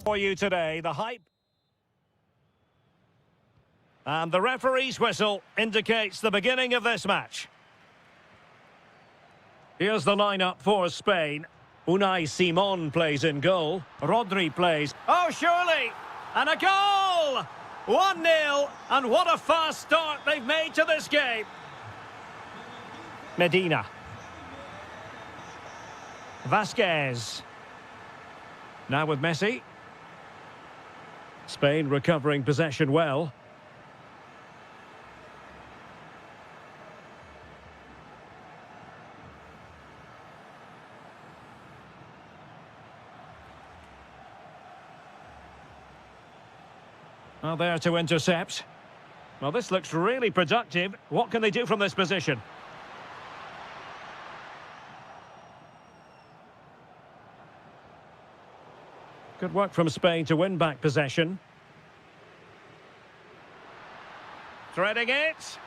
For you today, the hype. And the referee's whistle indicates the beginning of this match. Here's the lineup for Spain. Unai Simon plays in goal. Rodri plays. Oh, surely! And a goal! 1-0, and what a fast start they've made to this game. Medina. Vasquez. Now with Messi. Spain recovering possession well. Well, there to intercept. Well, this looks really productive. What can they do from this position? Good work from Spain to win back possession. Threading it.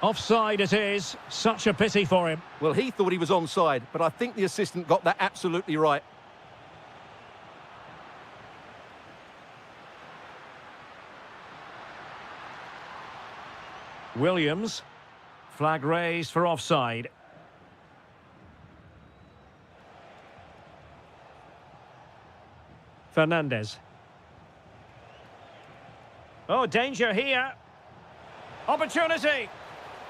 Offside it is. Such a pity for him. Well, he thought he was onside, but I think the assistant got that absolutely right. Williams. Flag raised for offside. Fernandez. Oh, danger here. Opportunity.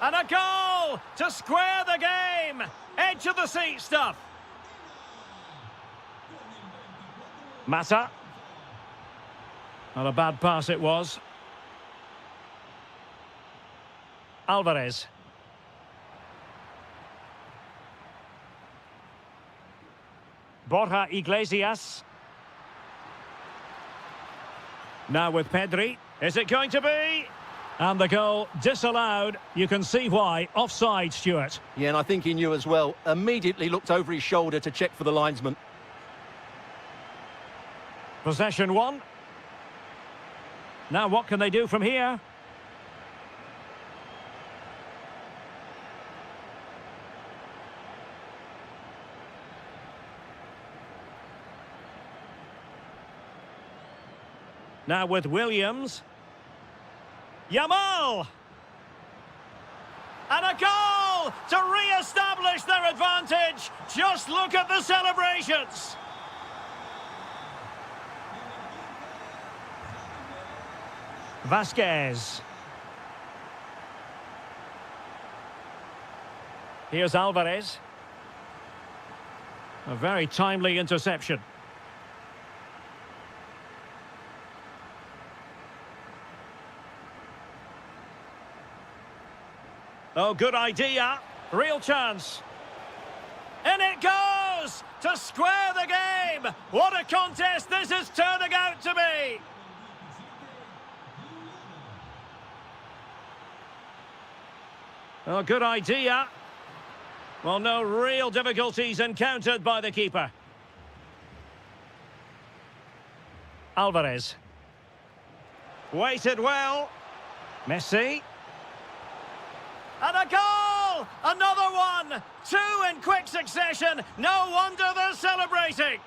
And a goal to square the game. Edge of the seat stuff. Mata. Not a bad pass it was. Alvarez. Borja Iglesias. Now with Pedri. Is it going to be? And the goal disallowed. You can see why. Offside, Stuart. Yeah, and I think he knew as well. Immediately looked over his shoulder to check for the linesman. Possession one. Now what can they do from here? Now with Williams. Yamal! And a goal to re-establish their advantage. Just look at the celebrations. Vasquez. Here's Alvarez. A very timely interception. Oh, good idea. Real chance. And it goes to square the game. What a contest this is turning out to be. Oh, good idea. Well, no real difficulties encountered by the keeper. Alvarez. Waited well. Messi. And a goal! Another one! Two in quick succession. No wonder they're celebrating.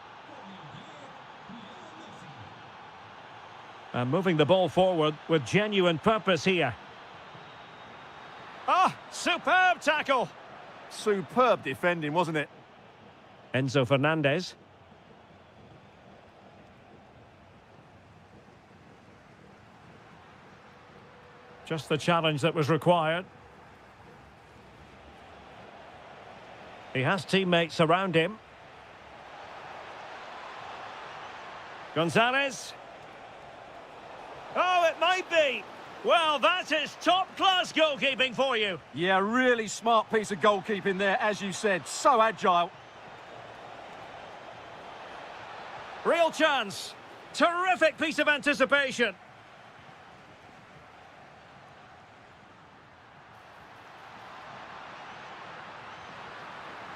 And moving the ball forward with genuine purpose here. Oh, superb tackle. Superb defending, wasn't it? Enzo Fernandez. Just the challenge that was required. He has teammates around him. Gonzalez. Oh, it might be. Well, that is top-class goalkeeping for you. Yeah, really smart piece of goalkeeping there, as you said. So agile. Real chance. Terrific piece of anticipation.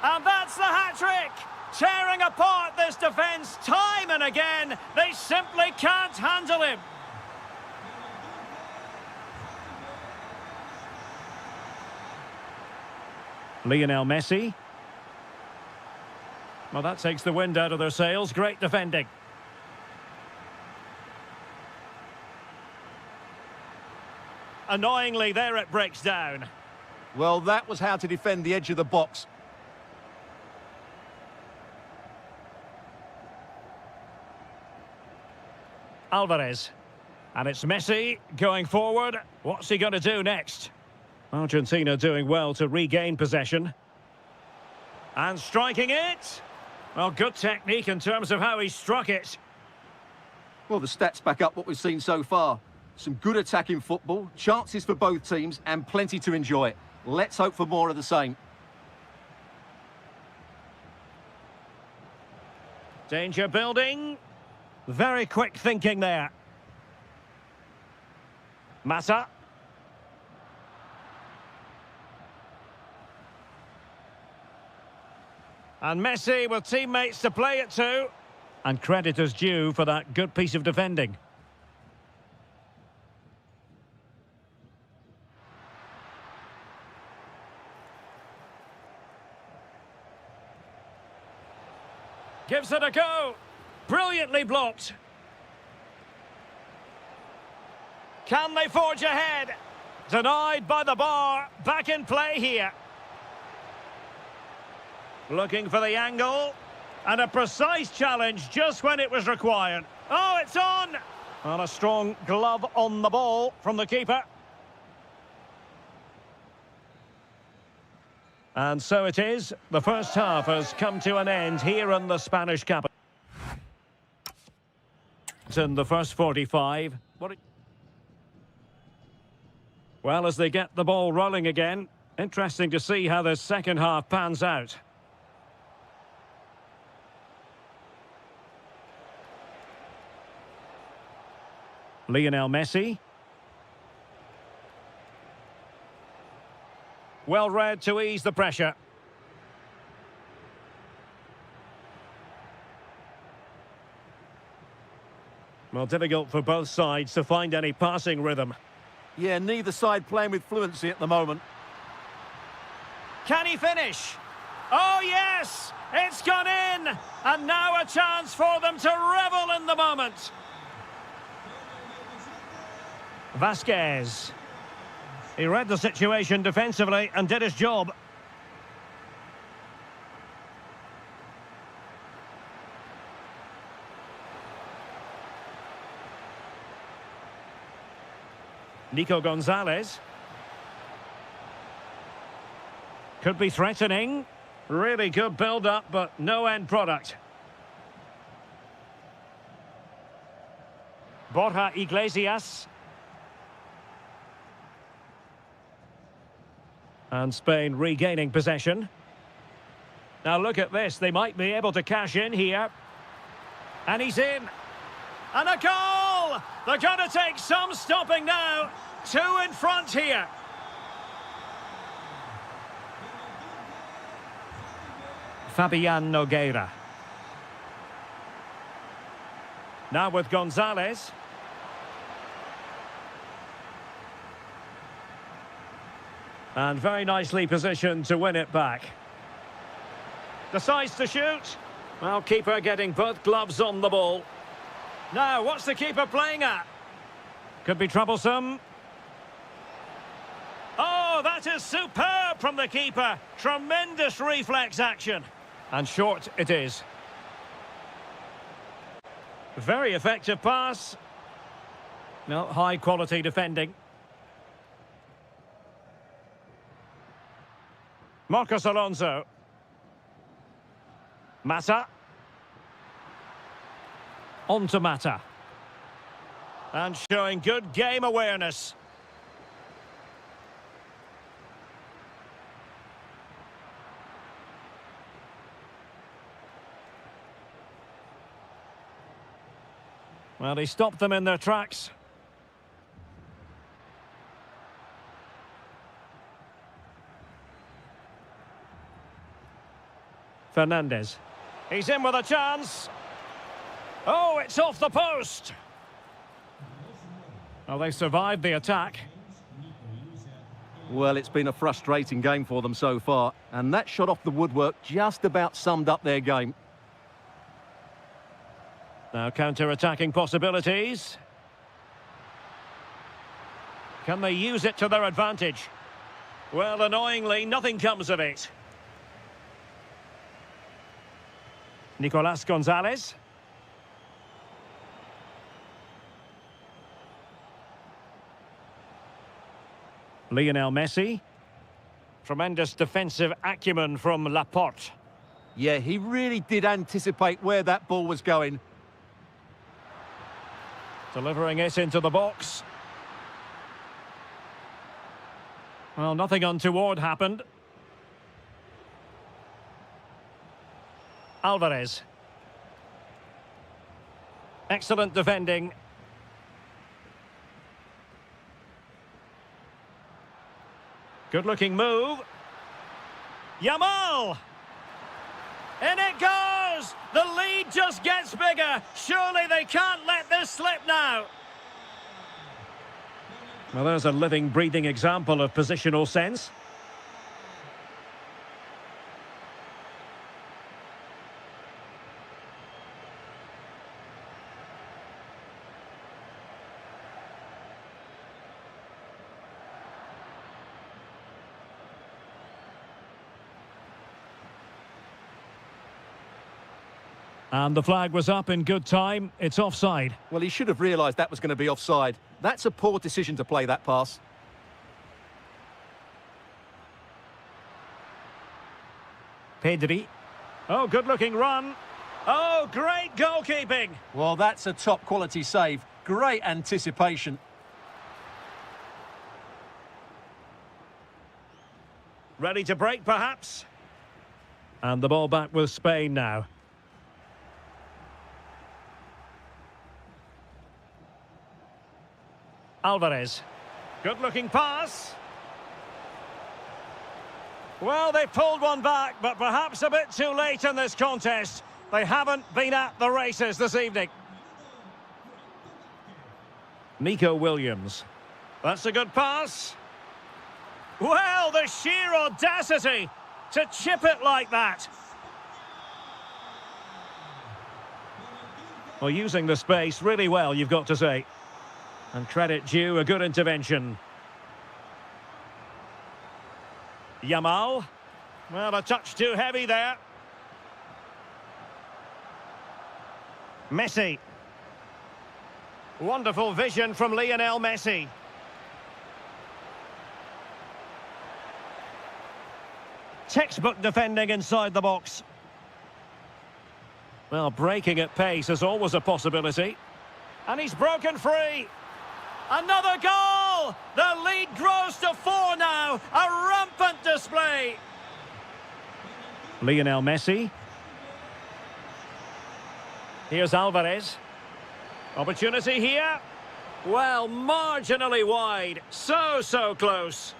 And that's the hat-trick! Tearing apart this defence time and again. They simply can't handle him. Lionel Messi. Well, that takes the wind out of their sails. Great defending. annoyingly, there it breaks down. Well, that was how to defend the edge of the box. Alvarez. And it's Messi going forward. What's he going to do next? Argentina doing well to regain possession. And striking it. Well, good technique in terms of how he struck it. Well, the stats back up what we've seen so far. Some good attacking football, chances for both teams, and plenty to enjoy. Let's hope for more of the same. Danger building. Very quick thinking there. Mata. And Messi with teammates to play it to. And credit is due for that good piece of defending. Gives it a go. Brilliantly blocked. Can they forge ahead? Denied by the bar. Back in play here. Looking for the angle. And a precise challenge just when it was required. Oh, it's on! And a strong glove on the ball from the keeper. And so it is. The first half has come to an end here in the Spanish capital. In the first 45. Well, as they get the ball rolling again, interesting to see how the second half pans out. Lionel Messi. Well read to ease the pressure. Well, difficult for both sides to find any passing rhythm. Yeah, neither side playing with fluency at the moment. Can he finish? Oh, yes! It's gone in! And now a chance for them to revel in the moment. Vasquez. He read the situation defensively and did his job. Nico Gonzalez. Could be threatening. Really good build-up, but no end product. Borja Iglesias. And Spain regaining possession. Now look at this. They might be able to cash in here. And he's in. And a goal! They're going to take some stopping now. 2 in front here. Fabian Nogueira. Now with Gonzalez. And very nicely positioned to win it back. Decides to shoot. Well, keeper getting both gloves on the ball. Now, what's the keeper playing at? Could be troublesome. Oh, that is superb from the keeper. Tremendous reflex action. And short it is. Very effective pass. No, high quality defending. Marcos Alonso. Mata. On to Mata. And showing good game awareness. Well, he stopped them in their tracks. Fernandez. He's in with a chance. Oh, it's off the post. Well, they survived the attack. Well, it's been a frustrating game for them so far. And that shot off the woodwork just about summed up their game. Now counter-attacking possibilities. Can they use it to their advantage? Well, annoyingly, nothing comes of it. Nicolas Gonzalez. Lionel Messi. Tremendous defensive acumen from Laporte. Yeah, he really did anticipate where that ball was going. Delivering it into the box. Well, nothing untoward happened. Alvarez. Excellent defending. Good-looking move. Yamal! In it goes! The lead just gets bigger. Surely they can't let this slip now. Well, there's a living, breathing example of positional sense. And the flag was up in good time. It's offside. Well, he should have realised that was going to be offside. That's a poor decision to play that pass. Pedri. Oh, good-looking run. Oh, great goalkeeping. Well, that's a top-quality save. Great anticipation. Ready to break, perhaps? And the ball back with Spain now. Alvarez. Good-looking pass. Well, they pulled one back, but perhaps a bit too late in this contest. They haven't been at the races this evening. Nico Williams. That's a good pass. Well, the sheer audacity to chip it like that. Well, using the space really well, you've got to say. And credit due, a good intervention. Yamal. Well, a touch too heavy there. Messi. Wonderful vision from Lionel Messi. Textbook defending inside the box. Well, breaking at pace is always a possibility. And he's broken free. Another goal! The lead grows to 4 now. A rampant display. Lionel Messi. Here's Alvarez. Opportunity here. Well, marginally wide. So close.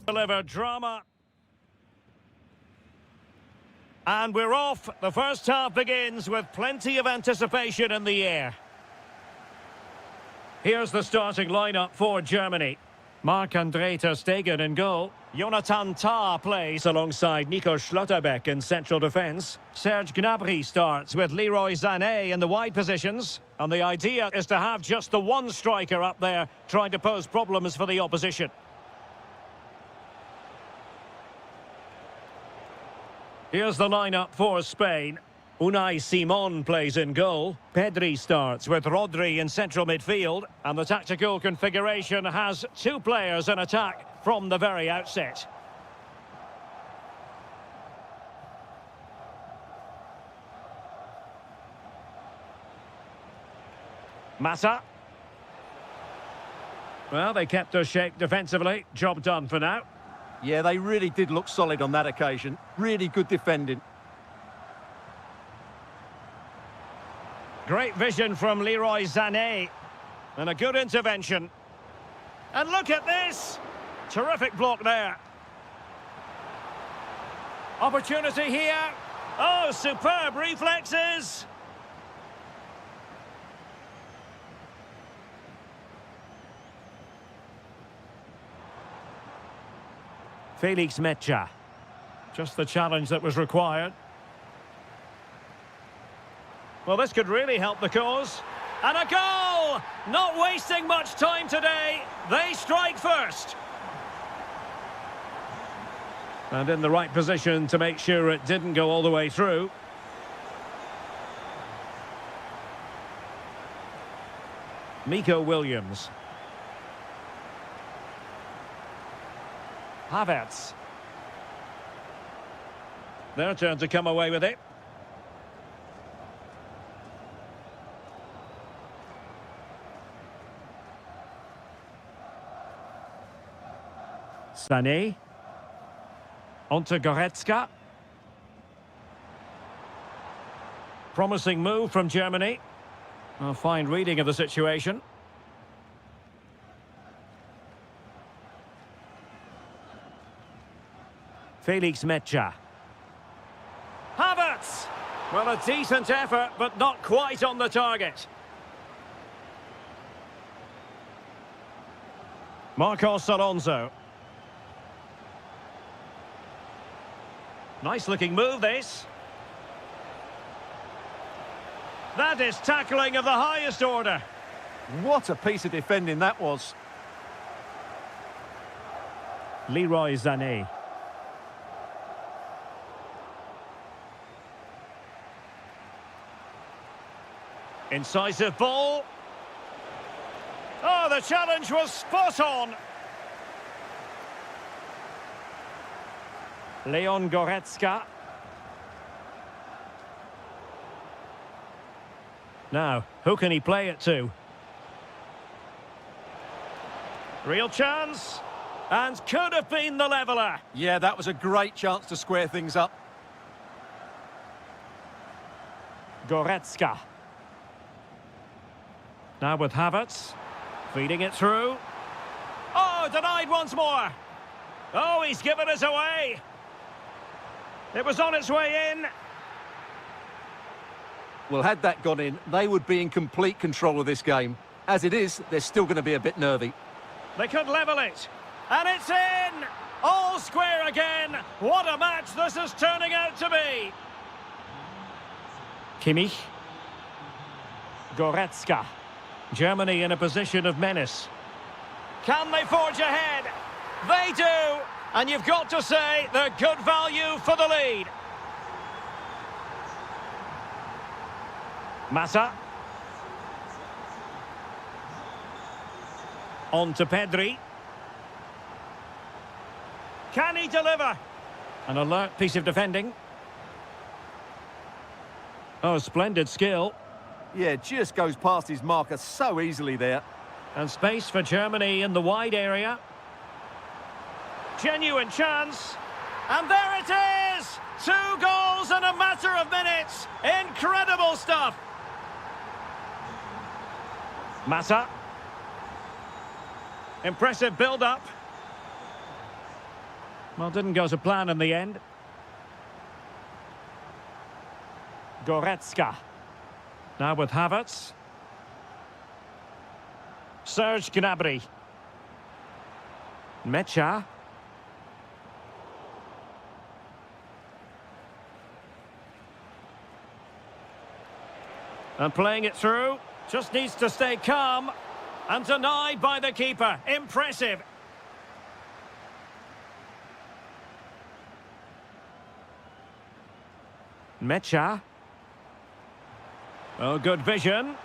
Deliver drama. And we're off. The first half begins with plenty of anticipation in the air. Here's the starting lineup for Germany. Marc-Andre ter Stegen in goal. Jonathan Tah plays alongside Nico Schlotterbeck in central defence. Serge Gnabry starts with Leroy Sané in the wide positions. And the idea is to have just the one striker up there trying to pose problems for the opposition. Here's the lineup for Spain. Unai Simon plays in goal. Pedri starts with Rodri in central midfield. And the tactical configuration has two players in attack from the very outset. Mata. Well, they kept their shape defensively. Job done for now. Yeah, they really did look solid on that occasion. Really good defending. Great vision from Leroy Sané. And a good intervention. And look at this! Terrific block there. Opportunity here. Oh, superb reflexes! Felix Metja. Just the challenge that was required. Well, this could really help the cause. And a goal! Not wasting much time today. They strike first. And in the right position to make sure it didn't go all the way through. Miko Williams. Havertz. Their turn to come away with it. Sané. Onto Goretzka. Promising move from Germany. A fine reading of the situation. Felix Metja. Havertz! Well, a decent effort, but not quite on the target. Marcos Alonso. Nice looking move, this. That is tackling of the highest order. What a piece of defending that was. Leroy Sané. Incisive ball. Oh, the challenge was spot on. Leon Goretzka. Now, who can he play it to? Real chance. And could have been the leveller. Yeah, that was a great chance to square things up. Goretzka. Now with Havertz. Feeding it through. Oh, denied once more. Oh, he's given us away. It was on its way in. Well, had that gone in, they would be in complete control of this game. As it is, they're still going to be a bit nervy. They could level it. And it's in! All square again. What a match this is turning out to be. Kimmich. Goretzka. Germany in a position of menace. Can they forge ahead? They do! And you've got to say they're good value for the lead. Mata. On to Pedri. Can he deliver? An alert piece of defending. Oh, splendid skill. Yeah, just goes past his marker so easily there. And space for Germany in the wide area. Genuine chance. And there it is! 2 goals in a matter of minutes. Incredible stuff. Mata. Impressive build-up. Well, didn't go to plan in the end. Goretzka. Now with Havertz. Serge Gnabry. Mecha. And playing it through. Just needs to stay calm. And denied by the keeper. Impressive. Mecha. Oh, good vision.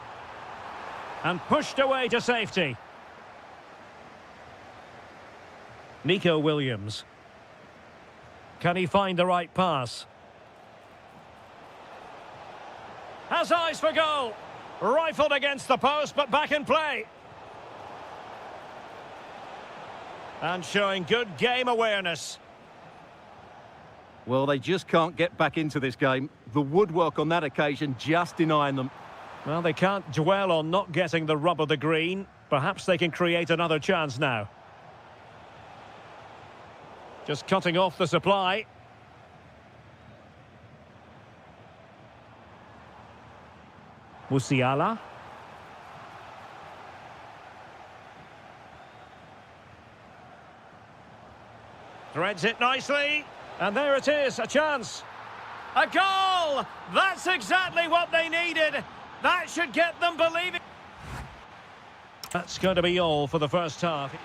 And pushed away to safety. Nico Williams. Can he find the right pass? Has eyes for goal. Rifled against the post, but back in play. And showing good game awareness. Well, they just can't get back into this game. The woodwork on that occasion just denying them. Well, they can't dwell on not getting the rub of the green. Perhaps they can create another chance now. Just cutting off the supply. Musiala. Threads it nicely. And there it is, a chance. A goal! That's exactly what they needed. That should get them believing. That's going to be all for the first half.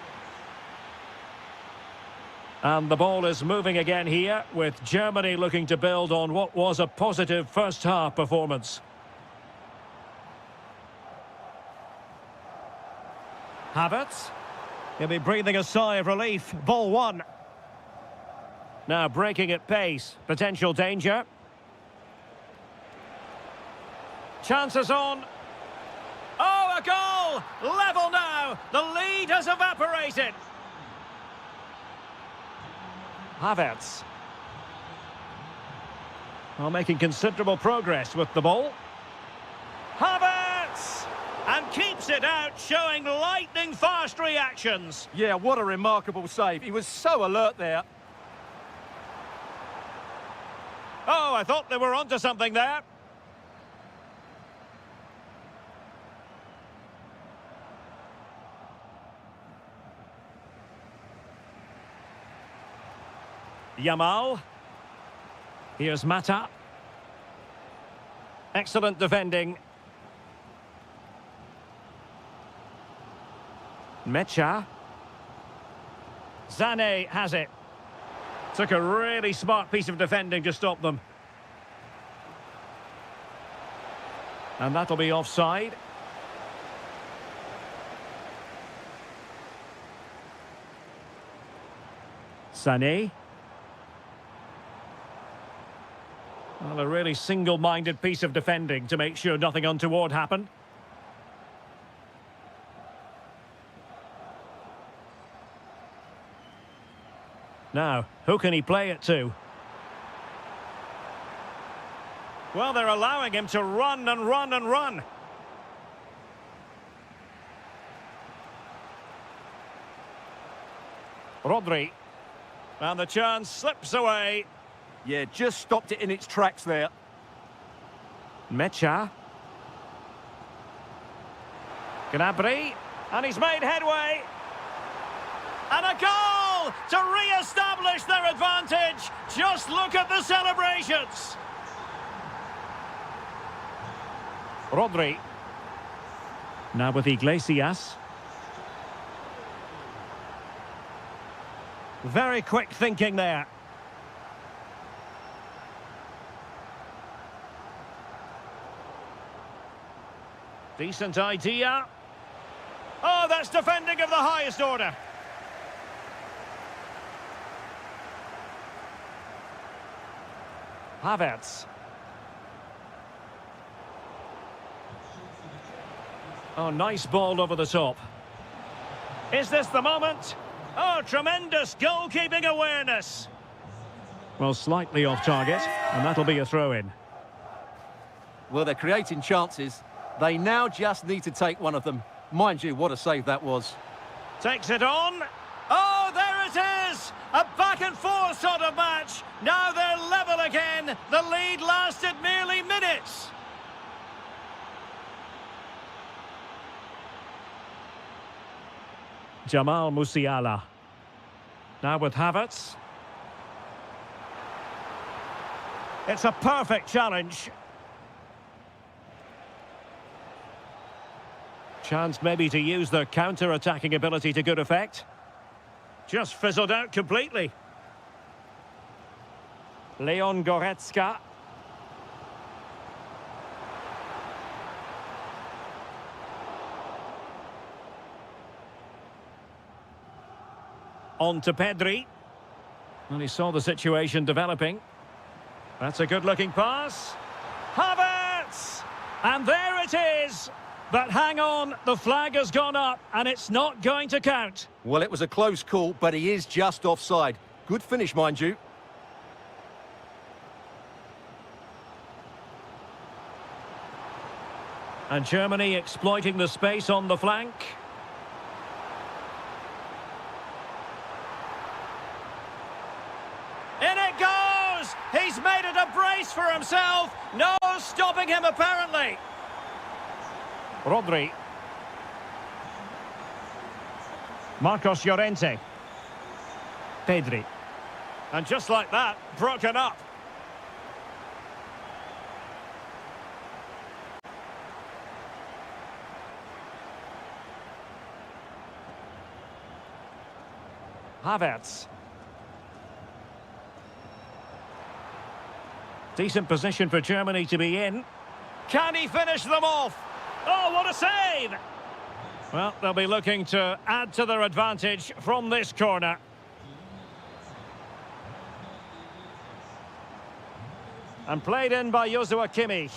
And the ball is moving again here, with Germany looking to build on what was a positive first half performance. Havertz. He'll be breathing a sigh of relief. Ball one. Now breaking at pace. Potential danger. Chances on. Oh, a goal! Level now. The lead has evaporated. Havertz. Well, making considerable progress with the ball. Havertz! And keeps it out, showing lightning-fast reactions. Yeah, what a remarkable save. He was so alert there. Oh, I thought they were onto something there. Yamal. Here's Mata. Excellent defending. Mecha. Sané has it. Took a really smart piece of defending to stop them. And that'll be offside. Sané. Well, a really single-minded piece of defending to make sure nothing untoward happened. Now, who can he play it to? Well, they're allowing him to run and run and run. Rodri. And the chance slips away. Yeah, just stopped it in its tracks there. Mecha. Gnabry. And he's made headway. And a goal to re-establish their advantage. Just look at the celebrations. Rodri. Now with Iglesias. Very quick thinking there. Decent idea. Oh, that's defending of the highest order. Havertz. Oh, nice ball over the top. Is this the moment? Oh, tremendous goalkeeping awareness. Well, slightly off target, and that'll be a throw-in. Well, they're creating chances. They now just need to take one of them. Mind you, what a save that was. Takes it on. Oh, there it is! A back-and-forth sort of match. Now they're level again. The lead lasted merely minutes. Jamal Musiala. Now with Havertz. It's a perfect challenge. Chance maybe to use their counter-attacking ability to good effect. Just fizzled out completely. Leon Goretzka. On to Pedri. Well, he saw the situation developing. That's a good-looking pass. Havertz! And there it is! But hang on, the flag has gone up, and it's not going to count. Well, it was a close call, but he is just offside. Good finish, mind you. And Germany exploiting the space on the flank. In it goes! He's made it a brace for himself. No stopping him, apparently. Rodri. Marcos Llorente. Pedri. And just like that, broken up. Havertz. Decent position for Germany to be in. Can he finish them off? Oh, what a save! Well, they'll be looking to add to their advantage from this corner. And played in by Joshua Kimmich.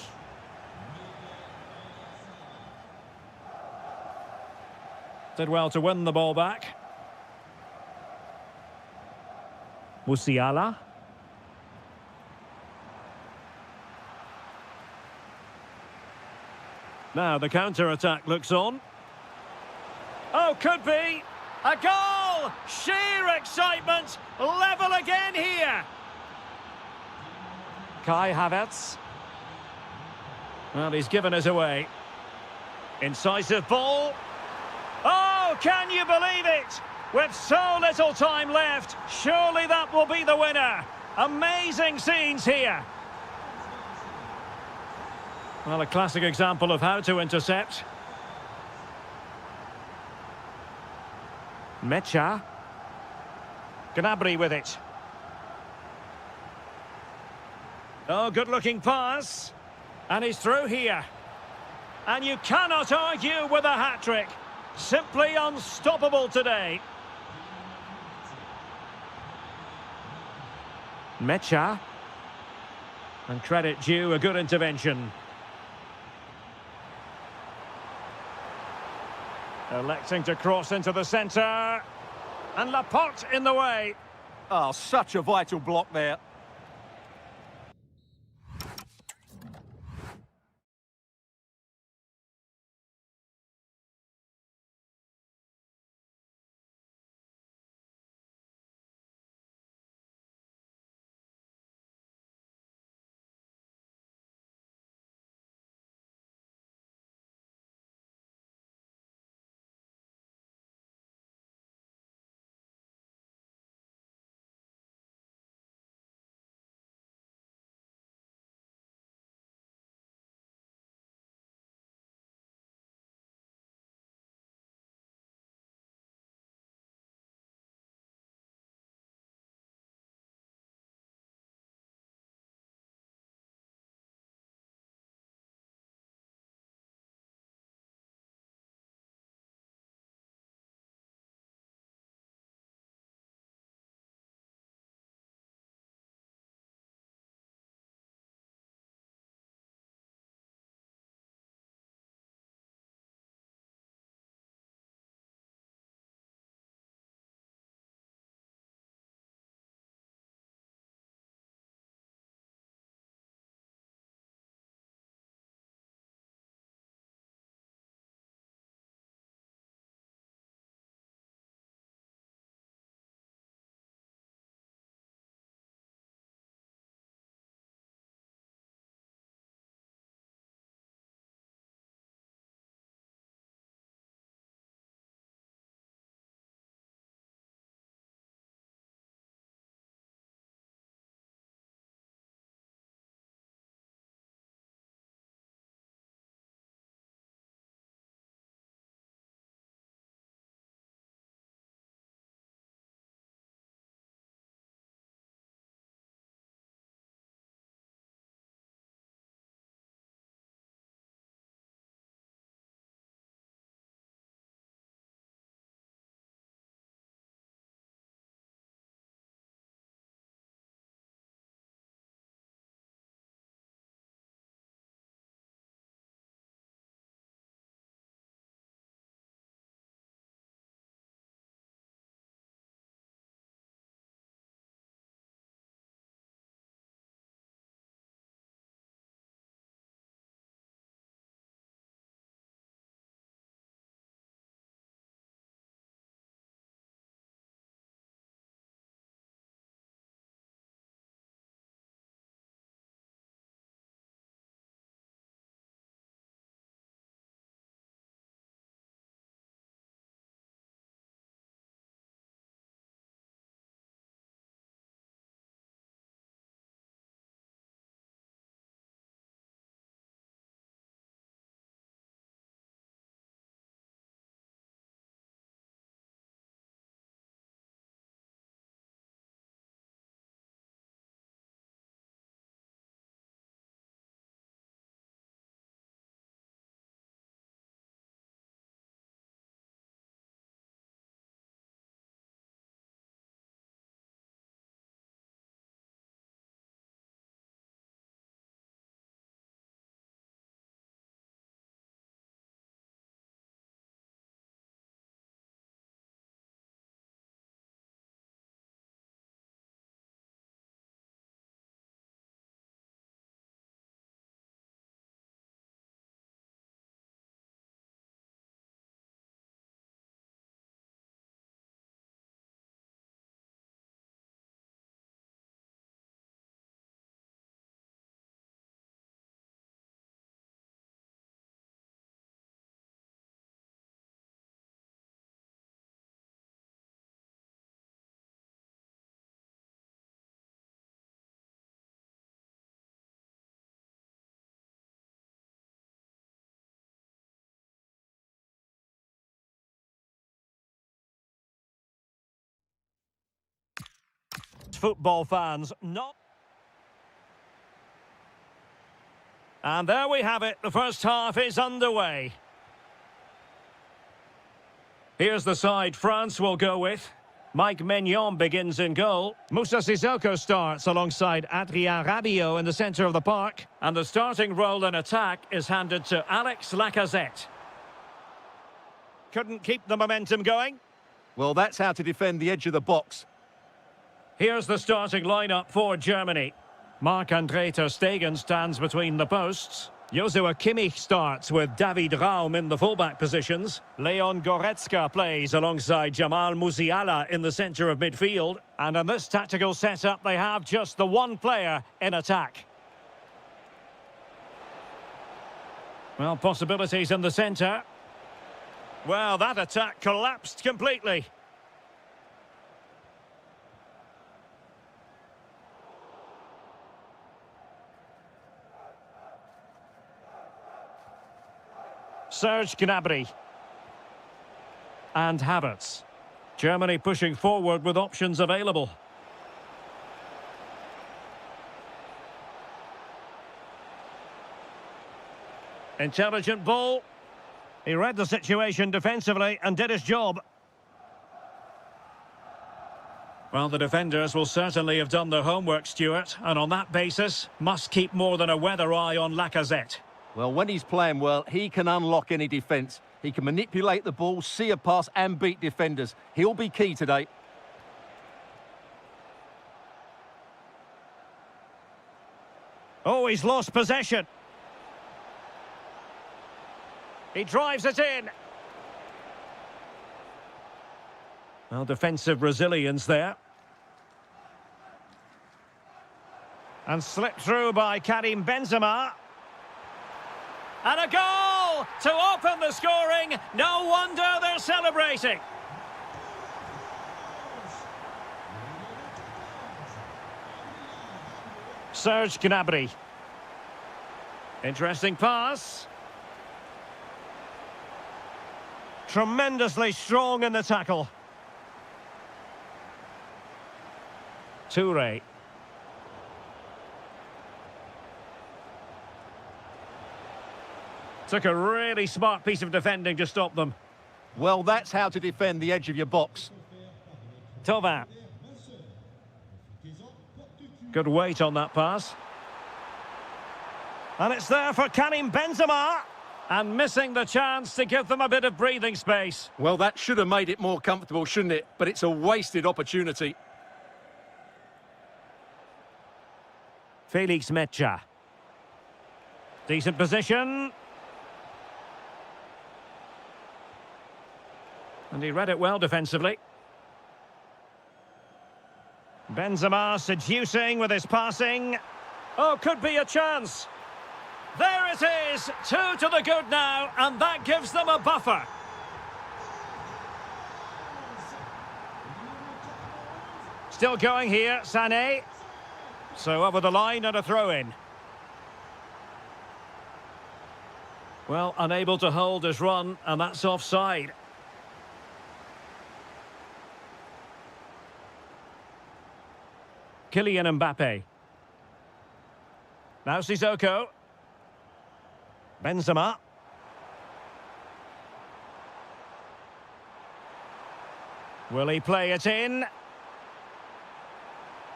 Did well to win the ball back. Musiala. Now the counter-attack looks on. Oh, could be! A goal! Sheer excitement! Level again here! Kai Havertz. Well, he's given us away. Incisive ball. Oh, can you believe it? With so little time left, surely that will be the winner. Amazing scenes here. Well, a classic example of how to intercept. Mecha. Gnabry with it. Oh, good-looking pass. And he's through here. And you cannot argue with a hat-trick. Simply unstoppable today. Mecha. And credit due, a good intervention. Electing to cross into the centre. And Laporte in the way. Oh, such a vital block there. smart football fans, not... And there we have it. The first half is underway. Here's the side France will go with. Mike Maignan begins in goal. Moussa Sissoko starts alongside Adrien Rabiot in the centre of the park. And the starting role in attack is handed to Alex Lacazette. Couldn't keep the momentum going. Well, that's how to defend the edge of the box. Here's the starting lineup for Germany. Marc-Andre ter Stegen stands between the posts. Joshua Kimmich starts with David Raum in the fullback positions. Leon Goretzka plays alongside Jamal Musiala in the centre of midfield. And in this tactical setup, they have just the one player in attack. Well, possibilities in the centre. Well, that attack collapsed completely. Serge Gnabry. And Havertz. Germany pushing forward with options available. Intelligent ball. He read the situation defensively and did his job. Well, the defenders will certainly have done their homework, Stuart, and on that basis, must keep more than a weather eye on Lacazette. Well, when he's playing well, he can unlock any defence. He can manipulate the ball, see a pass and beat defenders. He'll be key today. Oh, he's lost possession. He drives it in. Well, defensive resilience there. And slipped through by Karim Benzema. And a goal to open the scoring. No wonder they're celebrating. Serge Gnabry. Interesting pass. Tremendously strong in the tackle. Toure. Took a really smart piece of defending to stop them. Well, that's how to defend the edge of your box. Thauvin. Good weight on that pass. And it's there for Karim Benzema. And missing the chance to give them a bit of breathing space. Well, that should have made it more comfortable, shouldn't it? But it's a wasted opportunity. Felix Metja. Decent position. And he read it well defensively. Benzema seducing with his passing. Oh, could be a chance. There it is, 2 to the good now, and that gives them a buffer. Still going here, Sané. So over the line and a throw-in. Well, unable to hold his run, and that's offside. Kylian Mbappe. Now Sissoko. Benzema. Will he play it in?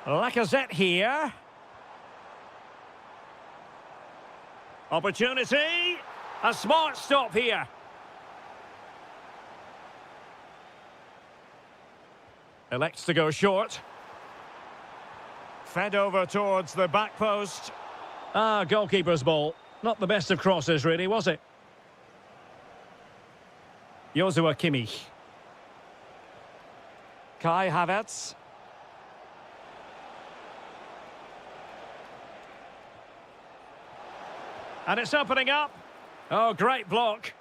Lacazette here. Opportunity. A smart stop here. Elects to go short. Fed over towards the back post. Ah, goalkeeper's ball. Not the best of crosses, really, was it? Joshua Kimmich. Kai Havertz. And it's opening up. Oh, great block.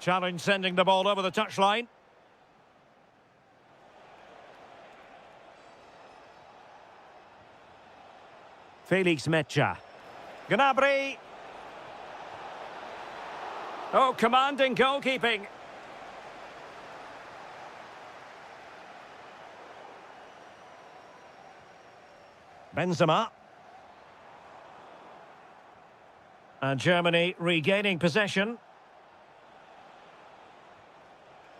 Challenge sending the ball over the touchline. Felix Metja. Gnabry. Oh, commanding goalkeeping. Benzema. And Germany regaining possession.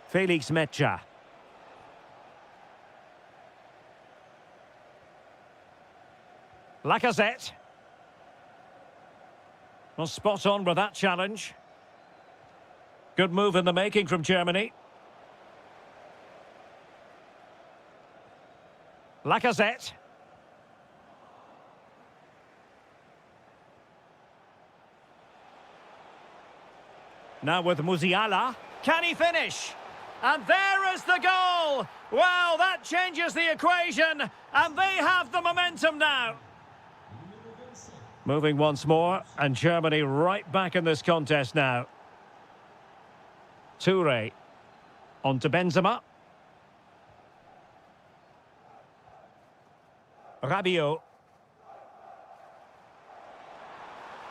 Felix Mecha. Lacazette. Well, spot on with that challenge. Good move in the making from Germany. Lacazette. Now with Musiala. Can he finish? And there is the goal! Well, that changes the equation, and they have the momentum now. Moving once more, and Germany right back in this contest now. Toure. On to Benzema. Rabiot.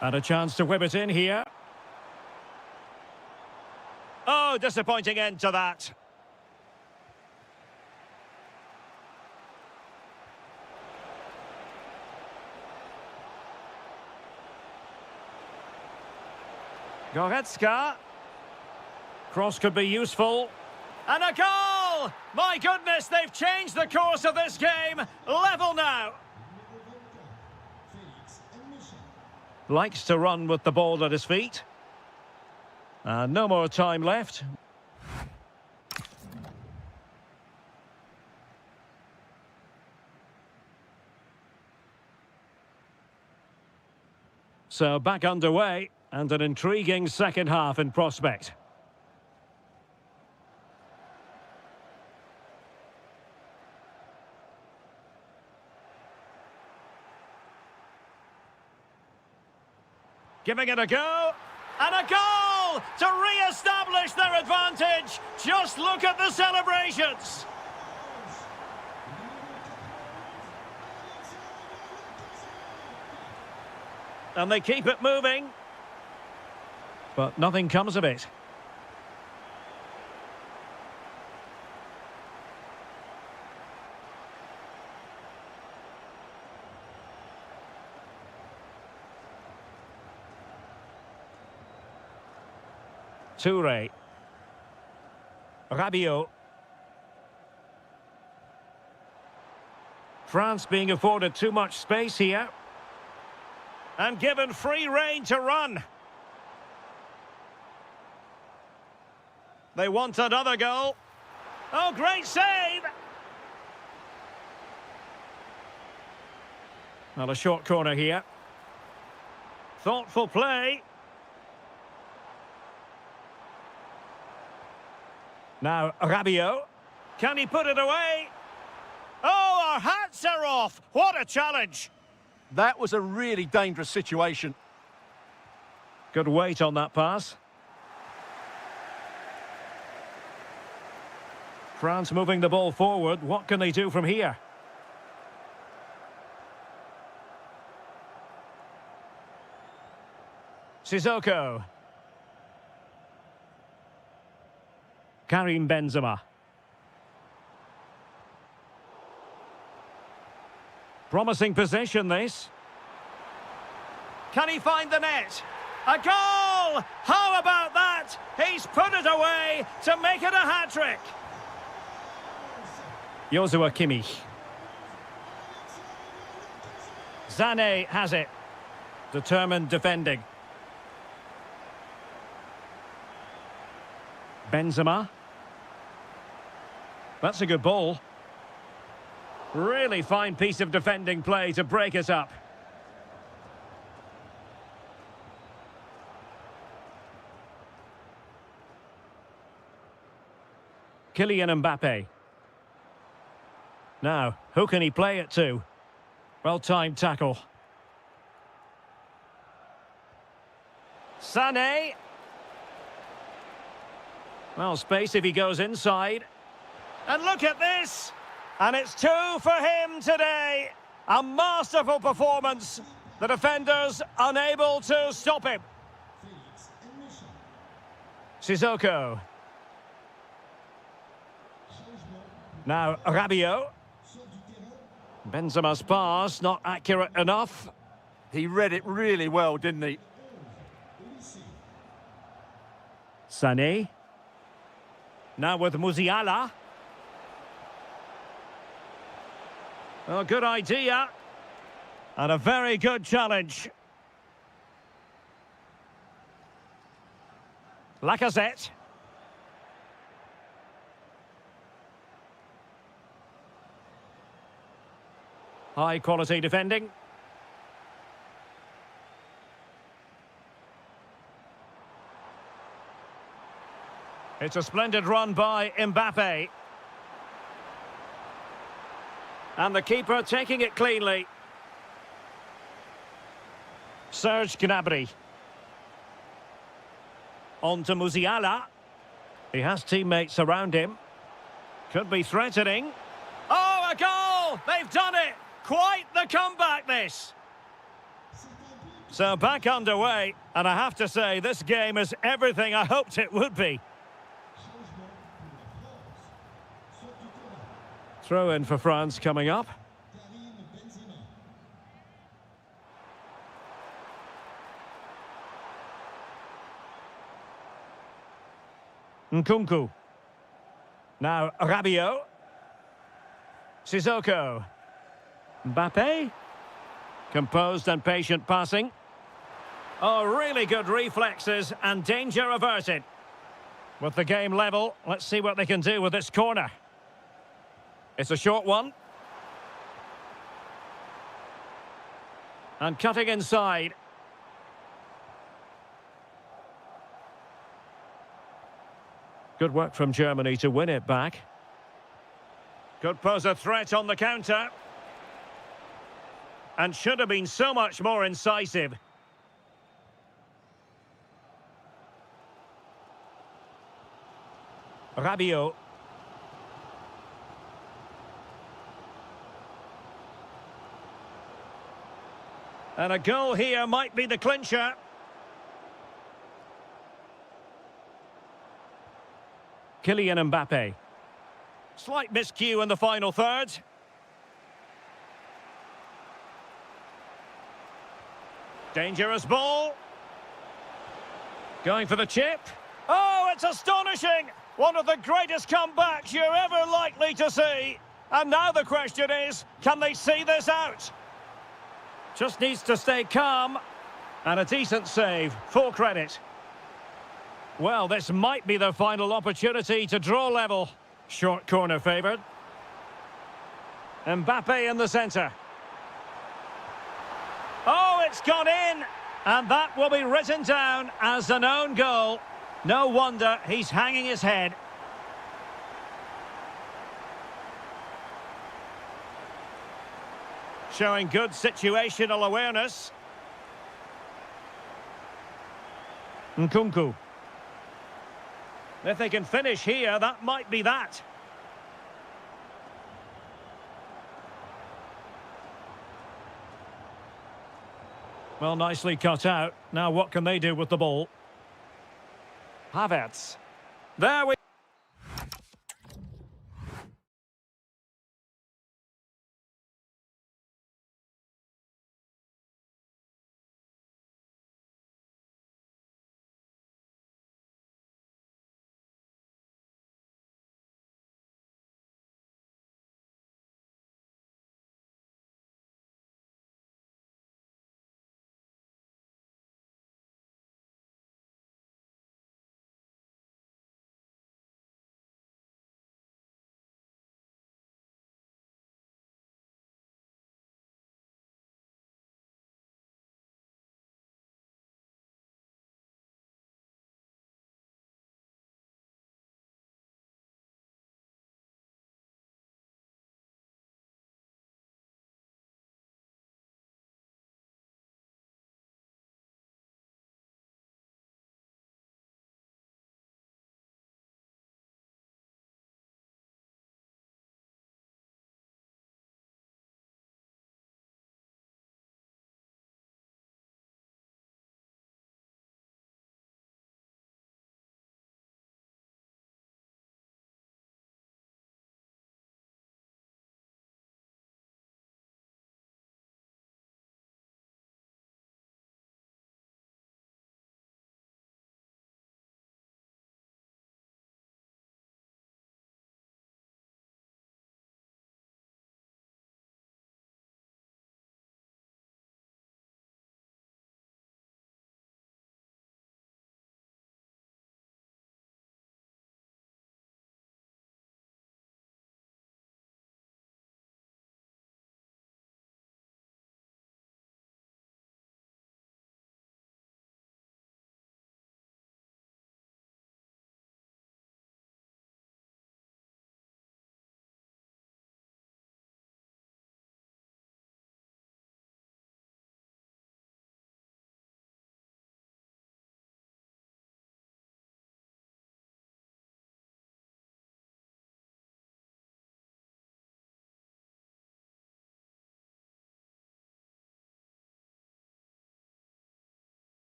And a chance to whip it in here. Oh, disappointing end to that. Goretzka. Cross could be useful. And a goal! My goodness, they've changed the course of this game. Level now. Likes to run with the ball at his feet. No more time left. So back underway, and an intriguing second half in prospect. Giving it a go. And a goal to re-establish their advantage. Just look at the celebrations. And they keep it moving. But nothing comes of it. Toure. Rabiot. France being afforded too much space here. And given free rein to run. They want another goal. Oh, great save! Well, a short corner here. Thoughtful play. Now, Rabiot. Can he put it away? Oh, our hats are off! What a challenge! That was a really dangerous situation. Good weight on that pass. France moving the ball forward. What can they do from here? Sissoko. Karim Benzema. Promising possession, this. Can he find the net? A goal! How about that? He's put it away to make it a hat-trick. Joshua Kimmich. Sané has it. Determined defending. Benzema. That's a good ball. Really fine piece of defending play to break it up. Kylian Mbappe. Now, who can he play it to? Well-timed tackle. Sané. Well, space if he goes inside. And look at this! And it's 2 for him today. A masterful performance. The defenders unable to stop him. Sissoko. Now, Rabiot. Benzema's pass, not accurate enough. He read it really well, didn't he? Sané. Now with Musiala. Oh, good idea. And a very good challenge. Lacazette. High quality defending. It's a splendid run by Mbappe. And the keeper taking it cleanly. Serge Gnabry. On to Musiala. He has teammates around him. Could be threatening. Oh, a goal! They've done it! Quite the comeback, this! So back underway, and I have to say, this game is everything I hoped it would be. Throw in for France coming up. Nkunku. Now Rabiot. Sissoko. Mbappe. Composed and patient passing. Oh, really good reflexes and danger averted. With the game level, let's see what they can do with this corner. It's a short one. And cutting inside. Good work from Germany to win it back. Could pose a threat on the counter. And should have been so much more incisive. Rabiot. And a goal here might be the clincher. Kylian Mbappe. Slight miscue in the final third. Dangerous ball. Going for the chip. Oh, it's astonishing! One of the greatest comebacks you're ever likely to see. And now the question is, can they see this out? Just needs to stay calm. And a decent save. Full credit. Well, this might be the final opportunity to draw level. Short corner favoured. Mbappe in the centre. Oh, it's gone in. And that will be written down as an own goal. No wonder he's hanging his head. Showing good situational awareness. Nkunku. If they can finish here, that might be that. Well, nicely cut out. Now what can they do with the ball? Havertz. There we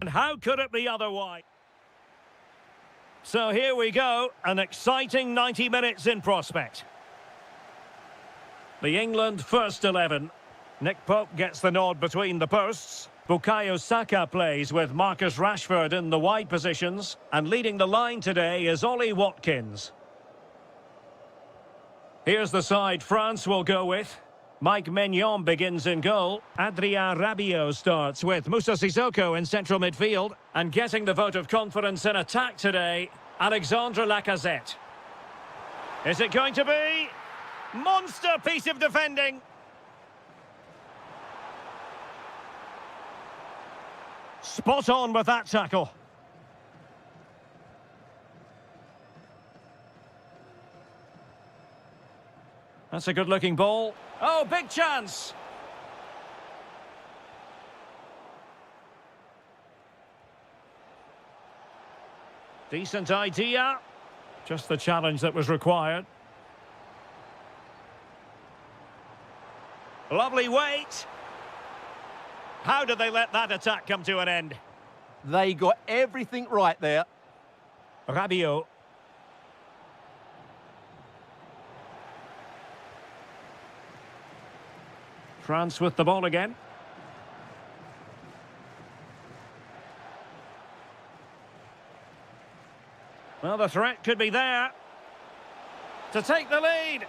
And how could it be otherwise? So here we go, an exciting 90 minutes in prospect. The England first 11. Nick Pope gets the nod between the posts. Bukayo Saka plays with Marcus Rashford in the wide positions. And leading the line today is Ollie Watkins. Here's the side France will go with. Mike Maignan begins in goal. Adrien Rabiot starts with Moussa Sissoko in central midfield. And getting the vote of confidence in attack today, Alexandre Lacazette. Is it going to be? Monster piece of defending. Spot on with that tackle. That's a good-looking ball. Oh, big chance! Decent idea. Just the challenge that was required. Lovely weight. How did they let that attack come to an end? They got everything right there. Rabiot. France with the ball again. Well, the threat could be there to take the lead.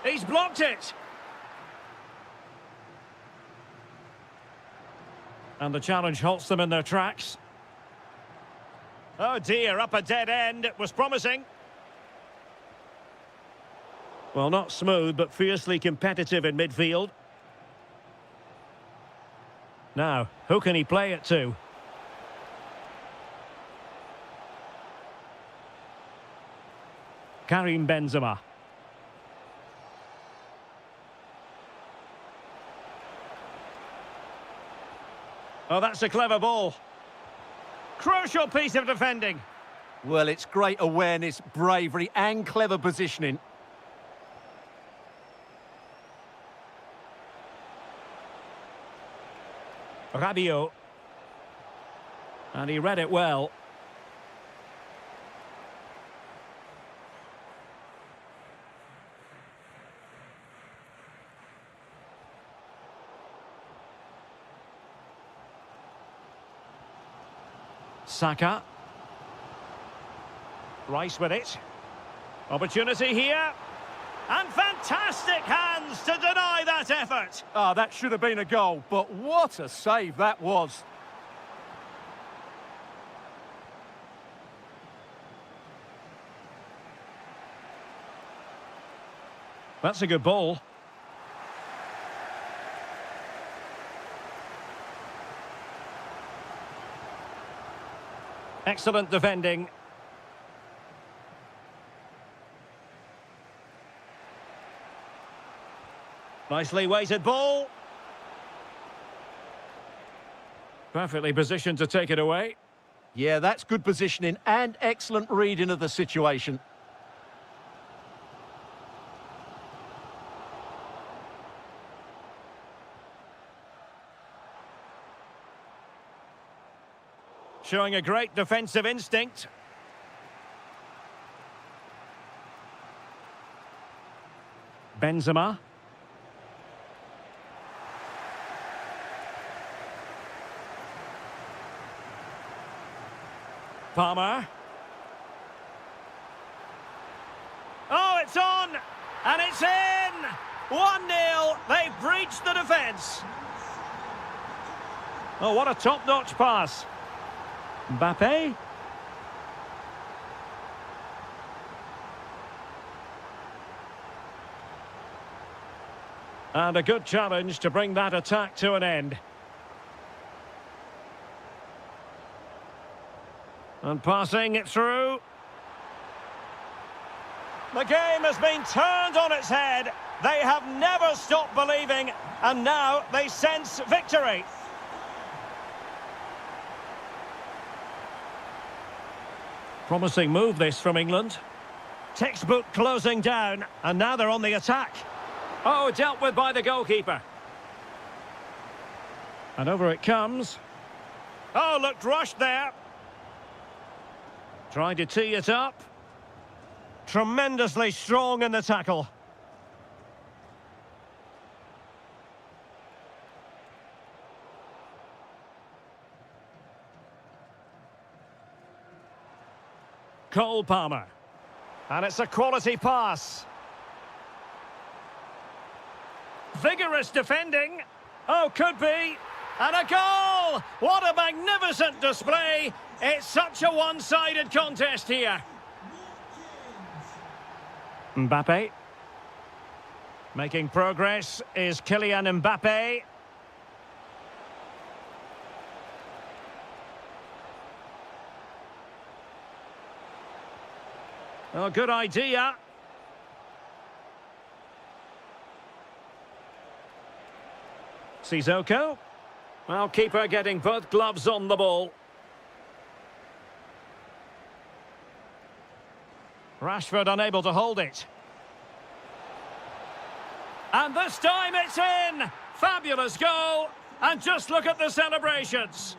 He's blocked it. And the challenge halts them in their tracks. Oh dear, up a dead end. It was promising. Well, not smooth, but fiercely competitive in midfield. Now, who can he play it to? Karim Benzema. Oh, that's a clever ball. Crucial piece of defending. Well, it's great awareness, bravery and clever positioning. Rabiot. And he read it well. Saka. Rice with it. Opportunity here. And fantastic hands to deny that effort. Ah, that should have been a goal, but what a save that was. That's a good ball. Excellent defending. Nicely weighted ball. Perfectly positioned to take it away. Yeah, that's good positioning and excellent reading of the situation. Showing a great defensive instinct. Benzema. Palmer. Oh, it's on! And it's in! 1-0. They've breached the defence. Oh, what a top-notch pass. Mbappe. And a good challenge to bring that attack to an end. And passing it through. The game has been turned on its head. They have never stopped believing, and now they sense victory. Promising move this from England. Textbook closing down, and now they're on the attack. Oh, dealt with by the goalkeeper. And over it comes. Oh, looked rushed there. Trying to tee it up. Tremendously strong in the tackle. Cole Palmer. And it's a quality pass. Vigorous defending. Oh, could be. And a goal! What a magnificent display. It's such a one-sided contest here. Mbappe. Making progress is Kylian Mbappe. Oh, good idea. Sissoko. Well, keeper getting both gloves on the ball. Rashford unable to hold it. And this time it's in! Fabulous goal! And just look at the celebrations.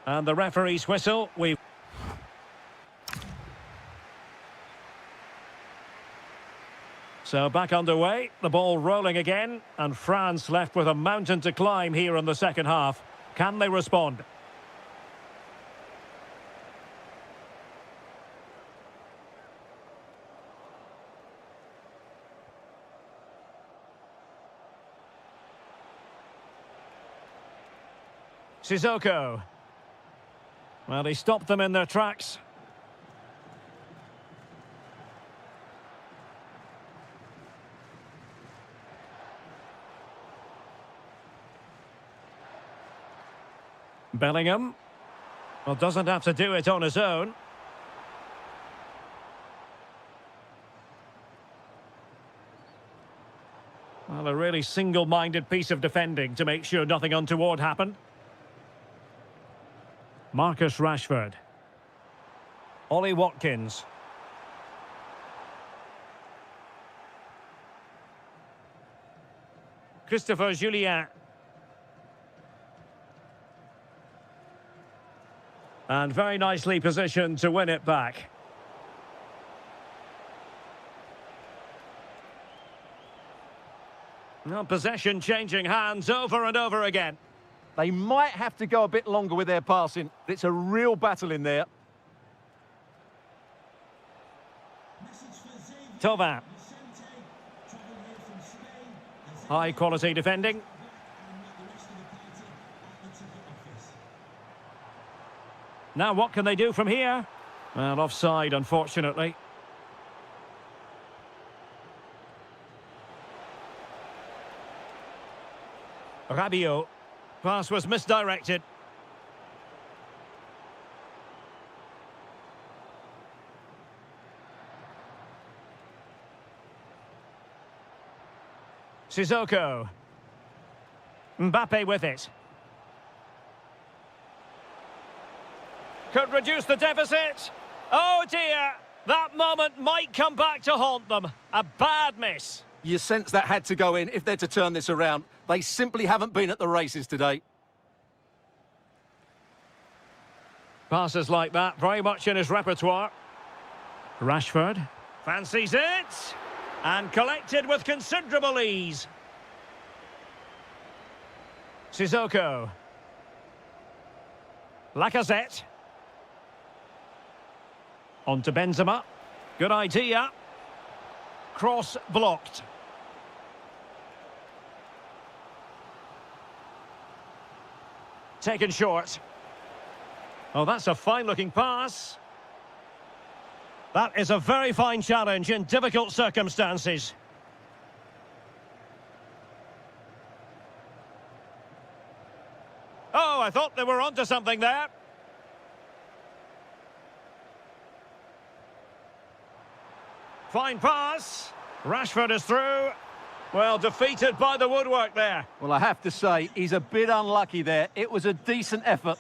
And the referee's whistle. So back underway, the ball rolling again, and France left with a mountain to climb here in the second half. Can they respond? Sissoko. Well, he stopped them in their tracks. Bellingham. Well, doesn't have to do it on his own. Well, a really single-minded piece of defending to make sure nothing untoward happened. Marcus Rashford. Ollie Watkins. Christopher Julien. And very nicely positioned to win it back. Now possession changing hands over and over again. They might have to go a bit longer with their passing. It's a real battle in there. Thauvin. High quality defending. Now what can they do from here? Well, offside, unfortunately. Rabiot. Pass was misdirected. Sissoko. Mbappe with it. Could reduce the deficit. Oh dear, that moment might come back to haunt them. A bad miss. You sense that had to go in if they're to turn this around. They simply haven't been at the races today. Passes like that, very much in his repertoire. Rashford. Fancies it. And collected with considerable ease. Sissoko. Lacazette. On to Benzema. Good idea. Cross blocked. Taken short. Oh, that's a fine-looking pass. That is a very fine challenge in difficult circumstances. Oh, I thought they were onto something there. Fine pass. Rashford is through. Well, defeated by the woodwork there. Well, I have to say, he's a bit unlucky there. It was a decent effort.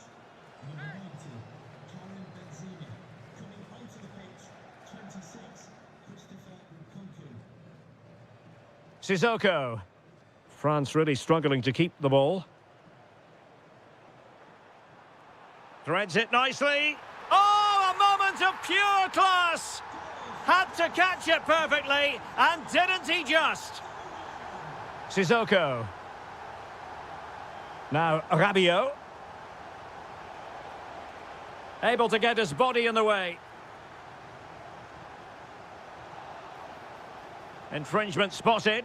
Sissoko. France really struggling to keep the ball. Threads it nicely. Oh, a moment of pure class! Had to catch it perfectly, and didn't he just? Sissoko. Now Rabiot. Able to get his body in the way. Infringement spotted.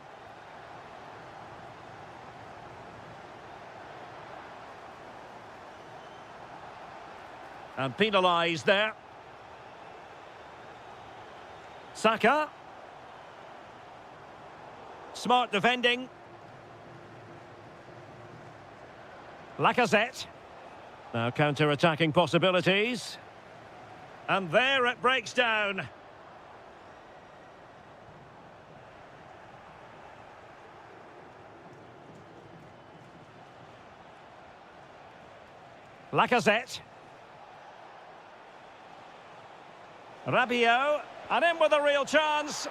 And penalised there. Saka. Smart defending. Lacazette. Now counter-attacking possibilities. And there it breaks down. Lacazette. Rabiot. And in with a real chance.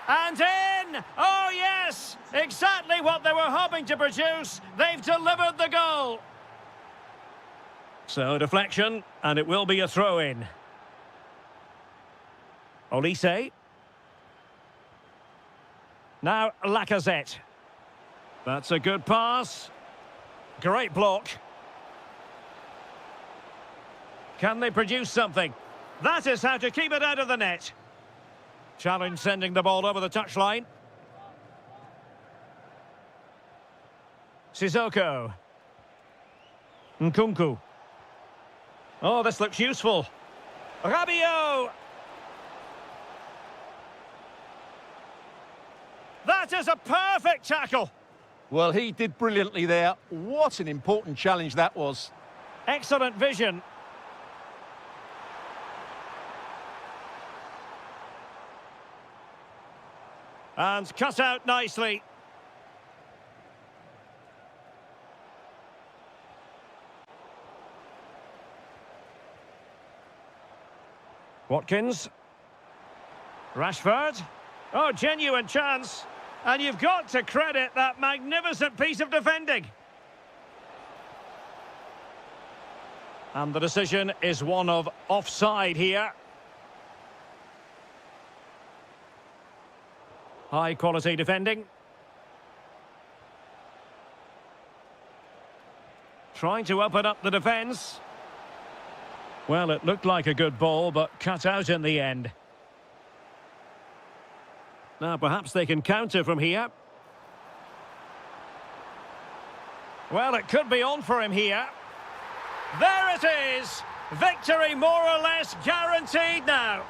And in! Oh, yes! Exactly what they were hoping to produce. They've delivered the goal. So, deflection, and it will be a throw-in. Olise. Now, Lacazette. That's a good pass. Great block. Can they produce something? That is how to keep it out of the net. Challenge sending the ball over the touchline. Sissoko. Nkunku. Oh, this looks useful. Rabiot! That is a perfect tackle. Well, he did brilliantly there. What an important challenge that was. Excellent vision. And cut out nicely. Watkins. Rashford. Oh, genuine chance. And you've got to credit that magnificent piece of defending. And the decision is one of offside here. High quality defending. Trying to open up the defence. Well, it looked like a good ball, but cut out in the end. Now, perhaps they can counter from here. Well, it could be on for him here. There it is! Victory more or less guaranteed now.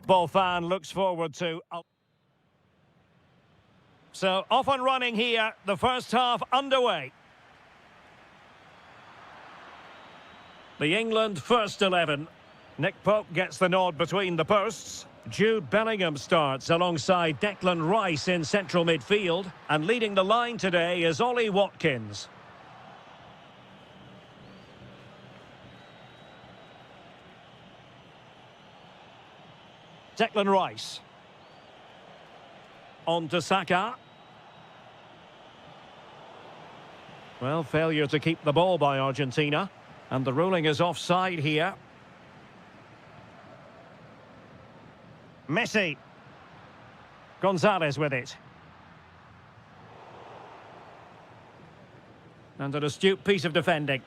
Ball fan looks forward to. So off and running here, the first half underway. The England first 11. Nick Pope gets the nod between the posts. Jude Bellingham starts alongside Declan Rice in central midfield. And leading the line today is Ollie Watkins. Declan Rice. On to Saka. Well, failure to keep the ball by Argentina. And the ruling is offside here. Messi. Gonzalez with it. And an astute piece of defending.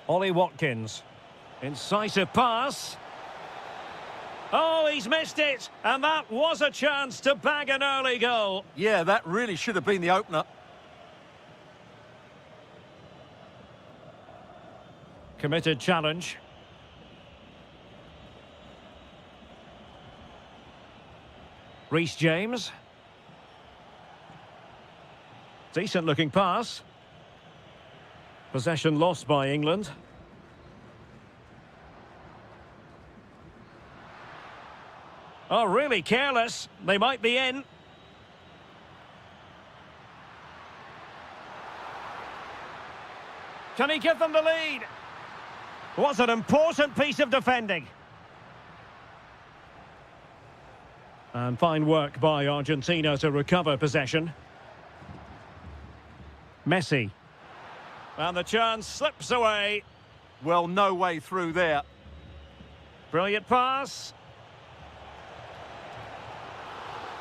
Ollie Watkins. Incisive pass. Oh, he's missed it. And that was a chance to bag an early goal. Yeah, that really should have been the opener. Committed challenge. Reece James. Decent looking pass. Possession lost by England. Oh, really careless. They might be in. Can he give them the lead? Was an important piece of defending. And fine work by Argentina to recover possession. Messi. And the chance slips away. Well, no way through there. Brilliant pass.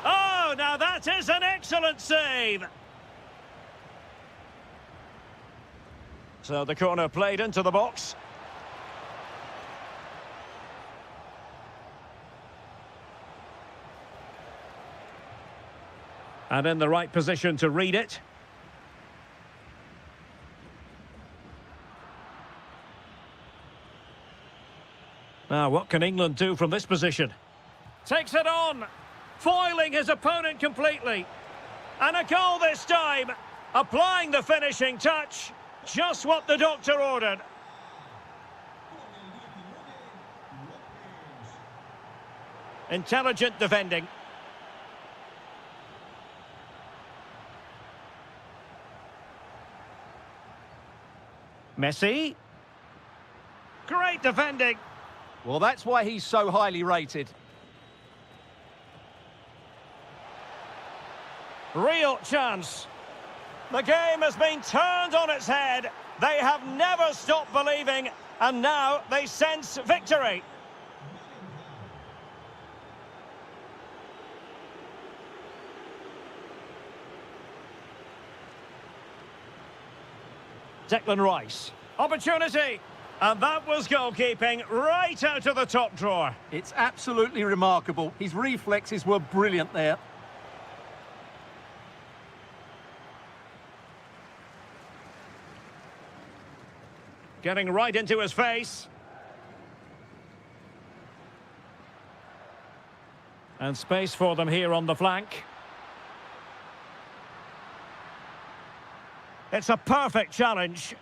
Oh, now that is an excellent save. So the corner played into the box. And in the right position to read it. Now, what can England do from this position? Takes it on, foiling his opponent completely. And a goal this time, applying the finishing touch. Just what the doctor ordered. Intelligent defending. Messi. Great defending. Well, that's why he's so highly rated. Real chance. The game has been turned on its head. They have never stopped believing, and now they sense victory. Declan Rice. Opportunity. And that was goalkeeping right out of the top drawer. It's absolutely remarkable. His reflexes were brilliant there. Getting right into his face. And space for them here on the flank. It's a perfect challenge.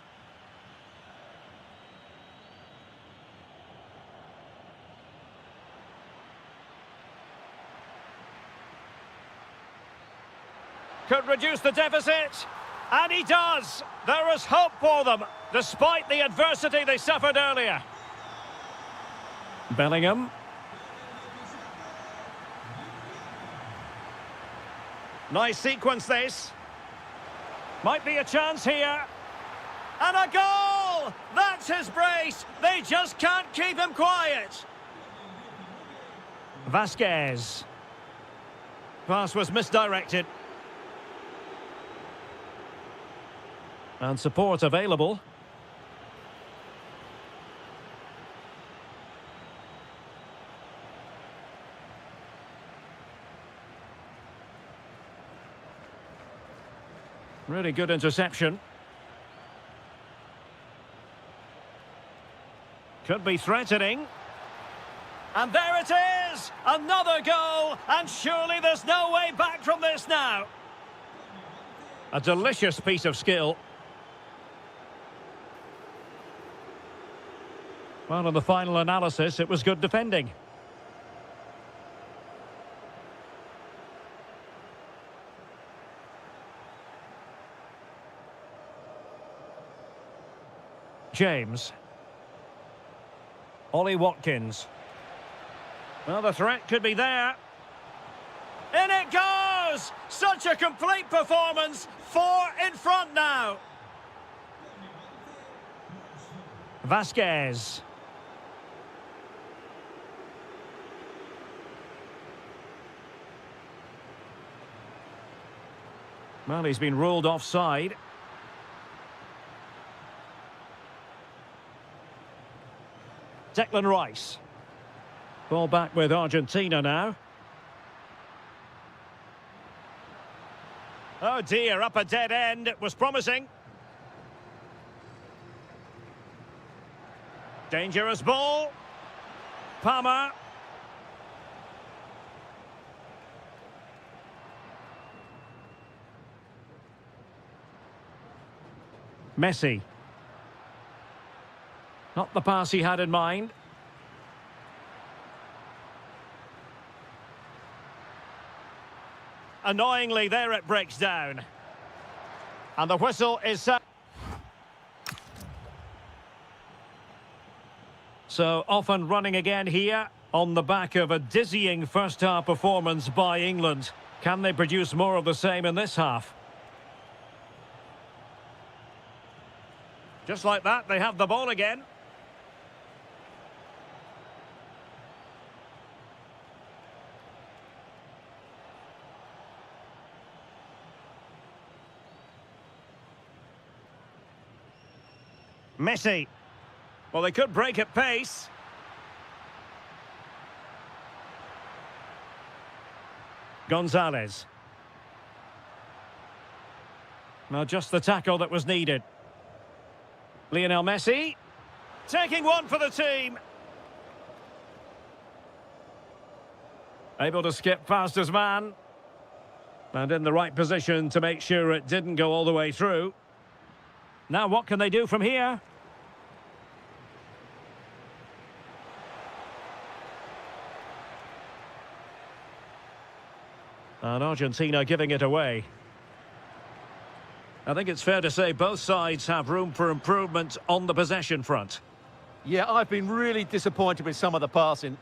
Could reduce the deficit. And he does. There is hope for them, despite the adversity they suffered earlier. Bellingham. Nice sequence this. Might be a chance here. And a goal! That's his brace. They just can't keep him quiet. Vasquez. Pass was misdirected. And support available. Really good interception. Could be threatening. And there it is! Another goal! And surely there's no way back from this now. A delicious piece of skill. Well, in the final analysis, it was good defending. James. Ollie Watkins. Well, the threat could be there. In it goes! Such a complete performance. 4 in front now. Vasquez. Well, he's been ruled offside. Declan Rice. Ball back with Argentina now. Oh dear, up a dead end. It was promising. Dangerous ball. Palmer. Messi. Not the pass he had in mind. Annoyingly, there it breaks down. And the whistle is set. So, off and running again here on the back of a dizzying first-half performance by England. Can they produce more of the same in this half? Just like that, they have the ball again. Messi. Well, they could break at pace. Gonzalez. Well, just the tackle that was needed. Lionel Messi. Taking one for the team. Able to skip past his man. And in the right position to make sure it didn't go all the way through. Now what can they do from here? And Argentina giving it away. I think it's fair to say both sides have room for improvement on the possession front. Yeah, I've been really disappointed with some of the passing.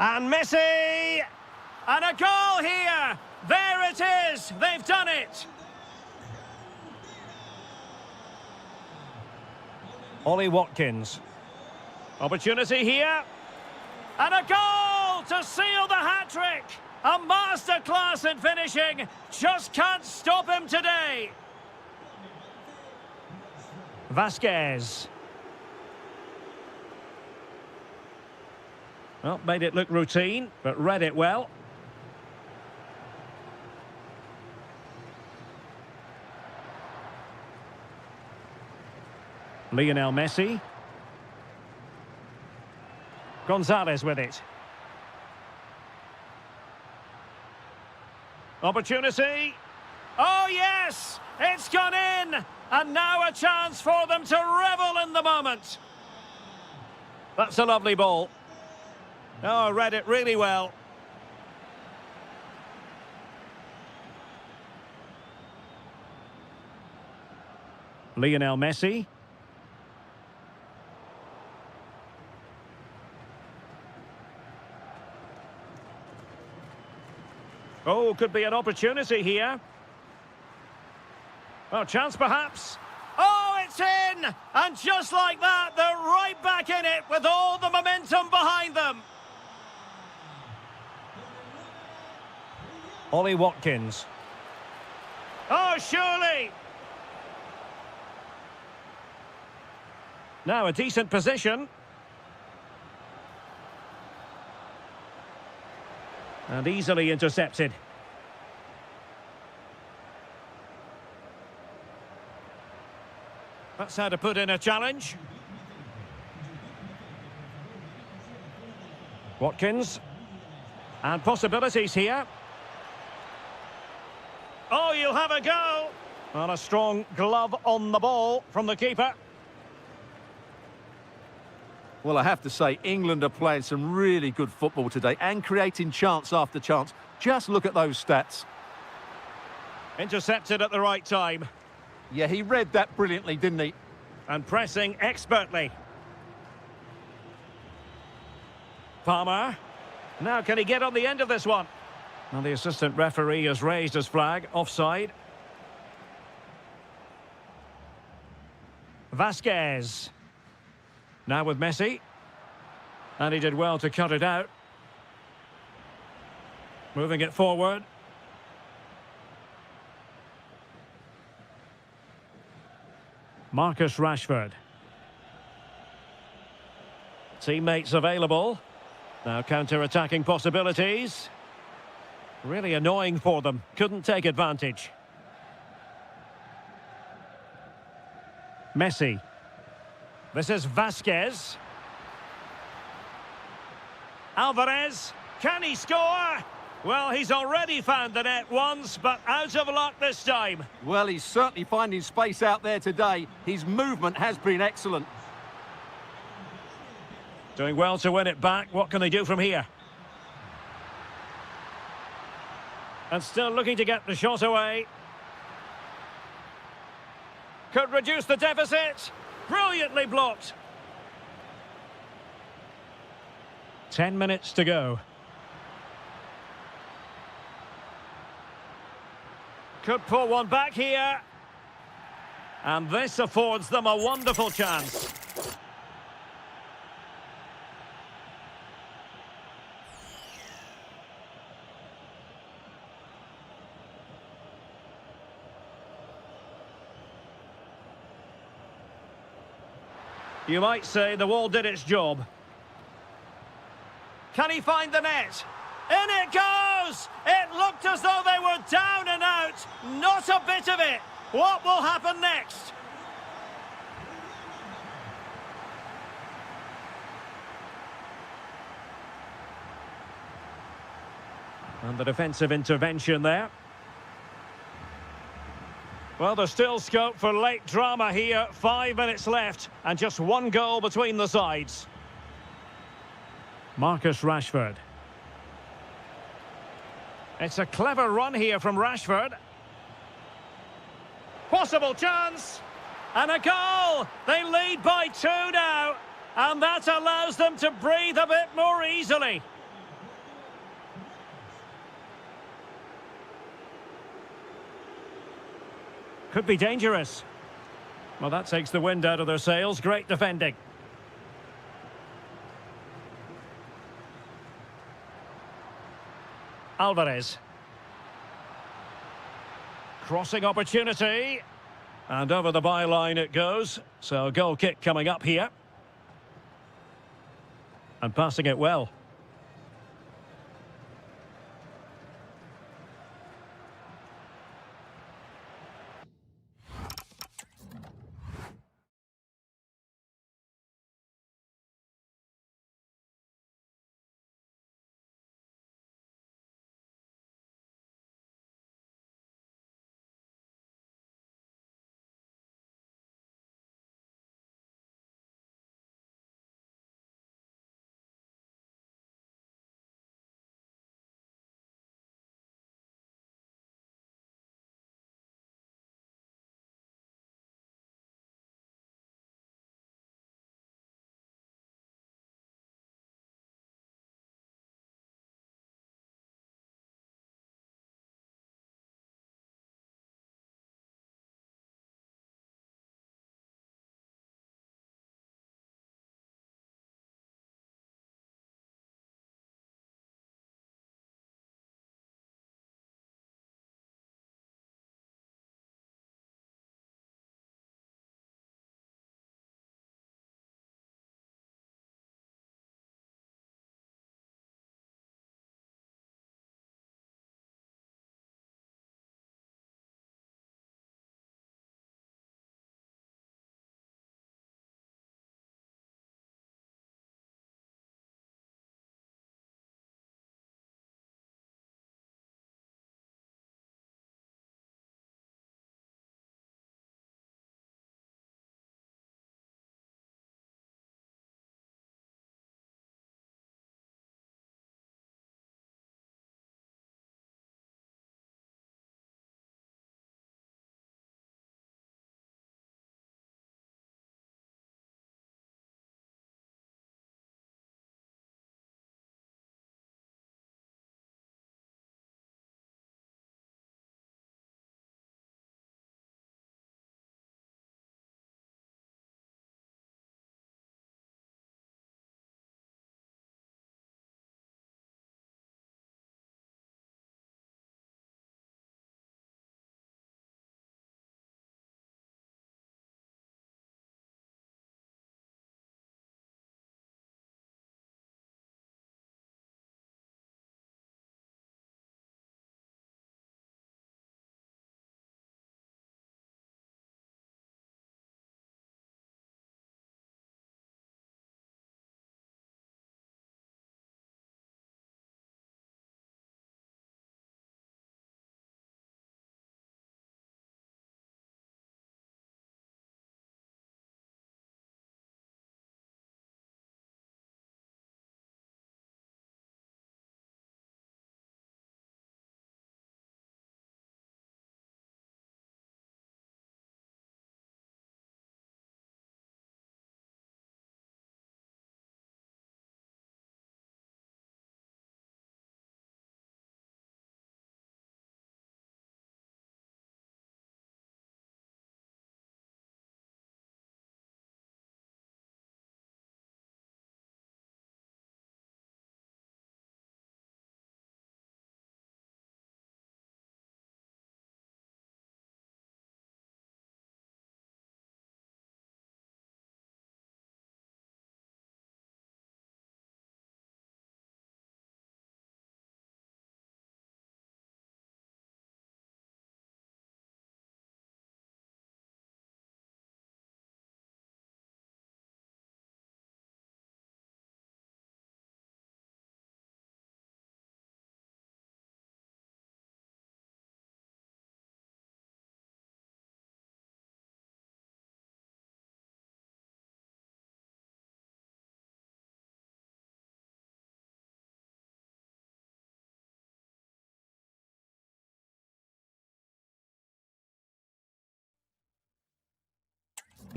And Messi! And a goal here! There it is! They've done it! Ollie Watkins. Opportunity here. And a goal to seal the hat-trick! A masterclass in finishing. Just can't stop him today. Vasquez. Well, made it look routine, but read it well. Lionel Messi. Gonzalez with it. Opportunity. Oh, yes! It's gone in! And now a chance for them to revel in the moment. That's a lovely ball. Oh, read it really well. Lionel Messi. Oh, could be an opportunity here. Oh, chance perhaps. Oh, it's in! And just like that, they're right back in it with all the momentum behind them. Ollie Watkins. Oh, surely! Now a decent position. And easily intercepted. That's how to put in a challenge. Watkins. And possibilities here. Oh, you'll have a go. And a strong glove on the ball from the keeper. Well, I have to say, England are playing some really good football today and creating chance after chance. Just look at those stats. Intercepted at the right time. Yeah, he read that brilliantly, didn't he? And pressing expertly. Palmer. Now, can he get on the end of this one? And the assistant referee has raised his flag. Offside. Vasquez. Now with Messi. And he did well to cut it out. Moving it forward. Marcus Rashford. Teammates available. Now counter-attacking possibilities. Really annoying for them. Couldn't take advantage. Messi. This is Vasquez. Alvarez. Can he score? Well, he's already found the net once, but out of luck this time. Well, he's certainly finding space out there today. His movement has been excellent. Doing well to win it back. What can they do from here? And still looking to get the shot away. Could reduce the deficit. Brilliantly blocked. 10 minutes to go. Could pull one back here. And this affords them a wonderful chance. You might say the wall did its job. Can he find the net? In it goes! It looked as though they were down and out. Not a bit of it. What will happen next? And the defensive intervention there. Well, there's still scope for late drama here. 5 minutes left and just one goal between the sides. Marcus Rashford. It's a clever run here from Rashford. Possible chance. And a goal. They lead by 2 now. And that allows them to breathe a bit more easily. Could be dangerous. Well, that takes the wind out of their sails. Great defending. Alvarez. Crossing opportunity. And over the byline it goes. So a goal kick coming up here. And passing it well.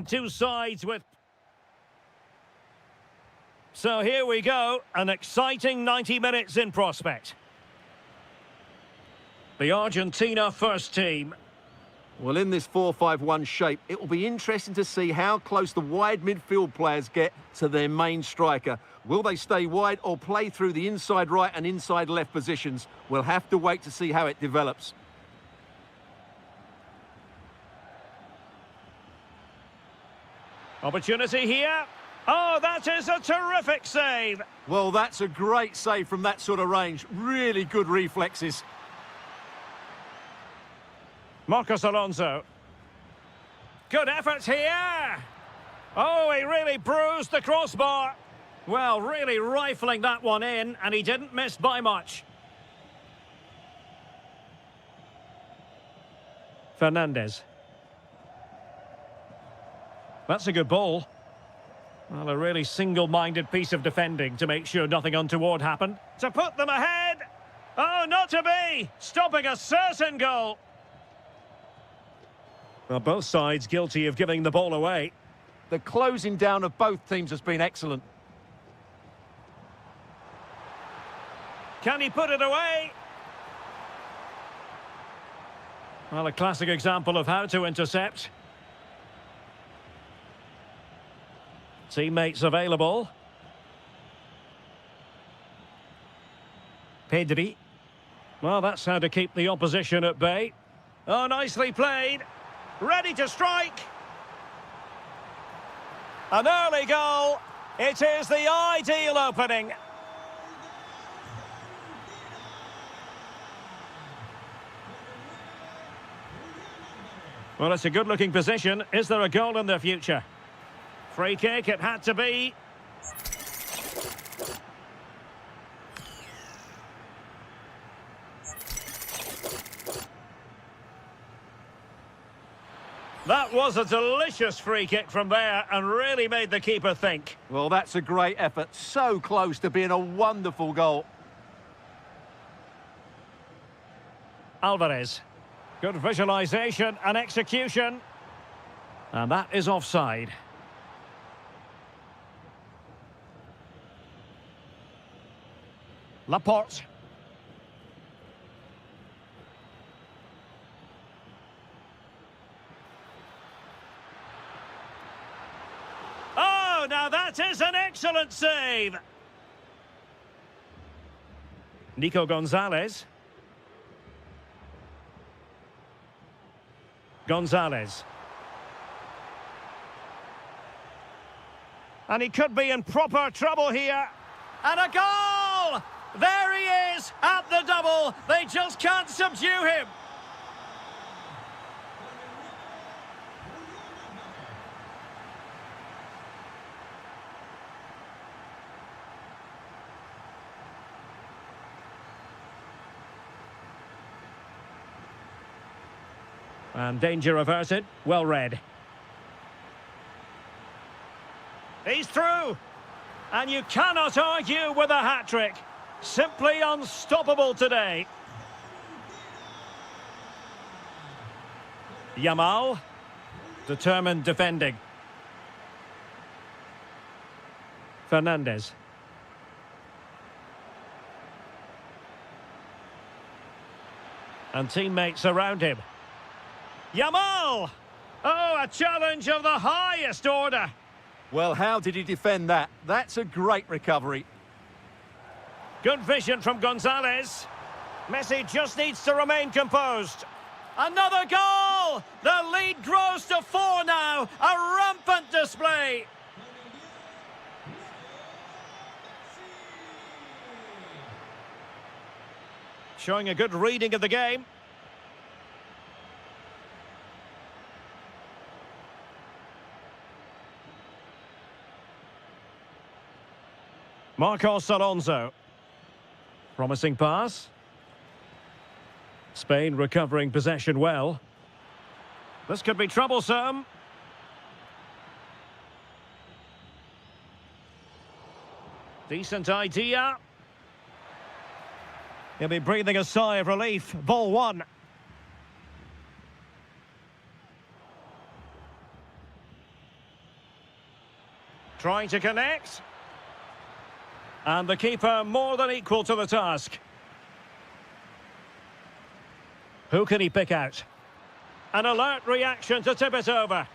Two sides with... So here we go, an exciting 90 minutes in prospect. The Argentina first team. Well, in this 4-5-1 shape, it will be interesting to see how close the wide midfield players get to their main striker. Will they stay wide or play through the inside right and inside left positions? We'll have to wait to see how it develops. Opportunity here. Oh, that is a terrific save. Well, that's a great save from that sort of range. Really good reflexes. Marcos Alonso. Good effort here. Oh, he really bruised the crossbar. Well, really rifling that one in, and he didn't miss by much. Fernandez. That's a good ball. Well, a really single-minded piece of defending to make sure nothing untoward happened. To put them ahead. Oh, not to be. Stopping a certain goal. Well, both sides guilty of giving the ball away. The closing down of both teams has been excellent. Can he put it away? Well, a classic example of how to intercept. Teammates available. Pedri. Well, that's how to keep the opposition at bay. Oh, nicely played. Ready to strike. An early goal. It is the ideal opening. Well, it's a good-looking position. Is there a goal in the future? Free kick, it had to be. That was a delicious free kick from there and really made the keeper think. Well, that's a great effort. So close to being a wonderful goal. Alvarez. Good visualisation and execution. And that is offside. Laporte. Oh, now that is an excellent save. Nico Gonzalez. Gonzalez. And he could be in proper trouble here. And a goal! There he is at the double. They just can't subdue him. And danger averted. Well read. He's through. And you cannot argue with a hat-trick. Simply unstoppable today. Yamal. Determined defending. Fernandez. And teammates around him. Yamal! Oh, a challenge of the highest order. Well, how did he defend that? That's a great recovery. Good vision from Gonzalez. Messi just needs to remain composed. Another goal! The lead grows to 4 now. A rampant display. Showing a good reading of the game. Marcos Alonso. Promising pass. Spain recovering possession well. This could be troublesome. Decent idea. He'll be breathing a sigh of relief. Ball one. Trying to connect. And the keeper more than equal to the task. Who can he pick out? An alert reaction to tip it over.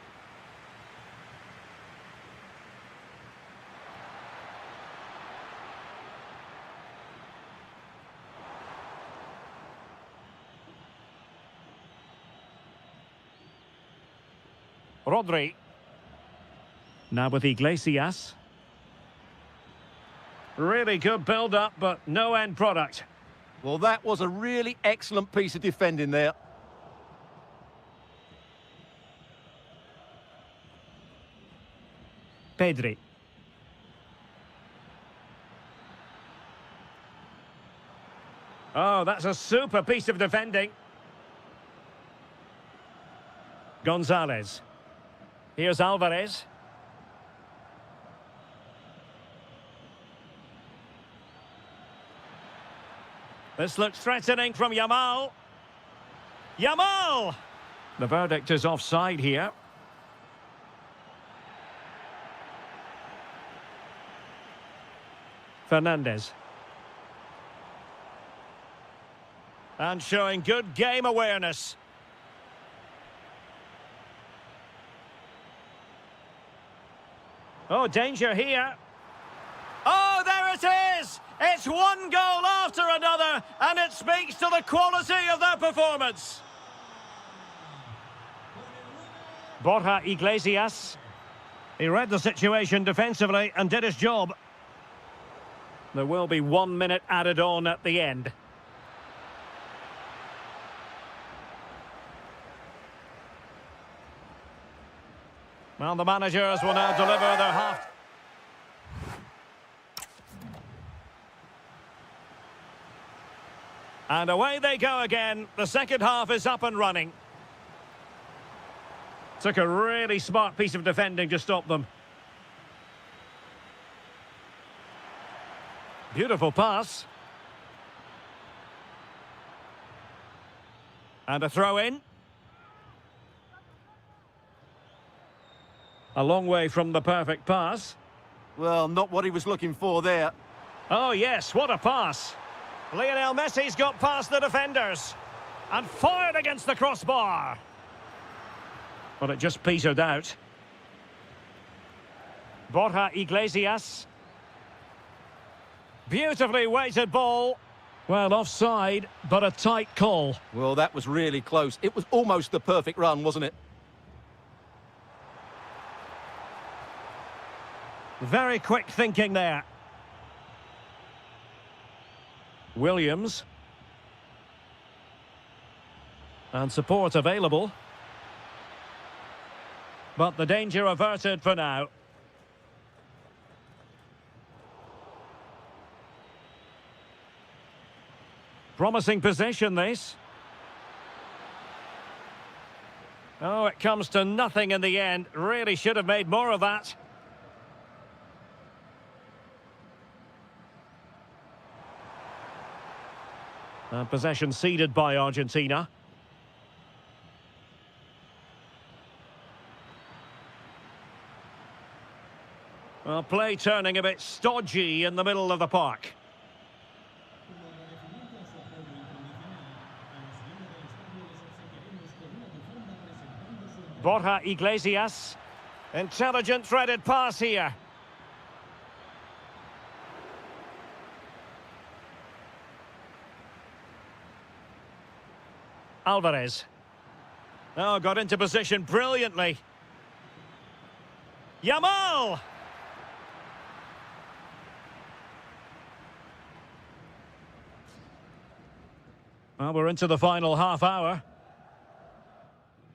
Rodri. Now with Iglesias. Really good build-up, but no end product. Well, that was a really excellent piece of defending there. Pedri. Oh, that's a super piece of defending. Gonzalez. Here's Alvarez. This looks threatening from Yamal. Yamal! The verdict is offside here. Fernandez. And showing good game awareness. Oh, danger here. Oh, there it is! It's one goal after another, and it speaks to the quality of their performance. Borja Iglesias. He read the situation defensively and did his job. There will be 1 minute added on at the end. Well, the managers will now deliver their half. And away they go again. The second half is up and running. Took a really smart piece of defending to stop them. Beautiful pass. And a throw in. A long way from the perfect pass. Well, not what he was looking for there. Oh yes, what a pass. Lionel Messi's got past the defenders. And fired against the crossbar. But it just petered out. Borja Iglesias. Beautifully weighted ball. Well, offside, but a tight call. Well, that was really close. It was almost the perfect run, wasn't it? Very quick thinking there. Williams. And support available. But the danger averted for now. Promising position, this. Oh, it comes to nothing in the end. Really should have made more of that. Possession ceded by Argentina. Well, play turning a bit stodgy in the middle of the park. Borja Iglesias. Intelligent threaded pass here. Alvarez. Oh, got into position brilliantly. Yamal! Well, we're into the final half hour.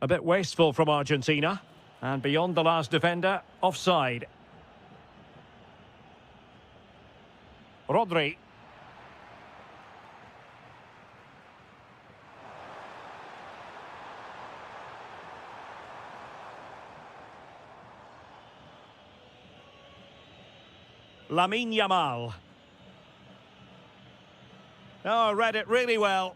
A bit wasteful from Argentina. And beyond the last defender, offside. Rodri. Lamine Yamal. Oh, read it really well.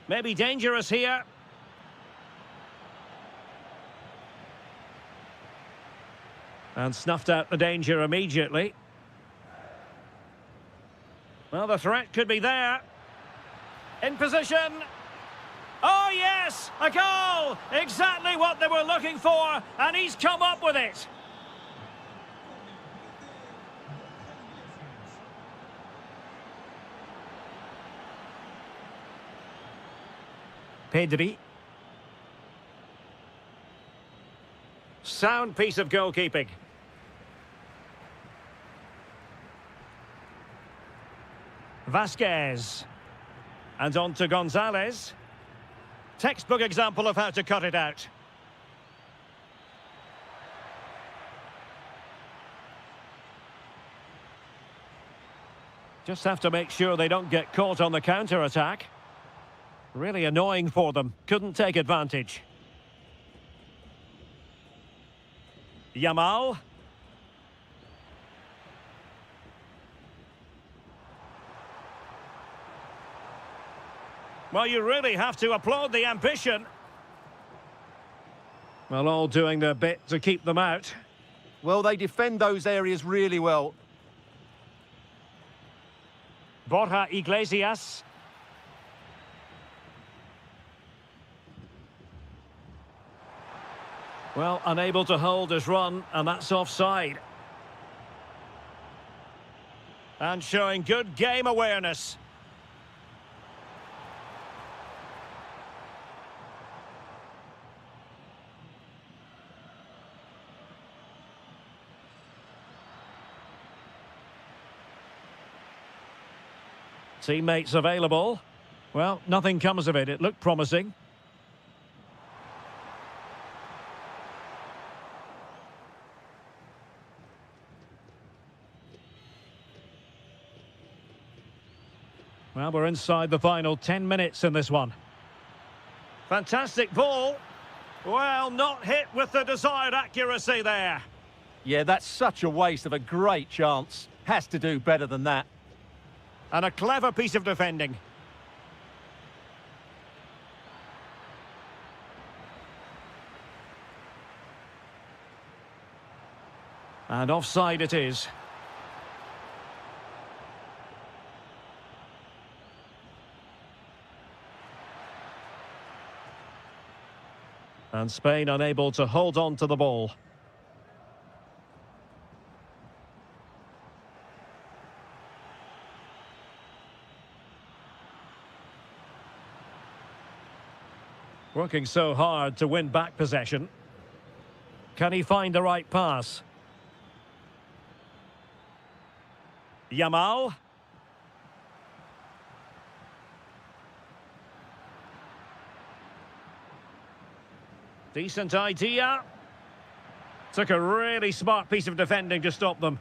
Maybe dangerous here. And snuffed out the danger immediately. Well, the threat could be there. In position. Oh, yes! A goal! Exactly what they were looking for, and he's come up with it. Pedri. Sound piece of goalkeeping. Vasquez. And on to Gonzalez. Textbook example of how to cut it out. Just have to make sure they don't get caught on the counter-attack. Really annoying for them. Couldn't take advantage. Yamal. Well, you really have to applaud the ambition. Well, all doing their bit to keep them out. Well, they defend those areas really well. Borja Iglesias. Well, unable to hold his run, and that's offside. And showing good game awareness. Teammates available. Well, nothing comes of it. It looked promising. Well, we're inside the final 10 minutes in this one. Fantastic ball. Well, not hit with the desired accuracy there. Yeah, that's such a waste of a great chance. Has to do better than that. And a clever piece of defending. And offside it is. And Spain unable to hold on to the ball. Working so hard to win back possession. Can he find the right pass? Yamal. Decent idea. Took a really smart piece of defending to stop them.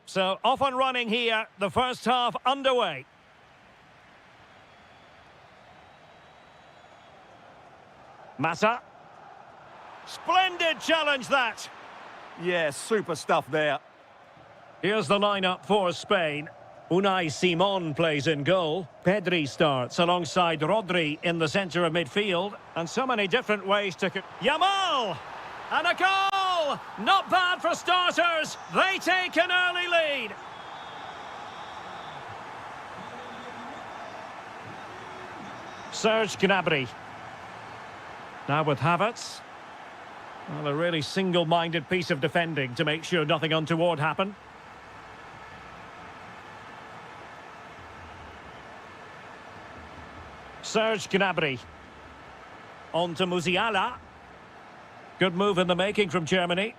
So off and running here, the first half underway. Massa. Splendid challenge that. Yeah, super stuff there. Here's the lineup for Spain. Unai Simon plays in goal. Pedri starts alongside Rodri in the centre of midfield. And so many different ways to... Yamal! And a goal! Not bad for starters. They take an early lead. Serge Gnabry. Now with Havertz. Well, a really single-minded piece of defending to make sure nothing untoward happened. Serge Gnabry. On to Musiala. Good move in the making from Germany.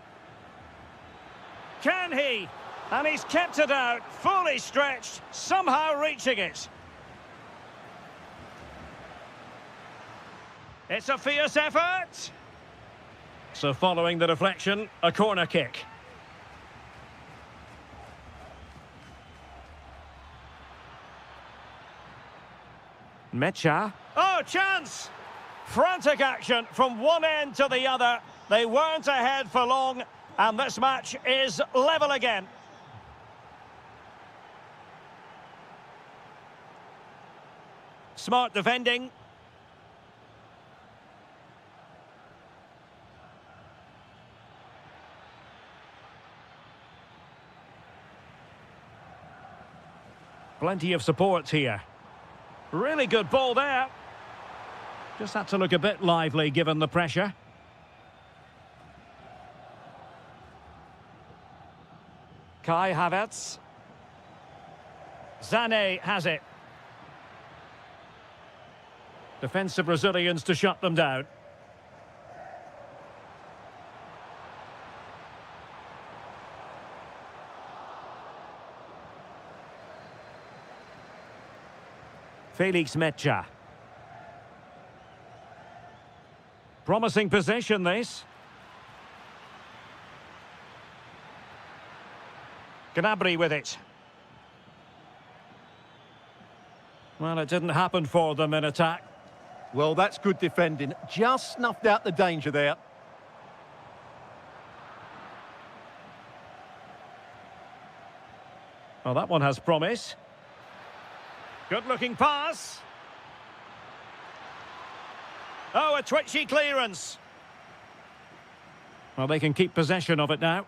Can he? And he's kept it out, fully stretched, somehow reaching it. It's a fierce effort. So following the deflection, a corner kick. Mecha. Oh, chance! Frantic action from one end to the other. They weren't ahead for long, and this match is level again. Smart defending. Plenty of support here. Really good ball there. Just had to look a bit lively given the pressure. Kai Havertz. Sané has it. Defensive Brazilians to shut them down. Felix Mecha. Promising possession, this. Gnabry with it. Well, it didn't happen for them in attack. Well, that's good defending. Just snuffed out the danger there. Well, that one has promise. Good-looking pass. Oh, a twitchy clearance. Well, they can keep possession of it now.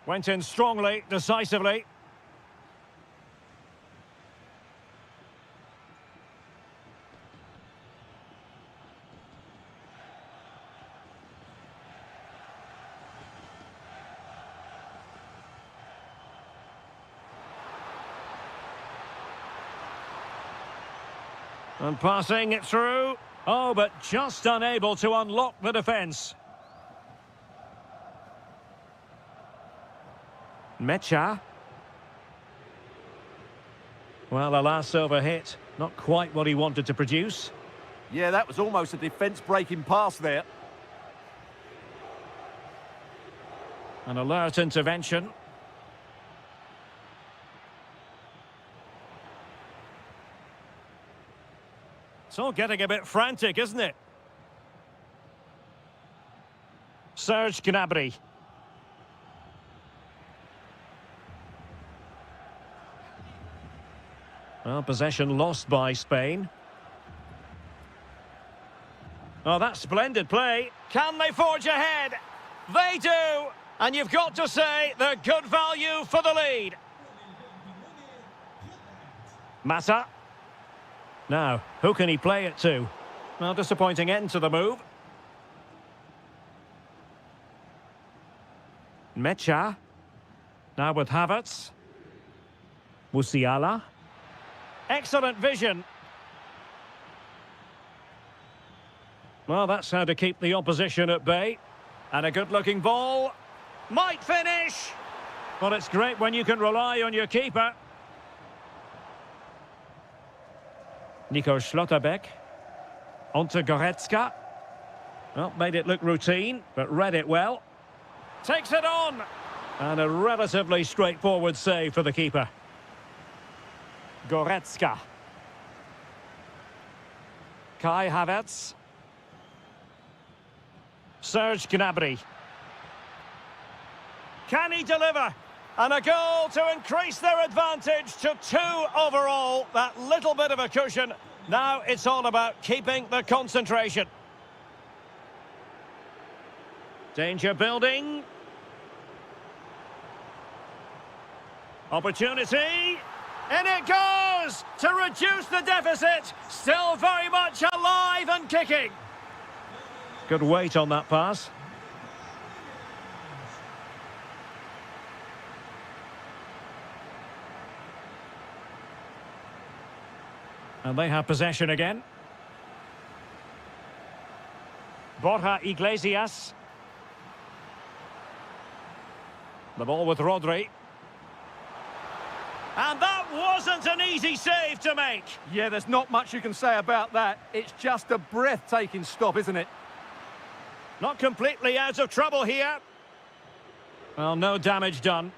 Went in strongly, decisively. And passing it through. Oh, but just unable to unlock the defence. Mecha. Well, a last over hit. Not quite what he wanted to produce. Yeah, that was almost a defence-breaking pass there. An alert intervention. It's all getting a bit frantic, isn't it? Serge Gnabry. Well, possession lost by Spain. Oh, that's splendid play. Can they forge ahead? They do! And you've got to say they're good value for the lead. Massa. Now, who can he play it to? Well, disappointing end to the move. Mecha. Now with Havertz. Musiala. Excellent vision. Well, that's how to keep the opposition at bay. And a good-looking ball. Might finish. But it's great when you can rely on your keeper. Nico Schlotterbeck. On to Goretzka. Well, made it look routine, but read it well. Takes it on. And a relatively straightforward save for the keeper. Goretzka. Kai Havertz. Serge Gnabry. Can he deliver? And a goal to increase their advantage to 2 overall. That little bit of a cushion. Now it's all about keeping the concentration. Danger building. Opportunity. In it goes to reduce the deficit. Still very much alive and kicking. Good weight on that pass. And they have possession again. Borja Iglesias. The ball with Rodri. And that wasn't an easy save to make. Yeah, there's not much you can say about that. It's just a breathtaking stop, isn't it? Not completely out of trouble here. Well, no damage done.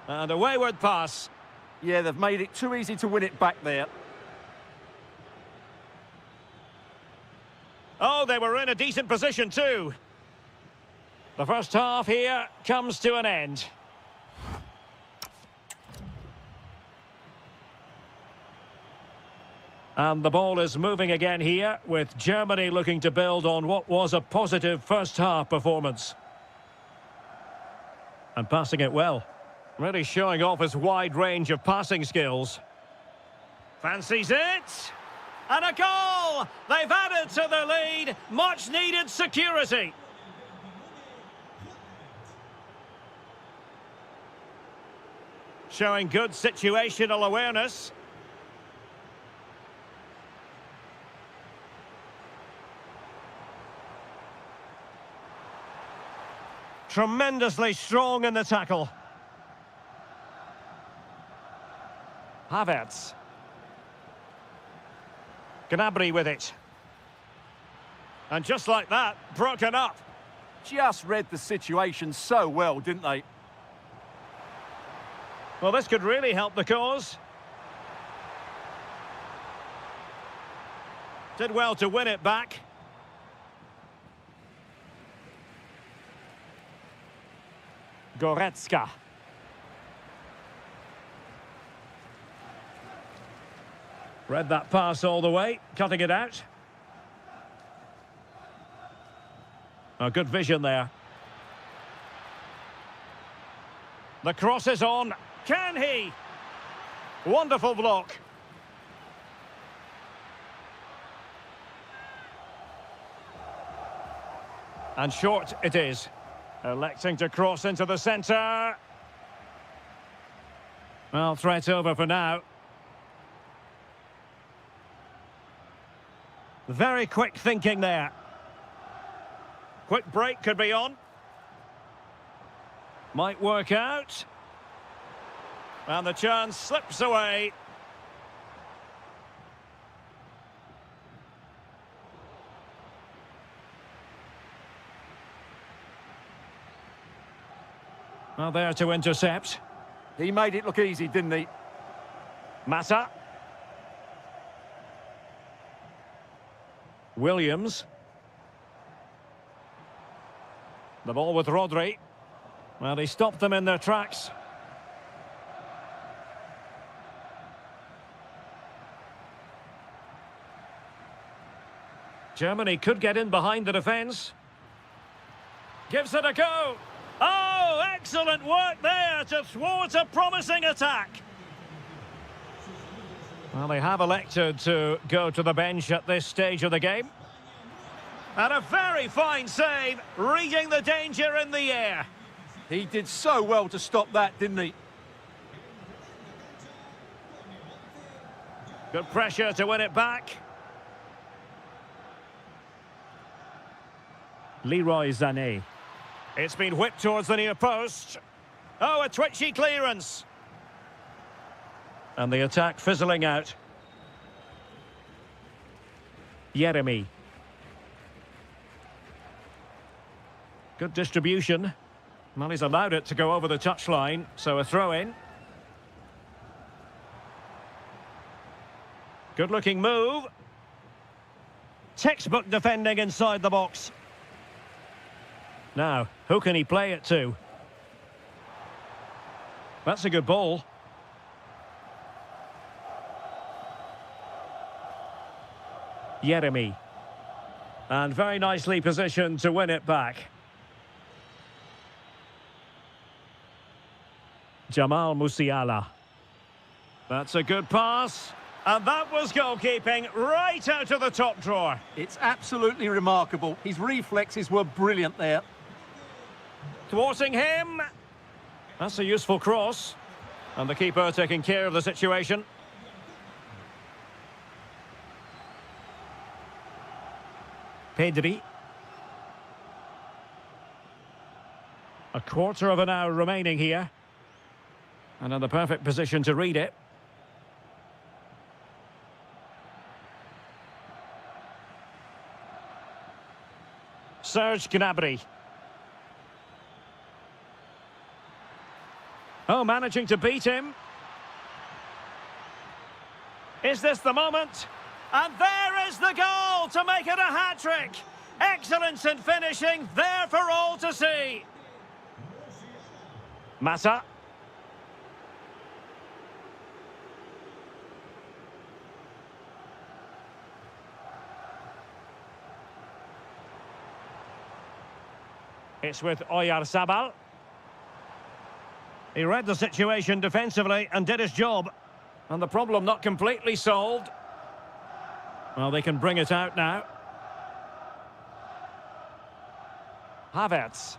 And a wayward pass. Yeah, they've made it too easy to win it back there. Oh, they were in a decent position too. The first half here comes to an end. And the ball is moving again here, with Germany looking to build on what was a positive first half performance. And passing it well. Really showing off his wide range of passing skills. Fancies it. And a goal! They've added to their lead. Much needed security. Showing good situational awareness. Tremendously strong in the tackle. Havertz. Gnabry with it. And just like that, broken up. Just read the situation so well, didn't they? Well, this could really help the cause. Did well to win it back. Goretzka. Read that pass all the way, cutting it out. Oh, good vision there. The cross is on. Can he? Wonderful block. And short it is. Electing to cross into the centre. Well, threat over for now. Very quick thinking there. Quick break could be on. Might work out. And the chance slips away. Well, there to intercept. He made it look easy, didn't he? Mata. Williams. The ball with Rodri. Well, he stopped them in their tracks. Germany could get in behind the defence. Gives it a go. Oh, excellent work there to thwart a promising attack. Well, they have elected to go to the bench at this stage of the game. And a very fine save, reading the danger in the air. He did so well to stop that, didn't he? Good pressure to win it back. Leroy Sané. It's been whipped towards the near post. Oh, a twitchy clearance. And the attack fizzling out. Jeremy. Good distribution. Well, he's allowed it to go over the touchline, so a throw-in. Good-looking move. Textbook defending inside the box. Now, who can he play it to? That's a good ball. Jeremy. And very nicely positioned to win it back. Jamal Musiala. That's a good pass. And that was goalkeeping right out of the top drawer. It's absolutely remarkable. His reflexes were brilliant there. Thwarting him. That's a useful cross. And the keeper taking care of the situation. Pedri. A quarter of an hour remaining here. And in the perfect position to read it. Serge Gnabry. Oh, managing to beat him. Is this the moment? And there is the goal to make it a hat-trick. Excellence in finishing, there for all to see. Mata. It's with Oyarzabal. He read the situation defensively and did his job. And the problem not completely solved. Well, they can bring it out now. Havertz.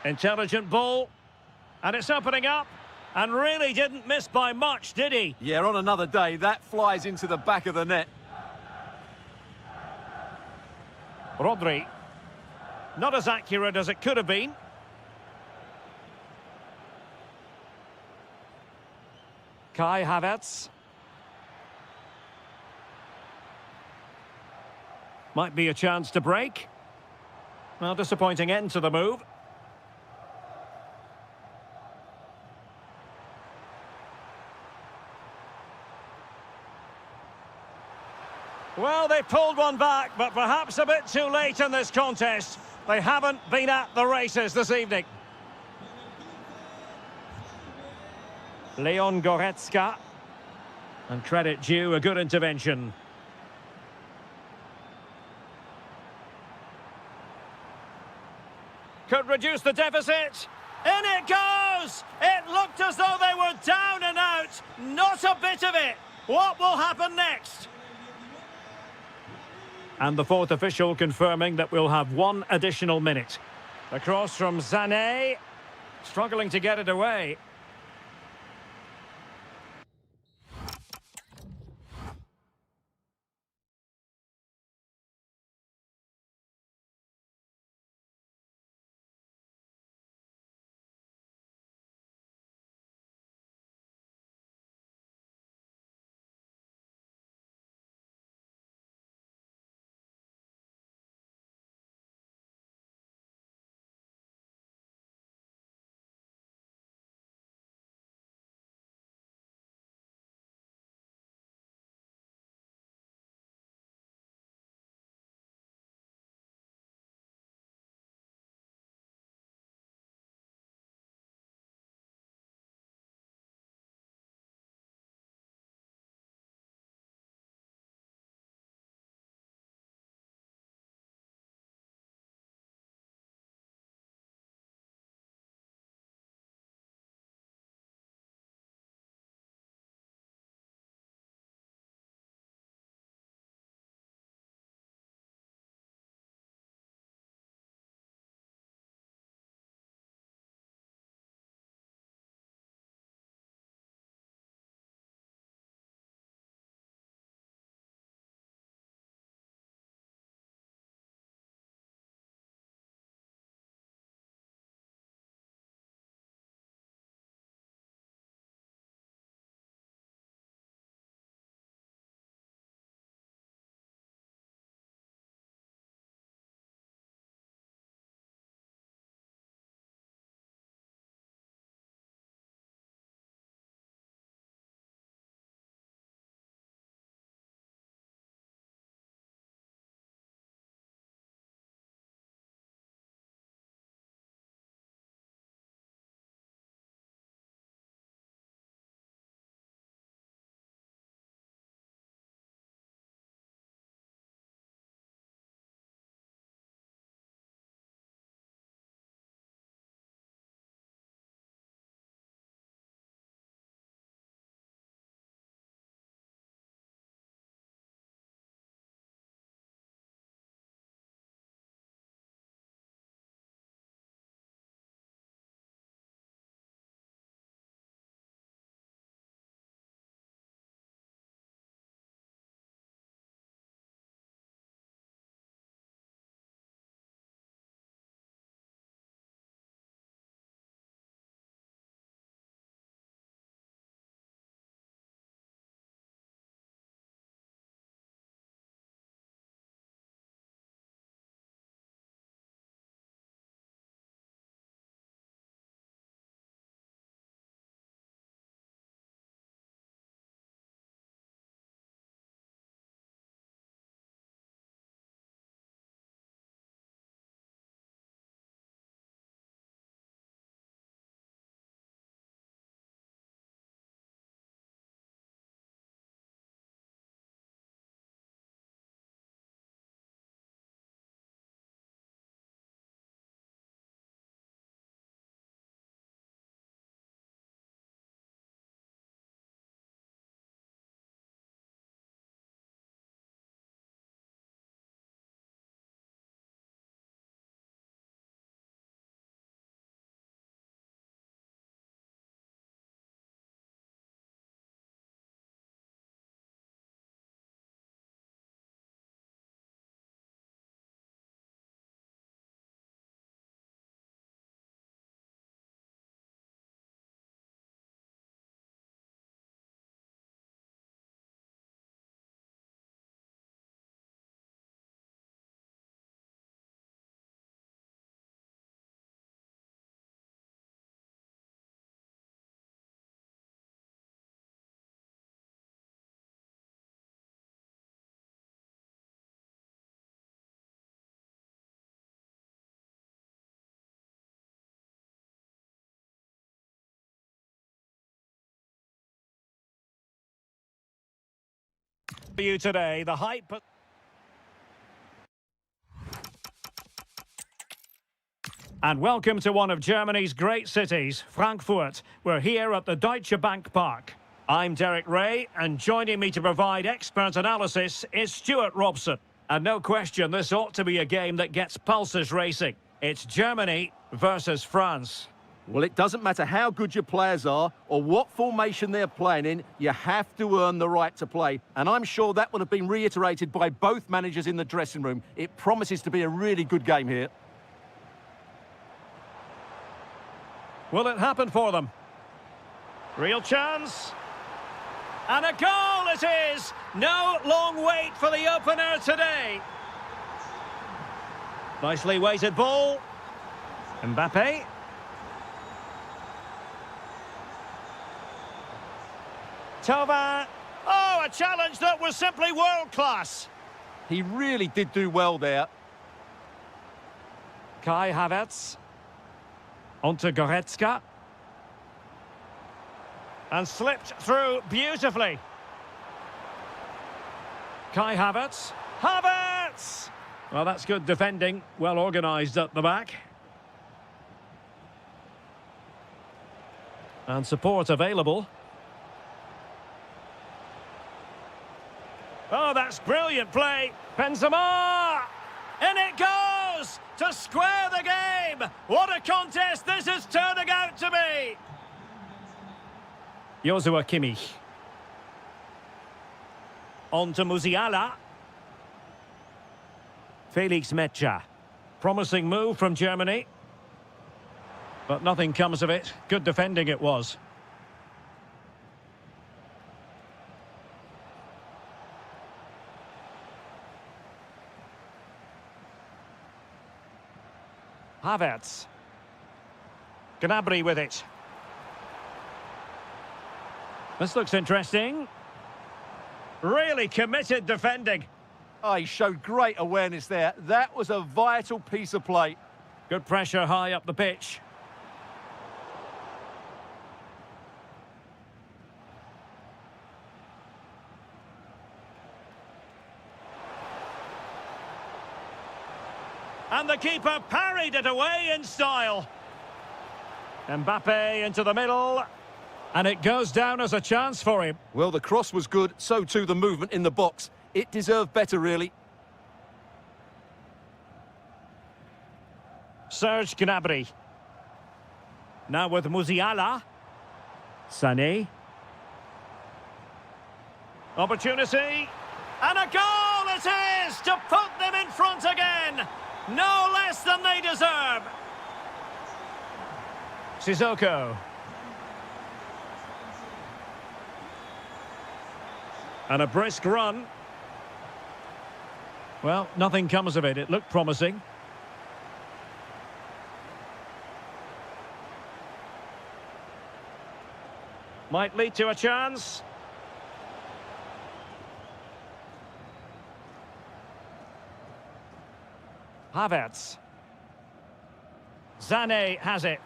Intelligent ball. And it's opening up. And really didn't miss by much, did he? Yeah, on another day, that flies into the back of the net. Rodri. Not as accurate as it could have been. Kai Havertz. Might be a chance to break. Well, disappointing end to the move. Well, they pulled one back, but perhaps a bit too late in this contest. They haven't been at the races this evening. Leon Goretzka. And credit due, a good intervention. Could reduce the deficit. In it goes! It looked as though they were down and out. Not a bit of it. What will happen next? And the fourth official confirming that we'll have one additional minute. The cross from Sané. Struggling to get it away. For you today, the hype... And welcome to one of Germany's great cities, Frankfurt. We're here at the Deutsche Bank Park. I'm Derek Ray, and joining me to provide expert analysis is Stuart Robson. And no question, this ought to be a game that gets pulses racing. It's Germany versus France. Well, it doesn't matter how good your players are or what formation they're playing in, you have to earn the right to play. And I'm sure that would have been reiterated by both managers in the dressing room. It promises to be a really good game here. Will it happen for them? Real chance. And a goal it is! No long wait for the opener today. Nicely weighted ball. Mbappe. Tova. Oh, a challenge that was simply world-class. He really did do well there. Kai Havertz. Onto Goretzka. And slipped through beautifully. Kai Havertz. Havertz! Well, that's good defending. Well organised at the back. And support available. Oh, that's brilliant play. Benzema! In it goes! To square the game! What a contest this is turning out to be! Joshua Kimmich. On to Musiala. Felix Metscher. Promising move from Germany. But nothing comes of it. Good defending it was. Havertz. Gnabry with it. This looks interesting. Really committed defending. Oh, he showed great awareness there. That was a vital piece of play. Good pressure high up the pitch. And the keeper parried it away in style. Mbappe into the middle. And it goes down as a chance for him. Well, the cross was good, so too the movement in the box. It deserved better, really. Serge Gnabry. Now with Musiala. Sané. Opportunity. And a goal it is to put them in front again. No less than they deserve. Sissoko. And a brisk run. Well, nothing comes of it. It looked promising. Might lead to a chance. Havertz. Sané has it.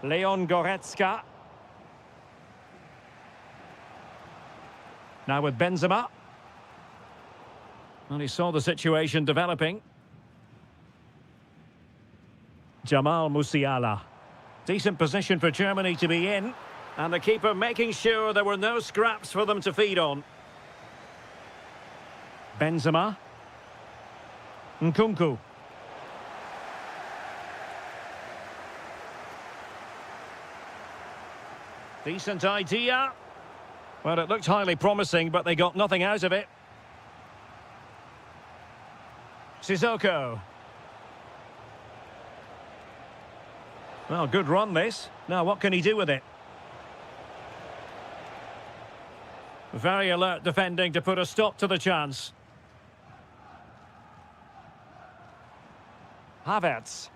Leon Goretzka. Now with Benzema. Well, he saw the situation developing. Jamal Musiala. Decent position for Germany to be in. And the keeper making sure there were no scraps for them to feed on. Benzema. Nkunku. Decent idea. Well, it looked highly promising, but they got nothing out of it. Sissoko. Well, good run this. Now, what can he do with it? Very alert defending to put a stop to the chance. Havertz.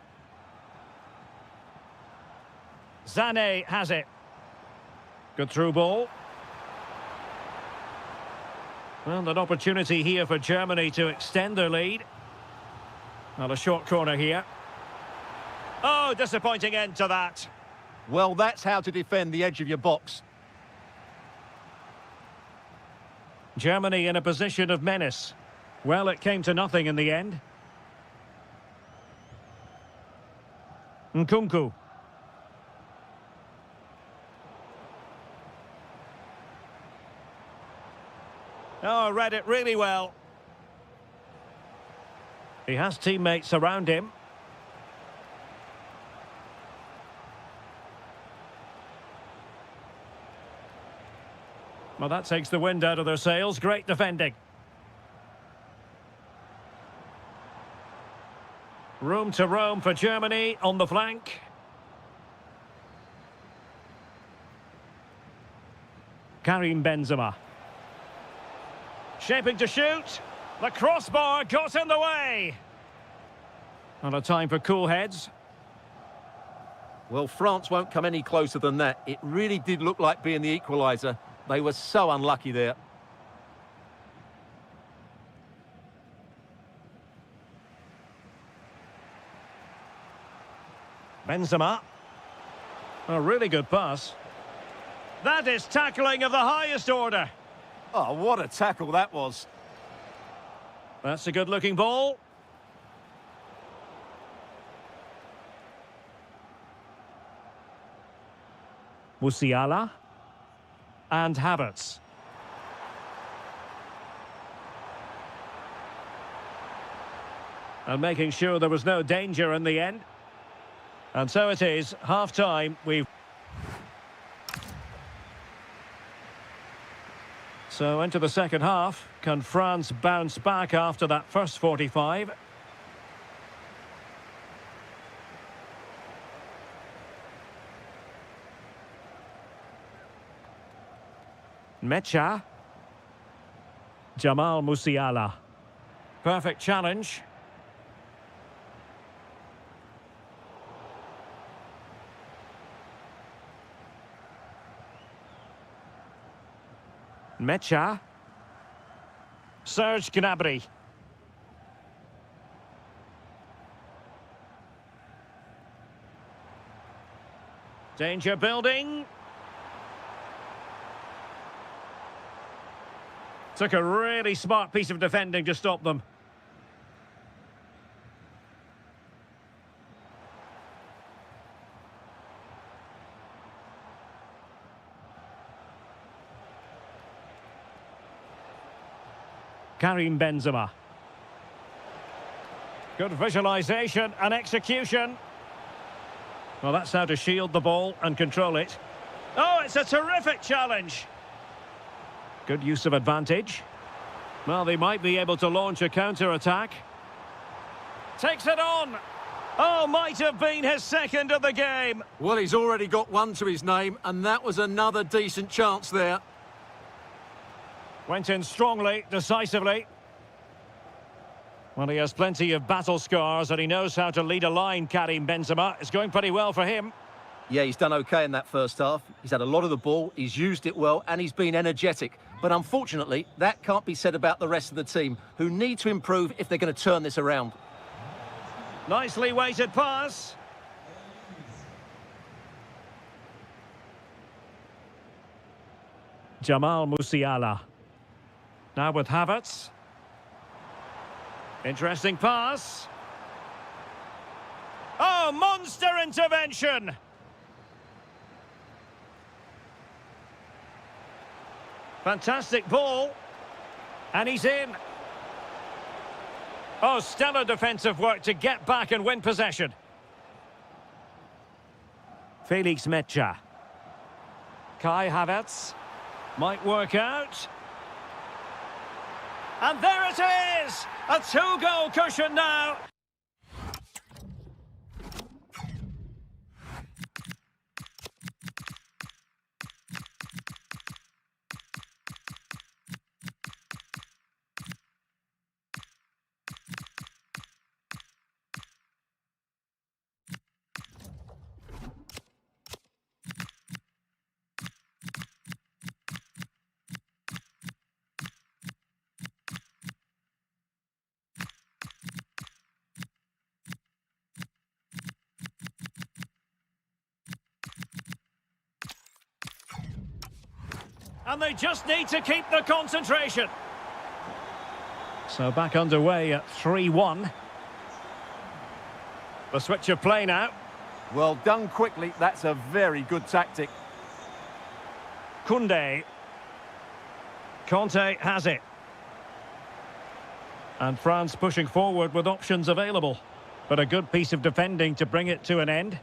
Sané has it. Good through ball. Well, an opportunity here for Germany to extend their lead. Well, a short corner here. Oh, disappointing end to that. Well, that's how to defend the edge of your box. Germany in a position of menace. Well, it came to nothing in the end. Nkunku. Oh, read it really well. He has teammates around him. Well, that takes the wind out of their sails. Great defending. Room to roam for Germany on the flank. Karim Benzema. Shaping to shoot. The crossbar got in the way. Not a time for cool heads. Well, France won't come any closer than that. It really did look like being the equaliser. They were so unlucky there. Benzema. A really good pass. That is tackling of the highest order. Oh, what a tackle that was. That's a good-looking ball. Musiala. And Havertz. And making sure there was no danger in the end. And so it is, half-time. So into the second half. Can France bounce back after that first 45? Mecha. Jamal Musiala. Perfect challenge. Mecha. Serge Gnabry. Danger building. Took a really smart piece of defending to stop them. Karim Benzema. Good visualisation and execution. Well, that's how to shield the ball and control it. Oh, it's a terrific challenge. Good use of advantage. Well, they might be able to launch a counter-attack. Takes it on. Oh, might have been his second of the game. Well, he's already got one to his name, and that was another decent chance there. Went in strongly, decisively. Well, he has plenty of battle scars and he knows how to lead a line, Karim Benzema. It's going pretty well for him. Yeah, he's done okay in that first half. He's had a lot of the ball, he's used it well, and he's been energetic. But unfortunately, that can't be said about the rest of the team, who need to improve if they're going to turn this around. Nicely weighted pass. Jamal Musiala. Now with Havertz. Interesting pass. Oh, monster intervention! Fantastic ball. And he's in. Oh, stellar defensive work to get back and win possession. Felix Mecha. Kai Havertz. Might work out. And there it is! A two-goal cushion now. And they just need to keep the concentration. So back underway at 3-1. The switch of play now. Well done quickly. That's a very good tactic. Koundé. Conte has it. And France pushing forward with options available. But a good piece of defending to bring it to an end.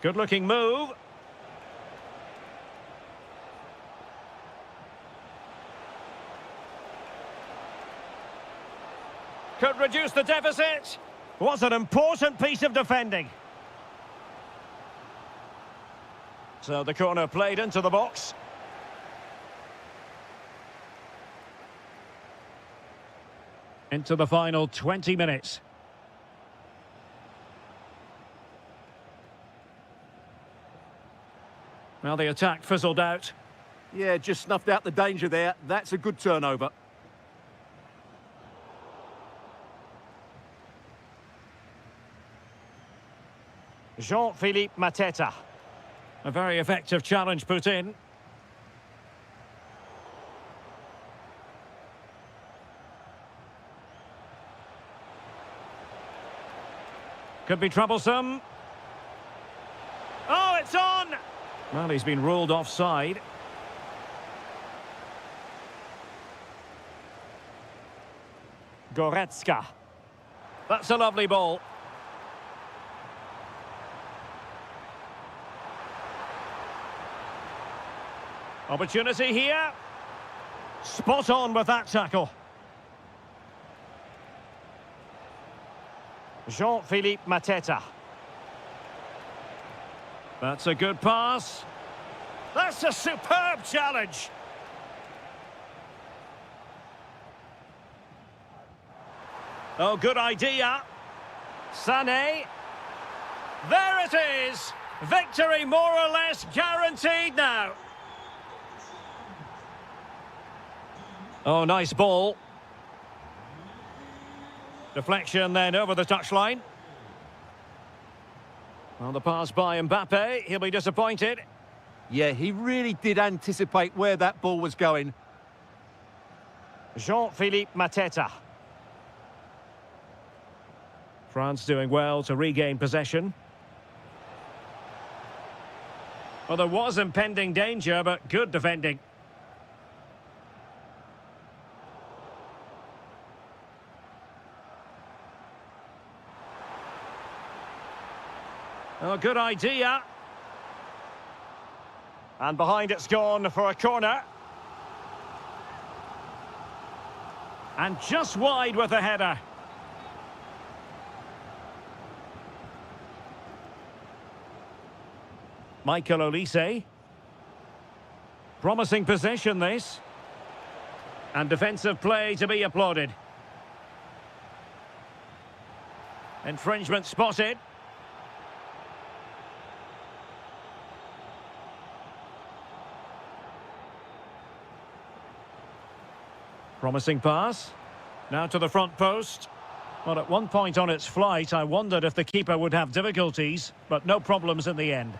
Good-looking move. Could reduce the deficit. Was an important piece of defending. So the corner played into the box. Into the final 20 minutes. Well, the attack fizzled out. Yeah, just snuffed out the danger there. That's a good turnover. Jean-Philippe Mateta. A very effective challenge put in. Could be troublesome. Oh, it's on! Well, he's been ruled offside. Goretzka. That's a lovely ball. Opportunity here. Spot on with that tackle. Jean-Philippe Mateta. That's a good pass. That's a superb challenge. Oh, good idea. Sané. There it is. Victory more or less guaranteed now. Oh, nice ball. Deflection then over the touchline. Well, the pass by Mbappe, he'll be disappointed. Yeah, he really did anticipate where that ball was going. Jean-Philippe Mateta. France doing well to regain possession. Well, there was impending danger, but good defending. Oh, good idea. And behind it's gone for a corner. And just wide with the header. Michael Olise. Promising possession, this. And defensive play to be applauded. Infringement spotted. Promising pass. Now to the front post. Well, at one point on its flight, I wondered if the keeper would have difficulties, but no problems in the end.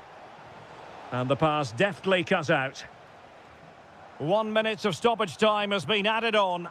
And the pass deftly cut out. 1 minute of stoppage time has been added on.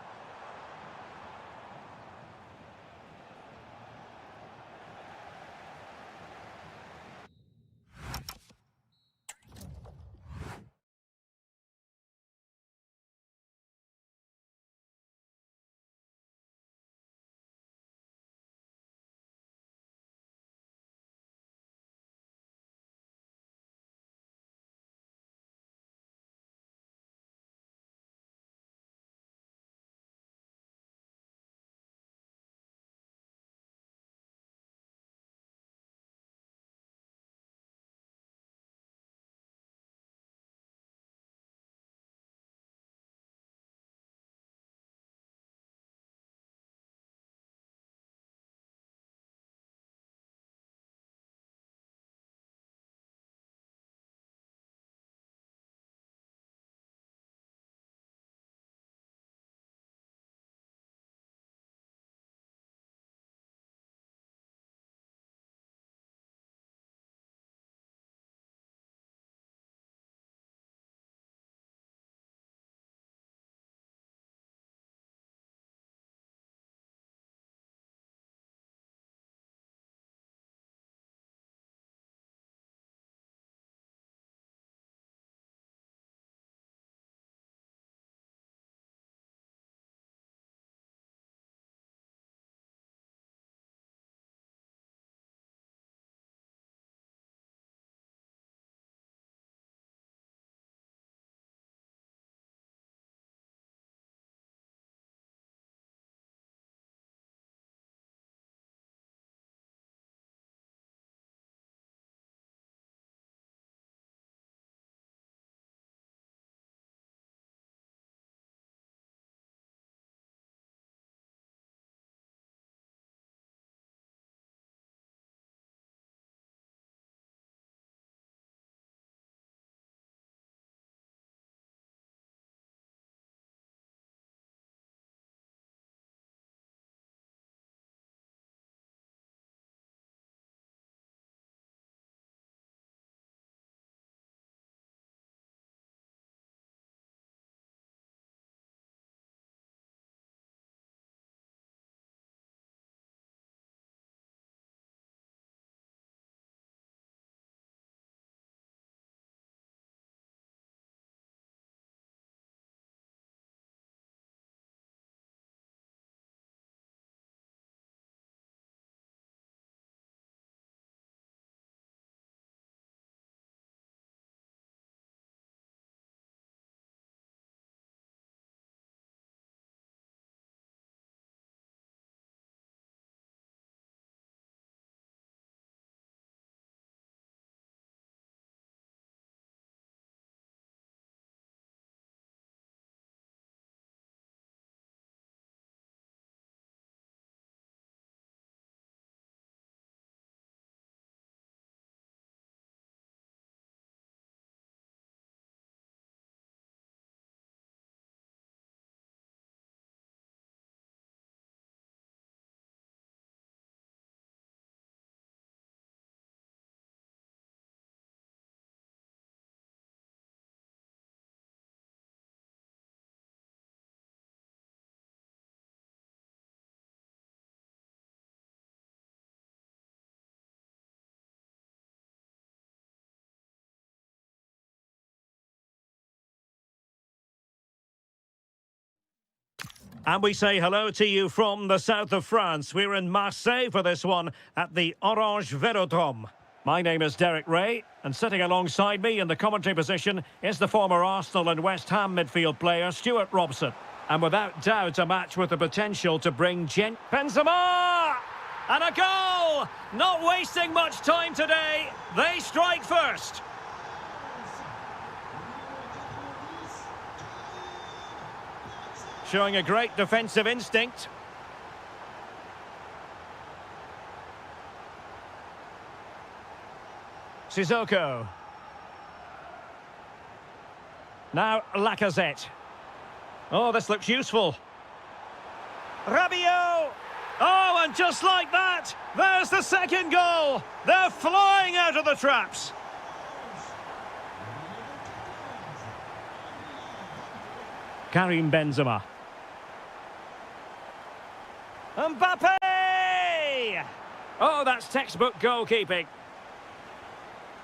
And we say hello to you from the south of France. We're in Marseille for this one at the Orange Velodrome. My name is Derek Ray, and sitting alongside me in the commentary position is the former Arsenal and West Ham midfield player, Stuart Robson. And without doubt, a match with the potential to bring Benzema! And a goal! Not wasting much time today. They strike first. Showing a great defensive instinct. Sissoko. Now Lacazette. Oh, this looks useful. Rabiot! Oh, and just like that, there's the second goal. They're flying out of the traps. Karim Benzema. Mbappe! Oh, that's textbook goalkeeping.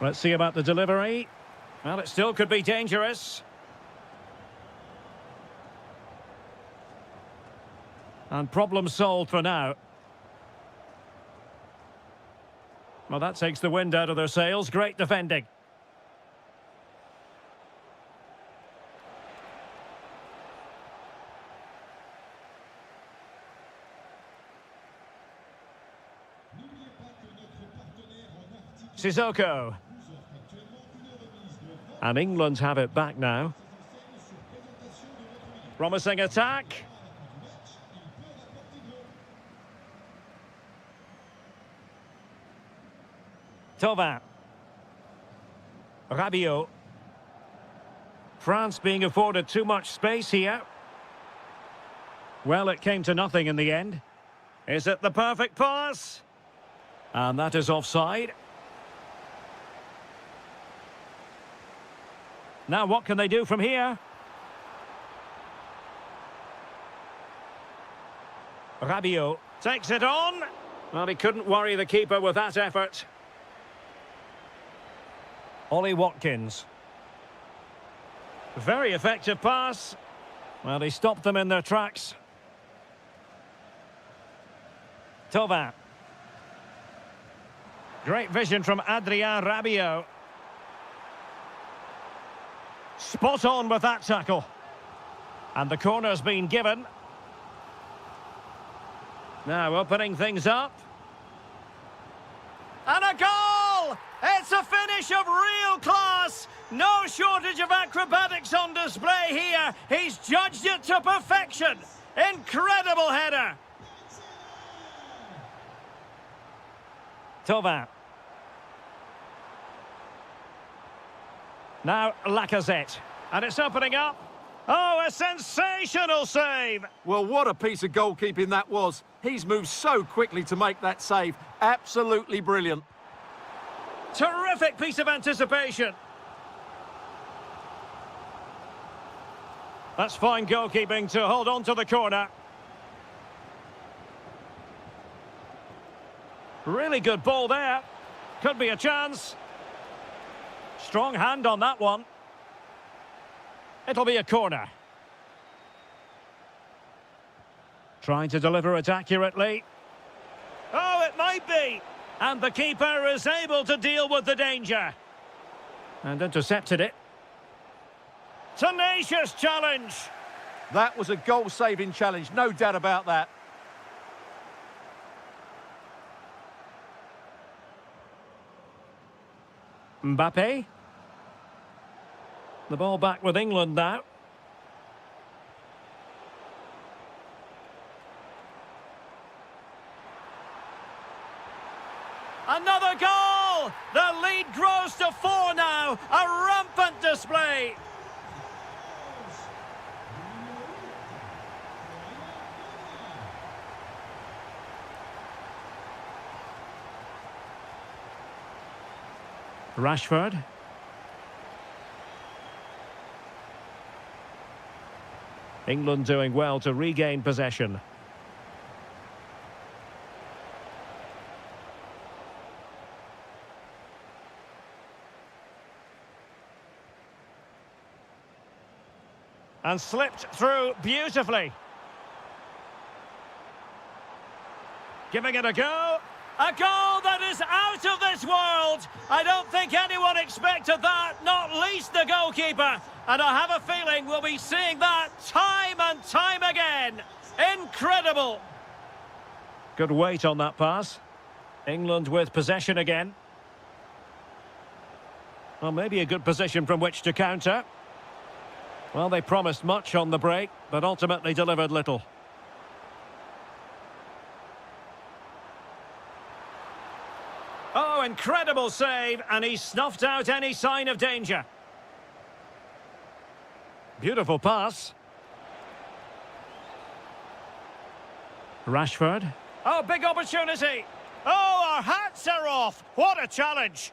Let's see about the delivery. Well, it still could be dangerous. And problem solved for now. Well, that takes the wind out of their sails. Great defending. Sissoko. And England have it back now. Promising attack. Thauvin. Rabiot. France being afforded too much space here. Well, it came to nothing in the end. Is it the perfect pass? And that is offside. Now what can they do from here? Rabiot takes it on. Well, he couldn't worry the keeper with that effort. Ollie Watkins. Very effective pass. Well, he stopped them in their tracks. Thauvin. Great vision from Adrien Rabiot. Spot on with that tackle. And the corner's been given. Now opening things up. And a goal! It's a finish of real class. No shortage of acrobatics on display here. He's judged it to perfection. Incredible header. Thauvin. Now Lacazette. And it's opening up. Oh, a sensational save. Well, what a piece of goalkeeping that was. He's moved so quickly to make that save. Absolutely brilliant. Terrific piece of anticipation. That's fine goalkeeping to hold on to the corner. Really good ball there. Could be a chance. Strong hand on that one. It'll be a corner. Trying to deliver it accurately. Oh, it might be. And the keeper is able to deal with the danger. And intercepted it. Tenacious challenge. That was a goal-saving challenge, no doubt about that. Mbappe. The ball back with England now. Another goal! The lead grows to 4 now. A rampant display. Rashford. England doing well to regain possession. And slipped through beautifully. Giving it a go. A goal that is out of this world. I don't think anyone expected that, not least the goalkeeper. And I have a feeling we'll be seeing that time and time again. Incredible. Good weight on that pass. England with possession again. Well, maybe a good position from which to counter. Well, they promised much on the break, but ultimately delivered little. Oh, incredible save, and he snuffed out any sign of danger. Beautiful pass. Rashford. Oh, big opportunity. Oh, our hats are off. What a challenge.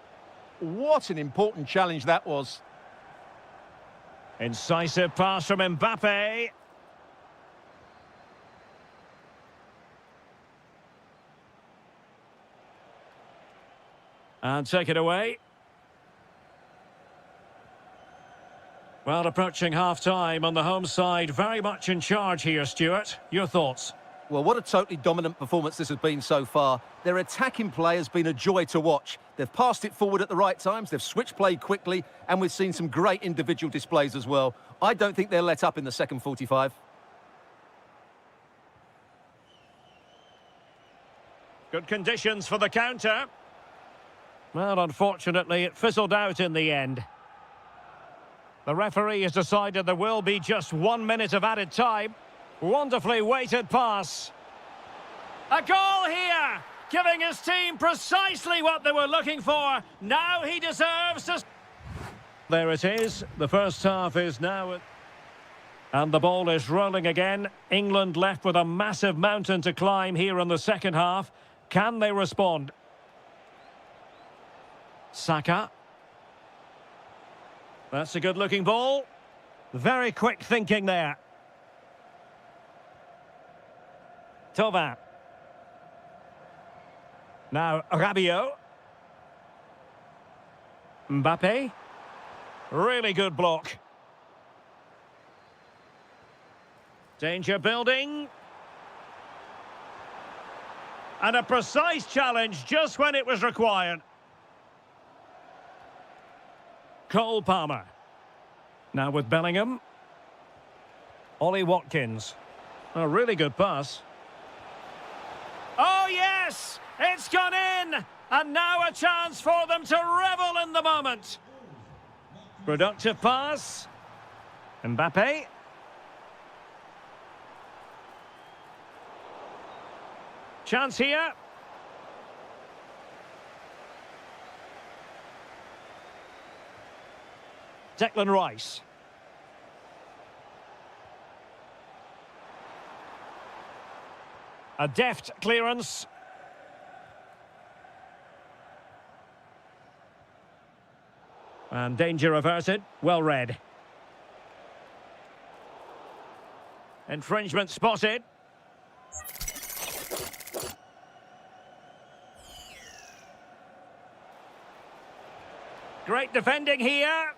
What an important challenge that was. Incisive pass from Mbappe. And take it away. Well, approaching half-time on the home side, very much in charge here, Stuart. Your thoughts? Well, what a totally dominant performance this has been so far. Their attacking play has been a joy to watch. They've passed it forward at the right times, they've switched play quickly, and we've seen some great individual displays as well. I don't think they'll let up in the second 45. Good conditions for the counter. Well, unfortunately, it fizzled out in the end. The referee has decided there will be just 1 minute of added time. Wonderfully weighted pass. A goal here, giving his team precisely what they were looking for. Now he deserves to... There it is. The first half is now... And the ball is rolling again. England left with a massive mountain to climb here in the second half. Can they respond? Saka. That's a good-looking ball. Very quick thinking there. Thauvin. Now Rabiot. Mbappe. Really good block. Danger building. And a precise challenge just when it was required. Cole Palmer. Now with Bellingham. Ollie Watkins. A really good pass. Oh, yes! It's gone in! And now a chance for them to revel in the moment. Productive pass. Mbappe. Chance here. Declan Rice. A deft clearance. And danger averted. Well read. Infringement spotted. Great defending here.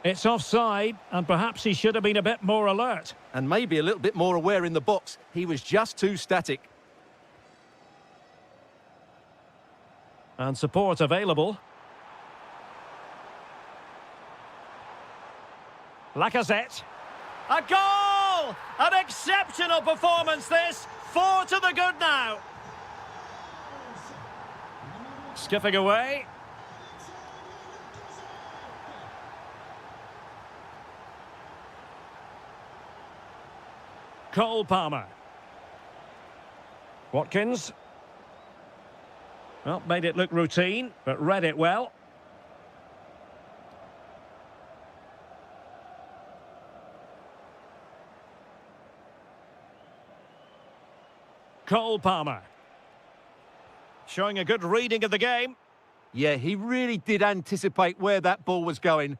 It's offside, and perhaps he should have been a bit more alert. And maybe a little bit more aware in the box. He was just too static. And support available. Lacazette. A goal! An exceptional performance this. 4 to the good now. Skipping away. Cole Palmer. Watkins. Well, made it look routine, but read it well. Cole Palmer. Showing a good reading of the game. Yeah, he really did anticipate where that ball was going.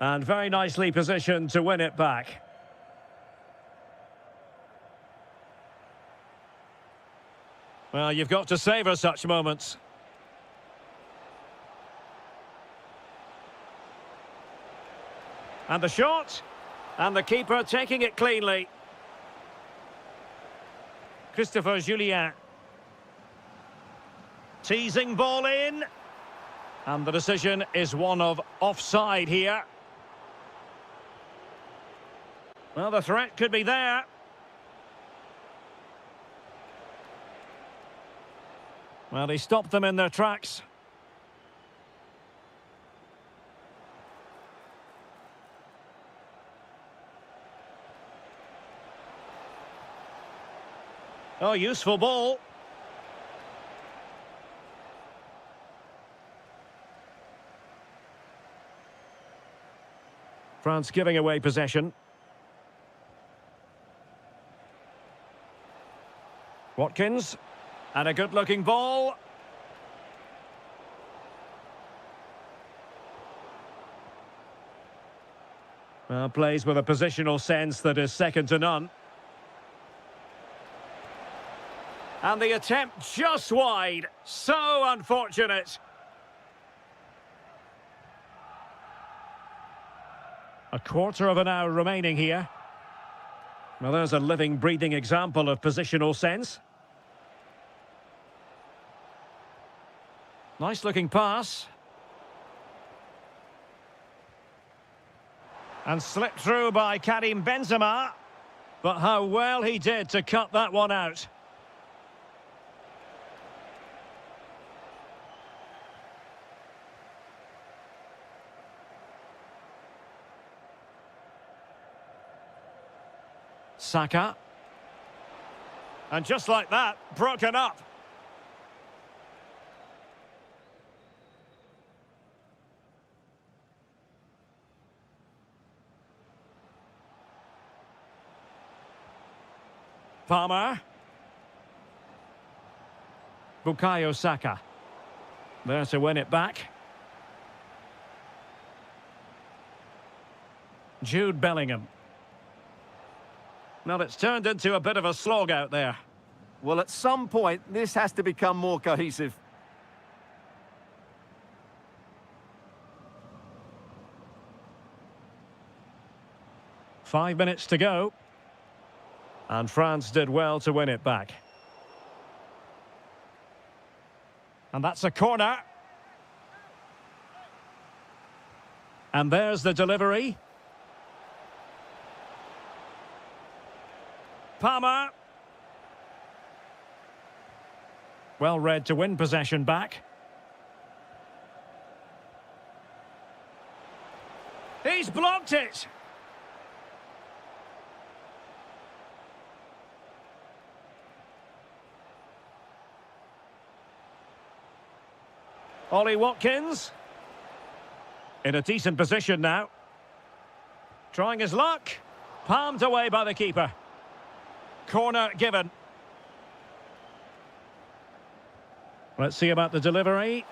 And very nicely positioned to win it back. Well, you've got to savour such moments. And the shot. And the keeper taking it cleanly. Christopher Julien. Teasing ball in. And the decision is one of offside here. Well, the threat could be there. Well, he stopped them in their tracks. Oh, useful ball. France giving away possession. Watkins. And a good-looking ball. Well, plays with a positional sense that is second to none. And the attempt just wide. So unfortunate. A quarter of an hour remaining here. Well, there's a living, breathing example of positional sense. Nice looking pass. And slipped through by Karim Benzema. But how well he did to cut that one out. Saka. And just like that, broken up. Palmer. Bukayo Saka. There to win it back. Jude Bellingham. Well, it's turned into a bit of a slog out there. Well, at some point, this has to become more cohesive. Five minutes to go. And France did well to win it back. And that's a corner. And there's the delivery. Palmer. Well read to win possession back. He's blocked it. Ollie Watkins. In a decent position now. Trying his luck. Palmed away by the keeper. Corner given. Let's see about the delivery.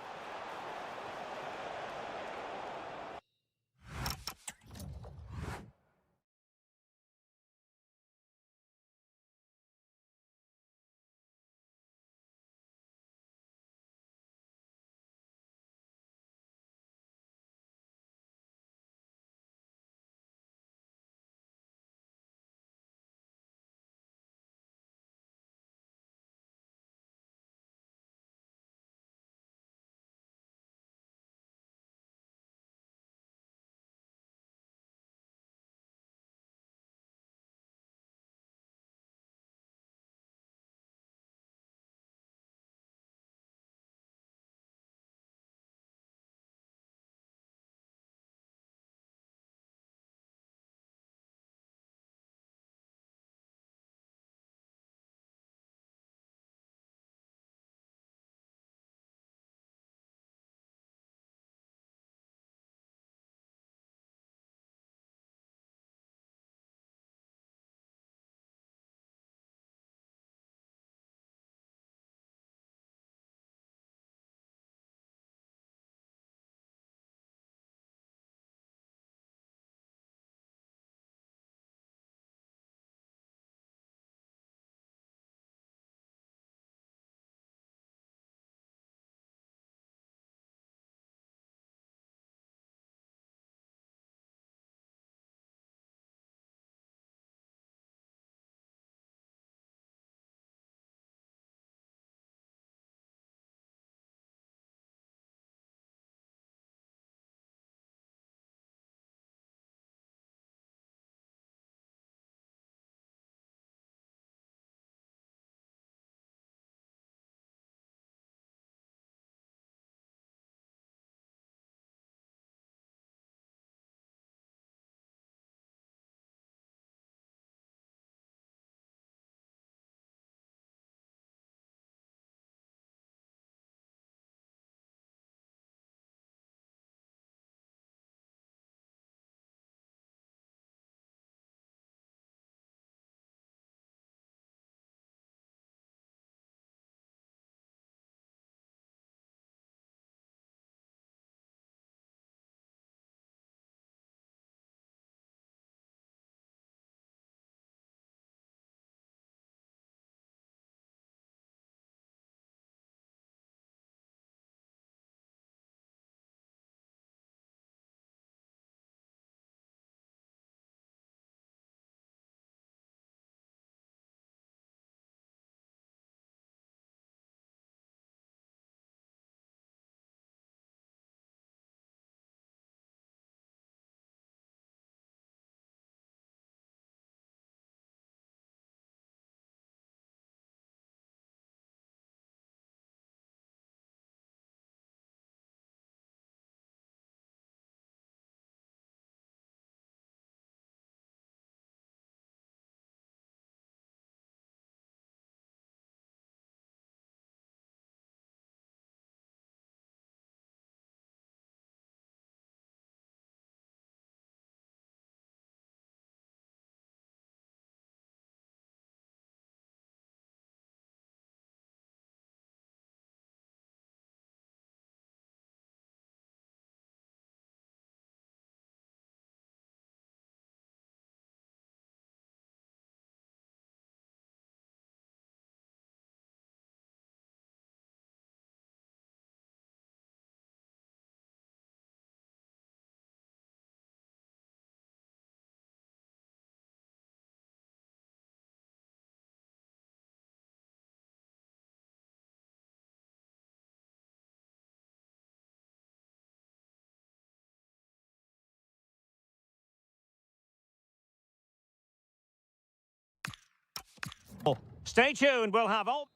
Stay tuned, we'll have all...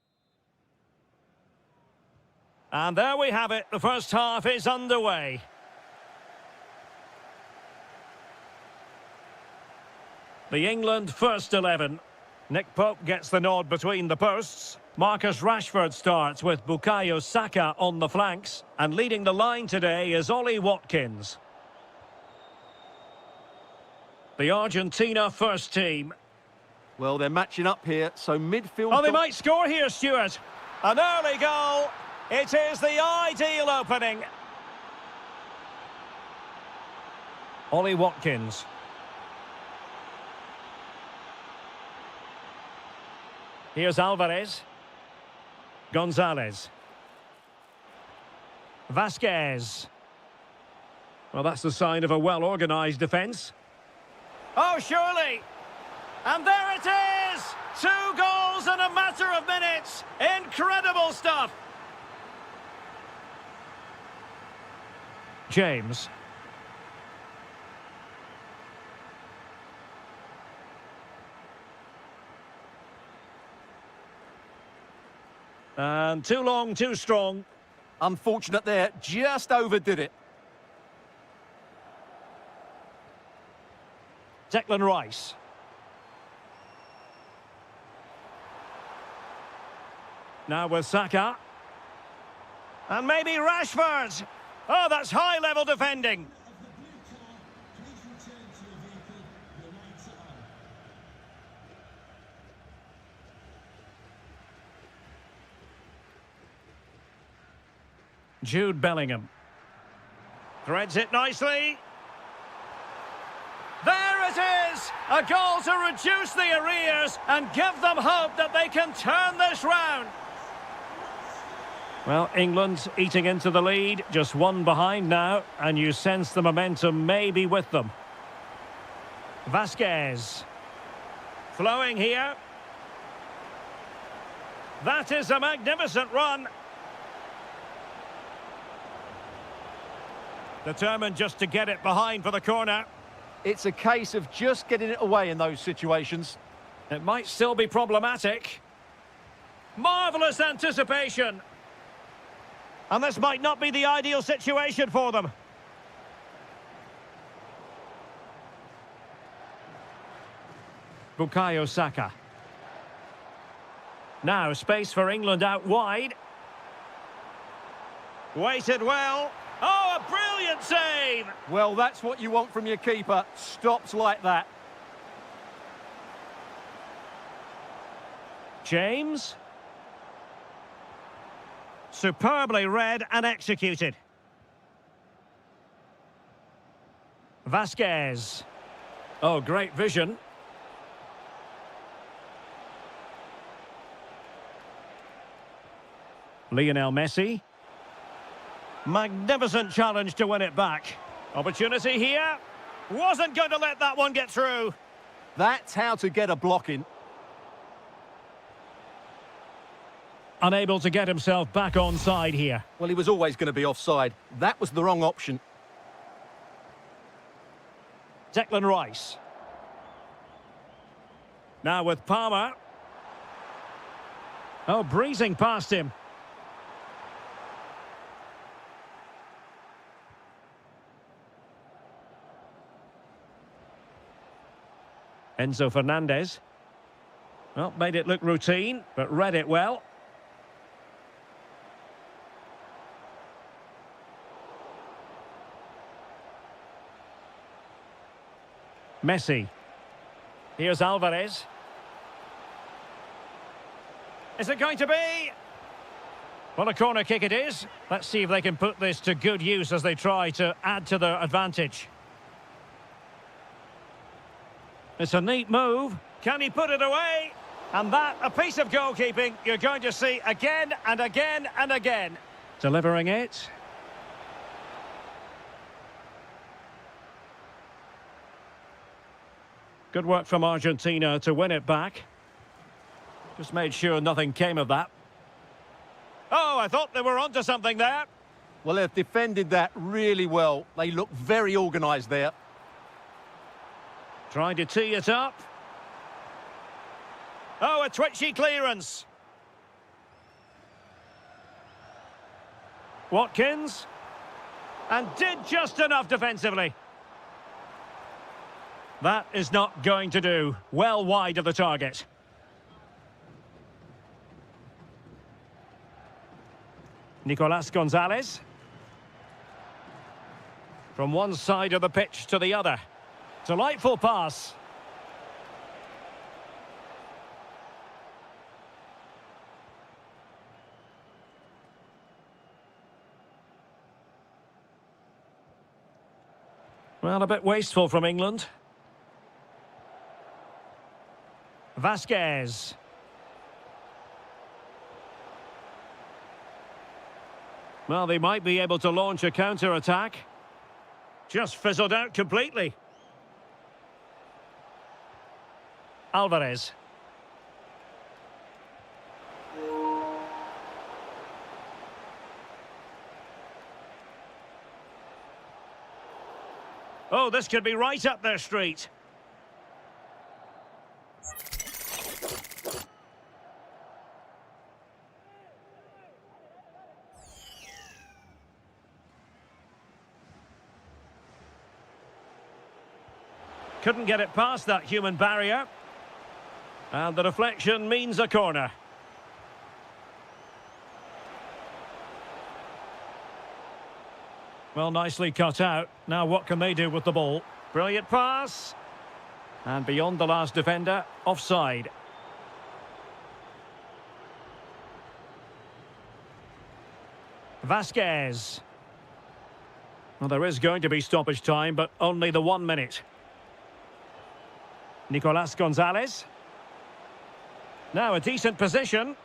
And there we have it, the first half is underway. The England first 11. Nick Pope gets the nod between the posts. Marcus Rashford starts with Bukayo Saka on the flanks. And leading the line today is Ollie Watkins. The Argentina first team. Well, they're matching up here, so midfield... Oh, they might score here, Stuart. An early goal. It is the ideal opening. Ollie Watkins. Here's Alvarez. Gonzalez. Vasquez. Well, that's the sign of a well-organised defence. Oh, surely. And there it is! 2 goals in a matter of minutes. Incredible stuff. James. And too long, too strong. Unfortunate there, just overdid it. Declan Rice. Now with Saka. And maybe Rashford. Oh, that's high-level defending. Jude Bellingham. Threads it nicely. There it is! A goal to reduce the arrears and give them hope that they can turn this round. Well, England eating into the lead, just 1 behind now, and you sense the momentum may be with them. Vasquez. Flowing here. That is a magnificent run. Determined just to get it behind for the corner. It's a case of just getting it away in those situations. It might still be problematic. Marvellous anticipation. And this might not be the ideal situation for them. Bukayo Saka. Now space for England out wide. Waited well. Oh, a brilliant save! Well, that's what you want from your keeper. Stops like that. James. Superbly read and executed. Vasquez. Oh, great vision. Lionel Messi. Magnificent challenge to win it back. Opportunity here. Wasn't going to let that one get through. That's how to get a block in. Unable to get himself back onside here. Well, he was always going to be offside. That was the wrong option. Declan Rice. Now with Palmer. Oh, breezing past him. Enzo Fernandez. Well, made it look routine, but read it well. Messi. Here's Alvarez. Is it going to be? Well, a corner kick it is. Let's see if they can put this to good use as they try to add to their advantage. It's a neat move. Can he put it away? And that, a piece of goalkeeping you're going to see again and again and again. Delivering it. Good work from Argentina to win it back. Just made sure nothing came of that. Oh, I thought they were onto something there. Well, they've defended that really well. They look very organised there. Trying to tee it up. Oh, a twitchy clearance. Watkins. And did just enough defensively. That is not going to do. Well wide of the target. Nicolas Gonzalez. From one side of the pitch to the other. Delightful pass. Well, a bit wasteful from England. Vasquez. Well, they might be able to launch a counter-attack. Just fizzled out completely. Alvarez. Oh, this could be right up their street. Couldn't get it past that human barrier. And the deflection means a corner. Well, nicely cut out. Now what can they do with the ball? Brilliant pass. And beyond the last defender, offside. Vasquez. Well, there is going to be stoppage time, but only the 1 minute. Nicolas Gonzalez. Now a decent position.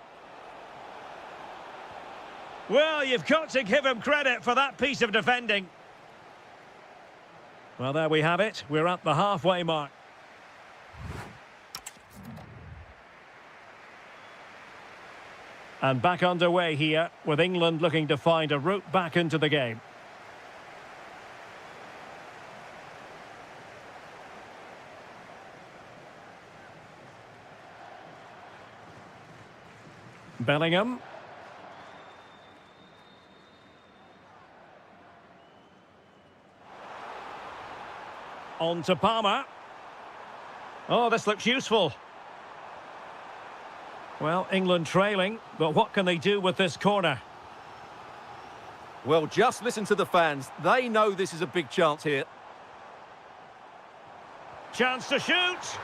Well, you've got to give him credit for that piece of defending. Well, there we have it. We're at the halfway mark. And back underway here, with England looking to find a route back into the game. Bellingham. On to Palmer. Oh, this looks useful. Well, England trailing, but what can they do with this corner? Well, just listen to the fans. They know this is a big chance here. Chance to shoot.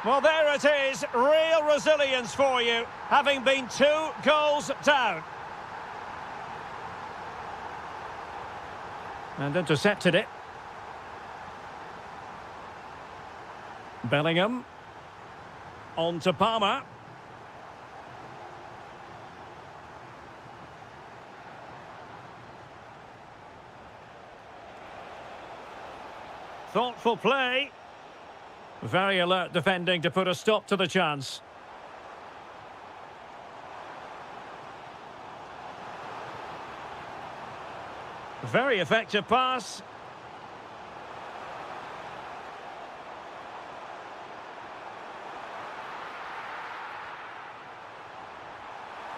Well, there it is. Real resilience for you, having been 2 goals down. And intercepted it. Bellingham. On to Palmer. Thoughtful play. Very alert defending to put a stop to the chance. Very effective pass.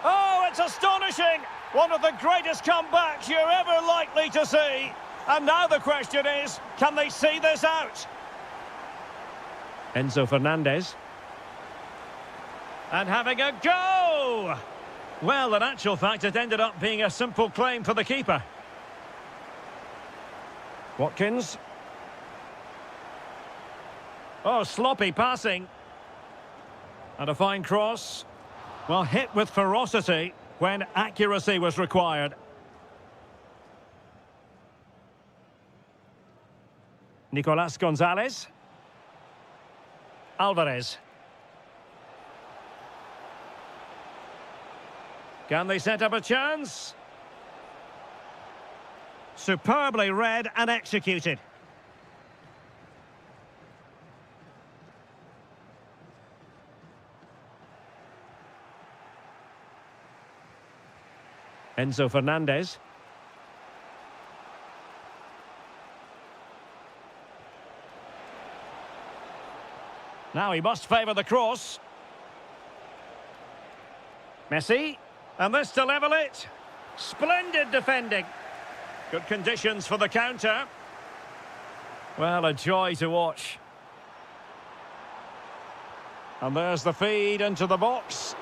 Oh, it's astonishing! One of the greatest comebacks you're ever likely to see. And now the question is, can they see this out? Enzo Fernandez. And having a go! Well, in actual fact, it ended up being a simple claim for the keeper. Watkins. Oh, sloppy passing. And a fine cross. Well, hit with ferocity when accuracy was required. Nicolas Gonzalez. Alvarez. Can they set up a chance? Superbly read and executed. Enzo Fernandez. Now he must favour the cross. Messi. And this to level it. Splendid defending. Good conditions for the counter. Well, a joy to watch. And there's the feed into the box.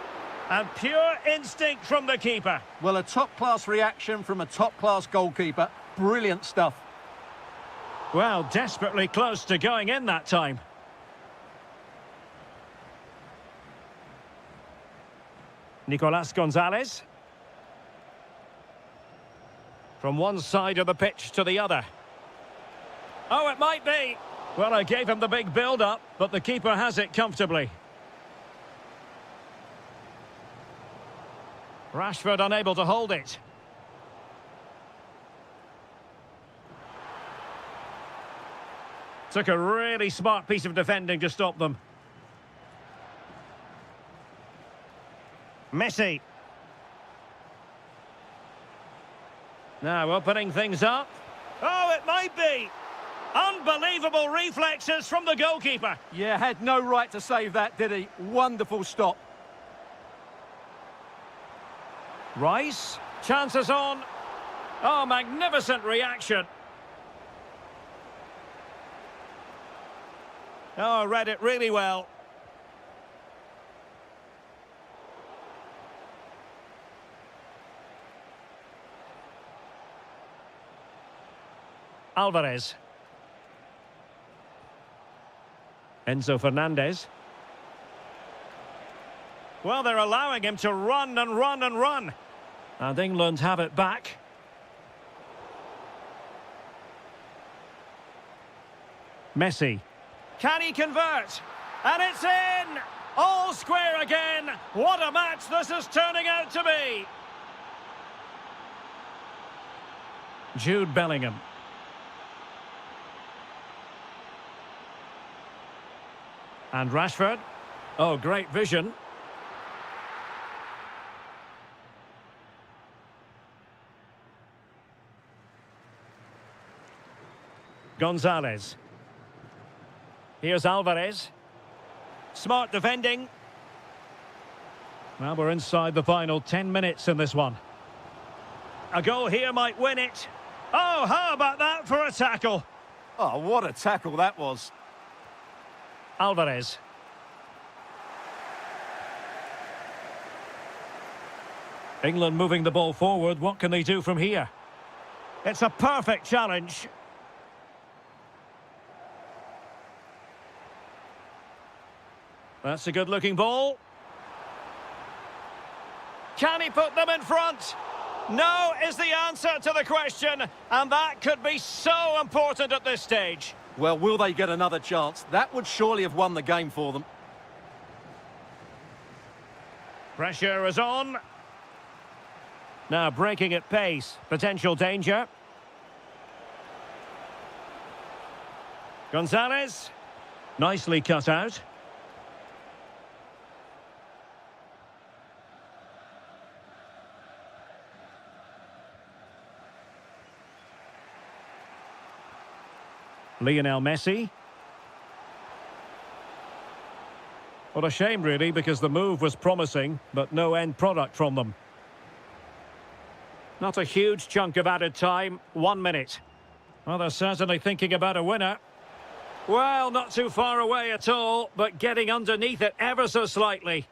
And pure instinct from the keeper. Well, a top-class reaction from a top-class goalkeeper. Brilliant stuff. Well, desperately close to going in that time. Nicolas Gonzalez. From one side of the pitch to the other. Oh, it might be. Well, I gave him the big build-up, but the keeper has it comfortably. Rashford unable to hold it. Took a really smart piece of defending to stop them. Messi. Now opening things up. Oh, it might be. Unbelievable reflexes from the goalkeeper. Yeah, had no right to save that, did he? Wonderful stop. Rice. Chances on. Oh, magnificent reaction. Oh, read it really well. Alvarez. Enzo Fernandez. Well, they're allowing him to run and run and run. And England have it back. Messi. Can he convert? And it's in! All square again. What a match this is turning out to be. Jude Bellingham. And Rashford. Oh, great vision. Gonzalez. Here's Alvarez. Smart defending. Well, we're inside the final 10 minutes in this one. A goal here might win it. Oh, how about that for a tackle? Oh, what a tackle that was. Alvarez. England moving the ball forward. What can they do from here? It's a perfect challenge. That's a good-looking ball. Can he put them in front? No is the answer to the question, and that could be so important at this stage. Well, will they get another chance? That would surely have won the game for them. Pressure is on. Now breaking at pace. Potential danger. Gonzalez. Nicely cut out. Lionel Messi. What a shame, really, because the move was promising, but no end product from them. Not a huge chunk of added time, 1 minute. Well, they're certainly thinking about a winner. Well, not too far away at all, but getting underneath it ever so slightly.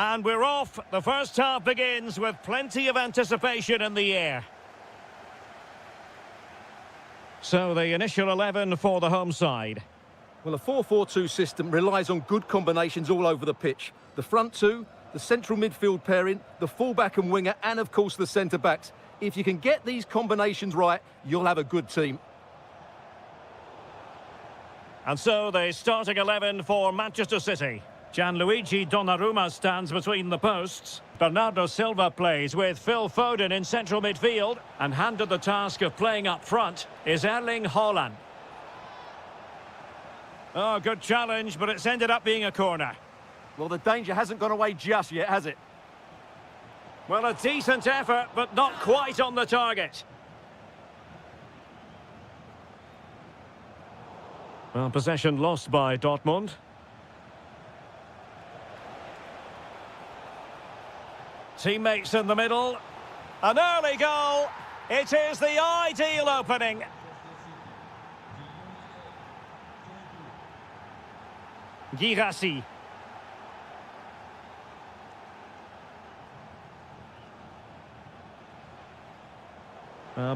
And we're off. The first half begins with plenty of anticipation in the air. So the initial 11 for the home side. Well, a 4-4-2 system relies on good combinations all over the pitch. The front two, the central midfield pairing, the fullback and winger, and of course the centre-backs. If you can get these combinations right, you'll have a good team. And so the starting 11 for Manchester City. Gianluigi Donnarumma stands between the posts. Bernardo Silva plays with Phil Foden in central midfield. And handed the task of playing up front is Erling Haaland. Oh, good challenge, but it's ended up being a corner. Well, the danger hasn't gone away just yet, has it? Well, a decent effort, but not quite on the target. Well, possession lost by Dortmund. Teammates in the middle. An early goal. It is the ideal opening. Girassi.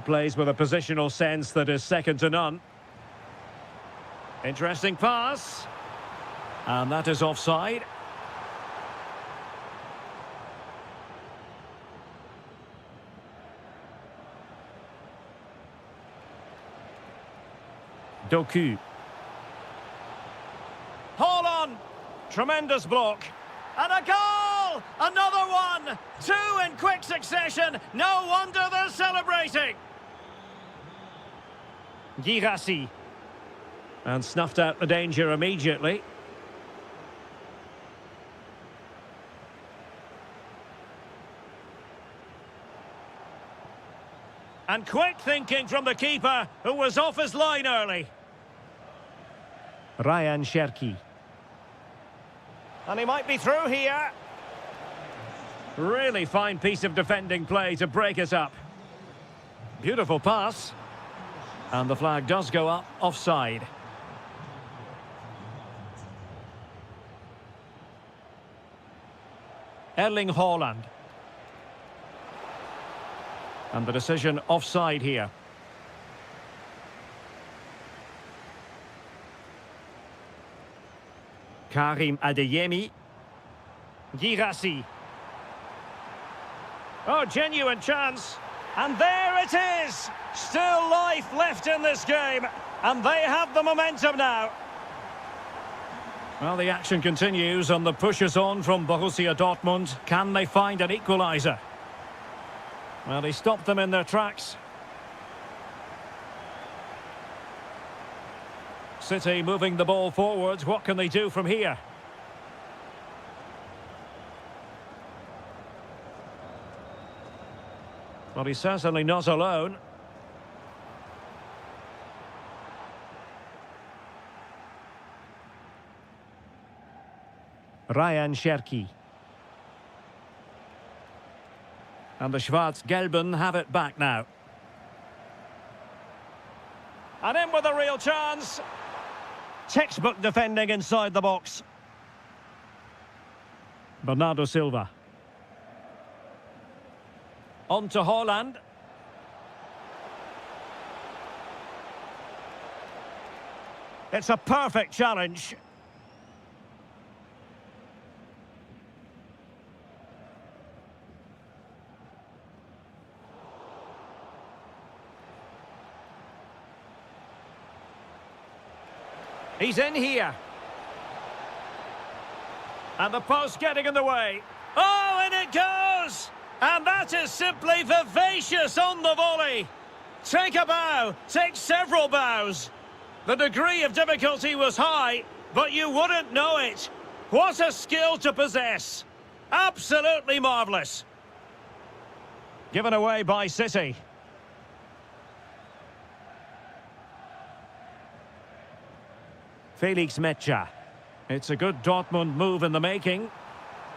Plays with a positional sense that is second to none. Interesting pass. And that is offside. Doku. Haaland! Tremendous block. And a goal! Another one! Two in quick succession. No wonder they're celebrating. Girassi. And snuffed out the danger immediately. And quick thinking from the keeper, who was off his line early. Ryan Cherki. And he might be through here. Really fine piece of defending play to break us up. Beautiful pass. And the flag does go up, offside. Erling Haaland. And the decision offside here. Karim Adeyemi. Girassi. Oh, genuine chance. And there it is. Still life left in this game. And they have the momentum now. Well, the action continues and the push is on from Borussia Dortmund. Can they find an equaliser? Well, he stopped them in their tracks. City moving the ball forwards. What can they do from here? Well, he's certainly not alone. Ryan Cherki. And the Schwarz-Gelben have it back now. And in with a real chance. Textbook defending inside the box. Bernardo Silva. On to Haaland. It's a perfect challenge. He's in here. And the post getting in the way. Oh, and it goes! And that is simply vivacious on the volley. Take a bow, take several bows. The degree of difficulty was high, but you wouldn't know it. What a skill to possess. Absolutely marvellous. Given away by City. Felix Mecha. It's a good Dortmund move in the making.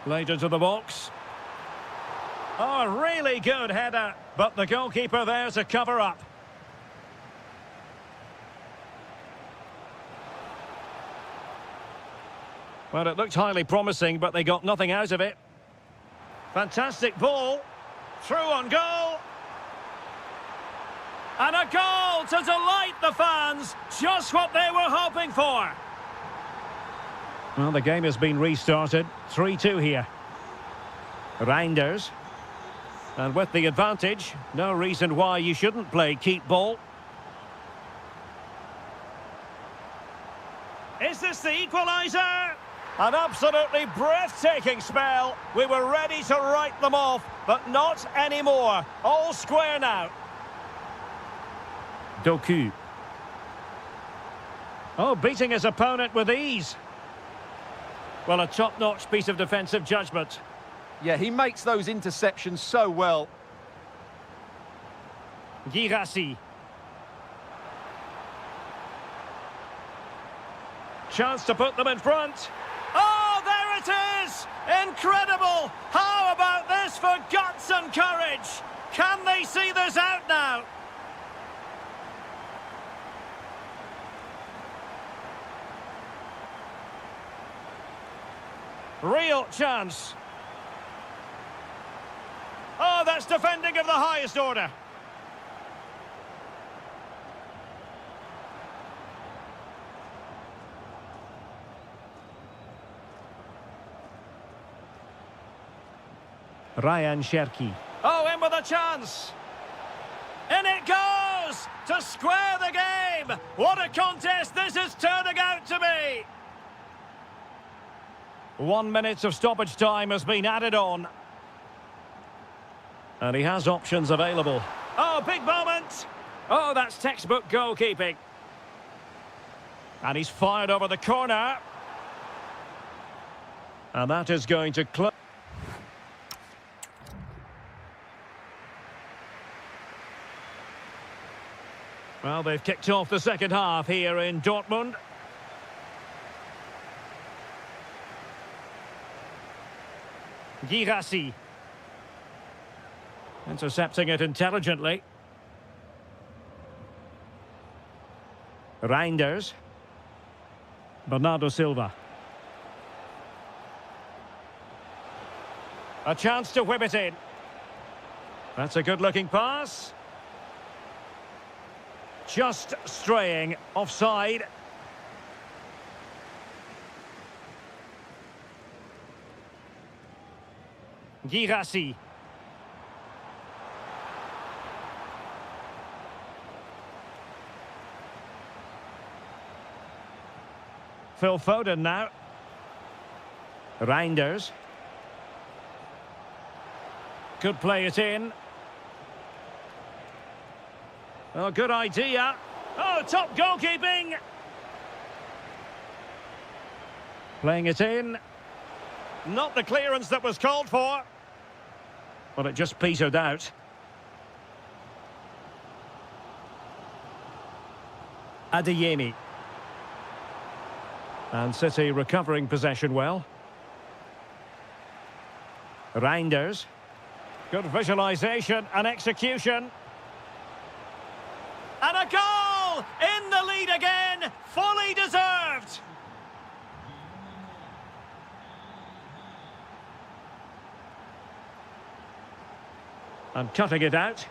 Played into the box. Oh, a really good header, but the goalkeeper there to cover up. Well, it looked highly promising, but they got nothing out of it. Fantastic ball. Through on goal. And a goal to delight the fans. Just what they were hoping for. Well, the game has been restarted. 3-2 here. Reinders. And with the advantage, no reason why you shouldn't play keep ball. Is this the equaliser? An absolutely breathtaking spell. We were ready to write them off, but not anymore. All square now. Doku. Oh, beating his opponent with ease. Well, a top-notch piece of defensive judgment. Yeah, he makes those interceptions so well. Girassi. Chance to put them in front. Oh, there it is! Incredible! How about this for guts and courage? Can they see this out now? Real chance. Oh, that's defending of the highest order. Ryan Cherki. Oh, in with a chance. In it goes to square the game. What a contest this is turning out to be. 1 minute of stoppage time has been added on. And he has options available. Oh, big moment. Oh, that's textbook goalkeeping. And he's fired over the corner. And that is going to close. Well, they've kicked off the second half here in Dortmund. Girassi. Intercepting it intelligently. Reinders. Bernardo Silva. A chance to whip it in. That's a good-looking pass. Just straying offside. Girassi. Phil Foden now. Reinders. Could play it in. Oh, good idea. Oh, top goalkeeping. Playing it in. Not the clearance that was called for. But it just petered out. Adeyemi. And City recovering possession well. Reinders. Good visualisation and execution. And a goal! In the lead again! Fully deserved! And cutting it out.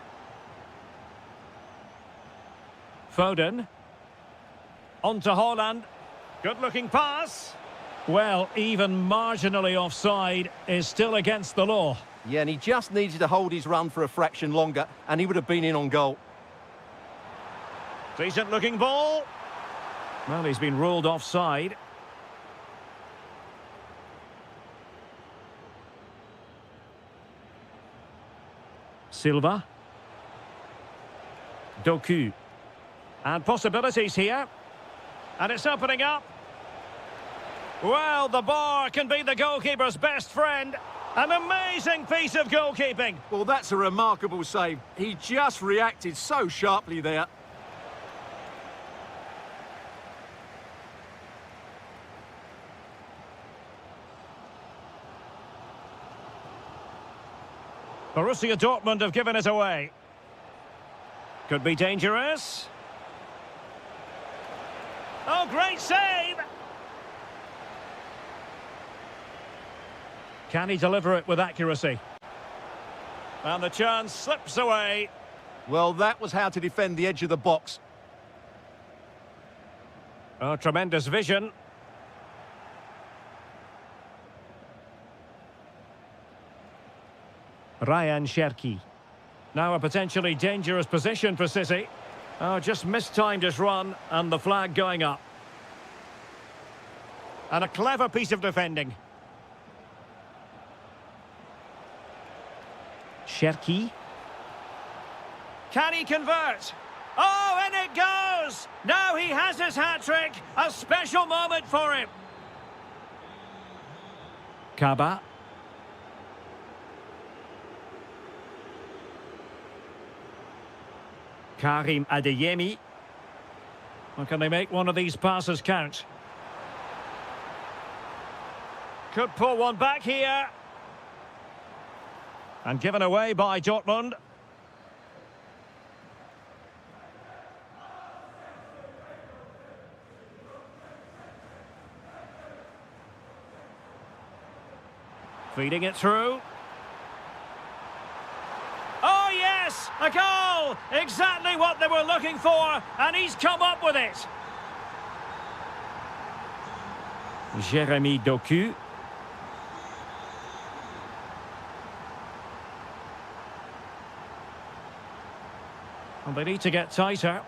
Foden. On to Haaland. Good-looking pass. Well, even marginally offside is still against the law. Yeah, and he just needed to hold his run for a fraction longer, and he would have been in on goal. Decent-looking ball. Well, he's been ruled offside. Silva. Doku. And possibilities here. And it's opening up. Well, the bar can be the goalkeeper's best friend. An amazing piece of goalkeeping. Well, that's a remarkable save. He just reacted so sharply there. Borussia Dortmund have given it away. Could be dangerous. Oh, great save! Can he deliver it with accuracy? And the chance slips away. Well, that was how to defend the edge of the box. Oh, tremendous vision. Ryan Cherki. Now a potentially dangerous position for City. Oh, just mistimed his run, and the flag going up. And a clever piece of defending. Cherki. Can he convert? Oh, and it goes! Now he has his hat-trick. A special moment for him. Kaba. Karim Adeyemi. Well, can they make one of these passes count? Could pull one back here. And given away by Dortmund. Feeding it through. Oh, yes! A goal! Exactly what they were looking for, and he's come up with it. Jeremy Doku. And they need to get tighter.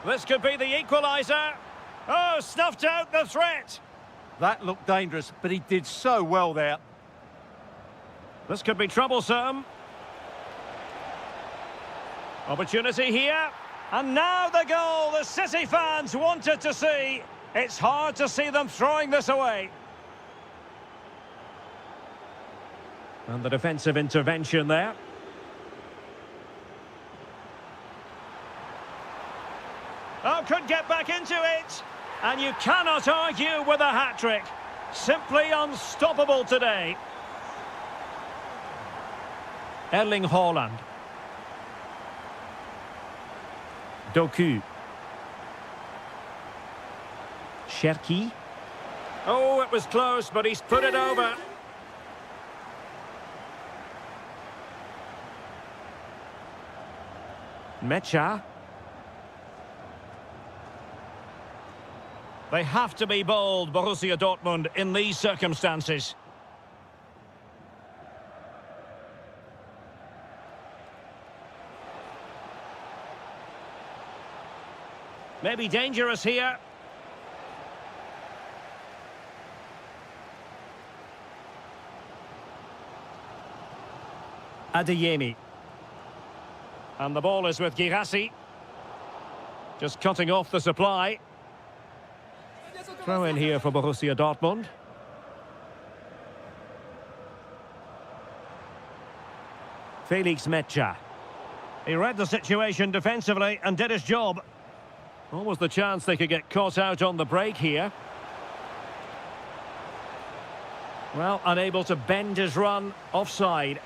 This could be the equaliser. Oh, snuffed out the threat. That looked dangerous, but he did so well there. This could be troublesome. Opportunity here. And now the goal the City fans wanted to see. It's hard to see them throwing this away. And the defensive intervention there. Oh, could get back into it. And you cannot argue with a hat-trick. Simply unstoppable today. Erling Haaland. Doku. Cherki. Oh, it was close, but he's put it over. Mecha. They have to be bold, Borussia Dortmund, in these circumstances. Maybe dangerous here. Adeyemi. And the ball is with Girassi. Just cutting off the supply. Throw in here for Borussia Dortmund. Felix Mecha. He read the situation defensively and did his job. What was the chance they could get caught out on the break here? Well, unable to bend his run, offside.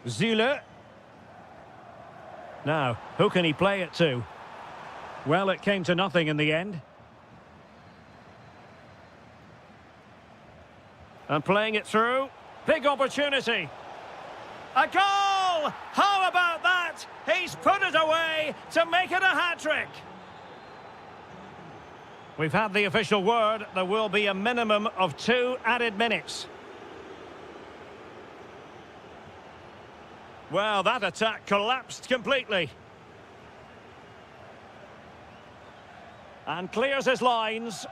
Zule. Now, who can he play it to? Well, it came to nothing in the end. And playing it through. Big opportunity. A goal! How about that? He's put it away to make it a hat-trick. We've had the official word. There will be a minimum of 2 added minutes. Well, that attack collapsed completely. And clears his lines.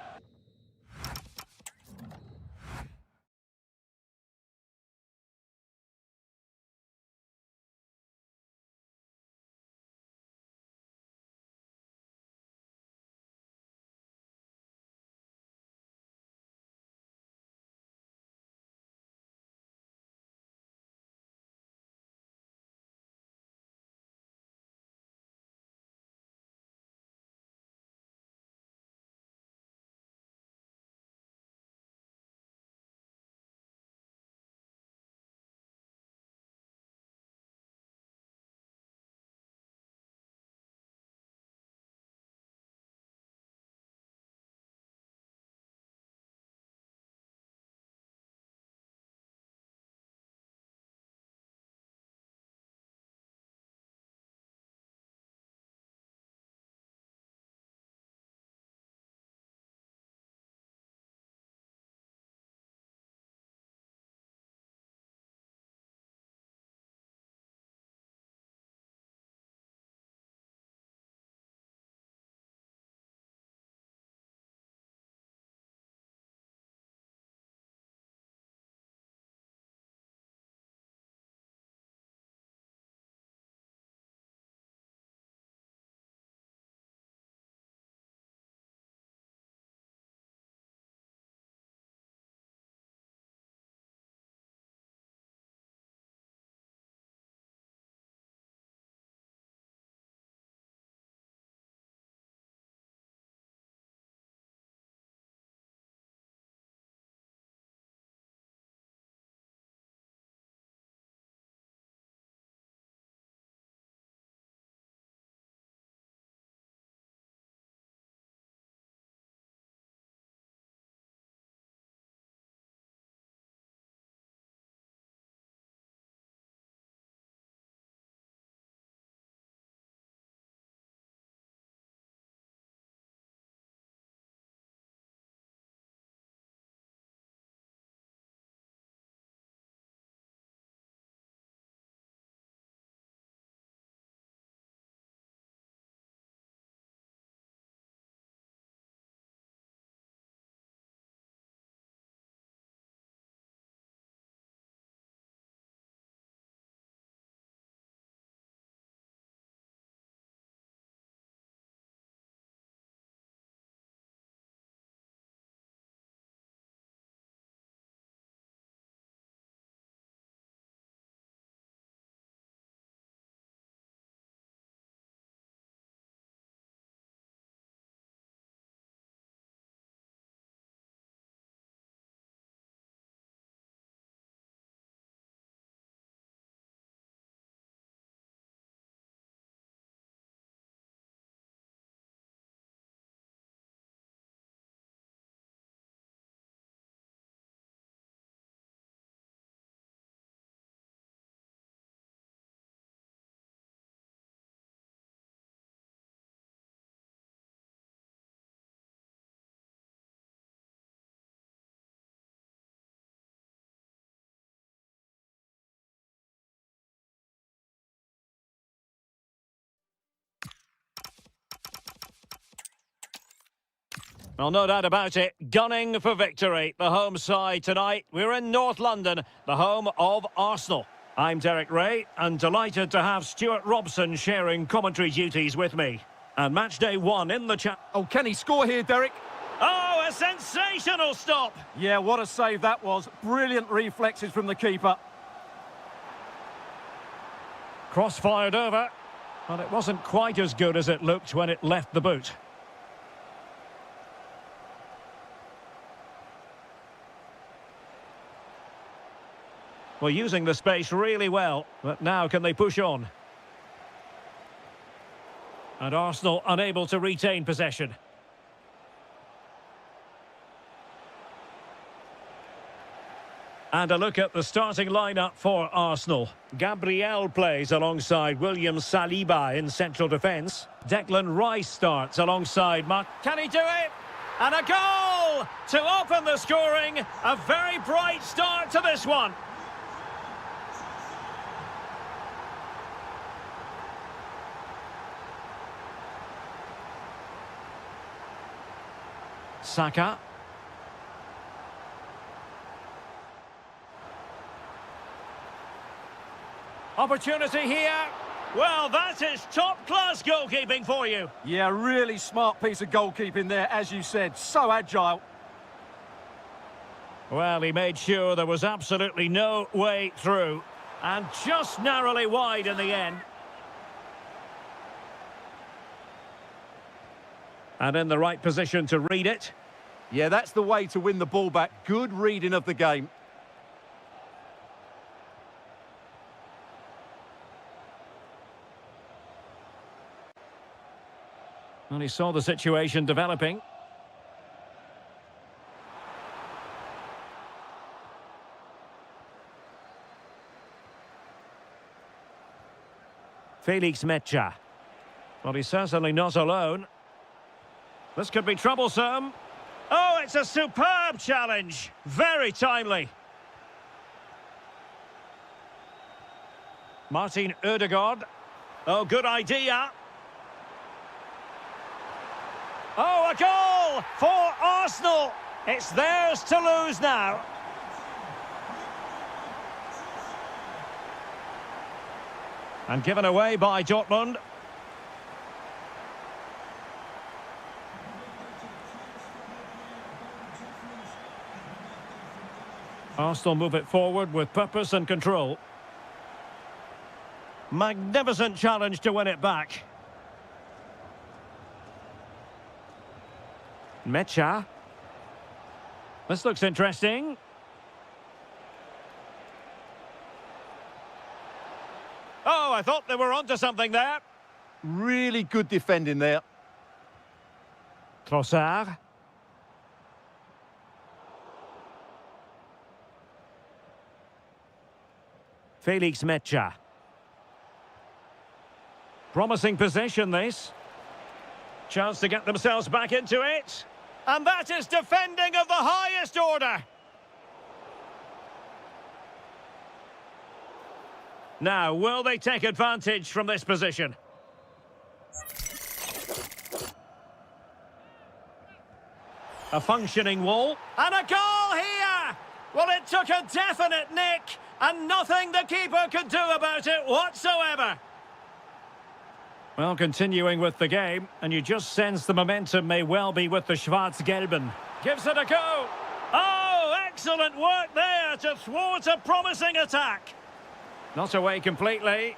Well, no doubt about it. Gunning for victory. The home side tonight. We're in North London, the home of Arsenal. I'm Derek Ray, and delighted to have Stuart Robson sharing commentary duties with me. And match day one in the chat. Oh, can he score here, Derek? Oh, a sensational stop! Yeah, what a save that was. Brilliant reflexes from the keeper. Cross fired over. Well, it wasn't quite as good as it looked when it left the boot. Well, using the space really well, but now can they push on? And Arsenal unable to retain possession. And a look at the starting lineup for Arsenal. Gabriel plays alongside William Saliba in central defence. Declan Rice starts alongside Mark. Can he do it? And a goal to open the scoring. A very bright start to this one. Saka. Opportunity here. Well, that is top-class goalkeeping for you. Yeah, really smart piece of goalkeeping there, as you said. So agile. Well, he made sure there was absolutely no way through. And just narrowly wide in the end. And in the right position to read it. Yeah, that's the way to win the ball back. Good reading of the game. And he saw the situation developing. Felix Mecha. Well, he's certainly not alone. This could be troublesome. Oh, it's a superb challenge. Very timely. Martin Ødegaard. Oh, good idea. Oh, a goal for Arsenal. It's theirs to lose now. And given away by Dortmund. Arsenal move it forward with purpose and control. Magnificent challenge to win it back. Mecha. This looks interesting. Oh, I thought they were onto something there. Really good defending there. Trossard. Felix Mecha. Promising possession, this. Chance to get themselves back into it. And that is defending of the highest order. Now, will they take advantage from this position? A functioning wall. And a goal here! Well, it took a definite nick, and nothing the keeper could do about it whatsoever. Well, continuing with the game, and you just sense the momentum may well be with the Schwarz-Gelben. Gives it a go. Oh, excellent work there to thwart a promising attack. Not away completely.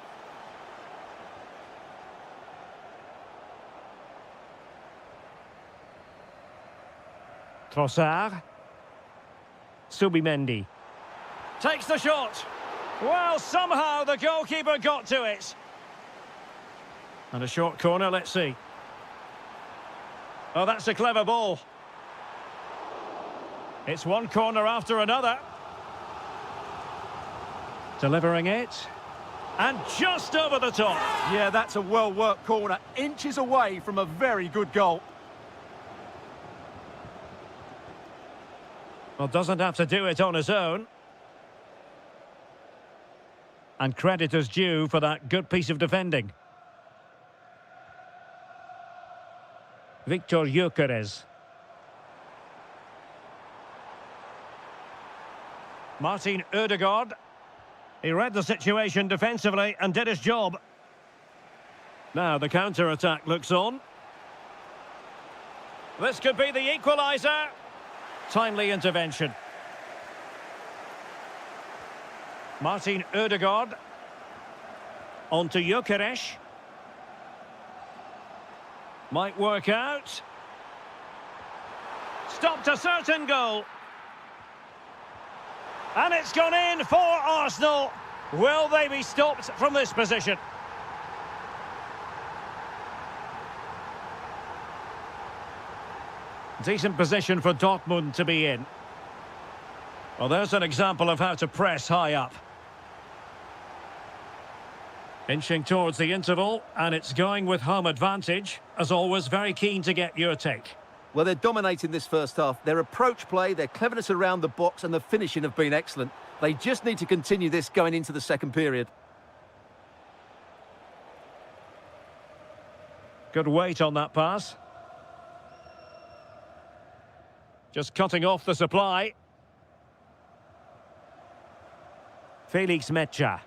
Trossard. Subimendi. Takes the shot. Well, somehow the goalkeeper got to it. And a short corner, let's see. Oh, that's a clever ball. It's one corner after another. Delivering it. And just over the top. Yeah, that's a well-worked corner. Inches away from a very good goal. Well, doesn't have to do it on his own. And credit is due for that good piece of defending. Victor Gyökeres. Martin Ødegaard. He read the situation defensively and did his job. Now the counter-attack looks on. This could be the equaliser. Timely intervention. Martin Ødegaard. On to Gyökeres. Might work out. Stopped a certain goal. And it's gone in for Arsenal. Will they be stopped from this position? Decent position for Dortmund to be in. Well, there's an example of how to press high up. Inching towards the interval, and it's going with home advantage. As always, very keen to get your take. Well, they're dominating this first half. Their approach play, their cleverness around the box and the finishing have been excellent. They just need to continue this going into the second period. Good weight on that pass. Just cutting off the supply. Felix Mecha.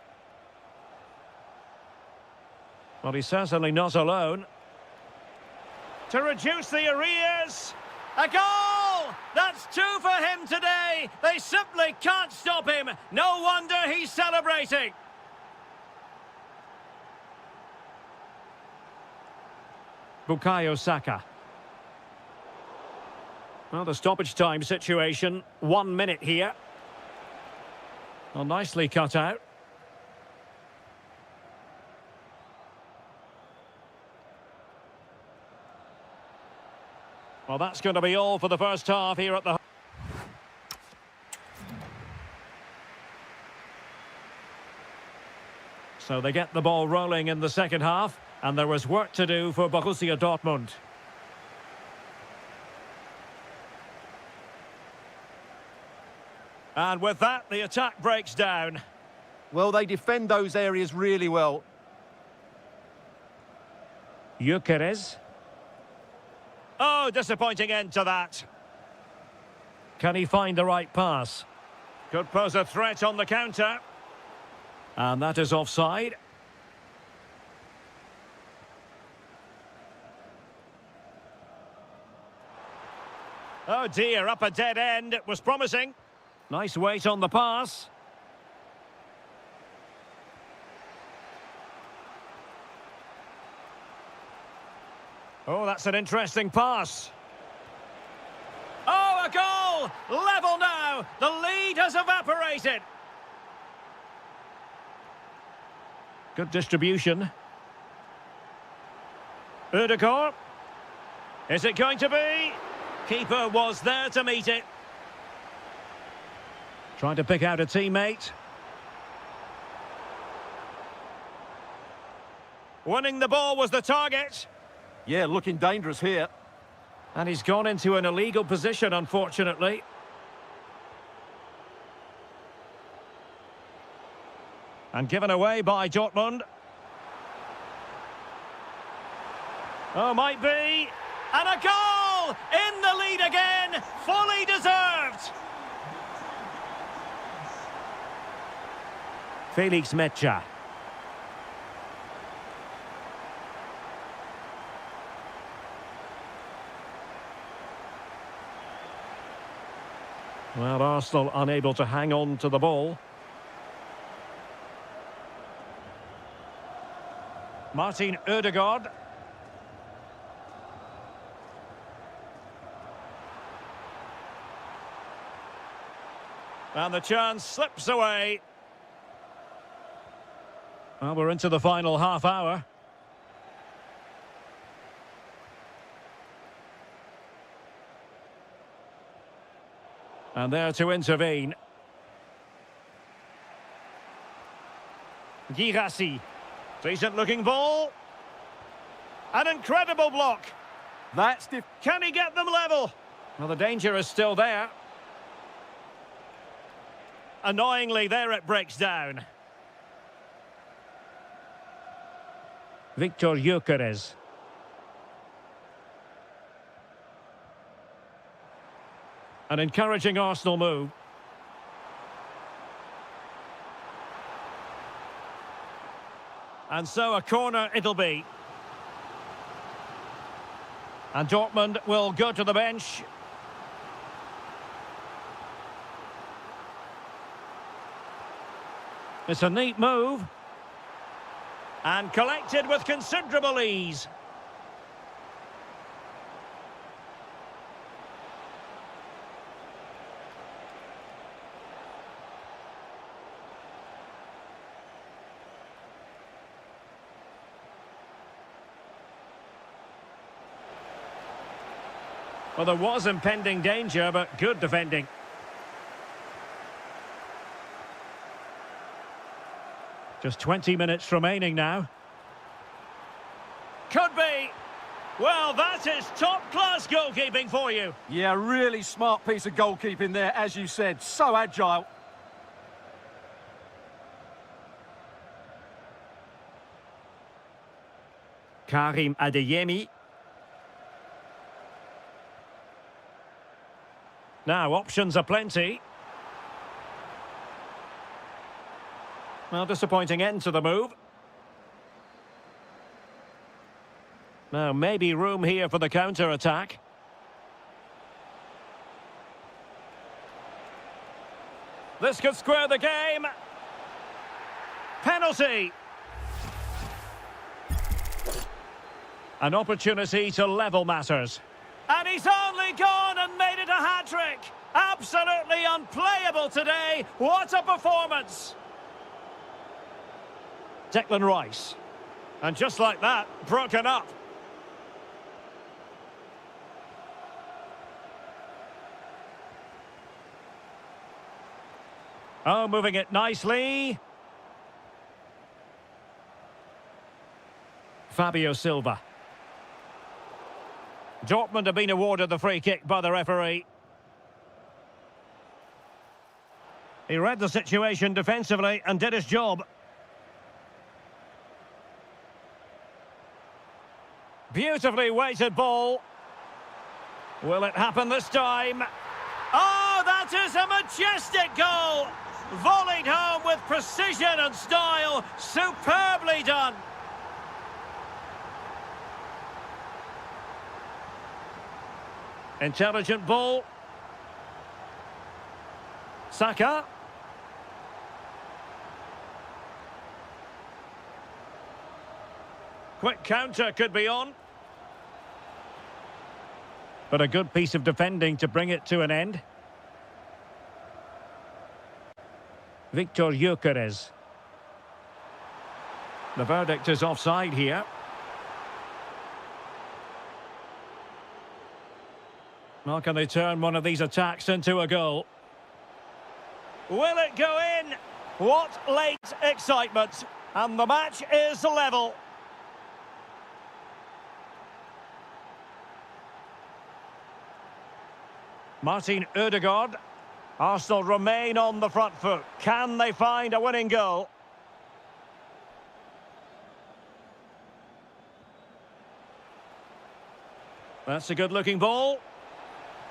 Well, he's certainly not alone. To reduce the arrears. A goal! That's two for him today. They simply can't stop him. No wonder he's celebrating. Bukayo Saka. Well, the stoppage time situation, 1 minute here. Well, nicely cut out. Well, that's going to be all for the first half here at the... So they get the ball rolling in the second half, and there was work to do for Borussia Dortmund. And with that, the attack breaks down. Well, they defend those areas really well. Gyökeres. Oh, disappointing end to that. Can he find the right pass? Could pose a threat on the counter. And that is offside. Oh dear, up a dead end. It was promising. Nice weight on the pass. Oh, that's an interesting pass. Oh, a goal! Level now! The lead has evaporated. Good distribution. Ødegaard. Is it going to be? Keeper was there to meet it. Trying to pick out a teammate. Winning the ball was the target. Yeah, looking dangerous here. And he's gone into an illegal position, unfortunately. And given away by Dortmund. Oh, might be. And a goal! In the lead again! Fully deserved! Felix Mecha. Well, Arsenal unable to hang on to the ball. Martin Ødegaard. And the chance slips away. Well, we're into the final half hour. And there to intervene. Girassi. Decent looking ball. An incredible block. That's Can he get them level? Well, the danger is still there. Annoyingly, there it breaks down. Victor Gyökeres. An encouraging Arsenal move. And so a corner it'll be. And Dortmund will go to the bench. It's a neat move. And collected with considerable ease. Well, there was impending danger, but good defending. Just 20 minutes remaining now. Could be. Well, that is top-class goalkeeping for you. Yeah, really smart piece of goalkeeping there, as you said. So agile. Karim Adeyemi. Now, options are plenty. Well, disappointing end to the move. Now, maybe room here for the counter-attack. This could square the game. Penalty. An opportunity to level matters. And he's only gone and made it a hat-trick. Absolutely unplayable today. What a performance. Declan Rice. And just like that, broken up. Oh, moving it nicely. Fabio Silva. Dortmund have been awarded the free kick by the referee. He read the situation defensively and did his job. Beautifully weighted ball. Will it happen this time? Oh, that is a majestic goal! Volleyed home with precision and style. Superbly done. Intelligent ball. Saka. Quick counter could be on. But a good piece of defending to bring it to an end. Victor Gyökeres. The verdict is offside here. How can they turn one of these attacks into a goal? Will it go in? What late excitement. And the match is level. Martin Ødegaard. Arsenal remain on the front foot. Can they find a winning goal? That's a good-looking ball.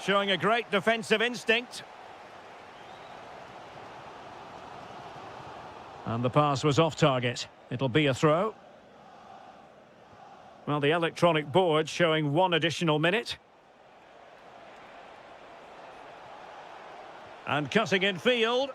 Showing a great defensive instinct. And the pass was off target. It'll be a throw. Well, the electronic board showing one additional minute. And cutting in field.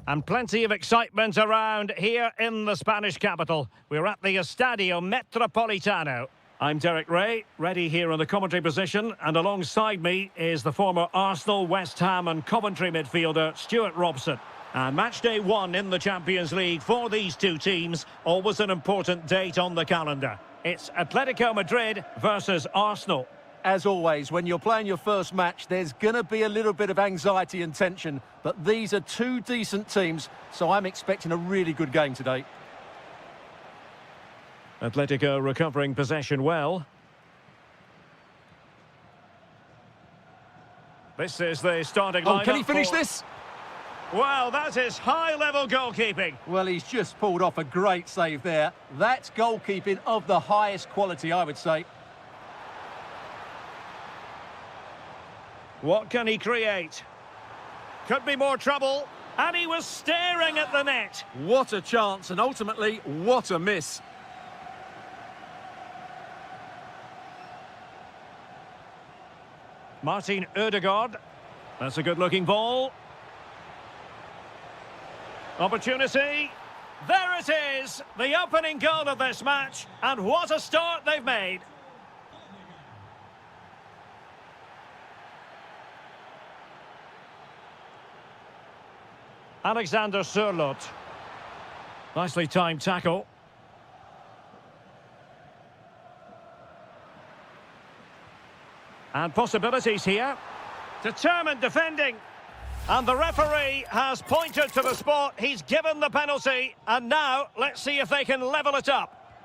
And plenty of excitement around here in the Spanish capital. We're at the Estadio Metropolitano. I'm Derek Ray, ready here in the commentary position, and alongside me is the former Arsenal, West Ham and Coventry midfielder Stuart Robson. And match day one in the Champions League for these two teams, always an important date on the calendar. It's Atletico Madrid versus Arsenal. As always, when you're playing your first match, there's going to be a little bit of anxiety and tension, but these are two decent teams, so I'm expecting a really good game today. Atletico recovering possession well. This is the starting lineup. Oh, can he finish this? Well, that is high-level goalkeeping. Well, he's just pulled off a great save there. That's goalkeeping of the highest quality, I would say. What can he create? Could be more trouble. And he was staring at the net. What a chance, and ultimately, what a miss. Martin Ødegaard. That's a good-looking ball. Opportunity. There it is, the opening goal of this match. And what a start they've made. Alexander Sørloth. Nicely timed tackle. And possibilities here. Determined defending. And the referee has pointed to the spot. He's given the penalty. And now, let's see if they can level it up.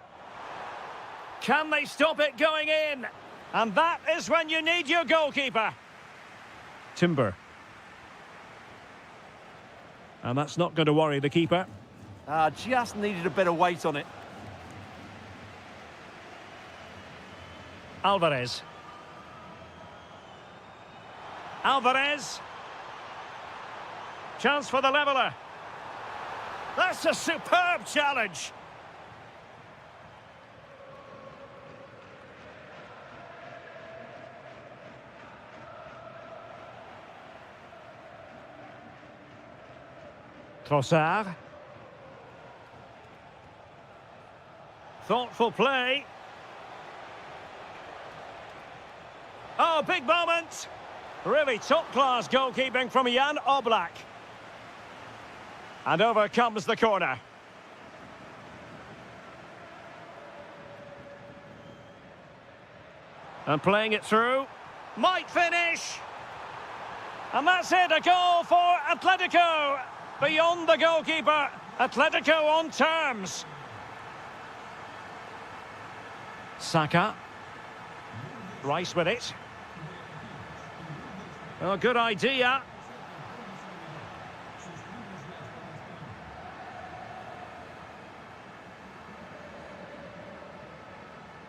Can they stop it going in? And that is when you need your goalkeeper. Timber. And that's not going to worry the keeper. Just needed a better weight on it. Alvarez. Alvarez. Chance for the leveller. That's a superb challenge. Trossard. Thoughtful play. Oh, big moment. Really top-class goalkeeping from Jan Oblak. And over comes the corner. And playing it through. Might finish. And that's it, a goal for Atletico. Beyond the goalkeeper, Atletico on terms. Saka. Rice with it. Oh, good idea.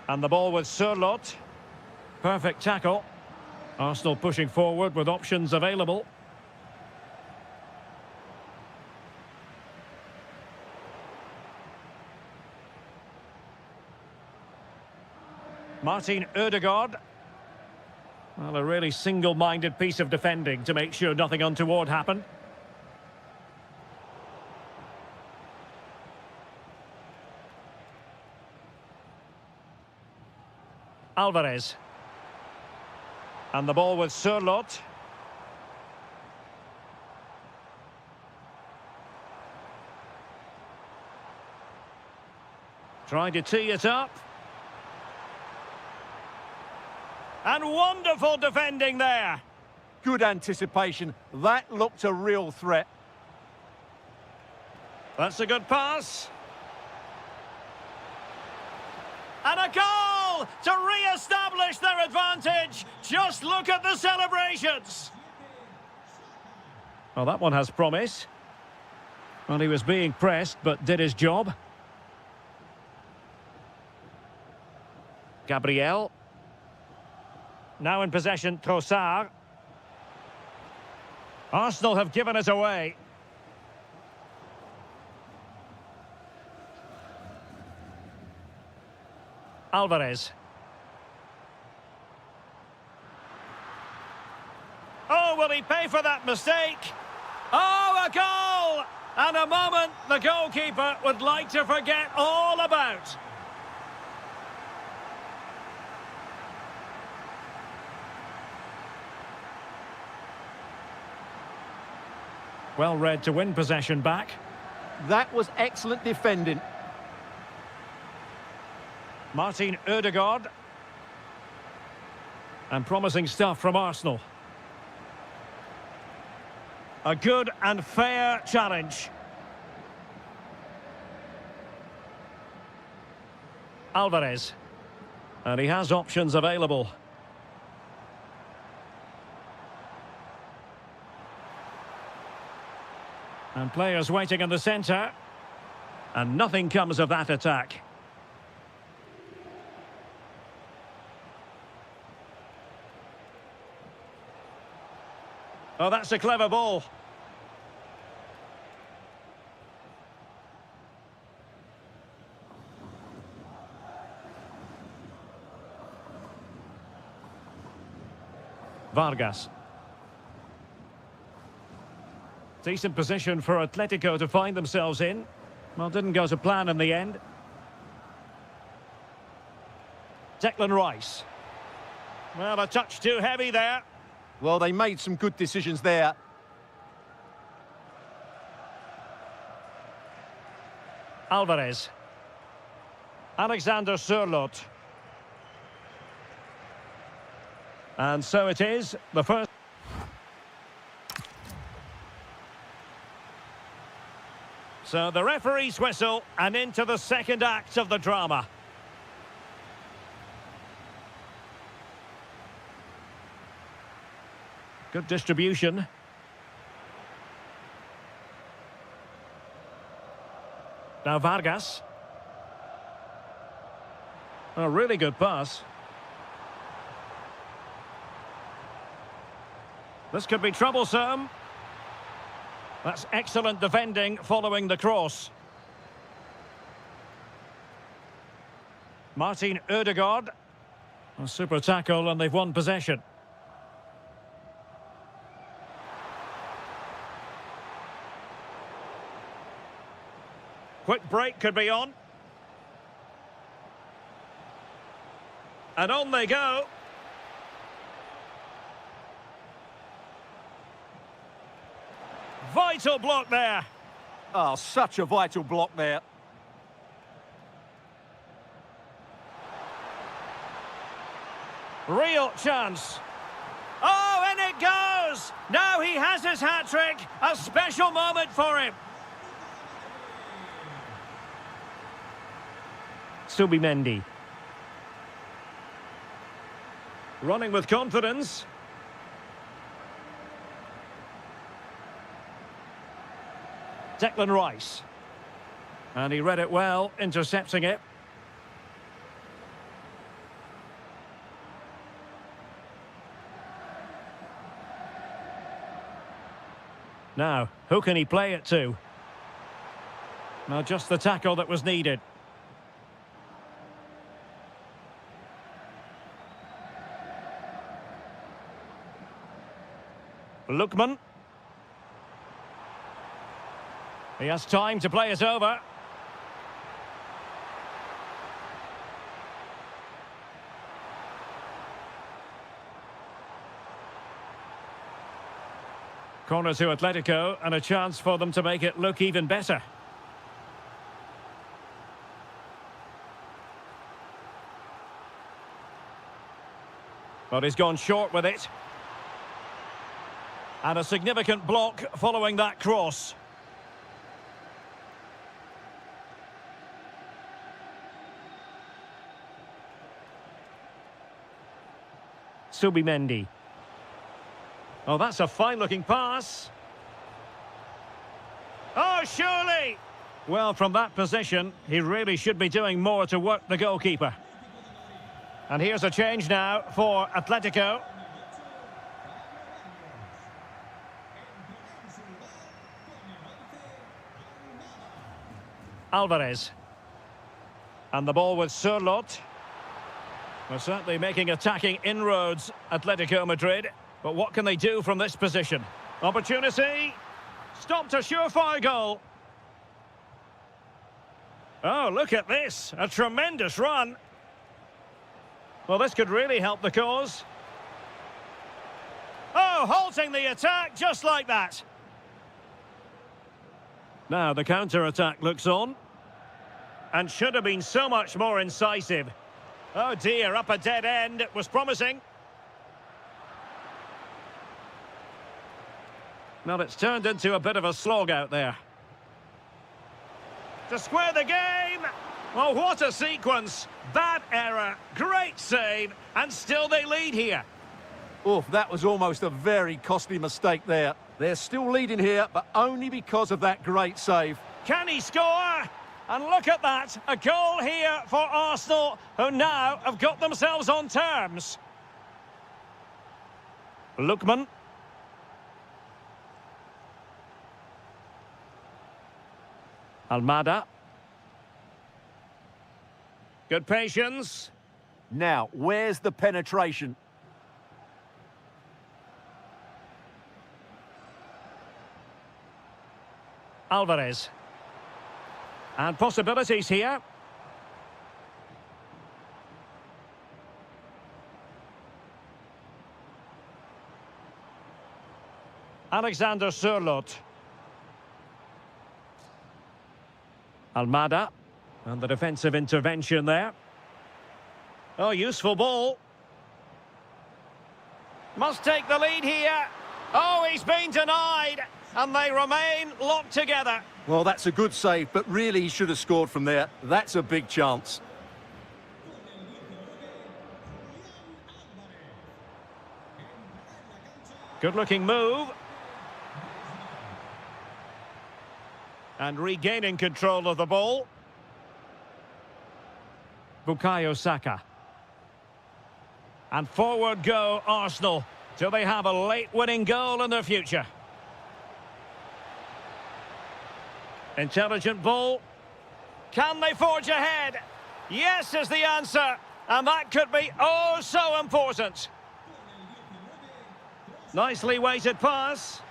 And the ball with Sørloth. Perfect tackle. Arsenal pushing forward with options available. Martin Ødegaard. Well, a really single-minded piece of defending to make sure nothing untoward happened. Alvarez. And the ball with Sørloth. Trying to tee it up. And wonderful defending there. Good anticipation. That looked a real threat. That's a good pass. And a goal to re-establish their advantage. Just look at the celebrations. Well, that one has promise. Well, he was being pressed, but did his job. Gabriel. Now in possession, Trossard. Arsenal have given it away. Alvarez. Oh, will he pay for that mistake? Oh, a goal! And a moment the goalkeeper would like to forget all about. Well read to win possession back. That was excellent defending. Martin Ødegaard. And promising stuff from Arsenal. A good and fair challenge. Alvarez. And he has options available. And players waiting in the centre. And nothing comes of that attack. Oh, that's a clever ball. Vargas. Decent position for Atletico to find themselves in. Well, didn't go to plan in the end. Declan Rice. Well, a touch too heavy there. Well, they made some good decisions there. Alvarez. Alexander Sørloth. And so it is, the first... So the referee's whistle, and into the second act of the drama. Good distribution. Now Vargas. A really good pass. This could be troublesome. That's excellent defending following the cross. Martin Ødegaard. A super tackle and they've won possession. Quick break could be on. And on they go. Vital block there. Oh, such a vital block there. Real chance. Oh, and it goes! Now he has his hat-trick. A special moment for him. Subimendi. Running with confidence. Declan Rice. And he read it well, intercepting it. Now, who can he play it to? Now, just the tackle that was needed. Lookman. He has time to play it over. Corner to Atletico, and a chance for them to make it look even better. But he's gone short with it. And a significant block following that cross. Subimendi. Oh, that's a fine-looking pass. Oh, surely! Well, from that position, he really should be doing more to work the goalkeeper. And here's a change now for Atletico. Alvarez. And the ball with Sørloth. They're certainly making attacking inroads, Atletico Madrid. But what can they do from this position? Opportunity. Stopped a surefire goal. Oh, look at this. A tremendous run. Well, this could really help the cause. Oh, halting the attack just like that. Now the counter-attack looks on. And should have been so much more incisive. Oh dear, up a dead end. It was promising. Well, it's turned into a bit of a slog out there. To square the game. Oh, what a sequence. Bad error, great save, and still they lead here. Oof, that was almost a very costly mistake there. They're still leading here, but only because of that great save. Can he score? And look at that, a goal here for Arsenal, who now have got themselves on terms. Lookman. Almada. Good patience. Now, where's the penetration? Alvarez. And possibilities here. Alexander Sørloth. Almada. And the defensive intervention there. Oh, useful ball. Must take the lead here. Oh, he's been denied. And they remain locked together. Well, that's a good save, but really he should have scored from there. That's a big chance. Good-looking move. And regaining control of the ball. Bukayo Saka. And forward go Arsenal. Do they have a late winning goal in their future? Intelligent ball. Can they forge ahead? Yes is the answer. And that could be oh so important. Nicely weighted pass.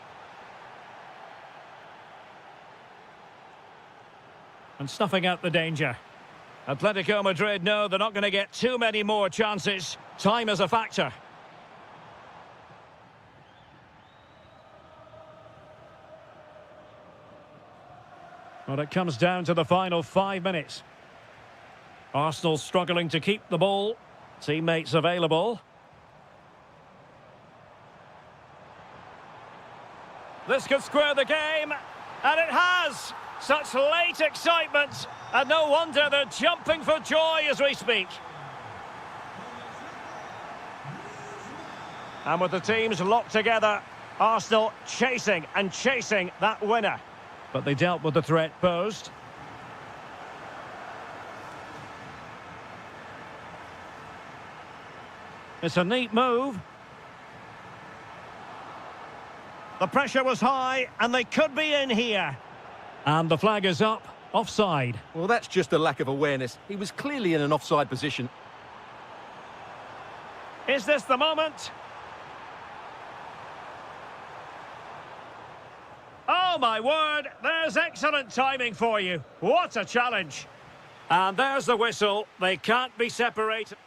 And snuffing out the danger. Atletico Madrid know they're not going to get too many more chances. Time is a factor. Well, it comes down to the final 5 minutes. Arsenal struggling to keep the ball. Teammates available. This could square the game. And it has! Such late excitement. And no wonder they're jumping for joy as we speak. And with the teams locked together, Arsenal chasing and chasing that winner. But they dealt with the threat posed. It's a neat move. The pressure was high, and they could be in here. And the flag is up, offside. Well, that's just a lack of awareness. He was clearly in an offside position. Is this the moment? Oh, my word, there's excellent timing for you. What a challenge. And there's the whistle. They can't be separated.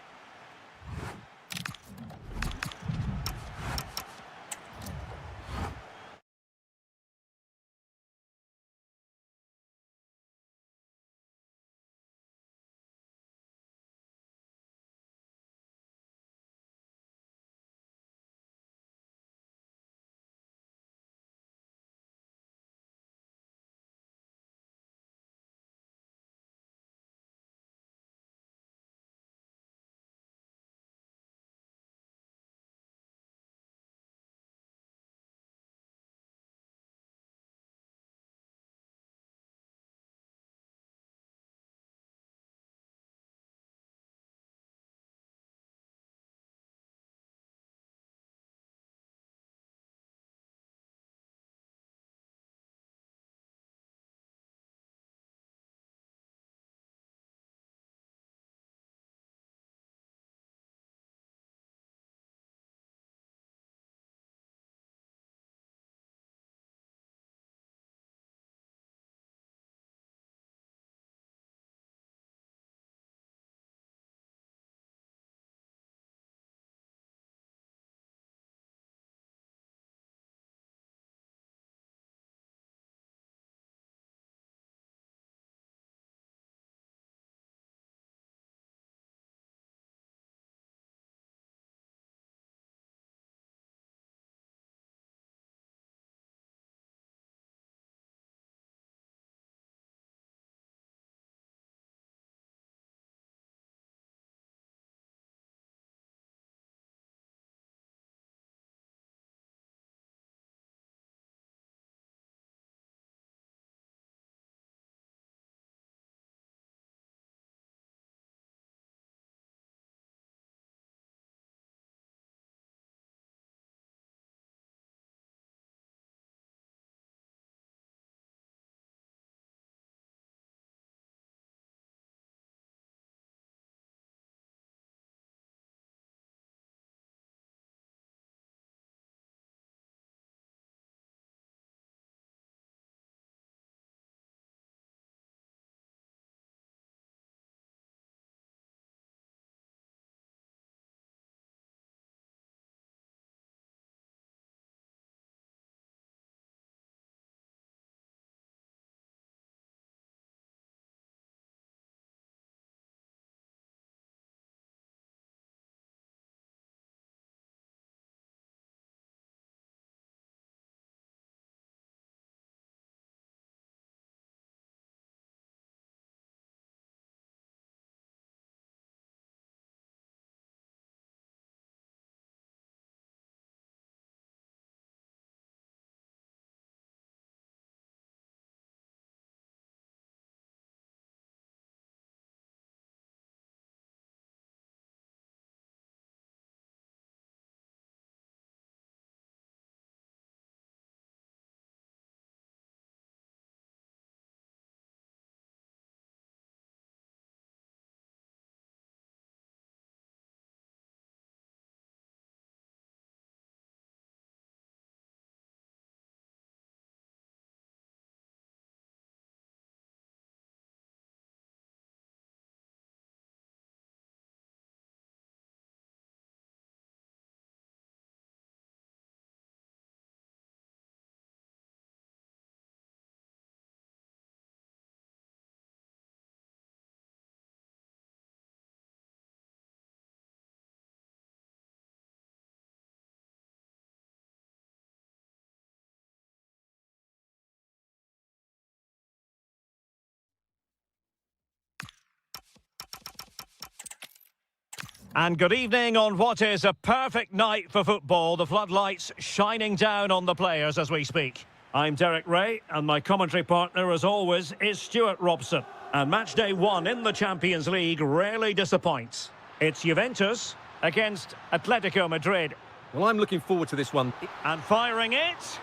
And good evening on what is a perfect night for football. The floodlights shining down on the players as we speak. I'm Derek Ray, and my commentary partner, as always, is Stuart Robson. And match day one in the Champions League rarely disappoints. It's Juventus against Atletico Madrid. Well, I'm looking forward to this one. And firing it.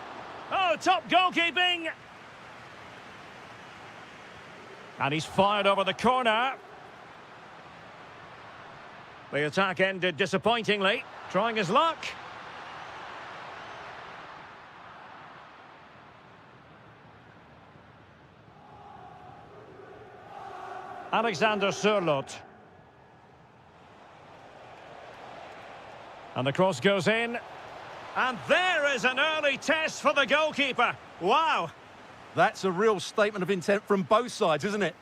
Oh, top goalkeeping. And he's fired over the corner. The attack ended disappointingly. Trying his luck. Alexander Sørloth. And the cross goes in. And there is an early test for the goalkeeper. Wow. That's a real statement of intent from both sides, isn't it?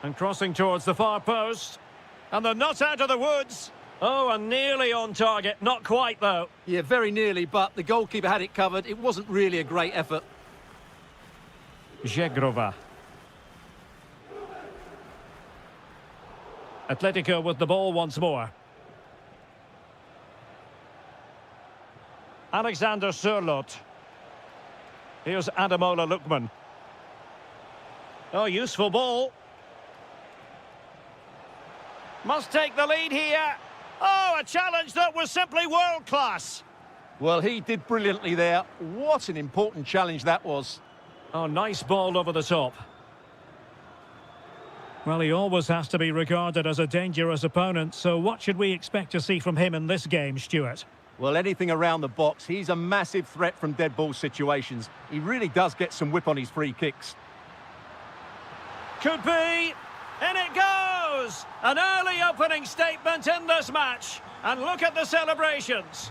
And crossing towards the far post. And they're not out of the woods. Oh, and nearly on target. Not quite, though. Yeah, very nearly, but the goalkeeper had it covered. It wasn't really a great effort. Žegrova. Atletico with the ball once more. Alexander Sørloth. Here's Ademola Lookman. Oh, useful ball. Must take the lead here. Oh, a challenge that was simply world-class. Well, he did brilliantly there. What an important challenge that was. Oh, nice ball over the top. Well, he always has to be regarded as a dangerous opponent, so what should we expect to see from him in this game, Stuart? Well, anything around the box. He's a massive threat from dead ball situations. He really does get some whip on his free kicks. Could be. In it goes! An early opening statement in this match. And look at the celebrations.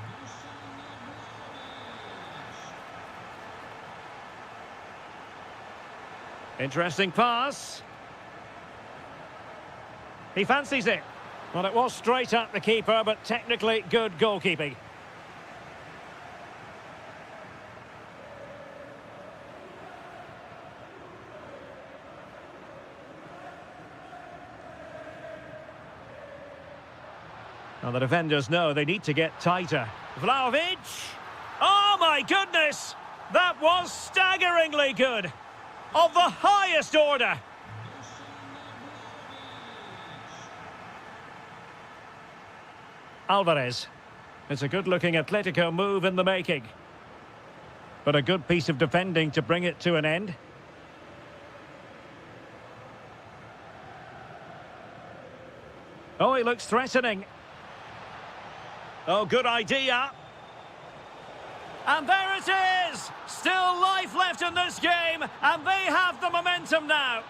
Interesting pass. He fancies it. Well, it was straight at the keeper, but technically good goalkeeping. Now the defenders know they need to get tighter. Vlahovic! Oh my goodness! That was staggeringly good! Of the highest order! Alvarez. It's a good-looking Atletico move in the making. But a good piece of defending to bring it to an end. Oh, he looks threatening. Oh, good idea. And there it is! Still life left in this game, and they have the momentum now.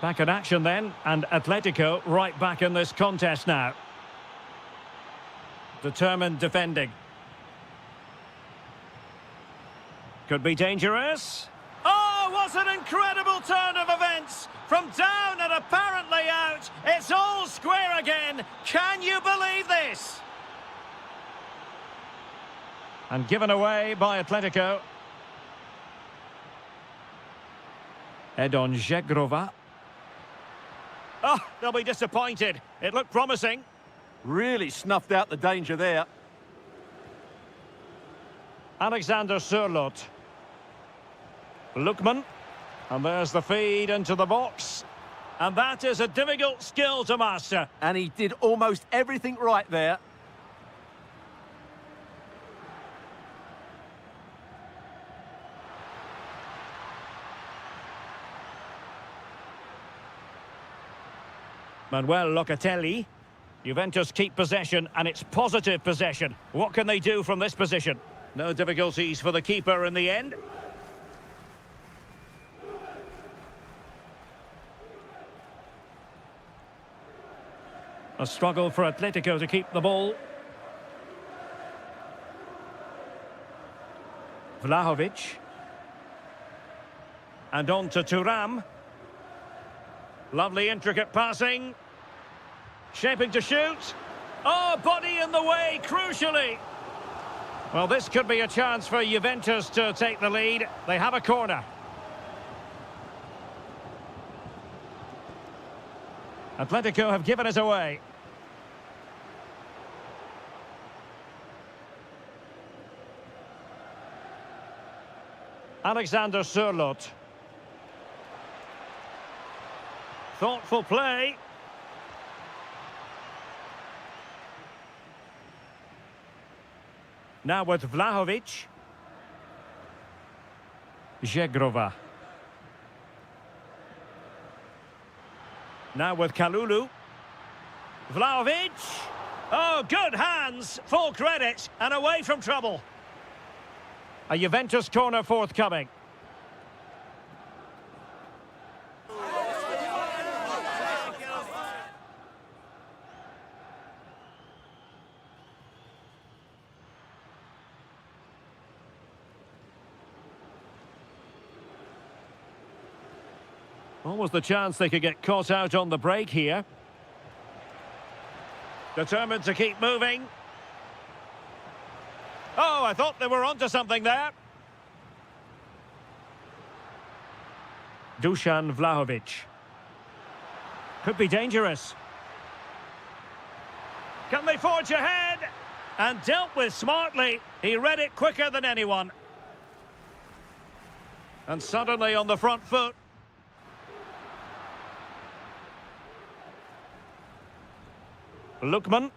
Back in action then, and Atletico right back in this contest now. Determined defending. Could be dangerous. Oh, what an incredible turn of events! From down and apparently out, it's all square again. Can you believe this? And given away by Atletico. Edon Žegrova. Oh, they'll be disappointed. It looked promising. Really snuffed out the danger there. Alexander Sørloth. Lookman. And there's the feed into the box. And that is a difficult skill to master. And he did almost everything right there. Manuel Locatelli. Juventus keep possession, and it's positive possession. What can they do from this position? No difficulties for the keeper in the end. A struggle for Atletico to keep the ball. Vlahovic. And on to Thuram. Lovely intricate passing. Shaping to shoot. Oh, body in the way, crucially. Well, this could be a chance for Juventus to take the lead. They have a corner. Atletico have given us away. Alexander Sørloth. Thoughtful play. Now with Vlahovic. Žegrova. Now with Kalulu. Vlahovic. Oh, good hands. Full credit. And away from trouble. A Juventus corner forthcoming. Almost the chance they could get caught out on the break here. Determined to keep moving. Oh, I thought they were onto something there. Dusan Vlahovic. Could be dangerous. Can they forge ahead? And dealt with smartly. He read it quicker than anyone. And suddenly on the front foot. Lookman.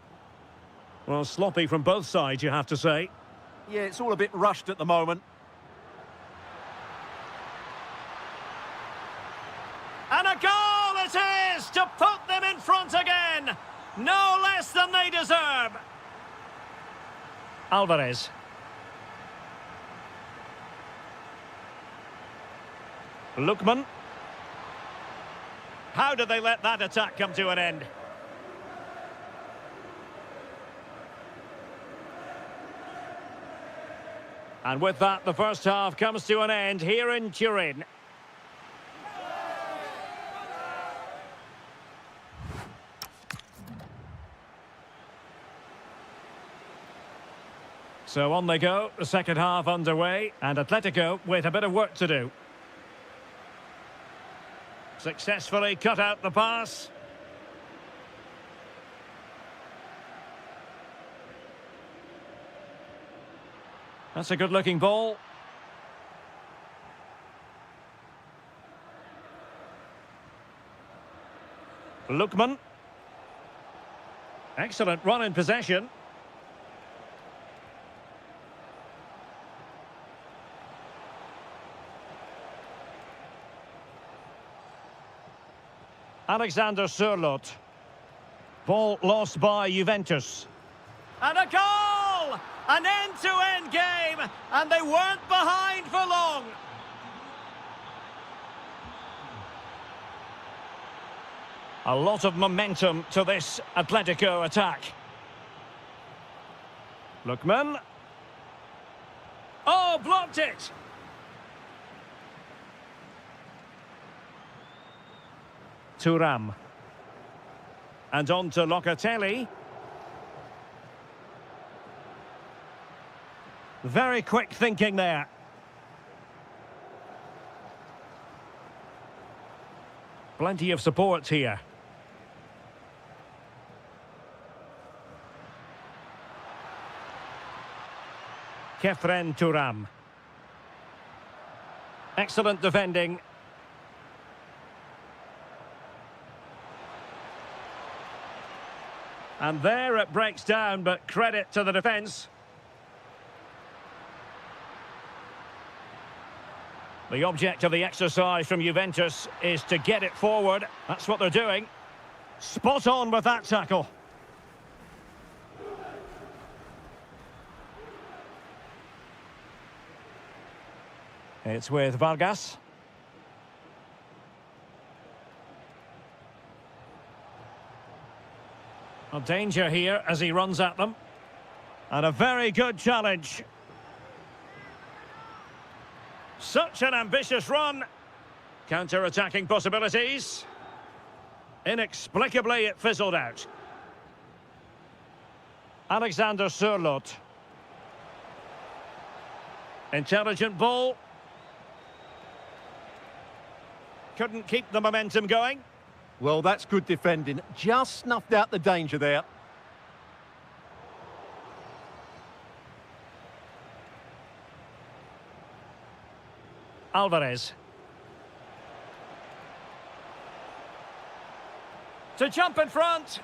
Well, sloppy from both sides, you have to say. Yeah, it's all a bit rushed at the moment. And a goal it is to put them in front again. No less than they deserve. Alvarez. Lookman. How did they let that attack come to an end? And with that, the first half comes to an end here in Turin. So on they go, the second half underway, and Atletico with a bit of work to do. Successfully cut out the pass. That's a good-looking ball. Lookman. Excellent run in possession. Alexander Sørloth. Ball lost by Juventus. And a goal! An end-to-end game, and they weren't behind for long. A lot of momentum to this Atletico attack. Lookman. Oh, blocked it! Thuram. And on to Locatelli. Very quick thinking there. Plenty of support here. Kefren Thuram. Excellent defending. And there it breaks down, but credit to the defence. The object of the exercise from Juventus is to get it forward. That's what they're doing. Spot on with that tackle. It's with Vargas. A danger here as he runs at them. And a very good challenge. Such an ambitious run. Counter-attacking possibilities. Inexplicably, it fizzled out. Alexander Sørloth. Intelligent ball. Couldn't keep the momentum going. Well, that's good defending. Just snuffed out the danger there. Alvarez. To jump in front.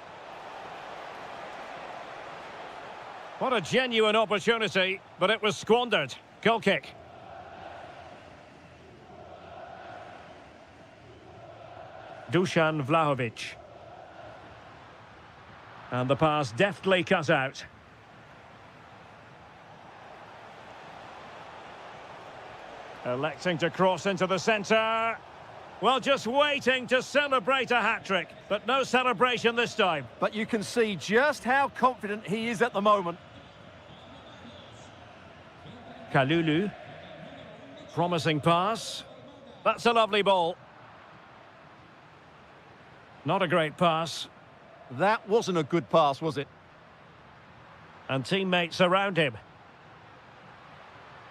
What a genuine opportunity, but it was squandered. Goal kick. Dusan Vlahovic. And the pass deftly cut out. Electing to cross into the centre. Well, just waiting to celebrate a hat-trick, but no celebration this time. But you can see just how confident he is at the moment. Kalulu. Promising pass. That's a lovely ball. Not a great pass. That wasn't a good pass, was it? And teammates around him.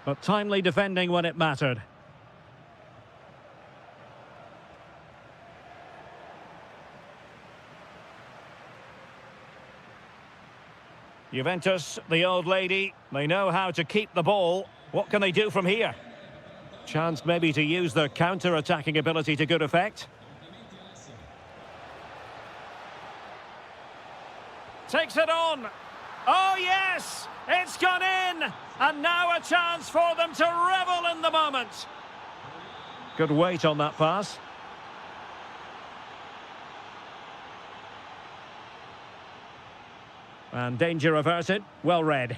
But timely defending when it mattered. Juventus, the old lady, they know how to keep the ball. What can they do from here? Chance maybe to use their counter-attacking ability to good effect. Takes it on. Oh, yes! It's gone in! And now a chance for them to revel in the moment. Good weight on that pass. And danger averted. Well read.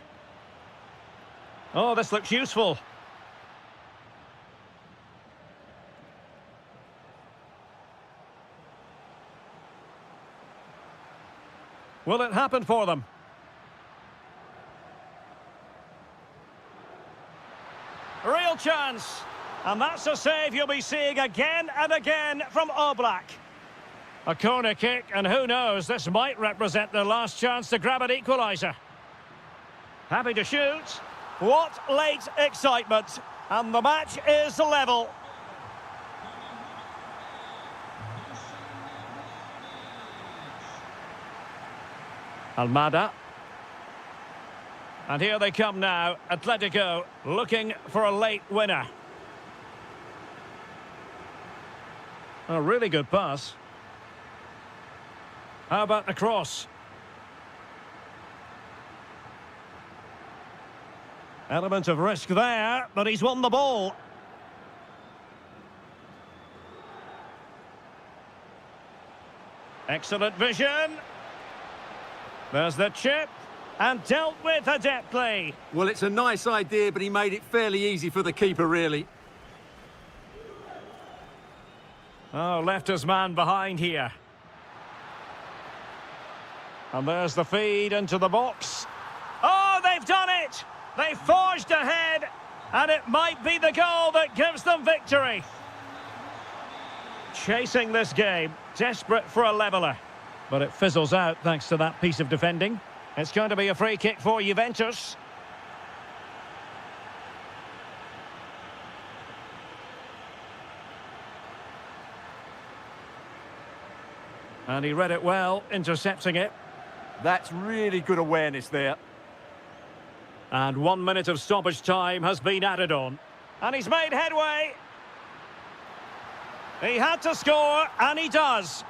Oh, this looks useful. Will it happen for them? Real chance. And that's a save you'll be seeing again and again from Oblak. A corner kick, and who knows, this might represent their last chance to grab an equaliser. Happy to shoot. What late excitement. And the match is level. Almada. And here they come now, Atletico, looking for a late winner. A really good pass. How about the cross? Element of risk there, but he's won the ball. Excellent vision. There's the chip. And dealt with adeptly. Well, it's a nice idea, but he made it fairly easy for the keeper, really. Oh, left his man behind here. And there's the feed into the box. Oh, they've done it! They forged ahead, and it might be the goal that gives them victory. Chasing this game, desperate for a leveller. But it fizzles out thanks to that piece of defending. It's going to be a free kick for Juventus. And he read it well, intercepting it. That's really good awareness there. And 1 minute of stoppage time has been added on. And he's made headway. He had to score, and he does.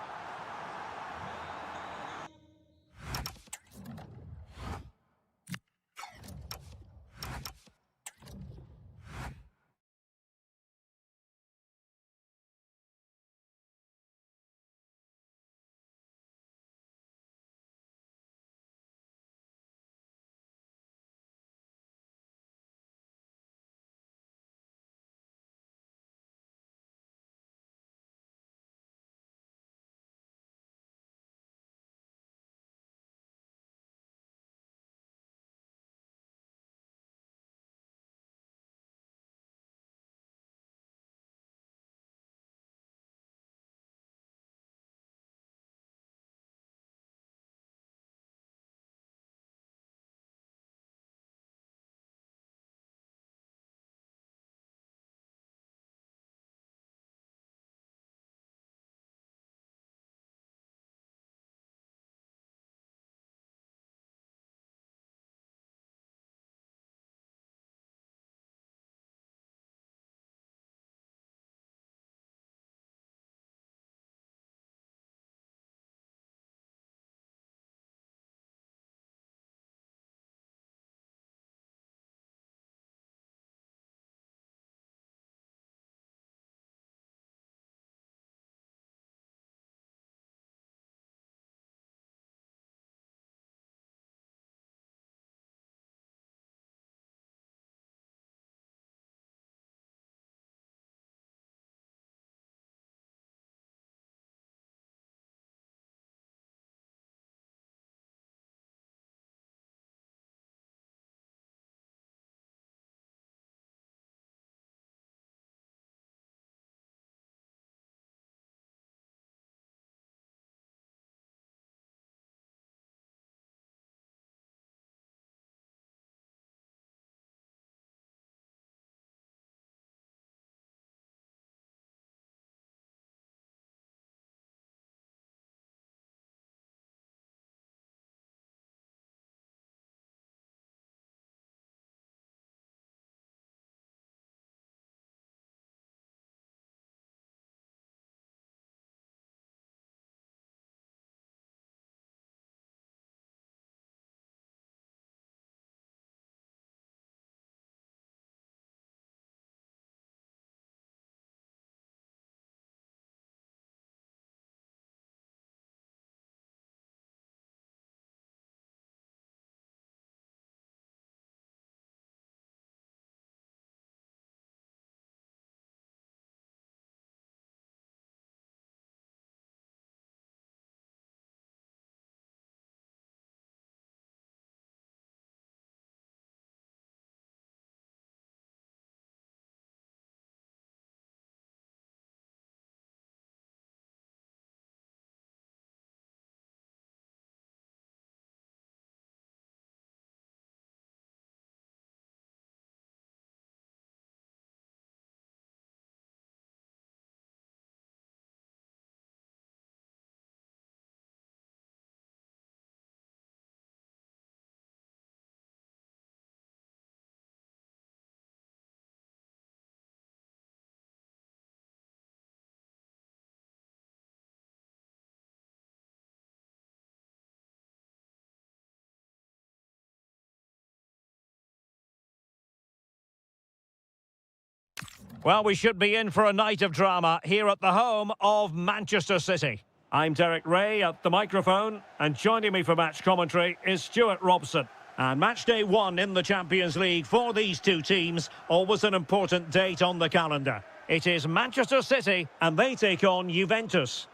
Well, we should be in for a night of drama here at the home of Manchester City. I'm Derek Ray at the microphone, and joining me for match commentary is Stuart Robson. And match day one in the Champions League for these two teams, always an important date on the calendar. It is Manchester City, and they take on Juventus.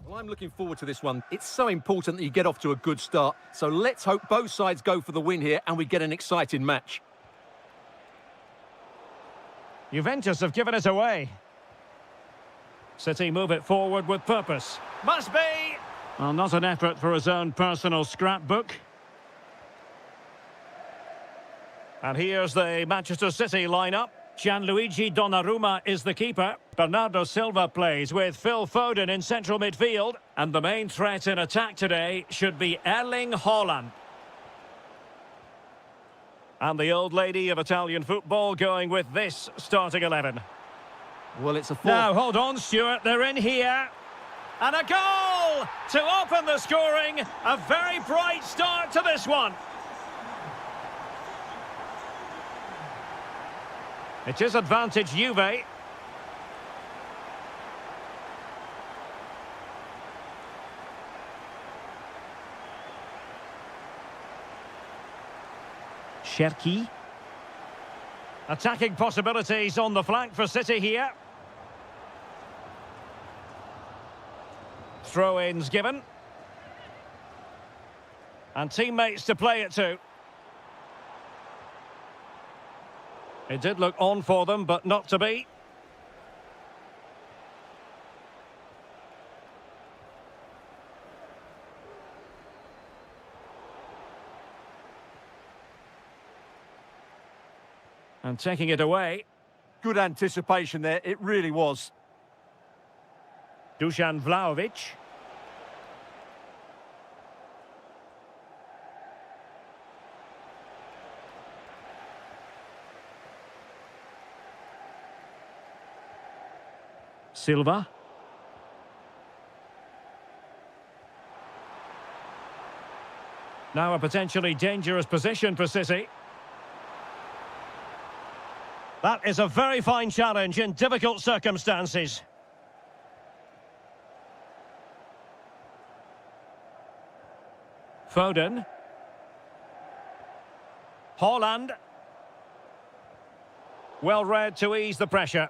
Well, I'm looking forward to this one. It's so important that you get off to a good start. So let's hope both sides go for the win here and we get an exciting match. Juventus have given it away. City move it forward with purpose. Must be! Well, not an effort for his own personal scrapbook. And here's the Manchester City lineup. Gianluigi Donnarumma is the keeper. Bernardo Silva plays with Phil Foden in central midfield. And the main threat in attack today should be Erling Haaland. And the old lady of Italian football going with this starting 11. Well, it's a four. Now, hold on, Stuart. They're in here. And a goal to open the scoring. A very bright start to this one. It is advantage Juve. Cherki. Attacking possibilities on the flank for City here. Throw-ins given. And teammates to play it to. It did look on for them, but not to be. And taking it away. Good anticipation there, it really was. Dusan Vlahovic. Silva. Now a potentially dangerous position for City. That is a very fine challenge in difficult circumstances. Foden. Haaland. Well read to ease the pressure.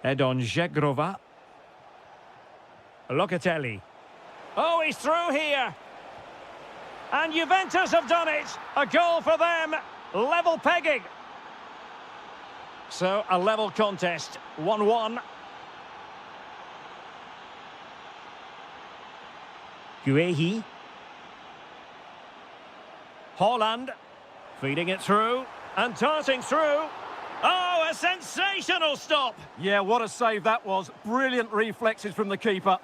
Edon Žegrova. Locatelli. Oh, he's through here. And Juventus have done it. A goal for them. Level pegging. So, a level contest. 1-1. Guehi. Haaland. Feeding it through. And darting through. Oh, a sensational stop! Yeah, what a save that was. Brilliant reflexes from the keeper.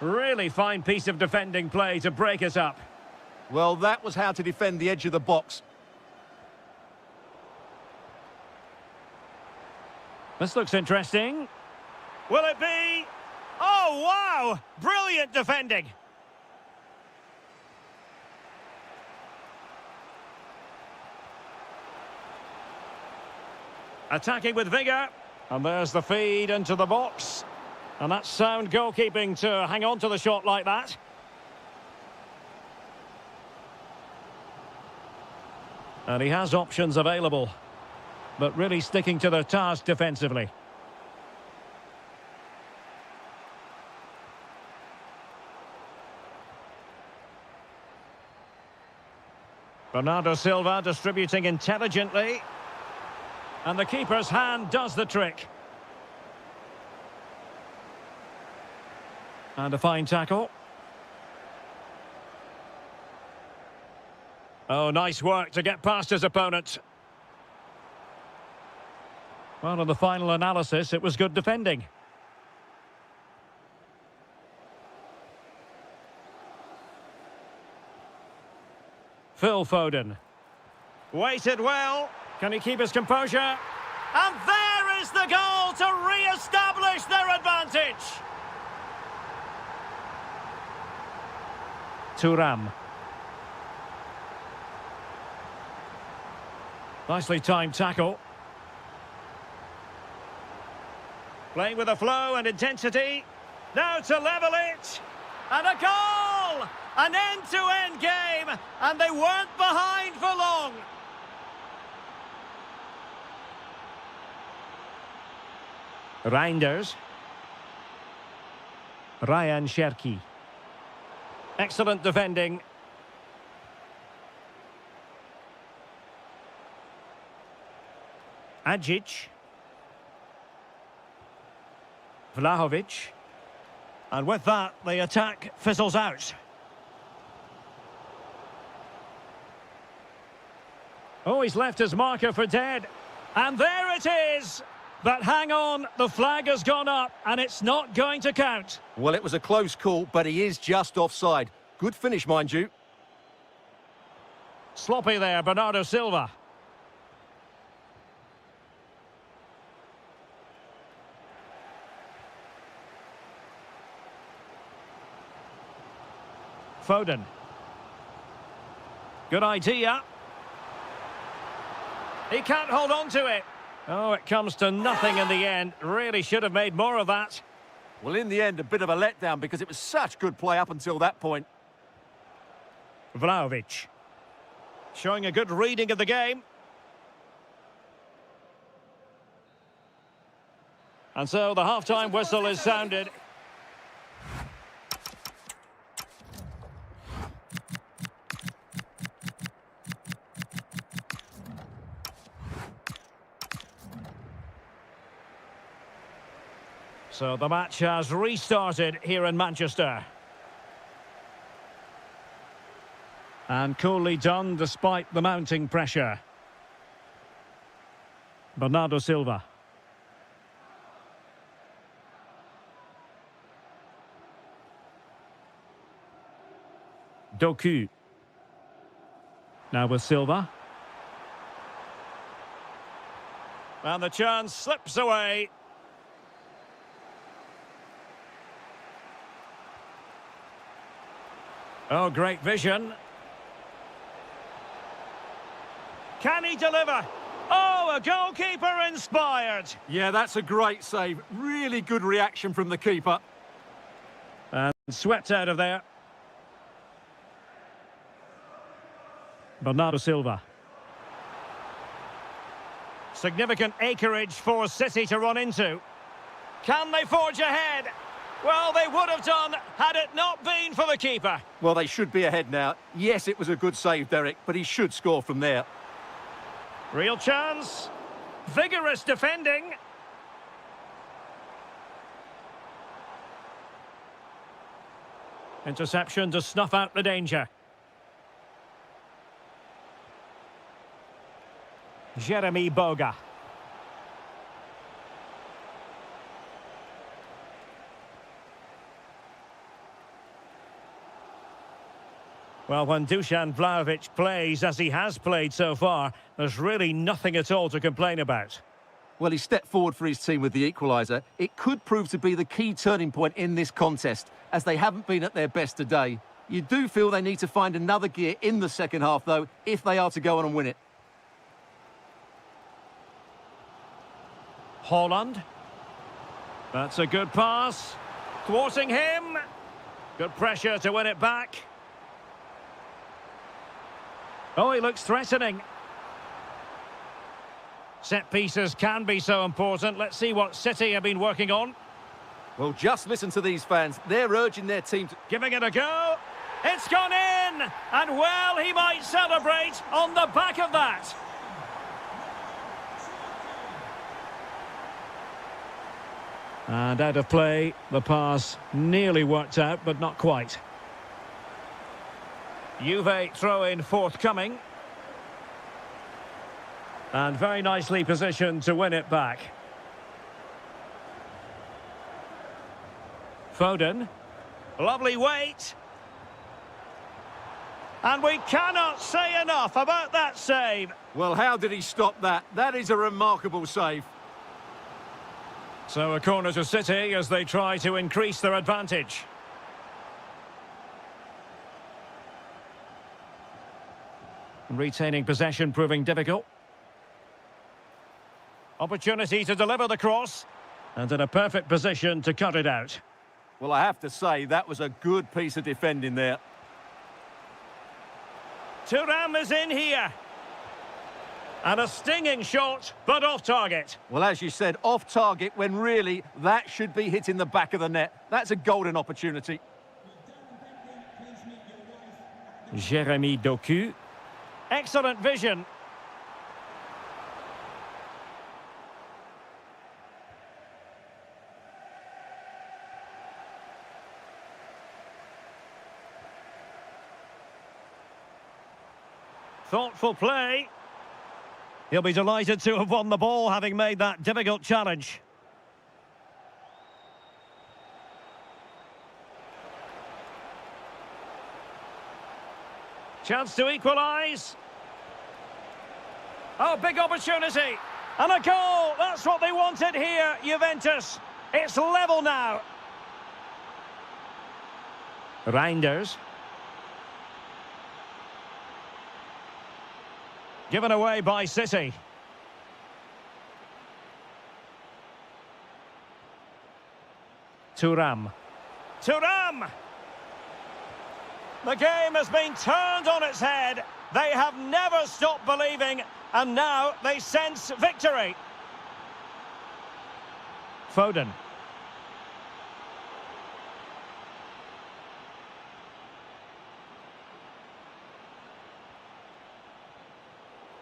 Really fine piece of defending play to break us up. Well, that was how to defend the edge of the box. This looks interesting. Will it be? Oh, wow! Brilliant defending. Attacking with vigour. And there's the feed into the box. And that's sound goalkeeping to hang on to the shot like that. And he has options available. But really sticking to their task defensively. Bernardo Silva distributing intelligently. And the keeper's hand does the trick. And a fine tackle. Oh, nice work to get past his opponent. Well, in the final analysis, it was good defending. Phil Foden. Waited well. Can he keep his composure? And there is the goal to re-establish their advantage. Thuram. Nicely timed tackle. Playing with a flow and intensity. Now to level it. And a goal! An end-to-end game. And they weren't behind for long. Reinders. Ryan Cherki. Excellent defending. Adzic. Vlahovic. And with that, the attack fizzles out. Oh, he's left his marker for dead. And there it is! But hang on, the flag has gone up, and it's not going to count. Well, it was a close call, but he is just offside. Good finish, mind you. Sloppy there, Bernardo Silva. Foden. Good idea. He can't hold on to it. Oh, it comes to nothing in the end. Really should have made more of that. Well, in the end, a bit of a letdown because it was such good play up until that point. Vlahovic. Showing a good reading of the game. And so the half-time whistle is sounded. So the match has restarted here in Manchester. And coolly done despite the mounting pressure. Bernardo Silva. Doku. Now with Silva. And the chance slips away. Oh, great vision. Can he deliver? Oh, a goalkeeper inspired. Yeah, that's a great save. Really good reaction from the keeper. And swept out of there. Bernardo Silva. Significant acreage for City to run into. Can they forge ahead? Well, they would have done had it not been for the keeper. Well, they should be ahead now. Yes, it was a good save, Derek, but he should score from there. Real chance. Vigorous defending. Interception to snuff out the danger. Jeremy Boga. Well, when Dusan Vlahovic plays as he has played so far, there's really nothing at all to complain about. Well, he stepped forward for his team with the equaliser. It could prove to be the key turning point in this contest, as they haven't been at their best today. You do feel they need to find another gear in the second half, though, if they are to go on and win it. Holland. That's a good pass. Thwarting him. Good pressure to win it back. Oh, he looks threatening. Set pieces can be so important. Let's see what City have been working on. Well, just listen to these fans. They're urging their team to... Giving it a go. It's gone in. And, well, he might celebrate on the back of that. And out of play, the pass nearly worked out, but not quite. Juve throw-in forthcoming. And very nicely positioned to win it back. Foden. Lovely weight. And we cannot say enough about that save. Well, how did he stop that? That is a remarkable save. So a corner to City as they try to increase their advantage. Retaining possession proving difficult. Opportunity to deliver the cross. And in a perfect position to cut it out. Well, I have to say, that was a good piece of defending there. Thuram is in here. And a stinging shot, but off target. Well, as you said, off target when really that should be hitting the back of the net. That's a golden opportunity. Jeremy Doku. Excellent vision. Thoughtful play. He'll be delighted to have won the ball, having made that difficult challenge. Chance to equalise. Oh, big opportunity. And a goal! That's what they wanted here, Juventus. It's level now. Reinders. Given away by City. Thuram. Thuram! The game has been turned on its head. They have never stopped believing, and now they sense victory. Foden.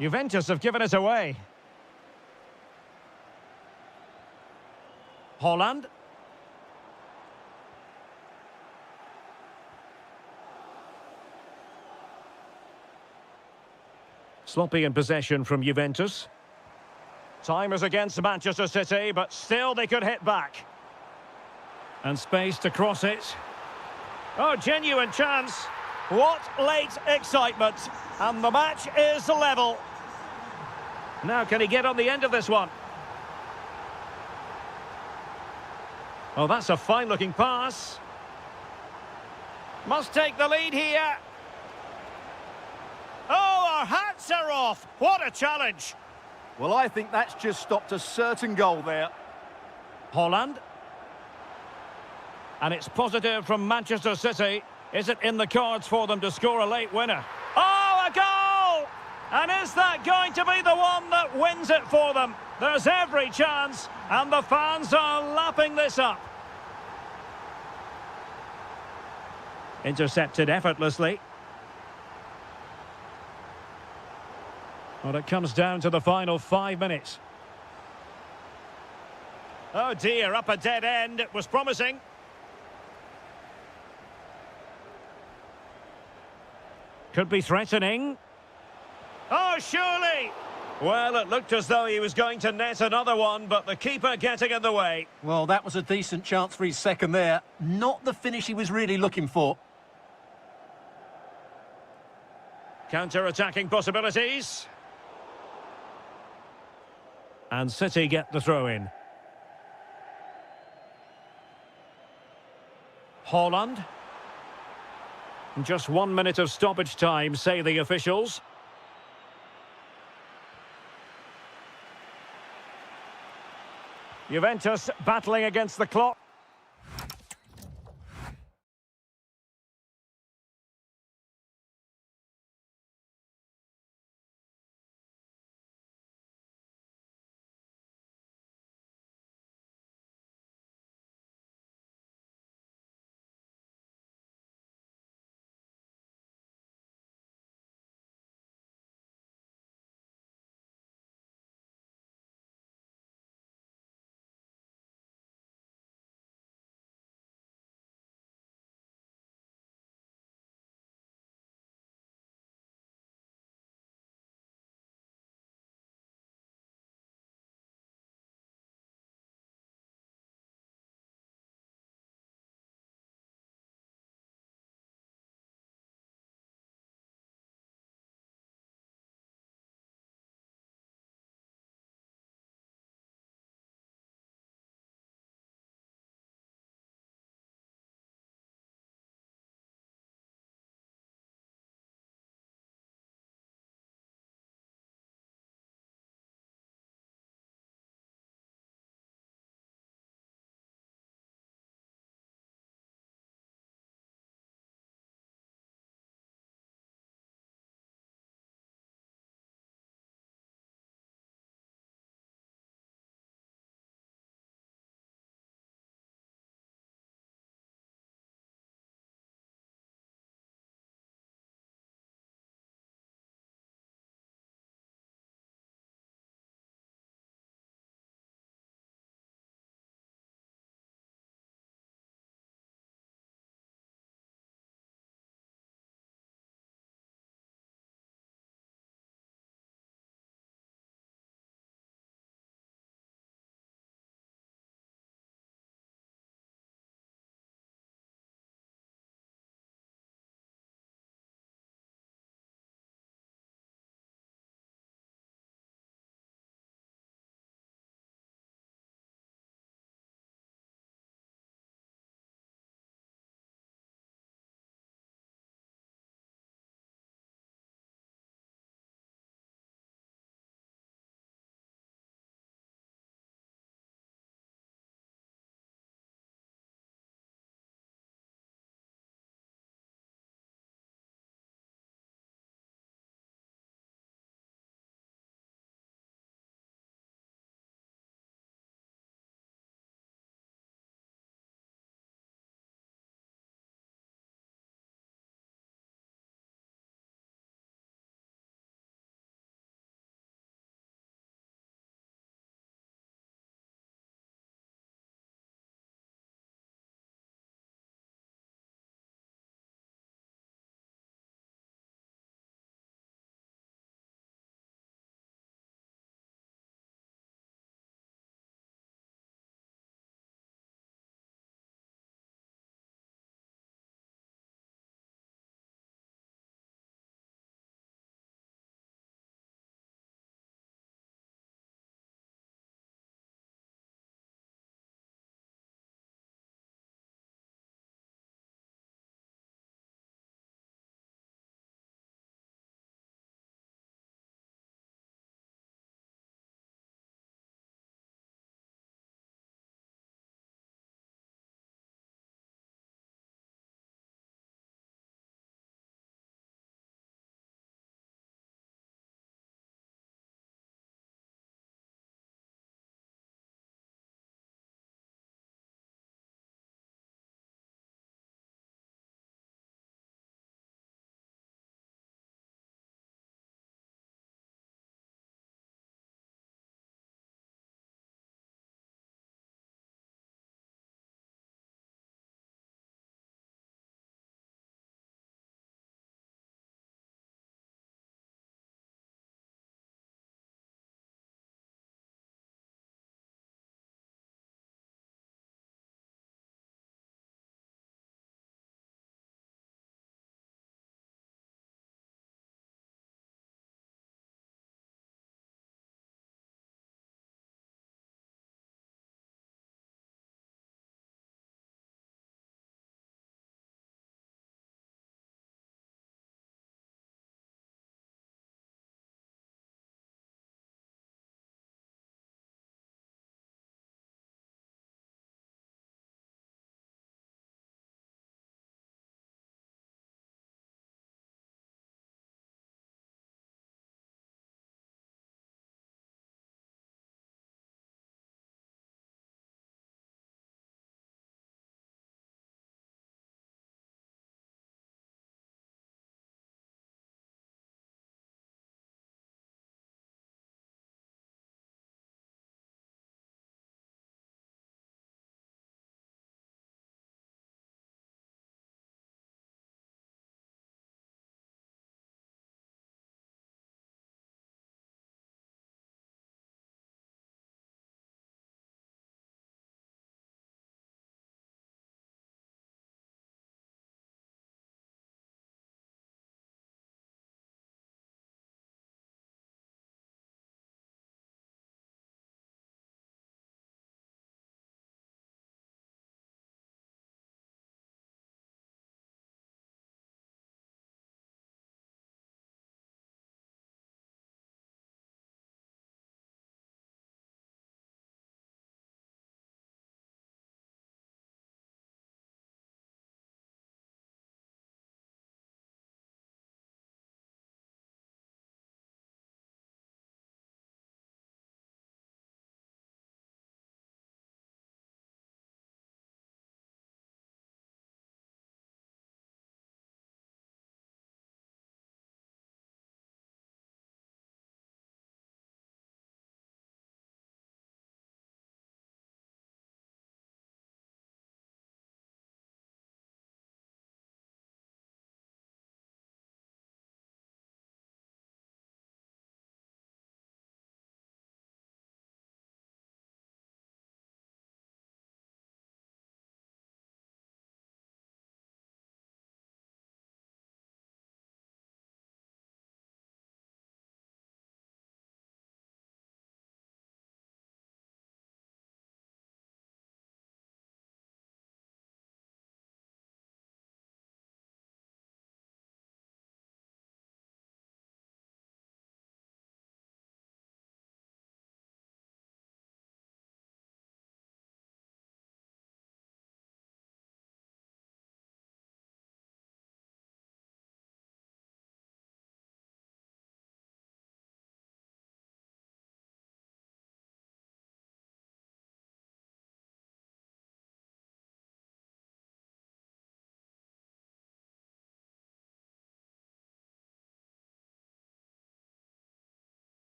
Juventus have given it away. Holland. Sloppy in possession from Juventus. Time is against Manchester City, but still they could hit back. And space to cross it. Oh, genuine chance. What late excitement. And the match is level. Now, can he get on the end of this one? Oh, that's a fine-looking pass. Must take the lead here. Oh, our hats are off. What a challenge. Well, I think that's just stopped a certain goal there. Holland. And it's positive from Manchester City. Is it in the cards for them to score a late winner? Oh, a goal! And is that going to be the one that wins it for them? There's every chance, and the fans are lapping this up. Intercepted effortlessly. Well, it comes down to the final 5 minutes. Oh dear, up a dead end. It was promising. Could be threatening. Oh, surely! Well, it looked as though he was going to net another one, but the keeper getting in the way. Well, that was a decent chance for his second there. Not the finish he was really looking for. Counter-attacking possibilities. And City get the throw-in. Holland. Just 1 minute of stoppage time, say the officials. Juventus battling against the clock.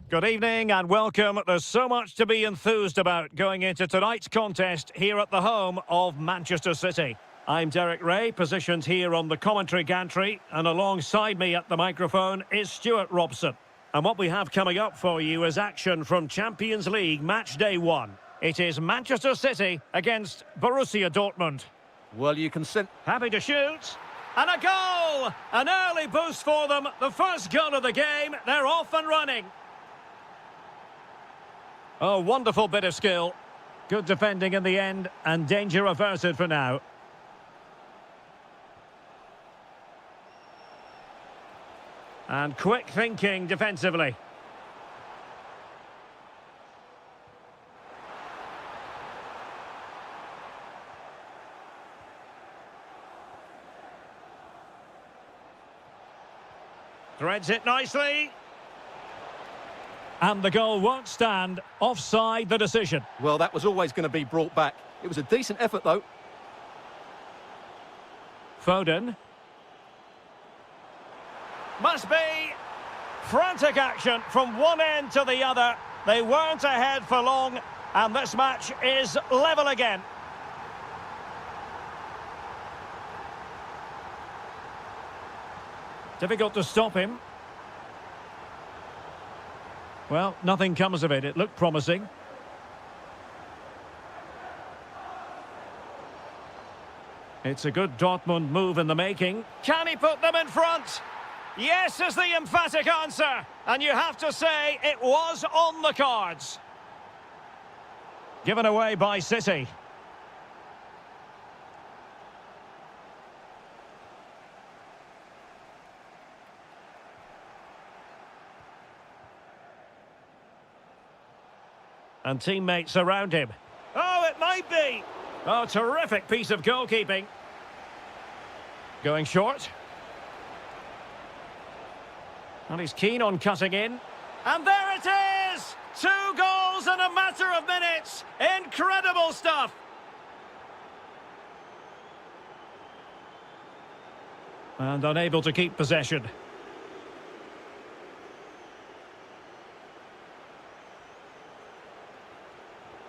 Good evening and welcome. There's so much to be enthused about going into tonight's contest here at the home of Manchester City. I'm Derek Ray, positioned here on the commentary gantry, and alongside me at the microphone is Stuart Robson. And what we have coming up for you is action from Champions League match day 1. It is Manchester City against Borussia Dortmund. Well, you can send... Happy to shoot. And a goal! An early boost for them. The first goal of the game. They're off and running. Oh, wonderful bit of skill. Good defending in the end, and danger averted for now. And quick thinking defensively. Threads it nicely. And the goal won't stand. Offside the decision. Well, that was always going to be brought back. It was a decent effort, though. Foden. Must be frantic action from one end to the other. They weren't ahead for long, and this match is level again. Difficult to stop him. Well, nothing comes of it. It looked promising. It's a good Dortmund move in the making. Can he put them in front? Yes is the emphatic answer. And you have to say it was on the cards. Given away by City. And teammates around him. Oh, it might be. Oh, terrific piece of goalkeeping. Going short. And he's keen on cutting in. And there it is! 2 goals in a matter of minutes. Incredible stuff. And unable to keep possession.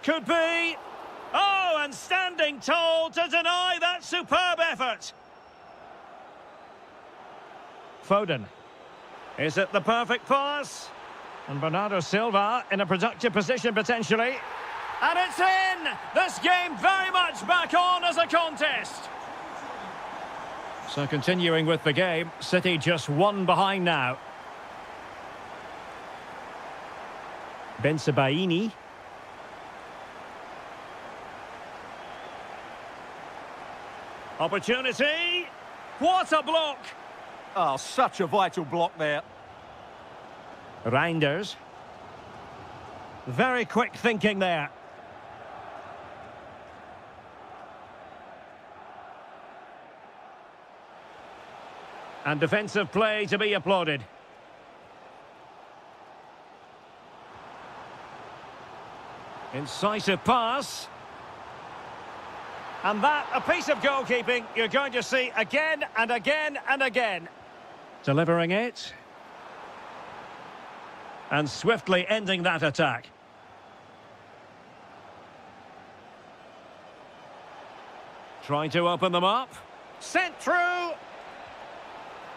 Could be. Oh, and standing tall to deny that superb effort. Foden. Is it the perfect pass? And Bernardo Silva in a productive position potentially. And it's in! This game very much back on as a contest. So continuing with the game, City just 1 behind now. Bensebaini. Opportunity. What a block. Oh, such a vital block there. Reinders. Very quick thinking there. And defensive play to be applauded. Incisive pass. And that, a piece of goalkeeping you're going to see again and again and again. Delivering it. And swiftly ending that attack. Trying to open them up. Sent through.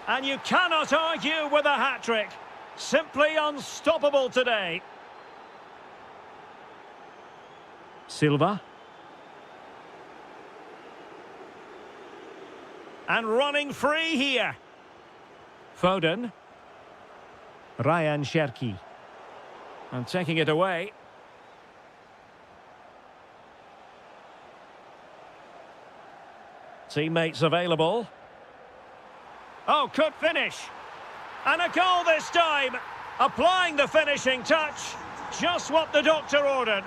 And you cannot argue with a hat-trick. Simply unstoppable today. Silva. And running free here. Foden. Ryan Cherki. And taking it away. Teammates available. Oh, could finish. And a goal this time. Applying the finishing touch. Just what the doctor ordered.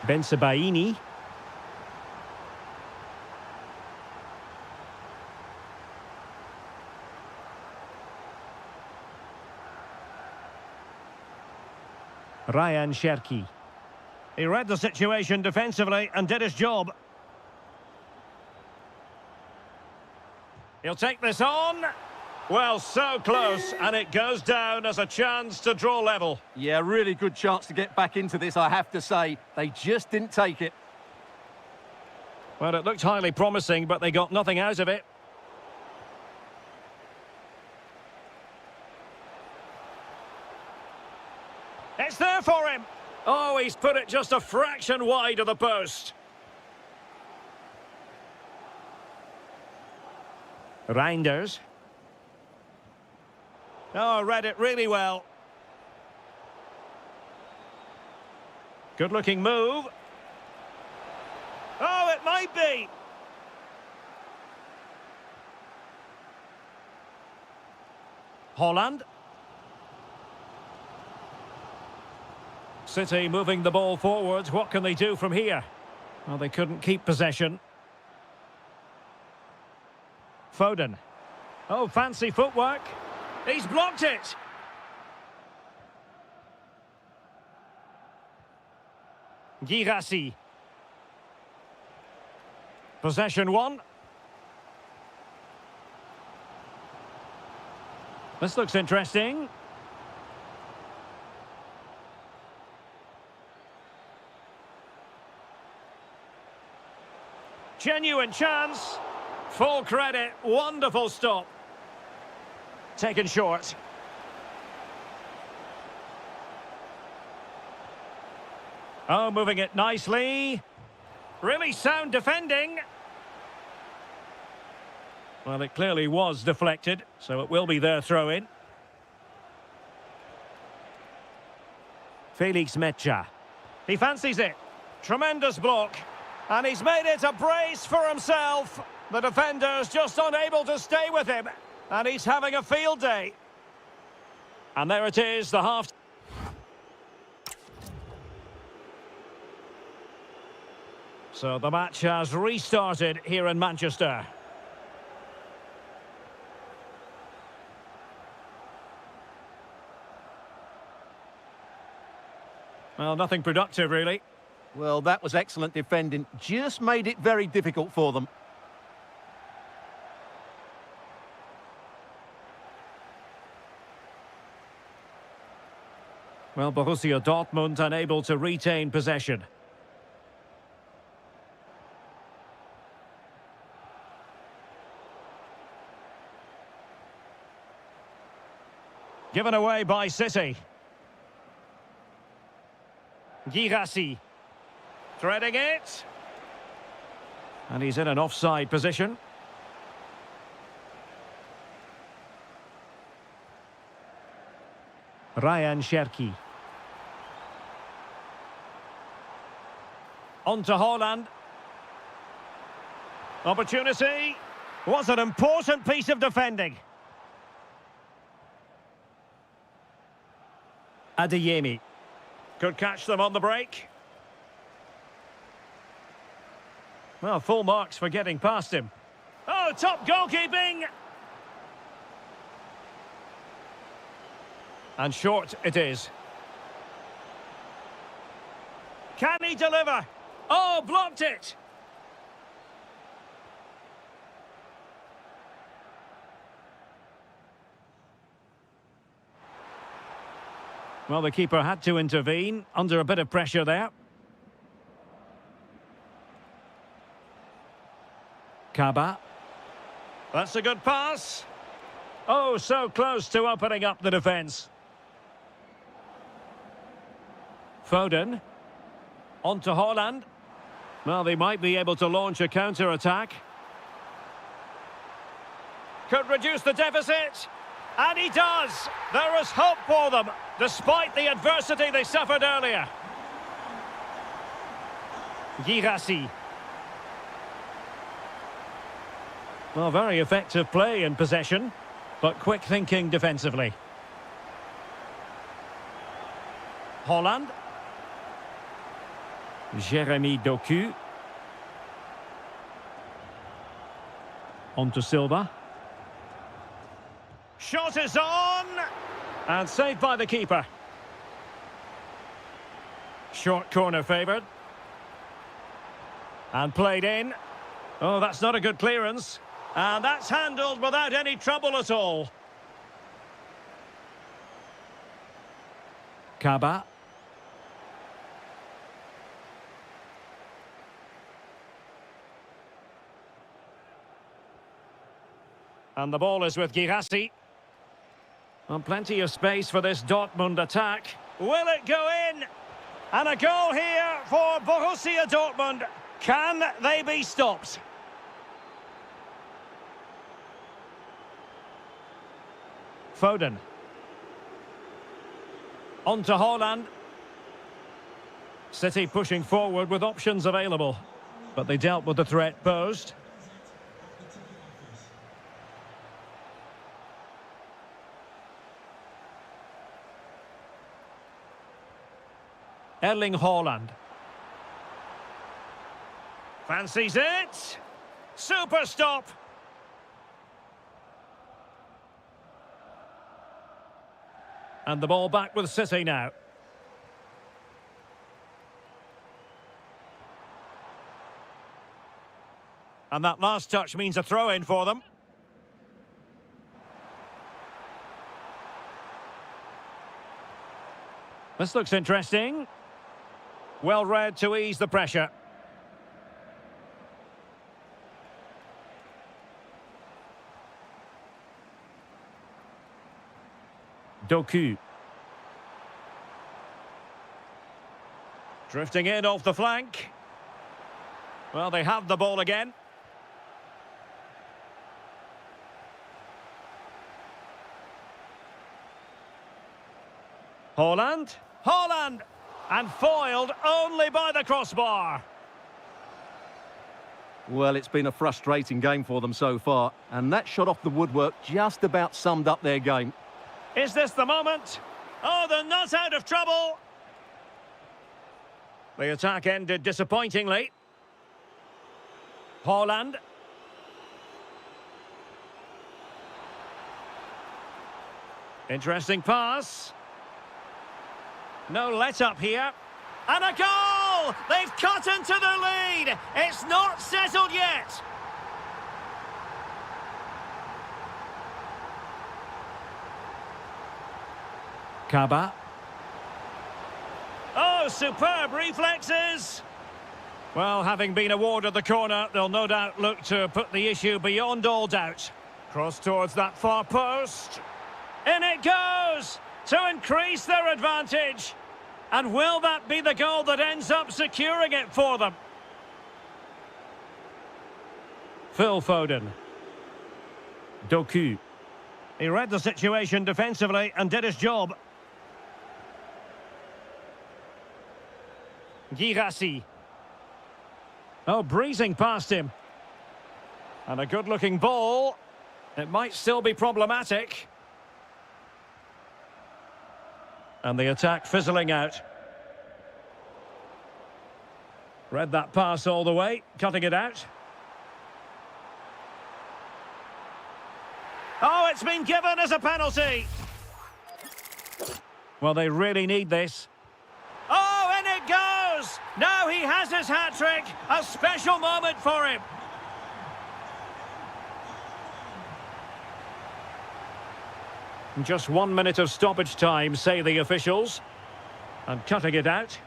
Bensebaini. Ryan Cherki. He read the situation defensively and did his job. He'll take this on. Well, so close, and it goes down as a chance to draw level. Yeah, really good chance to get back into this, I have to say. They just didn't take it. Well, it looked highly promising, but they got nothing out of it. It's there for him. Oh, he's put it just a fraction wide of the post. Reinders. Oh, read it really well. Good-looking move. Oh, it might be. Holland. City moving the ball forward. What can they do from here? Well, they couldn't keep possession. Foden. Oh, fancy footwork. He's blocked it. Girassi. Possession one. This looks interesting. Genuine chance. Full credit. Wonderful stop. Taken short. Oh, moving it nicely. Really sound defending. Well, it clearly was deflected, so it will be their throw-in. Felix Mecha. He fancies it. Tremendous block. And he's made it a brace for himself. The defender's just unable to stay with him. And he's having a field day. And there it is, the half. So the match has restarted here in Manchester. Well, nothing productive, really. Well, that was excellent defending. Just made it very difficult for them. Well, Borussia Dortmund unable to retain possession. Given away by City. Girassi. Threading it. And he's in an offside position. Ryan Cherki. On to Holland. Opportunity. Was an important piece of defending. Adeyemi. Could catch them on the break. Well, full marks for getting past him. Oh, top goalkeeping! And short it is. Can he deliver? Oh, blocked it! Well, the keeper had to intervene, under a bit of pressure there. Kaba. That's a good pass. Oh, so close to opening up the defence. Foden. On to Holland. Well, they might be able to launch a counter-attack. Could reduce the deficit. And he does. There is hope for them, despite the adversity they suffered earlier. Girassi. Well, very effective play in possession, but quick thinking defensively. Holland. Jeremy Doku. On to Silva. Shot is on! And saved by the keeper. Short corner favoured. And played in. Oh, that's not a good clearance. And that's handled without any trouble at all. Kaba. And the ball is with Girassi. And plenty of space for this Dortmund attack. Will it go in? And a goal here for Borussia Dortmund. Can they be stopped? Foden. On to Haaland. City pushing forward with options available. But they dealt with the threat posed. Erling Haaland. Fancies it. Super stop. And the ball back with City now. And that last touch means a throw-in for them. This looks interesting. Well read to ease the pressure. Doku. Drifting in off the flank. Well, they have the ball again. Haaland. Haaland! And foiled only by the crossbar. Well, it's been a frustrating game for them so far, and that shot off the woodwork just about summed up their game. Is this the moment? Oh, they're not out of trouble. The attack ended disappointingly. Haaland. Interesting pass. No let-up here. And a goal! They've cut into the lead! It's not settled yet! Kaba. Oh, superb reflexes! Well, having been awarded the corner, they'll no doubt look to put the issue beyond all doubt. Cross towards that far post. In it goes! To increase their advantage. And will that be the goal that ends up securing it for them? Phil Foden. Doku. He read the situation defensively and did his job. Girassi. Oh, breezing past him. And a good-looking ball. It might still be problematic. And the attack fizzling out. Read that pass all the way, cutting it out. Oh, it's been given as a penalty. Well, they really need this. Oh, in it goes! Now he has his hat-trick. A special moment for him. Just 1 minute of stoppage time, say the officials. And cutting it out.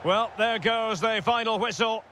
Well, there goes the final whistle.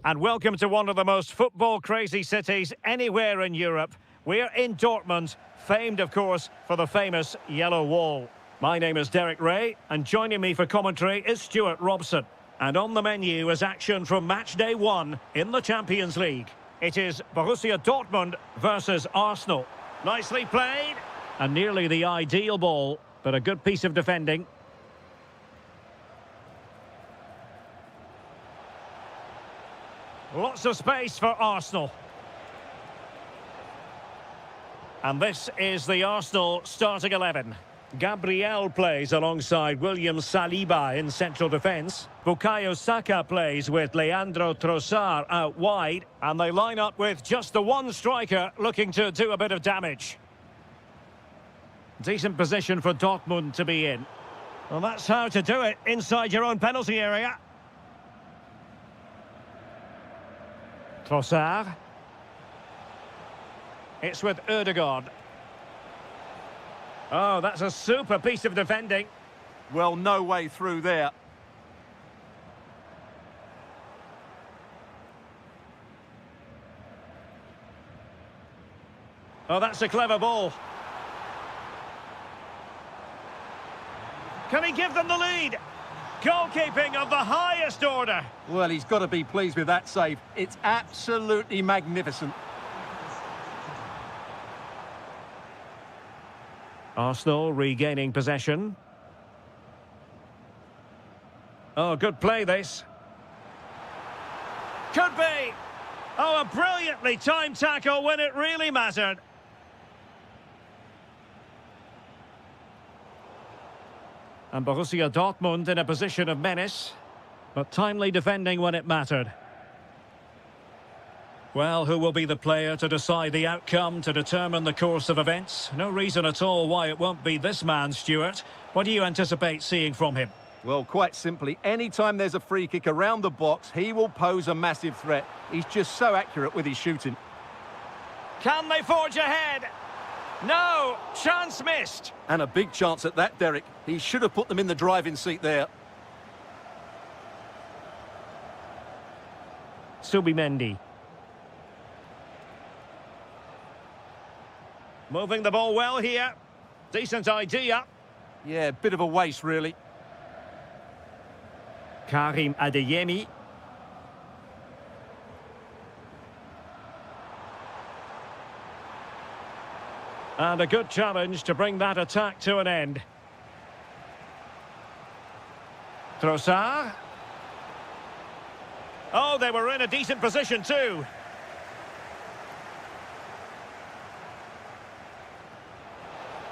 and welcome to one of the most football-crazy cities anywhere in Europe. We're in Dortmund, famed, of course, for the famous Yellow Wall. My name is Derek Ray, and joining me for commentary is Stuart Robson. And on the menu is action from match day 1 in the Champions League. It is Borussia Dortmund versus Arsenal. Nicely played, and nearly the ideal ball, but a good piece of defending. Lots of space for Arsenal. And this is the Arsenal starting 11. Gabriel plays alongside William Saliba in central defence. Bukayo Saka plays with Leandro Trossard out wide. And they line up with just the one striker looking to do a bit of damage. Decent position for Dortmund to be in. Well, that's how to do it inside your own penalty area. Trossard. It's with Ødegaard. Oh, that's a super piece of defending. Well, no way through there. Oh, that's a clever ball. Can he give them the lead? Goalkeeping of the highest order. Well, he's got to be pleased with that save. It's absolutely magnificent. Arsenal regaining possession. Oh, good play this. Could be. Oh, a brilliantly timed tackle when it really mattered. And Borussia Dortmund in a position of menace, but timely defending when it mattered. Well, who will be the player to decide the outcome, to determine the course of events? No reason at all why it won't be this man, Stuart. What do you anticipate seeing from him? Well, quite simply, anytime there's a free kick around the box, he will pose a massive threat. He's just so accurate with his shooting. Can they forge ahead? No, chance missed. And a big chance at that, Derek. He should have put them in the driving seat there. Subimendi. Moving the ball well here. Decent idea. Yeah, bit of a waste, really. Karim Adeyemi. And a good challenge to bring that attack to an end. Trossard. Oh, they were in a decent position too.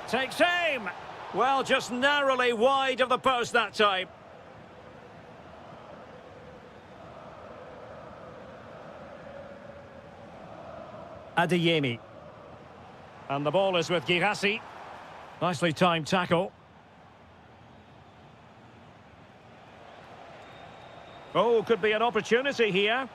Takes aim. Well, just narrowly wide of the post that time. Adeyemi. And the ball is with Girassi. Nicely timed tackle. Oh, could be an opportunity here.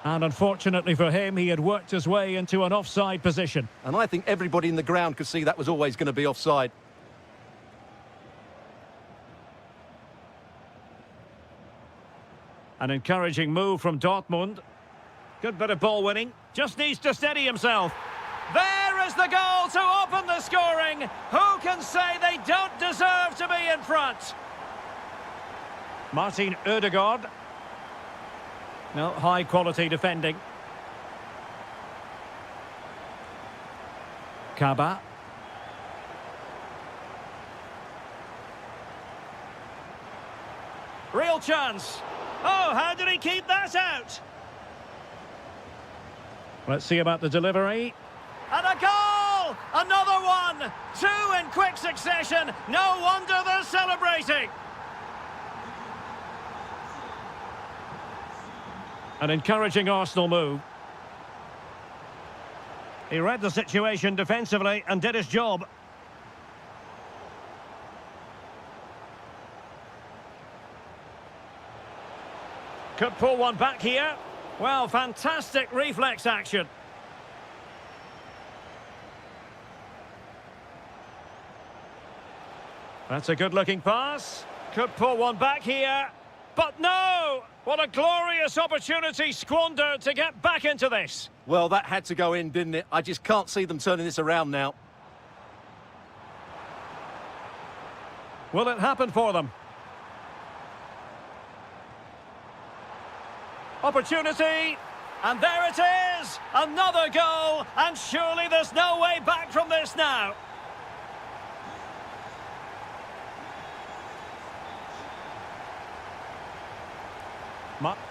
And unfortunately for him, he had worked his way into an offside position. And I think everybody in the ground could see that was always going to be offside. An encouraging move from Dortmund. Good bit of ball winning. Just needs to steady himself. There is the goal to open the scoring. Who can say they don't deserve to be in front? Martin Ødegaard. No, high quality defending. Kaba. Real chance. Oh, how did he keep that out? Let's see about the delivery. And a goal! Another one! 2 in quick succession. No wonder they're celebrating. An encouraging Arsenal move. He read the situation defensively and did his job. Could pull one back here. Well, fantastic reflex action. That's a good-looking pass. Could pull one back here. But no! What a glorious opportunity squandered to get back into this. Well, that had to go in, didn't it? I just can't see them turning this around now. Will it happen for them? Opportunity, and there it is! Another goal, and surely there's no way back from this now.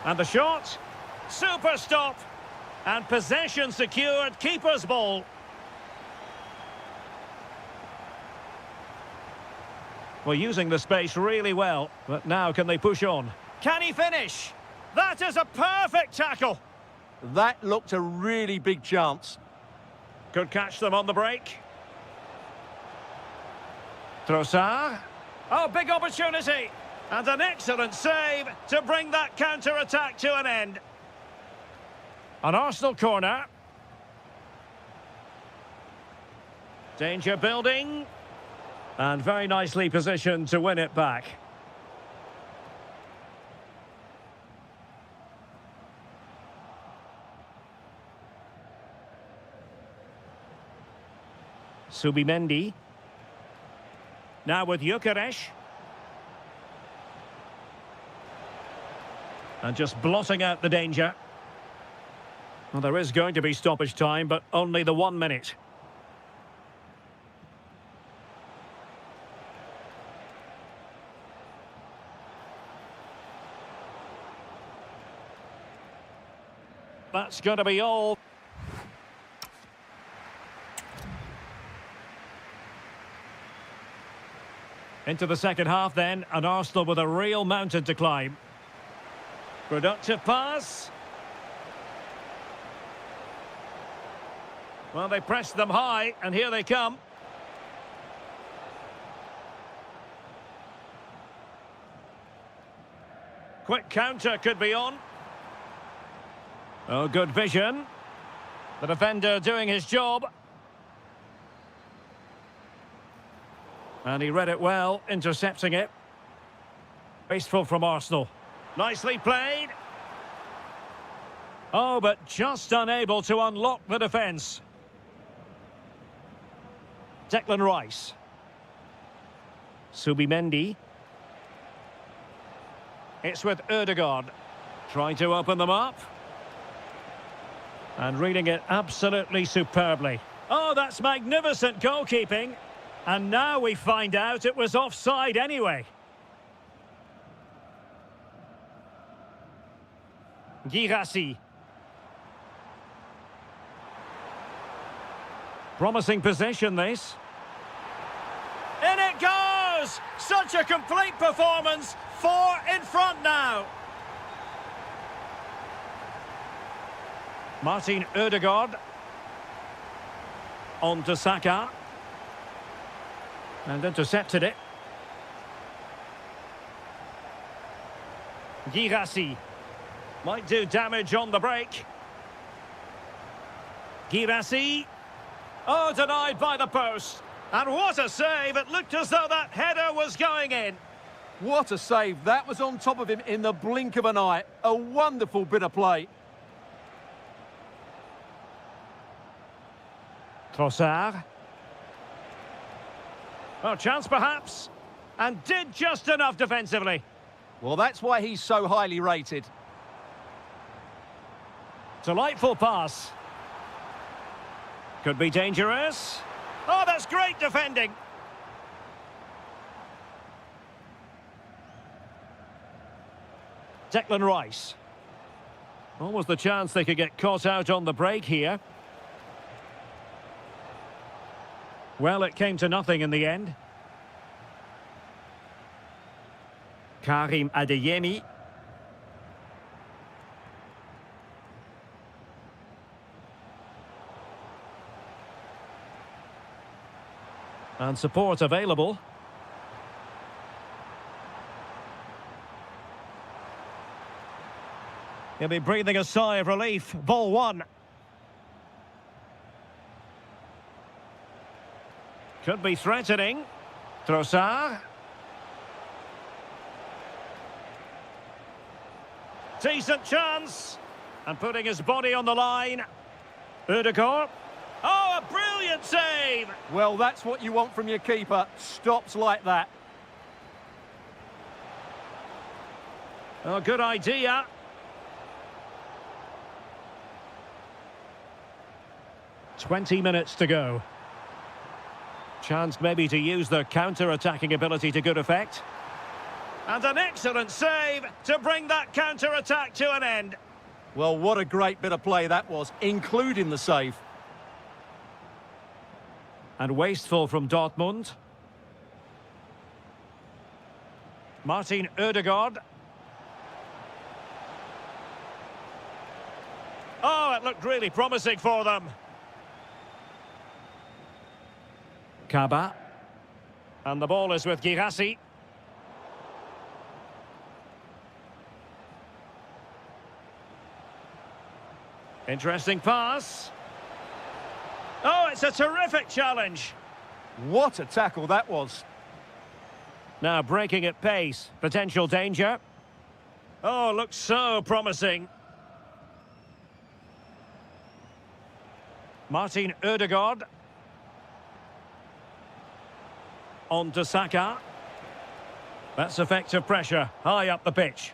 And the shot, super stop, and possession secured, keeper's ball. Well, using the space really well, but now can they push on? Can he finish? That is a perfect tackle. That looked a really big chance. Could catch them on the break. Trossard. Oh, big opportunity. And an excellent save to bring that counter-attack to an end. An Arsenal corner. Danger building. And very nicely positioned to win it back. Subimendi. Now with Gyökeres. And just blotting out the danger. Well, there is going to be stoppage time, but only the 1 minute. That's going to be all. Into the second half then, and Arsenal with a real mountain to climb. Productive pass. Well, they pressed them high, and here they come. Quick counter could be on. Oh, good vision. The defender doing his job. And he read it well, intercepting it. Wasteful from Arsenal. Nicely played. Oh, but just unable to unlock the defence. Declan Rice. Subimendi. It's with Ødegaard. Trying to open them up. And reading it absolutely superbly. Oh, that's magnificent goalkeeping. And now we find out it was offside anyway. Girassi. Promising possession, this. In it goes! Such a complete performance. 4 in front now. Martin Ødegaard. On to Saka. And intercepted it. Girassi. Might do damage on the break. Girassi. Oh, denied by the post. And what a save. It looked as though that header was going in. What a save. That was on top of him in the blink of an eye. A wonderful bit of play. Trossard. Oh, chance perhaps. And did just enough defensively. Well, that's why he's so highly rated. Delightful pass. Could be dangerous. Oh, that's great defending. Declan Rice. Almost the chance they could get caught out on the break here. Well, it came to nothing in the end. Karim Adeyemi. And support available. He'll be breathing a sigh of relief. Ball one. Could be threatening. Trossard. Decent chance. And putting his body on the line. Ødegaard. Oh, a brilliant save! Well, that's what you want from your keeper. Stops like that. Oh, good idea. "20 minutes to go. Chance maybe to use their counter-attacking ability to good effect. And an excellent save to bring that counter-attack to an end. Well, what a great bit of play that was, including the save. And wasteful from Dortmund. Martin Ødegaard. Oh, it looked really promising for them. Kaba. And the ball is with Girassi. Interesting pass. Oh, it's a terrific challenge. What a tackle that was. Now breaking at pace. Potential danger. Oh, looks so promising. Martin Ødegaard. On to Saka. That's effective pressure, high up the pitch.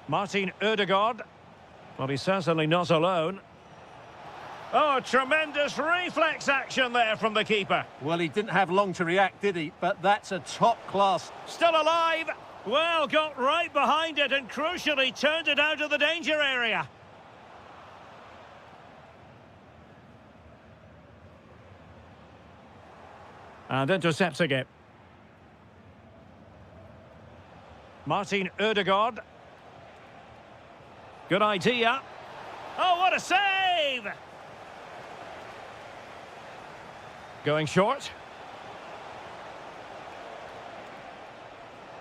Martin Ødegaard. Well, he's certainly not alone. Oh, tremendous reflex action there from the keeper. Well, he didn't have long to react, did he? But that's a top class. Still alive. Well, got right behind it and crucially turned it out of the danger area. And intercepting it. Martin Ødegaard. Good idea. Oh, what a save! Going short.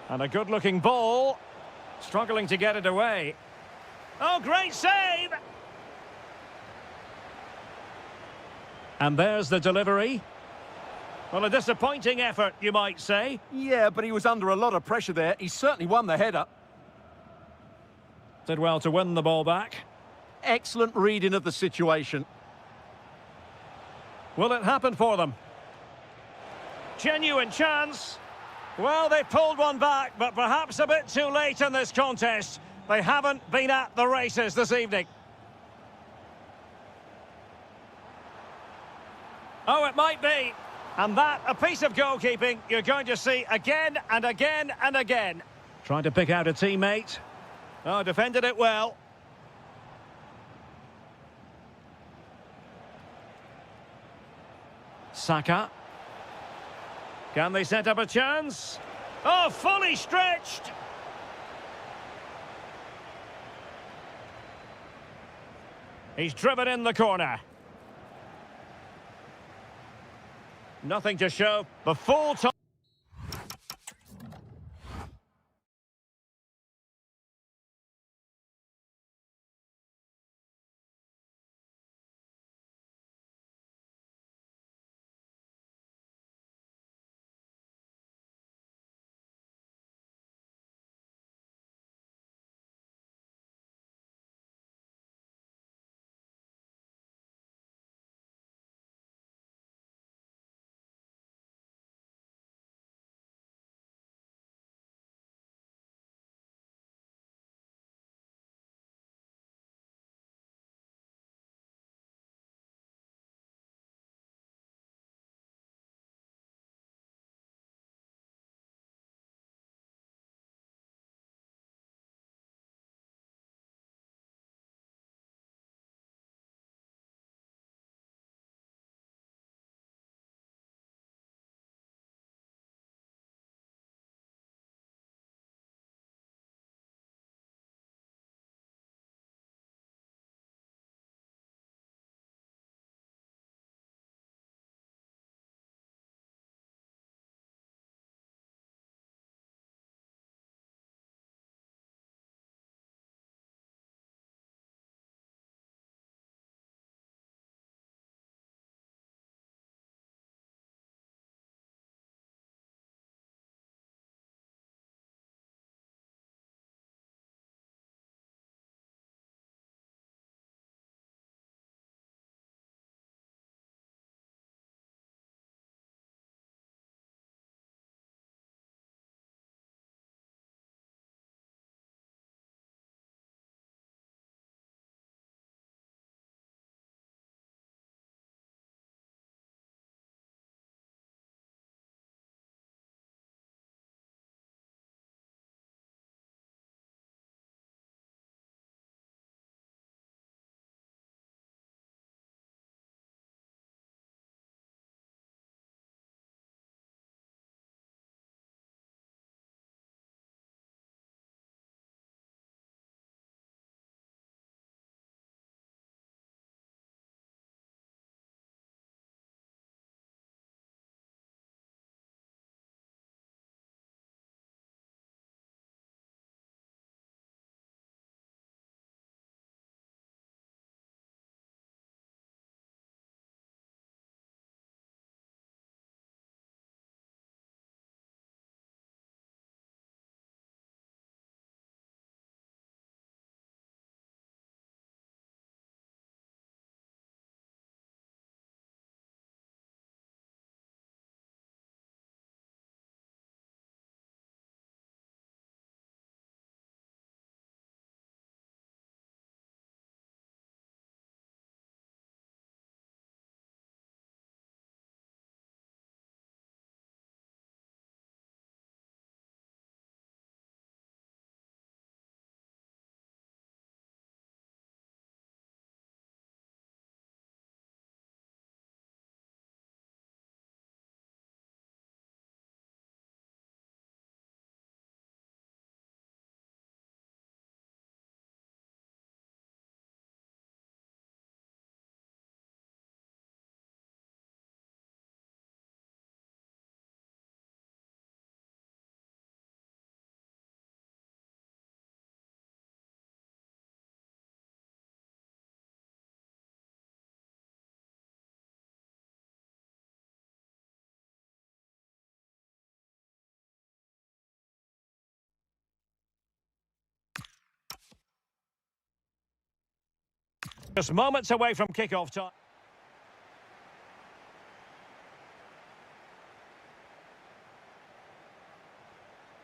And a good-looking ball. Struggling to get it away. Oh, great save! And there's the delivery. Well, a disappointing effort, you might say. Yeah, but he was under a lot of pressure there. He certainly won the header. Did well to win the ball back. Excellent reading of the situation. Will it happen for them? Genuine chance. Well, they pulled one back, but perhaps a bit too late in this contest. They haven't been at the races this evening. Oh, it might be. And that, a piece of goalkeeping you're going to see again and again and again. Trying to pick out a teammate. Oh, defended it well. Saka. Can they set up a chance? Oh, fully stretched. He's driven in the corner. Nothing to show. The full time. Just moments away from kick-off time.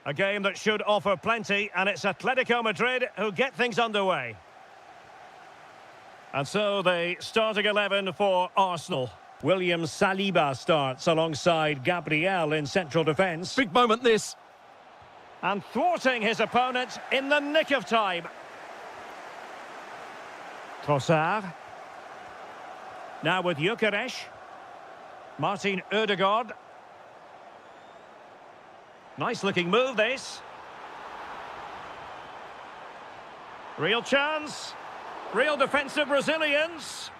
A game that should offer plenty, and it's Atletico Madrid who get things underway. And so the starting 11 for Arsenal. William Saliba starts alongside Gabriel in central defence. Big moment this. And thwarting his opponent in the nick of time. Trossard. Now with Gyökeres. Martin Ødegaard. Nice looking move this. Real chance. Real defensive resilience.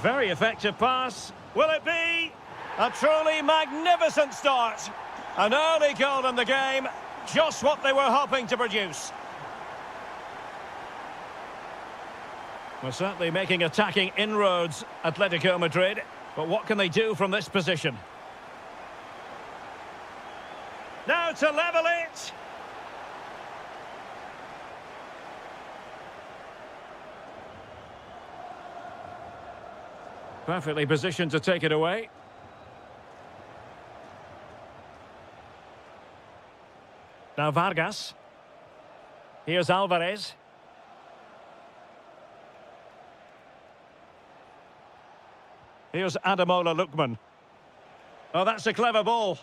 Very effective pass. Will it be? A truly magnificent start. An early goal in the game. Just what they were hoping to produce. We're certainly making attacking inroads, Atletico Madrid. But what can they do from this position? Now to level it. Perfectly positioned to take it away. Now Vargas. Here's Alvarez. Here's Ademola Lookman. Oh, that's a clever ball.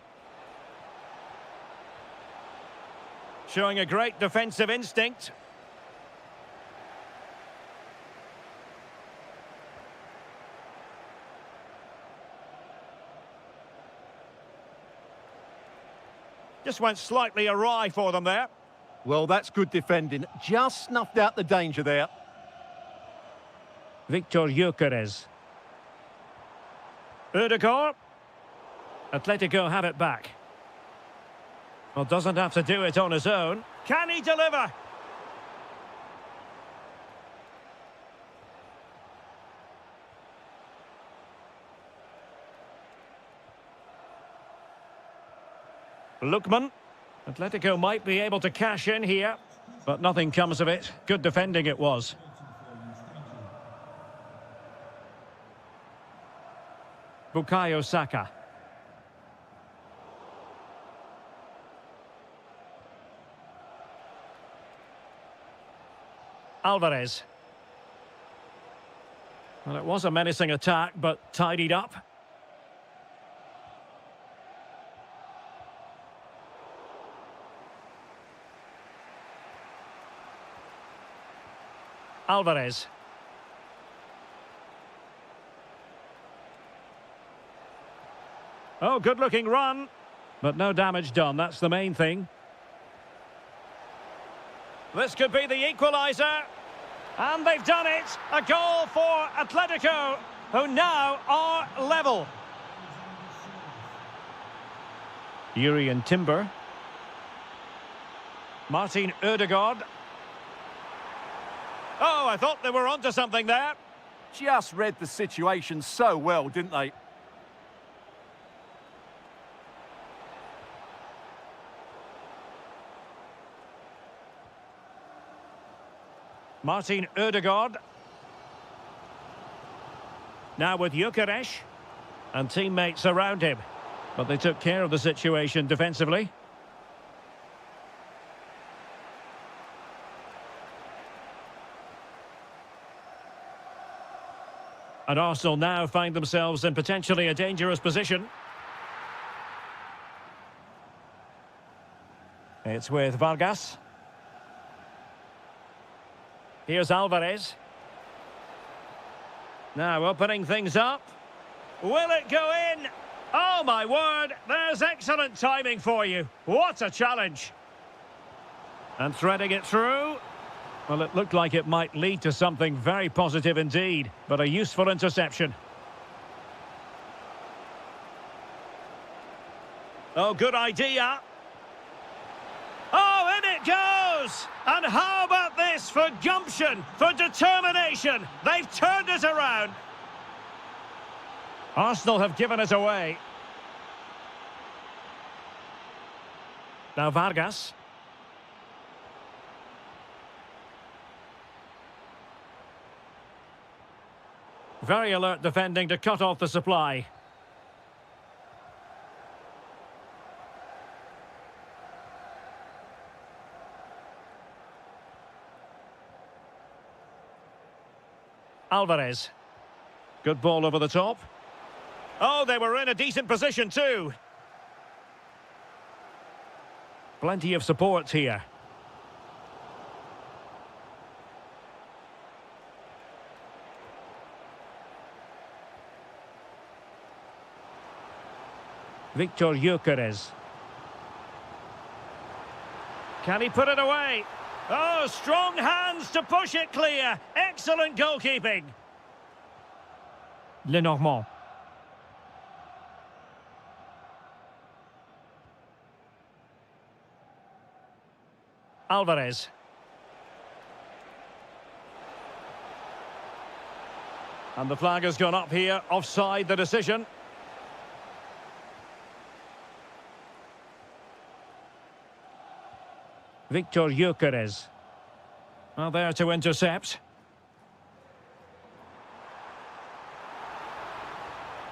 Showing a great defensive instinct. Just went slightly awry for them there. Well, that's good defending. Just snuffed out the danger there. Victor Gyökeres. Ødegaard. Atletico have it back. Well, doesn't have to do it on his own. Can he deliver? Lookman. Atletico might be able to cash in here, but nothing comes of it. Good defending it was. Bukayo Saka. Alvarez. Well, it was a menacing attack, but tidied up. Alvarez. Oh, good-looking run, but no damage done. That's the main thing. This could be the equaliser. And they've done it. A goal for Atletico, who now are level. Urian Timber. Martin Ødegaard. Oh, I thought they were onto something there. Just read the situation so well, didn't they? Martin Ødegaard. Now with Gyökeres. And teammates around him. But they took care of the situation defensively. And Arsenal now find themselves in potentially a dangerous position. It's with Vargas. Here's Alvarez. Now opening things up. Will it go in? Oh my word, there's excellent timing for you. What a challenge. And threading it through. Well, it looked like it might lead to something very positive indeed, but a useful interception. Oh, good idea. Oh, in it goes! And how about this for gumption, for determination? They've turned it around. Arsenal have given it away. Now Vargas. Very alert defending to cut off the supply. Alvarez. Good ball over the top. Oh, they were in a decent position too. Plenty of support here. Victor Gyökeres. Can he put it away? Oh, strong hands to push it clear. Excellent goalkeeping. Lenormand. Alvarez. And the flag has gone up here. Offside the decision. Victor Gyökeres. Well, there to intercept.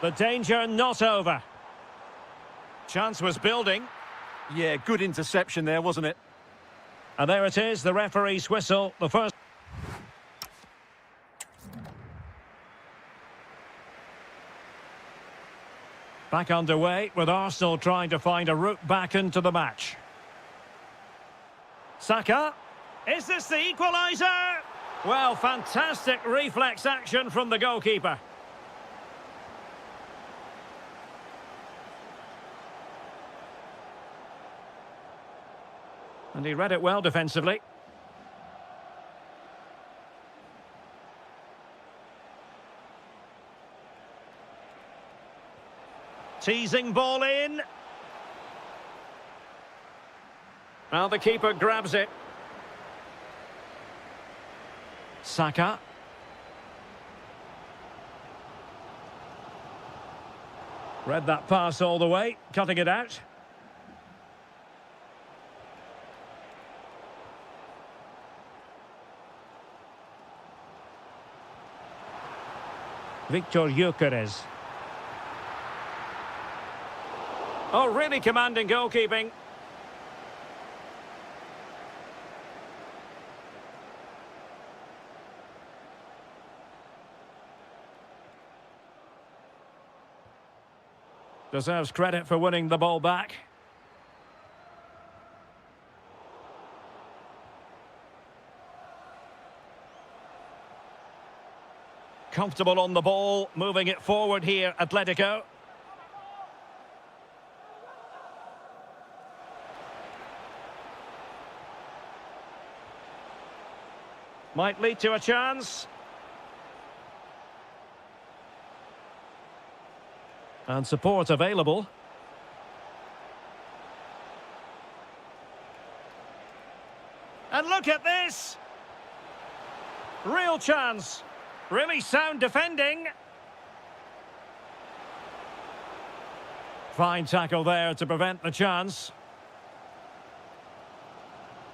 The danger not over. Chance was building. Yeah, good interception there, wasn't it? And there it is, the referee's whistle. The first... Back underway, with Arsenal trying to find a route back into the match. Saka. Is this the equaliser? Well, fantastic reflex action from the goalkeeper. And he read it well defensively. Teasing ball in. Well, the keeper grabs it. Saka. Read that pass all the way, cutting it out. Victor Gyökeres. Oh, really commanding goalkeeping. Deserves credit for winning the ball back. Comfortable on the ball, moving it forward here, Atletico. Might lead to a chance. And support available. And look at this! Real chance. Really sound defending. Fine tackle there to prevent the chance.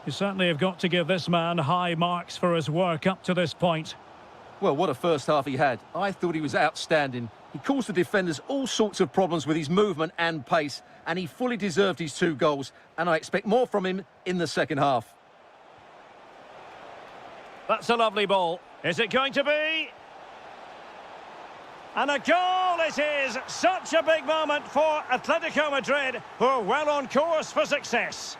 You certainly have got to give this man high marks for his work up to this point. Well, what a first half he had. I thought he was outstanding. He caused the defenders all sorts of problems with his movement and pace, and he fully deserved his 2 goals, and I expect more from him in the second half. That's a lovely ball. Is it going to be? And a goal it is! Such a big moment for Atletico Madrid, who are well on course for success.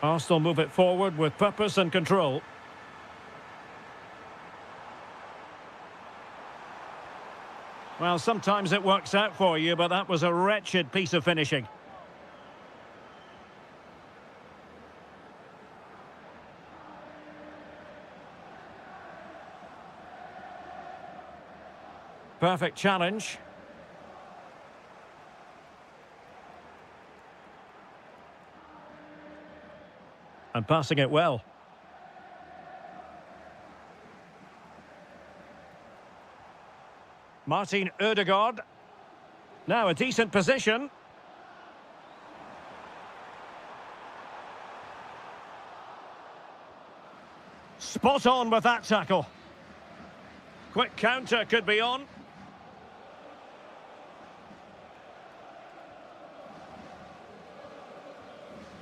Arsenal move it forward with purpose and control. Well, sometimes it works out for you, but that was a wretched piece of finishing. Perfect challenge. And passing it well. Martin Ødegaard. Now a decent position. Spot on with that tackle. Quick counter could be on.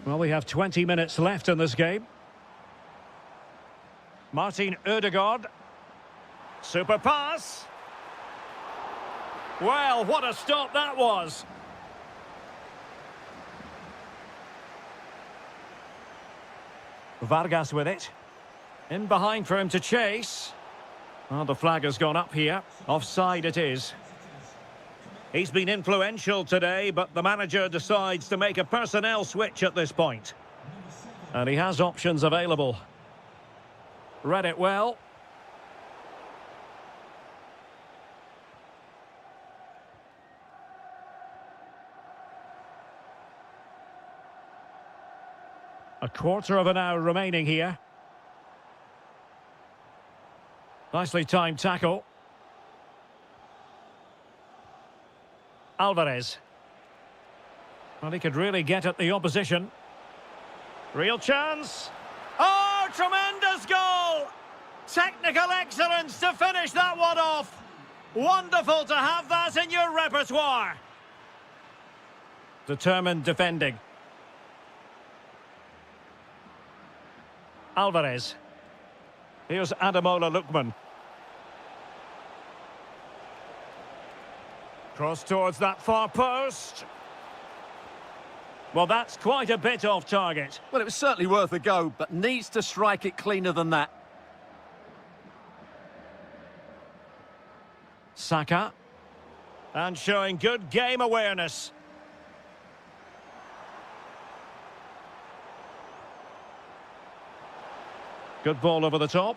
Well, we have 20 minutes left in this game. Martin Ødegaard. Super pass. Well, what a stop that was. Vargas with it. In behind for him to chase. Well, the flag has gone up here. Offside it is. He's been influential today, but the manager decides to make a personnel switch at this point. And he has options available. Read it well. A quarter of an hour remaining here. Nicely timed tackle. Alvarez. Well, he could really get at the opposition. Real chance. Oh, tremendous goal! Technical excellence to finish that one off. Wonderful to have that in your repertoire. Determined defending. Alvarez. Here's Ademola Lookman. Cross towards that far post. Well, that's quite a bit off target. Well, it was certainly worth a go, but needs to strike it cleaner than that. Saka. And showing good game awareness. Good ball over the top.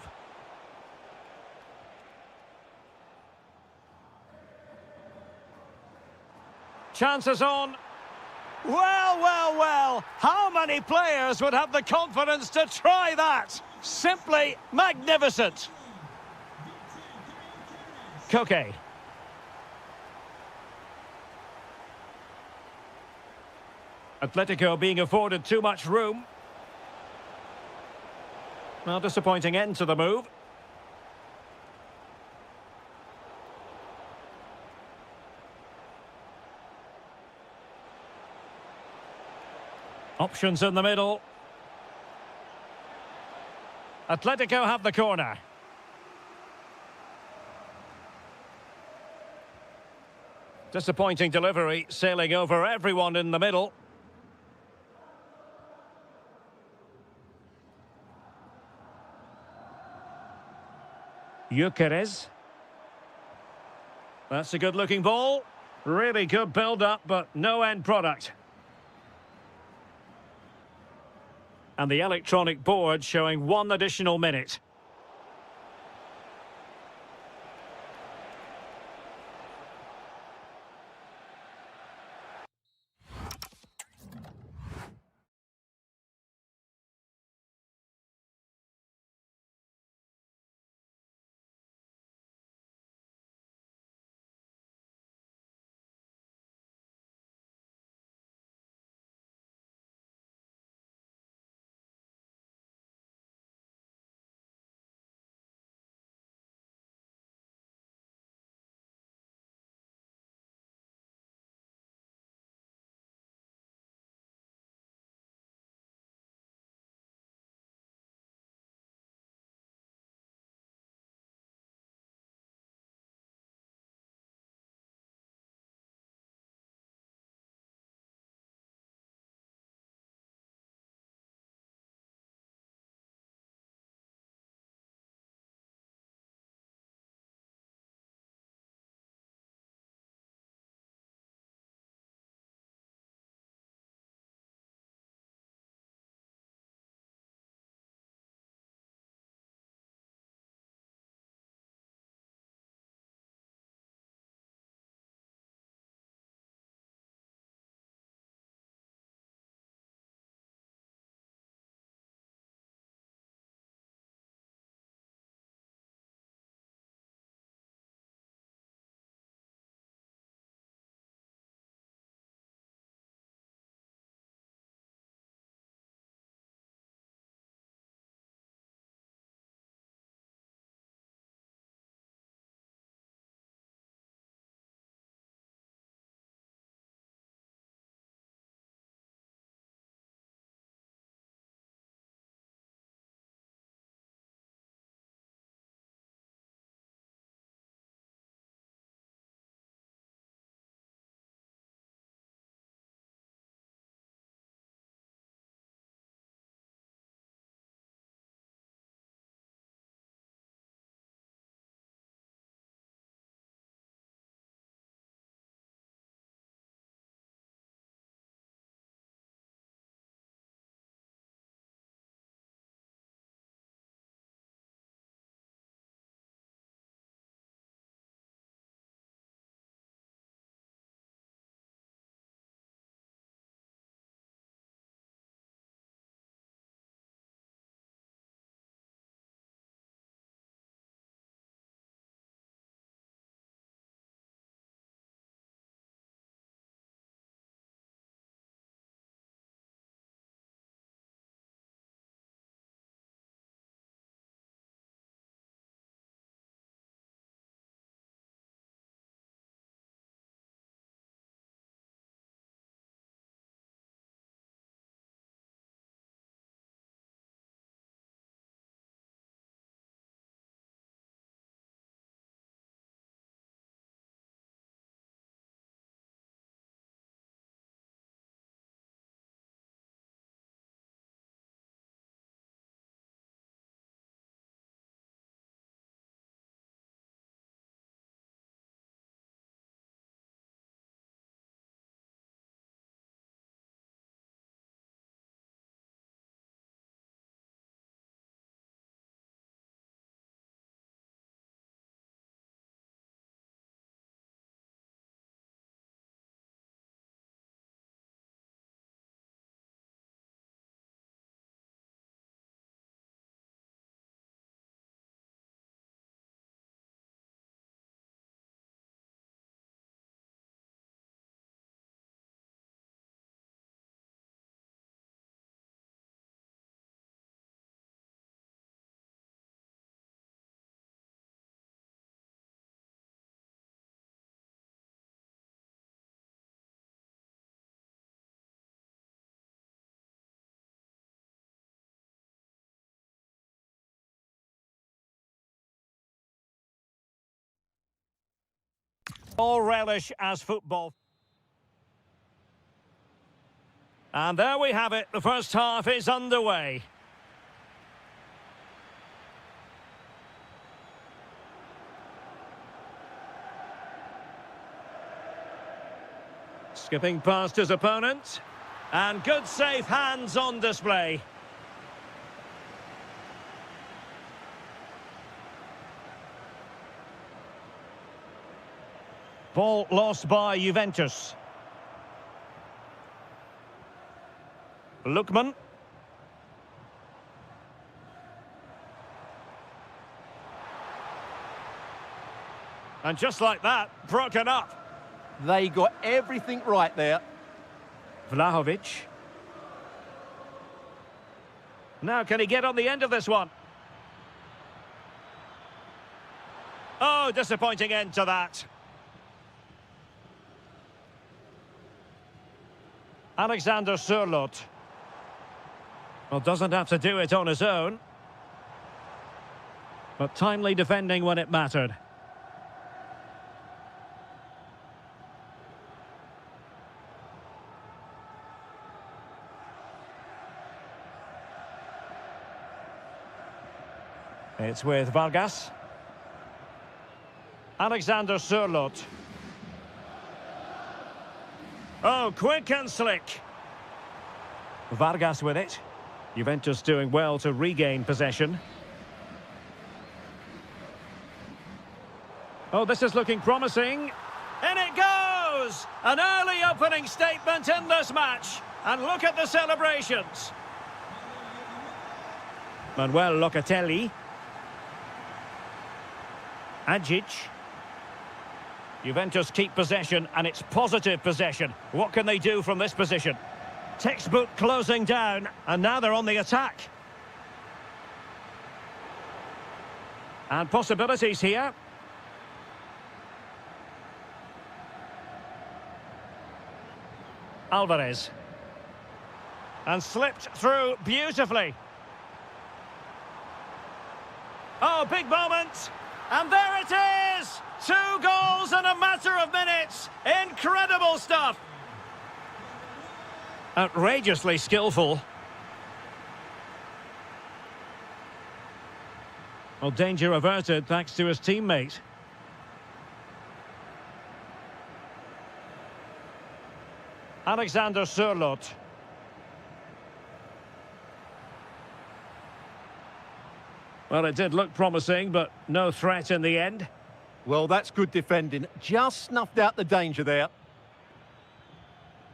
Chances on. Well, well, well. How many players would have the confidence to try that? Simply magnificent. Koke. Atletico being afforded too much room. Well, disappointing end to the move. Options in the middle. Atletico have the corner. Disappointing delivery, sailing over everyone in the middle. Gyökeres. That's a good-looking ball. Really good build-up, but no end product. And the electronic board showing 1 additional minute. All relish as football. And there we have it. The first half is underway. Skipping past his opponent. And good safe hands on display. Ball lost by Juventus. Lookman. And just like that, broken up. They got everything right there. Vlahovic. Now can he get on the end of this one? Oh, disappointing end to that. Alexander Sørloth. Well, doesn't have to do it on his own. But timely defending when it mattered. It's with Vargas. Alexander Sørloth. Oh, quick and slick. Vargas with it. Juventus doing well to regain possession. Oh, this is looking promising. In it goes! An early opening statement in this match. And look at the celebrations. Manuel Locatelli. Agic. Juventus keep possession, and it's positive possession. What can they do from this position? Textbook closing down, and now they're on the attack. And possibilities here. Alvarez. And slipped through beautifully. Oh, big moment. And there it is! 2 goals in a matter of minutes. Incredible stuff. Outrageously skillful. Well, danger averted thanks to his teammate. Alexander Sørloth. Well, it did look promising, but no threat in the end. Well, that's good defending. Just snuffed out the danger there.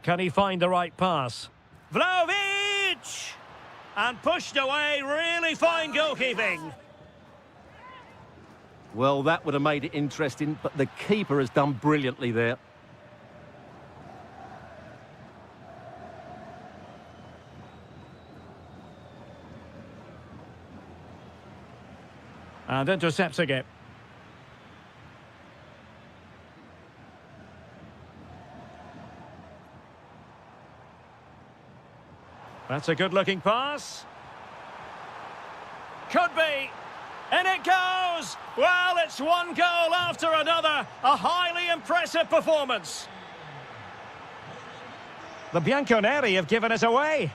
Can he find the right pass? Vlahovic! And pushed away, really fine goalkeeping. Well, that would have made it interesting, but the keeper has done brilliantly there. And intercepts again. That's a good-looking pass. Could be. And it goes! Well, it's one goal after another. A highly impressive performance. The Bianconeri have given it away.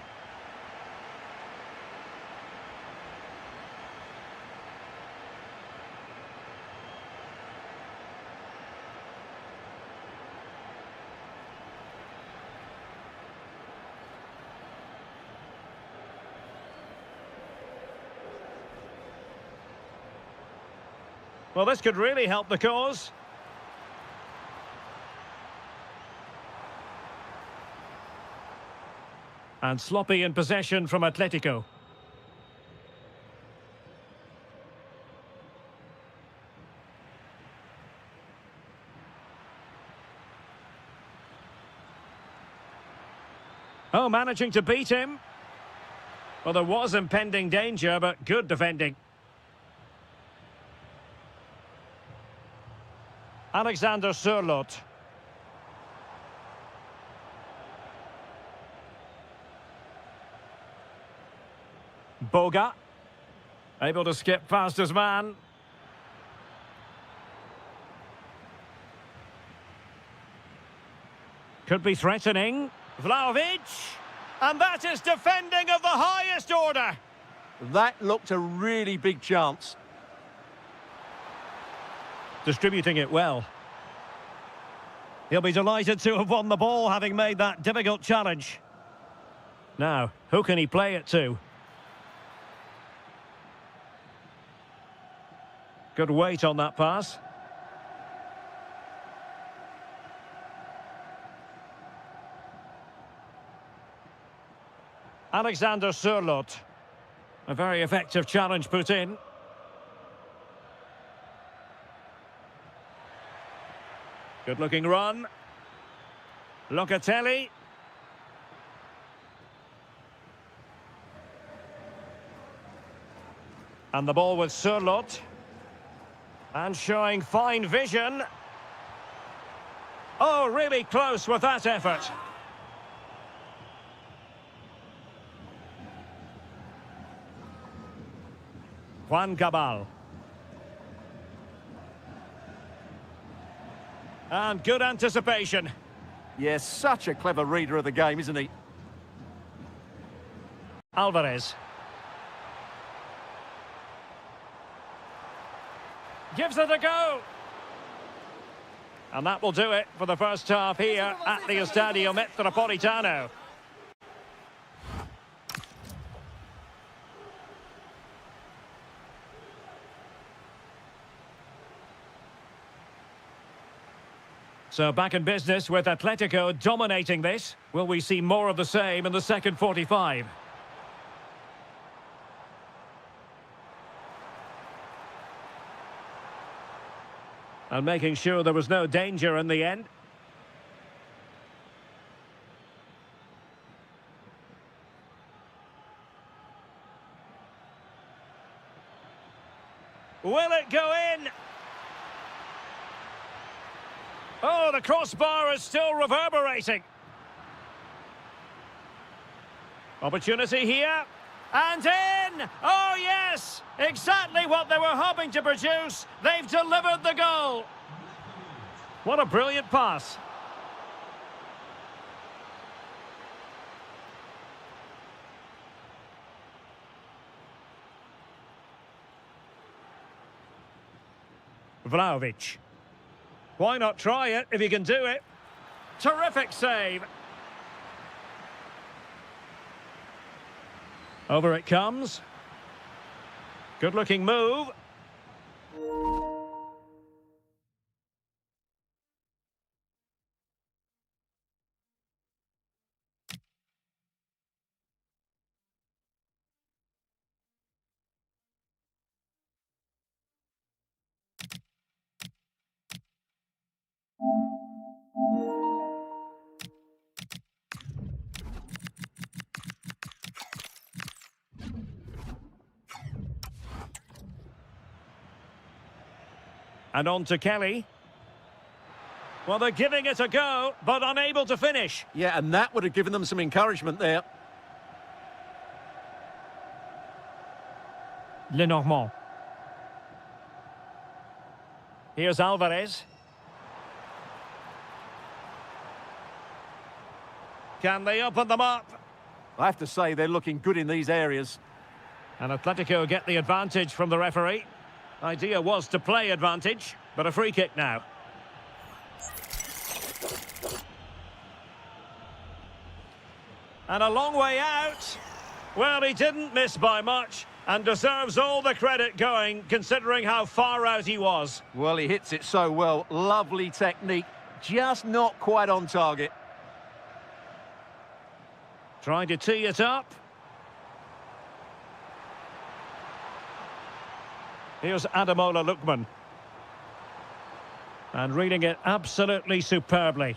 Well, this could really help the cause. And sloppy in possession from Atletico. Oh, managing to beat him. Well, there was impending danger, but good defending. Alexander Sørloth. Boga. Able to skip past his man. Could be threatening. Vlahovic. And that is defending of the highest order. That looked a really big chance. Distributing it well. He'll be delighted to have won the ball, having made that difficult challenge. Now, who can he play it to? Good weight on that pass. Alexander Sørloth. A very effective challenge put in. Good-looking run. Locatelli. And the ball with Sørloth. And showing fine vision. Oh, really close with that effort. Juan Cabal. And good anticipation. Yes, such a clever reader of the game, isn't he? Alvarez. Gives it a go. And that will do it for the first half here at the Estadio Metropolitano. So back in business with Atletico dominating this. Will we see more of the same in the second 45? And making sure there was no danger in the end. Will it go in? Oh, the crossbar is still reverberating. Opportunity here. And in! Oh, yes! Exactly what they were hoping to produce. They've delivered the goal. What a brilliant pass. Vlahovic. Why not try it if you can do it? Terrific save. Over it comes. Good-looking move. And on to Kelly. Well, they're giving it a go, but unable to finish. Yeah, and that would have given them some encouragement there. Lenormand. Here's Alvarez. Can they open them up? I have to say they're looking good in these areas. And Atletico get the advantage from the referee. Idea was to play advantage, but a free kick now. And a long way out. Well, he didn't miss by much and deserves all the credit going, considering how far out he was. Well, he hits it so well. Lovely technique, just not quite on target. Trying to tee it up. Here's Ademola Lookman. And reading it absolutely superbly.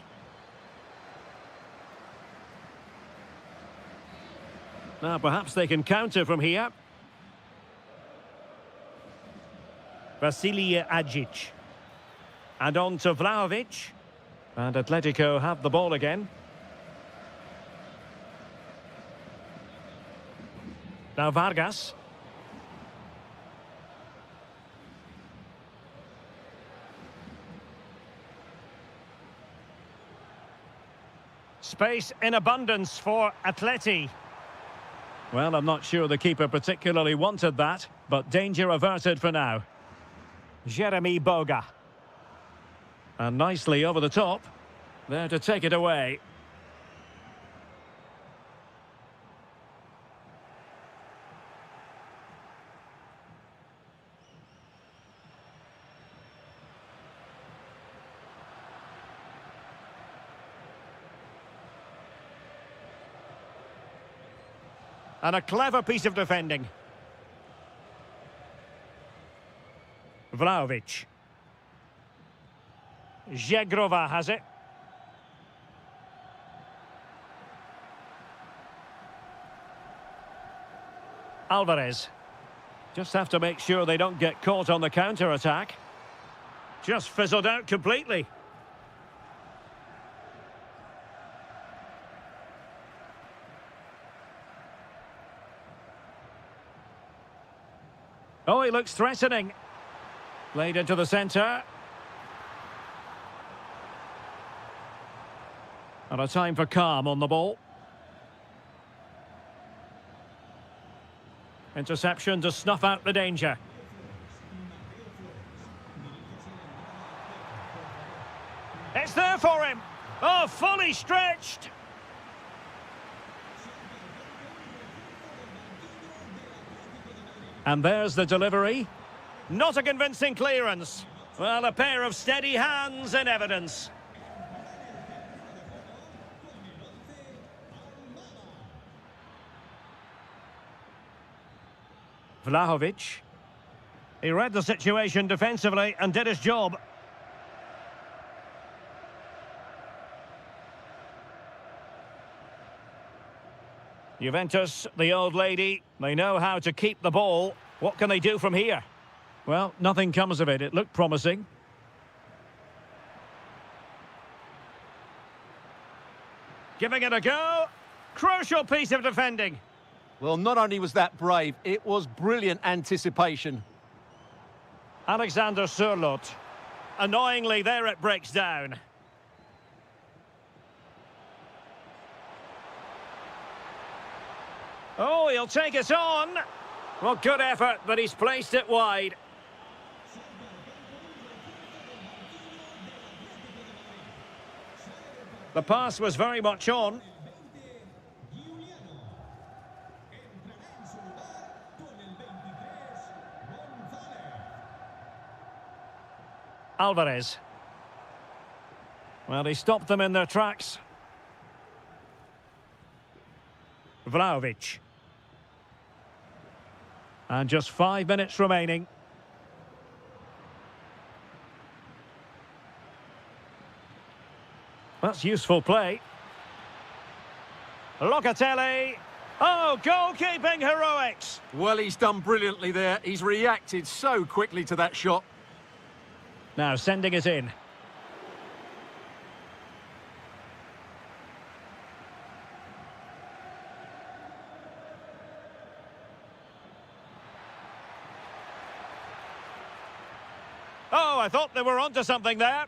Now perhaps they can counter from here. Vasilije Agic. And on to Vlahovic. And Atletico have the ball again. Now Vargas. Space in abundance for Atleti. Well, I'm not sure the keeper particularly wanted that, but danger averted for now. Jeremy Boga. And nicely over the top. There to take it away. And a clever piece of defending. Vlahovic. Zegrova has it. Alvarez. Just have to make sure they don't get caught on the counter-attack. Just fizzled out completely. Oh, he looks threatening. Played into the centre. And a time for calm on the ball. Interception to snuff out the danger. It's there for him. Oh, fully stretched. And there's the delivery. Not a convincing clearance. Well, a pair of steady hands in evidence. Vlahovic. He read the situation defensively and did his job. Juventus, the old lady, they know how to keep the ball. What can they do from here? Well, nothing comes of it. It looked promising. Giving it a go. Crucial piece of defending. Well, not only was that brave, it was brilliant anticipation. Alexander Sørloth. Annoyingly, there it breaks down. Oh, he'll take it on. Well, good effort, but he's placed it wide. The pass was very much on. Alvarez. Well, he stopped them in their tracks. Vlahovic. And just 5 minutes remaining. That's useful play. Locatelli. Oh, goalkeeping heroics. Well, he's done brilliantly there. He's reacted so quickly to that shot. Now sending it in. Oh, I thought they were onto something there.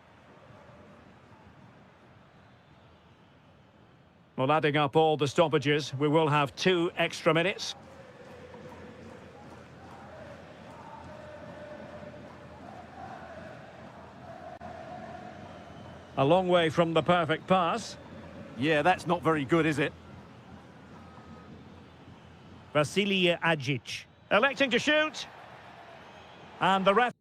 Well, adding up all the stoppages, we will have 2 extra minutes. A long way from the perfect pass. Yeah, that's not very good, is it? Vasilij Agic electing to shoot. And the ref...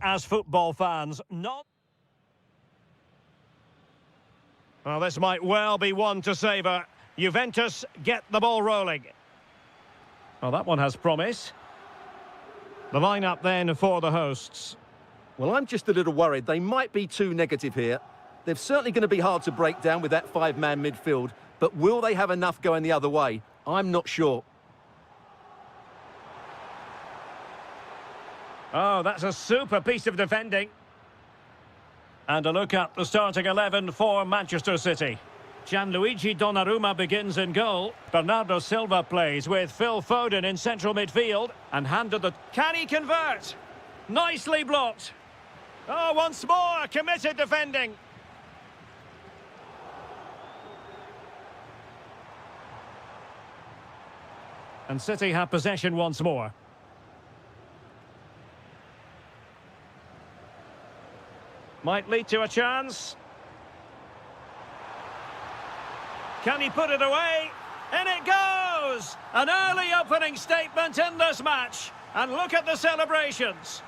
As football fans, not... Well, this might well be one to savour. Juventus get the ball rolling. Well, that one has promise. The lineup then for the hosts. Well, I'm just a little worried. They might be too negative here. They're certainly going to be hard to break down with that five-man midfield, but will they have enough going the other way? I'm not sure. Oh, that's a super piece of defending. And a look at the starting 11 for Manchester City. Gianluigi Donnarumma begins in goal. Bernardo Silva plays with Phil Foden in central midfield and handed the... Can he convert? Nicely blocked. Oh, once more, committed defending. And City have possession once more. Might lead to a chance. Can he put it away? In it goes! An early opening statement in this match. And look at the celebrations.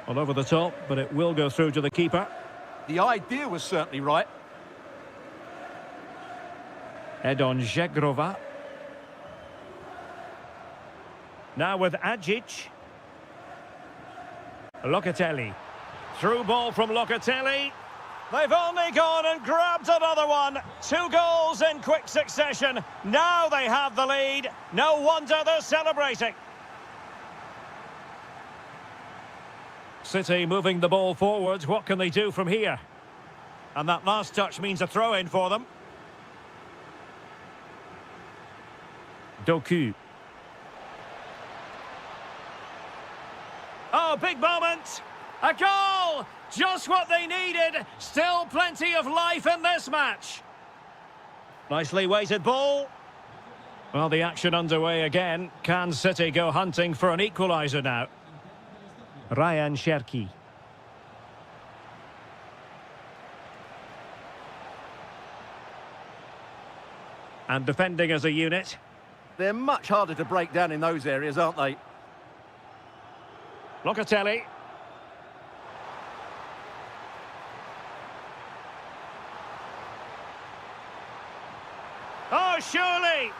All over the top, but it will go through to the keeper. The idea was certainly right. Edon Žegrova. Now with Agic. Locatelli. Through ball from Locatelli. They've only gone and grabbed another one. 2 goals in quick succession. Now they have the lead. No wonder they're celebrating. City moving the ball forwards. What can they do from here? And that last touch means a throw-in for them. Doku. Oh, big moment. A goal! Just what they needed. Still plenty of life in this match. Nicely weighted ball. Well, the action underway again. Can City go hunting for an equaliser now? Ryan Cherki. And defending as a unit. They're much harder to break down in those areas, aren't they? Locatelli. Oh, surely!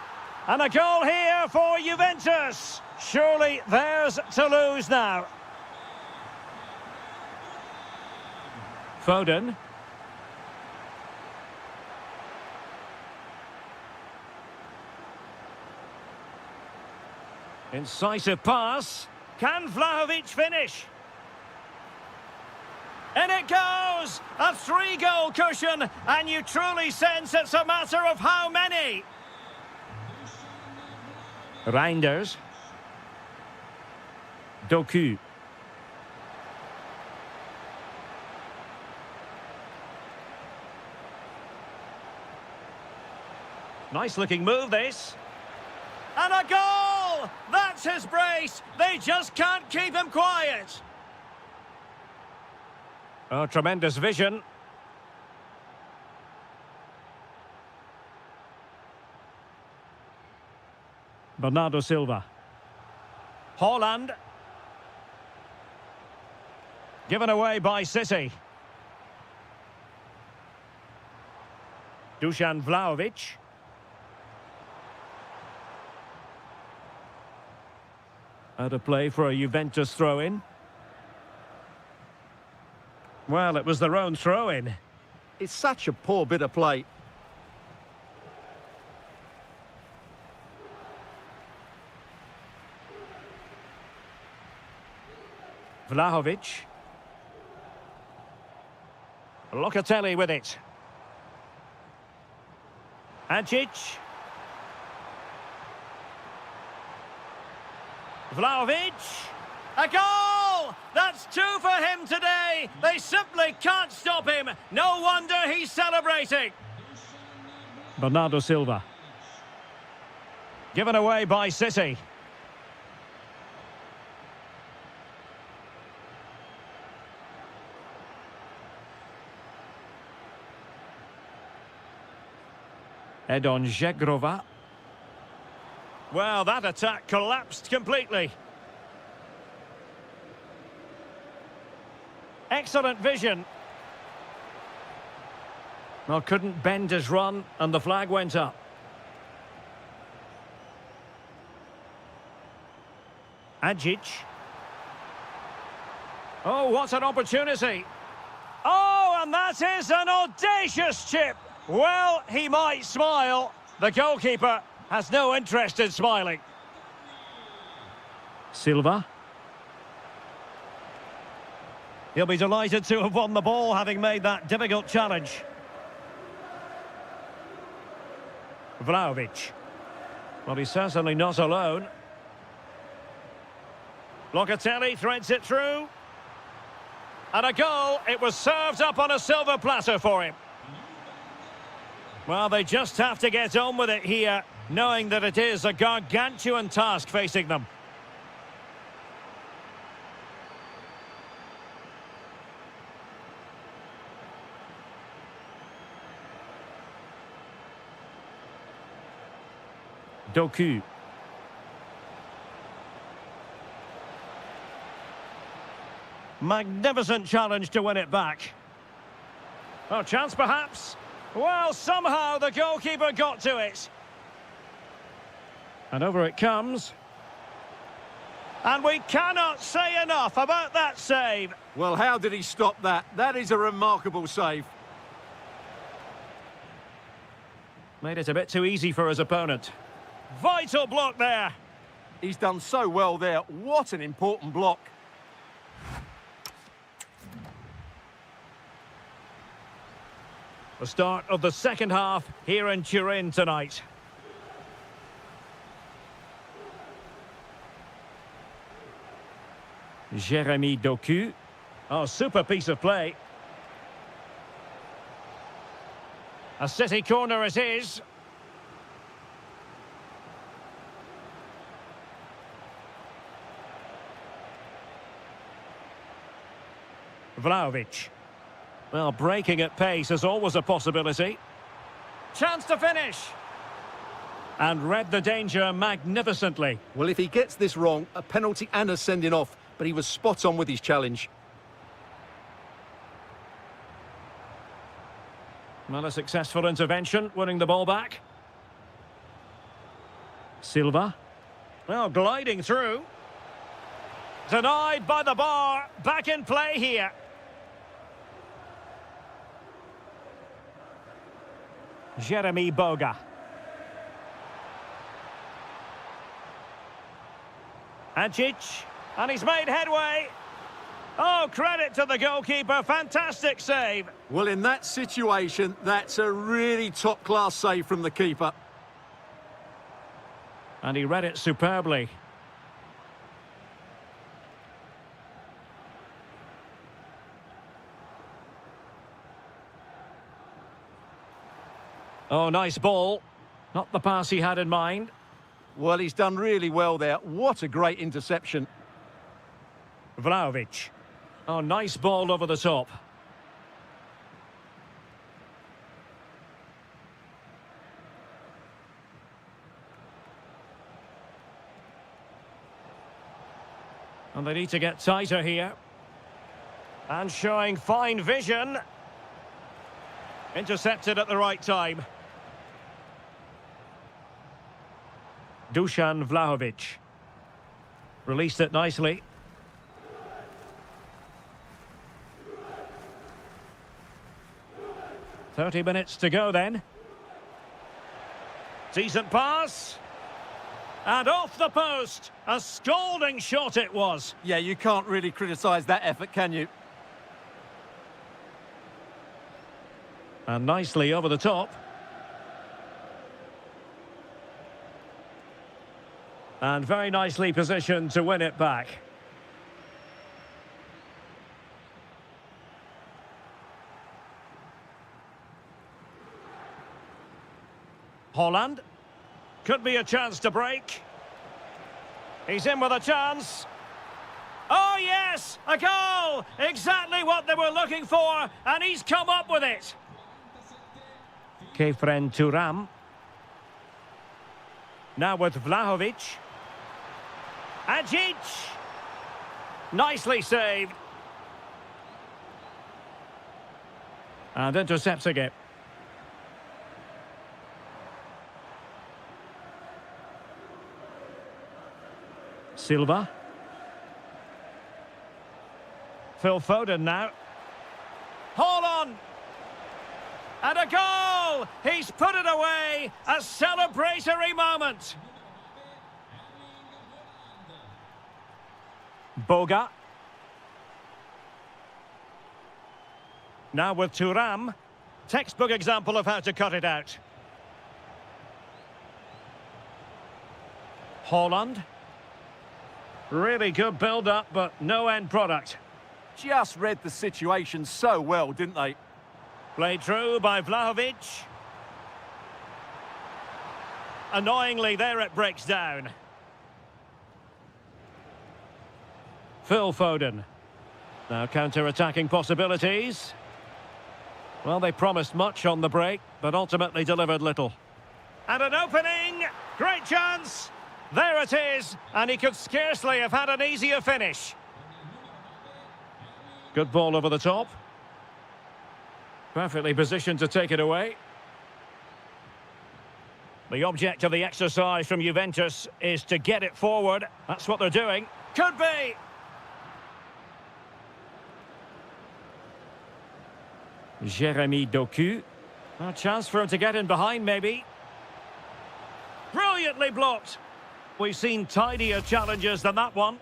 And a goal here for Juventus. Surely theirs to lose now. Foden. Incisive pass. Can Vlahovic finish? And it goes! A 3-goal cushion, and you truly sense it's a matter of how many. Reinders. Doku. Nice-looking move, this. And a goal! That's his brace. They just can't keep him quiet. Oh, tremendous vision. Bernardo Silva. Haaland. Given away by City. Dusan Vlahovic. Out of play for a Juventus throw-in. Well, it was their own throw-in. It's such a poor bit of play. Vlahovic. Locatelli with it. Agic. Vlahovic. A goal! That's 2 for him today. They simply can't stop him. No wonder he's celebrating. Bernardo Silva. Given away by City. Edon Zegrova. Well, that attack collapsed completely. Excellent vision. Well, couldn't bend his run, and the flag went up. Ajic. Oh, what an opportunity. Oh, and that is an audacious chip. Well, he might smile. The goalkeeper has no interest in smiling. Silva. He'll be delighted to have won the ball, having made that difficult challenge. Vlahovic. Well, he's certainly not alone. Locatelli threads it through. And a goal. It was served up on a silver platter for him. Well, they just have to get on with it here, knowing that it is a gargantuan task facing them. Doku. Magnificent challenge to win it back. Oh, chance perhaps. Well, somehow the goalkeeper got to it. And over it comes. And we cannot say enough about that save. Well, how did he stop that? That is a remarkable save. Made it a bit too easy for his opponent. Vital block there. He's done so well there. What an important block. The start of the second half here in Turin tonight. Jeremy Doku. Oh, super piece of play. A City corner it is. Vlahovic. Well, breaking at pace is always a possibility. Chance to finish. And read the danger magnificently. Well, if he gets this wrong, a penalty and a sending off, but he was spot on with his challenge. Well, a successful intervention, winning the ball back. Silva. Well, gliding through. Denied by the bar. Back in play here. Jeremy Boga. Ajic. And he's made headway. Oh, credit to the goalkeeper. Fantastic save. Well, in that situation, that's a really top-class save from the keeper. And he read it superbly. Oh, nice ball. Not the pass he had in mind. Well, he's done really well there. What a great interception. Vlahovic. Oh, nice ball over the top. And they need to get tighter here. And showing fine vision. Intercepted at the right time. Dusan Vlahovic. Released it nicely. "30 minutes to go then. Decent pass. And off the post. A scalding shot it was. Yeah, you can't really criticise that effort, can you? And nicely over the top. And very nicely positioned to win it back. Holland. Could be a chance to break. He's in with a chance. Oh, yes! A goal! Exactly what they were looking for, and he's come up with it. Kefren Turam. Now with Vlahovic. Ajic! Nicely saved. And intercepting it. Silva. Phil Foden now. Hold on! And a goal! He's put it away! A celebratory moment! Boga. Now with Thuram. Textbook example of how to cut it out. Holland. Really good build-up, but no end product. Just read the situation so well, didn't they? Played through by Vlahovic. Annoyingly, there it breaks down. Phil Foden. Now counter-attacking possibilities. Well, they promised much on the break, but ultimately delivered little. And an opening! Great chance! There it is, and he could scarcely have had an easier finish. Good ball over the top. Perfectly positioned to take it away. The object of the exercise from Juventus is to get it forward. That's what they're doing. Could be! Jeremy Doku. A chance for him to get in behind, maybe. Brilliantly blocked. We've seen tidier challenges than that one.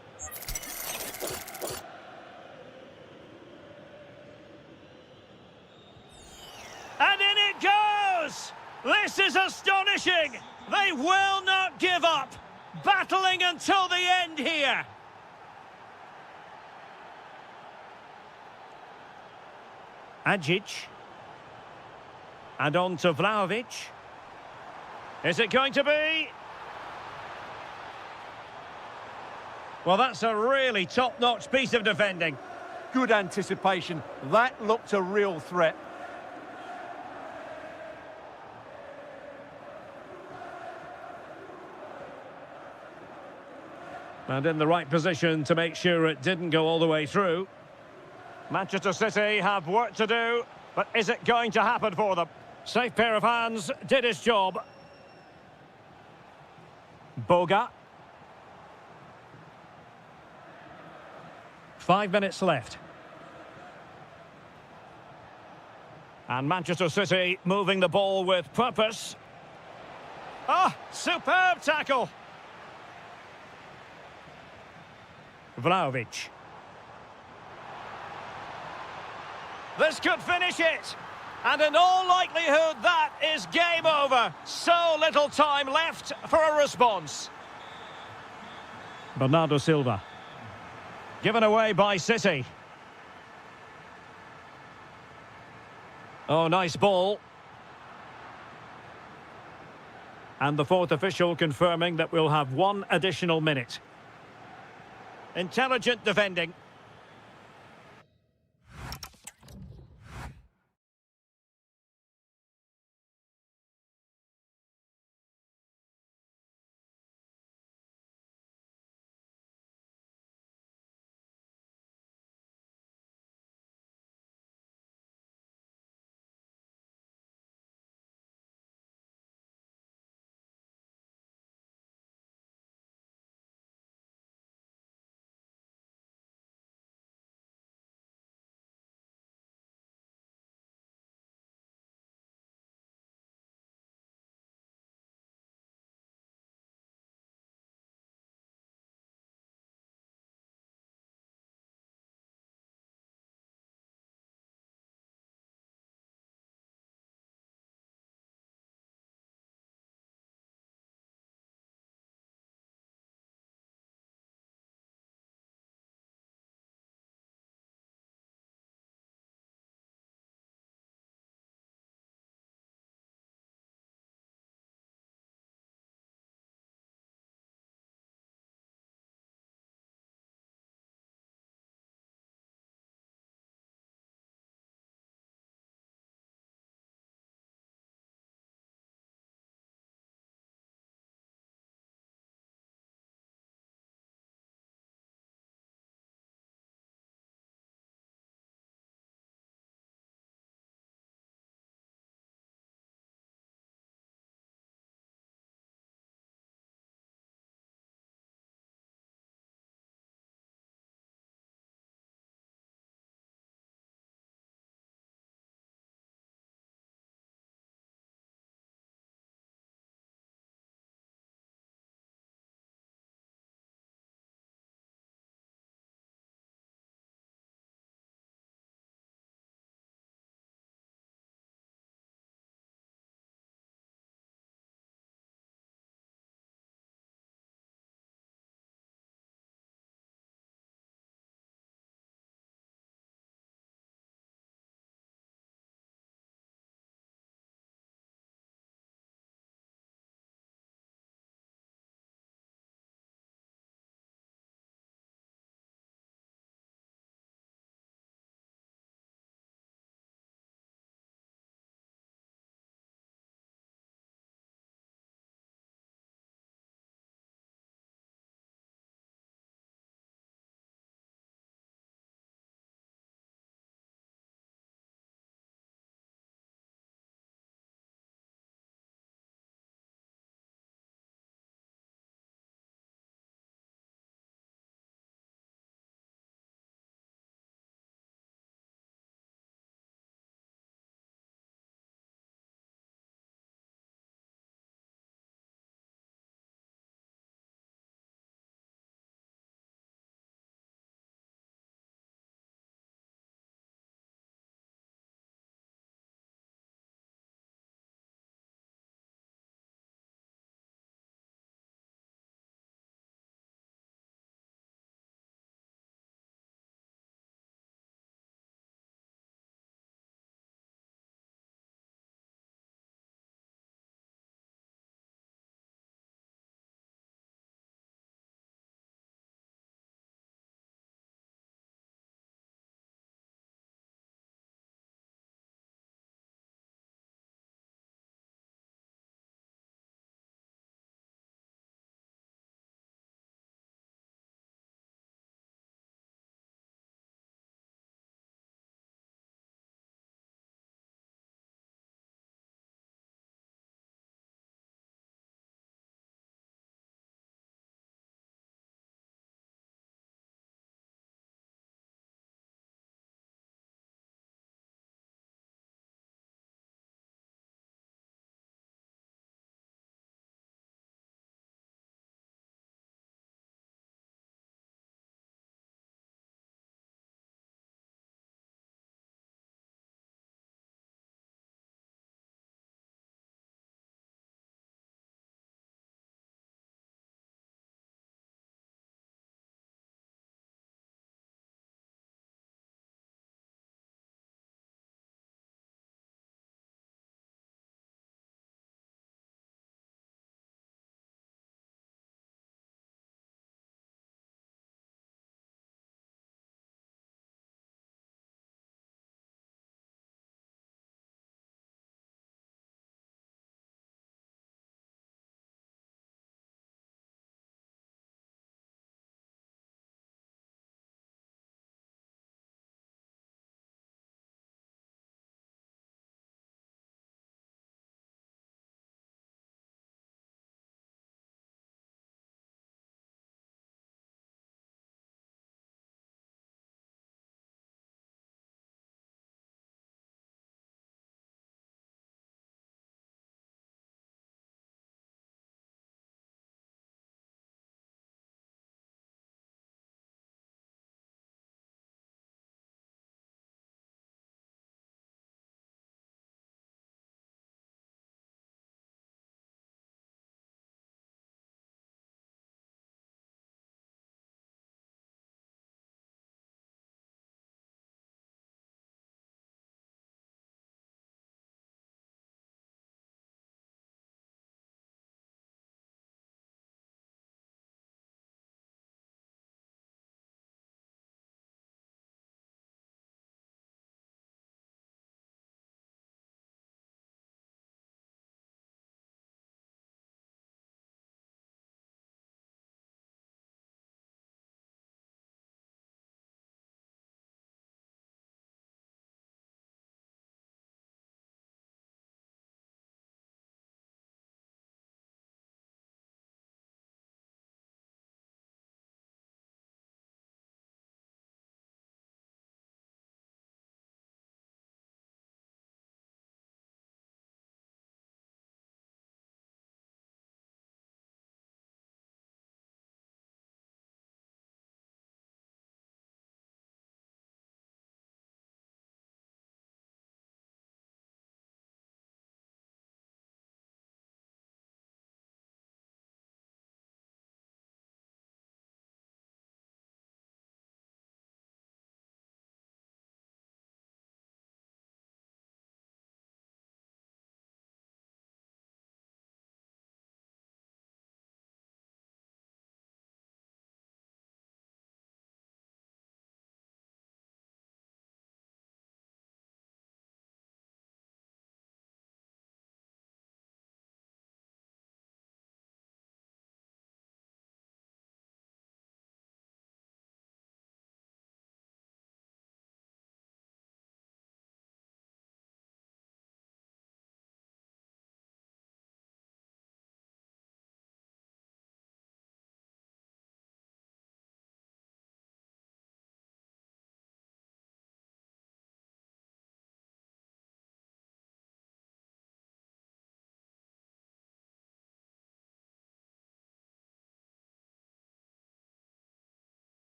And in it goes! This is astonishing! They will not give up! Battling until the end here! Ajic. And on to Vlahovic. Is it going to be? Well, that's a really top-notch piece of defending. Good anticipation. That looked a real threat. And in the right position to make sure it didn't go all the way through. Manchester City have work to do, but is it going to happen for them? Safe pair of hands, did his job. Boga. 5 minutes left. And Manchester City moving the ball with purpose. Ah, superb tackle. Vlahovic. This could finish it. And in all likelihood, that is game over. So little time left for a response. Bernardo Silva. Given away by City. Oh, nice ball. And the fourth official confirming that we'll have 1 additional minute. Intelligent defending.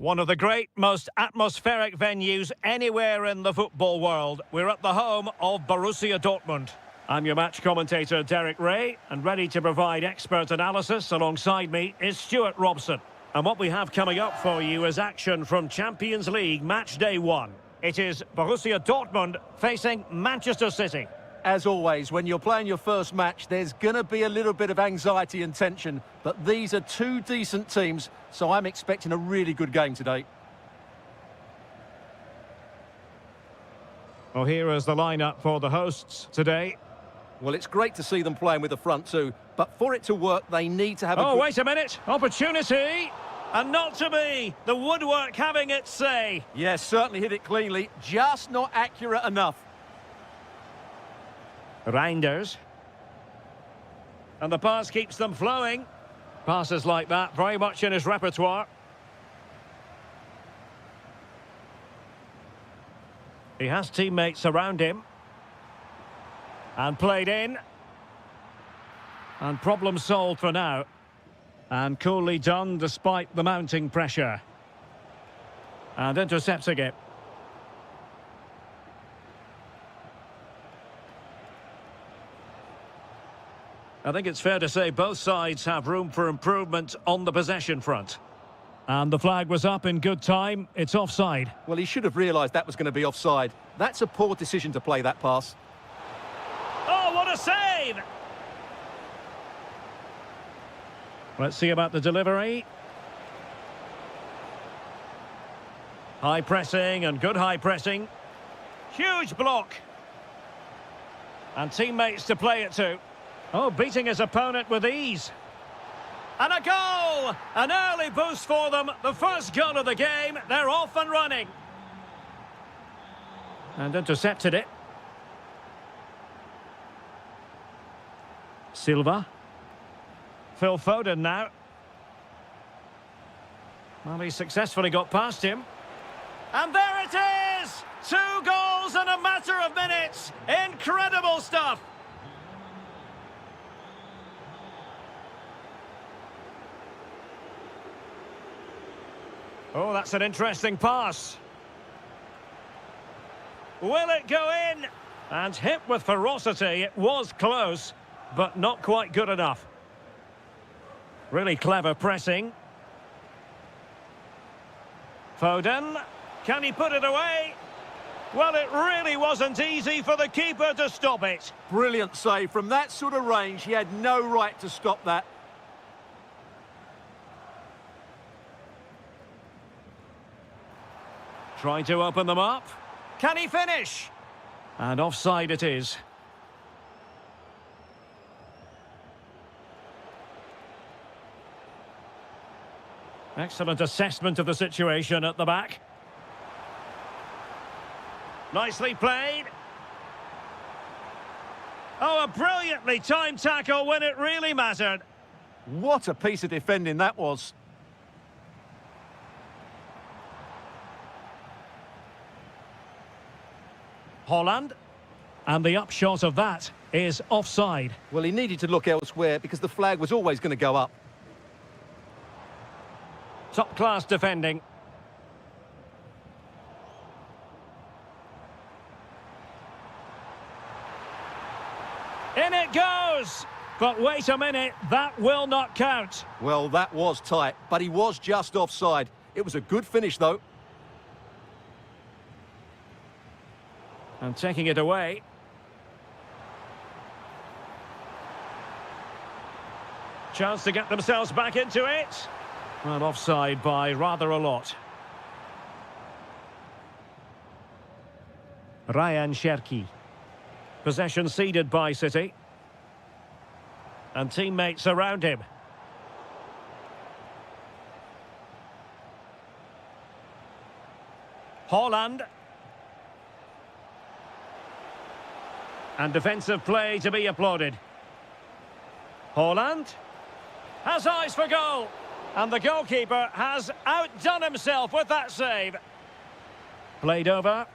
One of the great, most atmospheric venues anywhere in the football world. We're at the home of Borussia Dortmund. I'm your match commentator, Derek Ray, and ready to provide expert analysis alongside me is Stuart Robson. And what we have coming up for you is action from Champions League Match Day 1. It is Borussia Dortmund facing Manchester City. As always, when you're playing your first match, there's going to be a little bit of anxiety and tension, but these are two decent teams, so I'm expecting a really good game today. Well, here is the lineup for the hosts today. Well, it's great to see them playing with the front two, but for it to work, they need to have a wait a minute. Opportunity. And not to be. The woodwork having its say. Yes, certainly hit it cleanly, just not accurate enough. Reinders. And the pass keeps them flowing. Passes like that, very much in his repertoire. He has teammates around him. And played in. And problem solved for now. And coolly done despite the mounting pressure. And intercepting it. I think it's fair to say both sides have room for improvement on the possession front. And the flag was up in good time. It's offside. Well, he should have realised that was going to be offside. That's a poor decision to play that pass. Oh, what a save! Let's see about the delivery. High pressing and good high pressing. Huge block. And teammates to play it to. Oh, beating his opponent with ease. And a goal! An early boost for them. The first goal of the game. They're off and running. And intercepted it. Silva. Phil Foden now. Well, he successfully got past him. And there it is! 2 goals in a matter of minutes. Incredible stuff. Oh, that's an interesting pass. Will it go in? And hit with ferocity. It was close, but not quite good enough. Really clever pressing. Foden. Can he put it away? Well, it really wasn't easy for the keeper to stop it. Brilliant save. From that sort of range, he had no right to stop that. Trying to open them up. Can he finish? And offside it is. Excellent assessment of the situation at the back. Nicely played. Oh, a brilliantly timed tackle when it really mattered. What a piece of defending that was. Holland. And the upshot of that is offside. Well, he needed to look elsewhere because the flag was always going to go up. Top-class defending. In it goes! But wait a minute, that will not count. Well, that was tight, but he was just offside. It was a good finish, though. And taking it away. Chance to get themselves back into it. Well, offside by rather a lot. Ryan Cherki. Possession ceded by City. And teammates around him. Holland. And defensive play to be applauded. Holland has eyes for goal. And the goalkeeper has outdone himself with that save. Played over.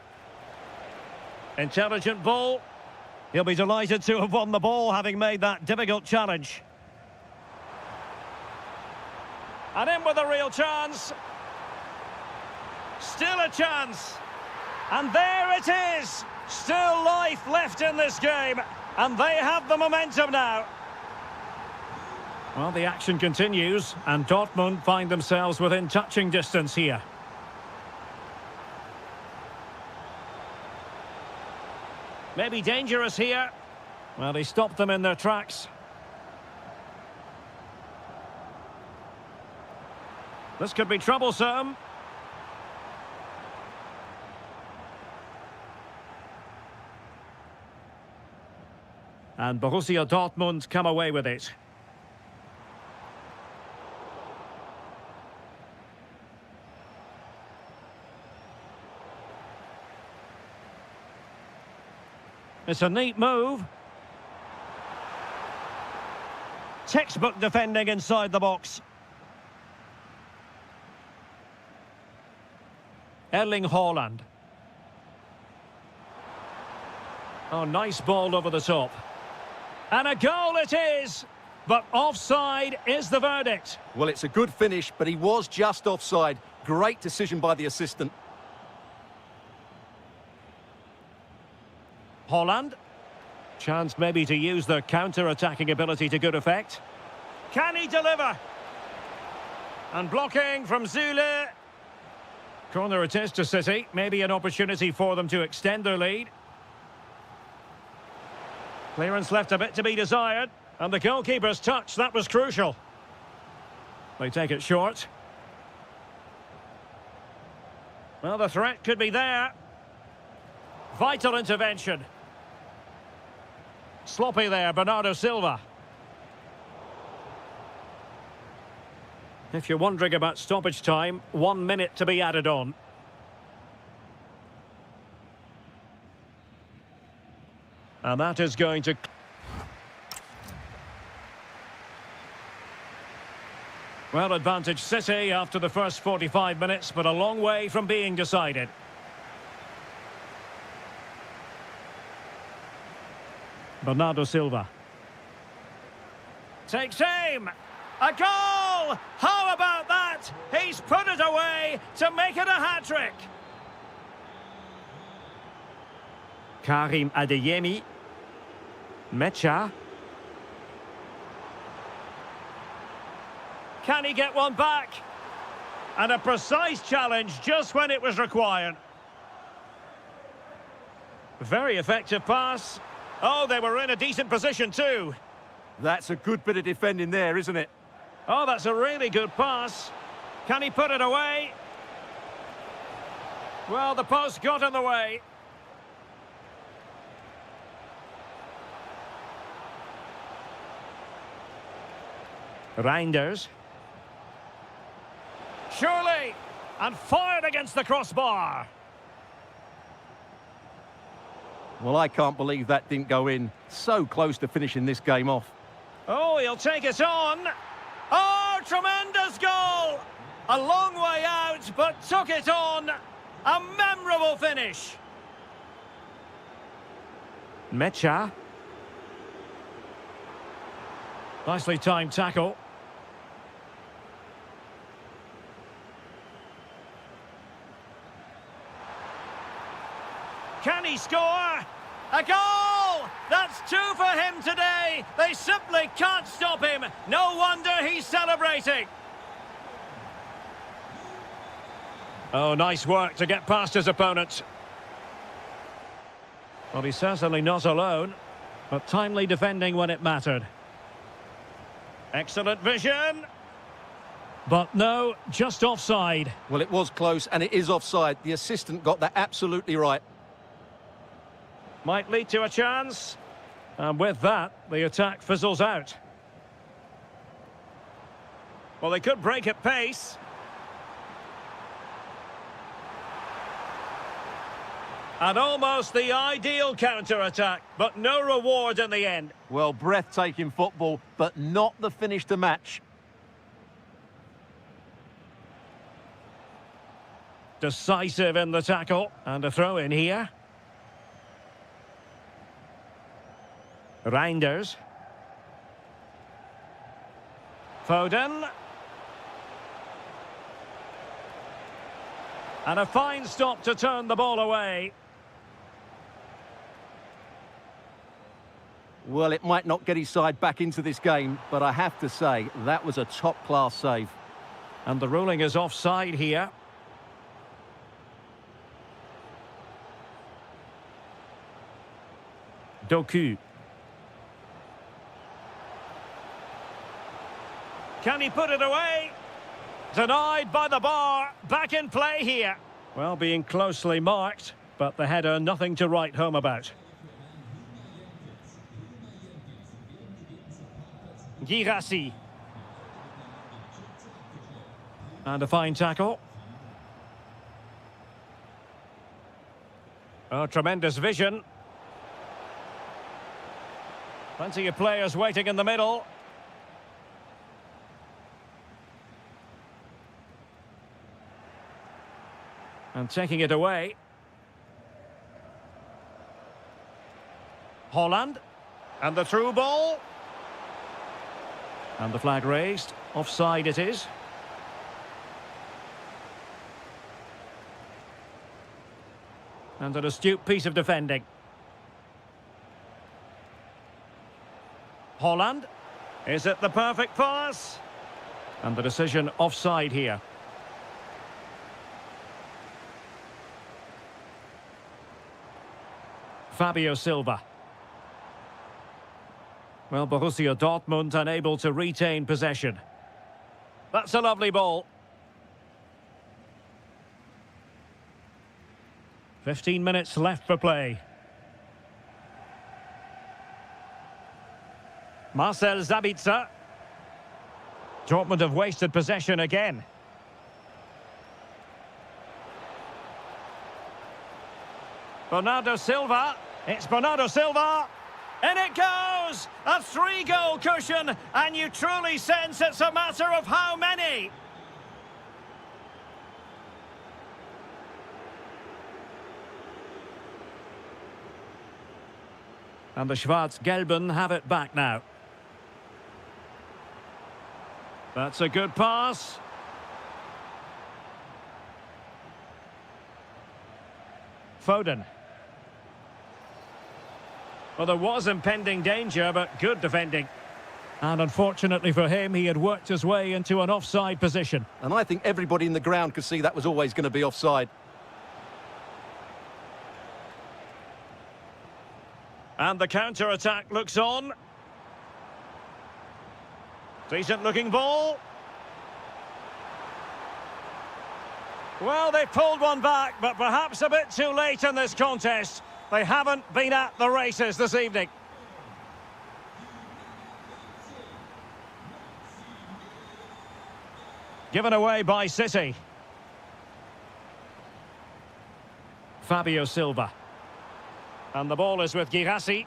Intelligent ball. He'll be delighted to have won the ball, having made that difficult challenge. And in with a real chance. Still a chance. And there it is. Still life left in this game. And they have the momentum now. Well, the action continues, and Dortmund find themselves within touching distance here. Maybe dangerous here. Well, he stopped them in their tracks. This could be troublesome. And Borussia Dortmund come away with it. It's a neat move. Textbook defending inside the box. Erling Haaland. Oh, nice ball over the top. And a goal it is! But offside is the verdict. Well, it's a good finish, but he was just offside. Great decision by the assistant. Haaland. Chance maybe to use their counter-attacking ability to good effect. Can he deliver? And blocking from Zule. Corner it is to City. Maybe an opportunity for them to extend their lead. Clearance left a bit to be desired. And the goalkeeper's touch, that was crucial. They take it short. Well, the threat could be there. Vital intervention. Sloppy there, Bernardo Silva. If you're wondering about stoppage time, 1 minute to be added on. And that is going to... Well, advantage City after the first 45 minutes, but a long way from being decided. Bernardo Silva. Takes aim! A goal! How about that? He's put it away to make it a hat-trick. Karim Adeyemi. Mecha. Can he get one back? And a precise challenge just when it was required. Very effective pass. Oh, they were in a decent position too. That's a good bit of defending there, isn't it? Oh, that's a really good pass. Can he put it away? Well, the post got in the way. Reinders. Surely! And fired against the crossbar. Well, I can't believe that didn't go in. So close to finishing this game off. Oh, he'll take it on. Oh, tremendous goal! A long way out, but took it on. A memorable finish. Mecha. Nicely timed tackle. Can he score? A goal! That's 2 for him today. They simply can't stop him. No wonder he's celebrating. Oh, nice work to get past his opponent. Well, he's certainly not alone, but timely defending when it mattered. Excellent vision. But no, just offside. Well, it was close, and it is offside. The assistant got that absolutely right. Might lead to a chance. And with that, the attack fizzles out. Well, they could break at pace. And almost the ideal counter-attack, but no reward in the end. Well, breathtaking football, but not the finish to match. Decisive in the tackle. And a throw in here. Reinders. Foden. And a fine stop to turn the ball away. Well, it might not get his side back into this game, but I have to say, that was a top-class save. And the ruling is offside here. Doku. Can he put it away? Denied by the bar. Back in play here. Well, being closely marked, but the header nothing to write home about. Girassi. And a fine tackle. Oh, tremendous vision. Plenty of players waiting in the middle. And taking it away. Holland. And the through ball. And the flag raised. Offside it is. And an astute piece of defending. Holland. Is it the perfect pass? And the decision offside here. Fabio Silva. Well, Borussia Dortmund unable to retain possession. That's a lovely ball. 15 minutes left for play. Marcel Sabitzer. Dortmund have wasted possession again. Bernardo Silva. It's Bernardo Silva. In it goes! A 3-goal cushion, and you truly sense it's a matter of how many. And the Schwarz-Gelben have it back now. That's a good pass. Foden. Well, there was impending danger, but good defending. And unfortunately for him, he had worked his way into an offside position. And I think everybody in the ground could see that was always going to be offside. And the counter-attack looks on. Decent-looking ball. Well, they pulled one back, but perhaps a bit too late in this contest. They haven't been at the races this evening. Given away by City. Fabio Silva. And the ball is with Girassi.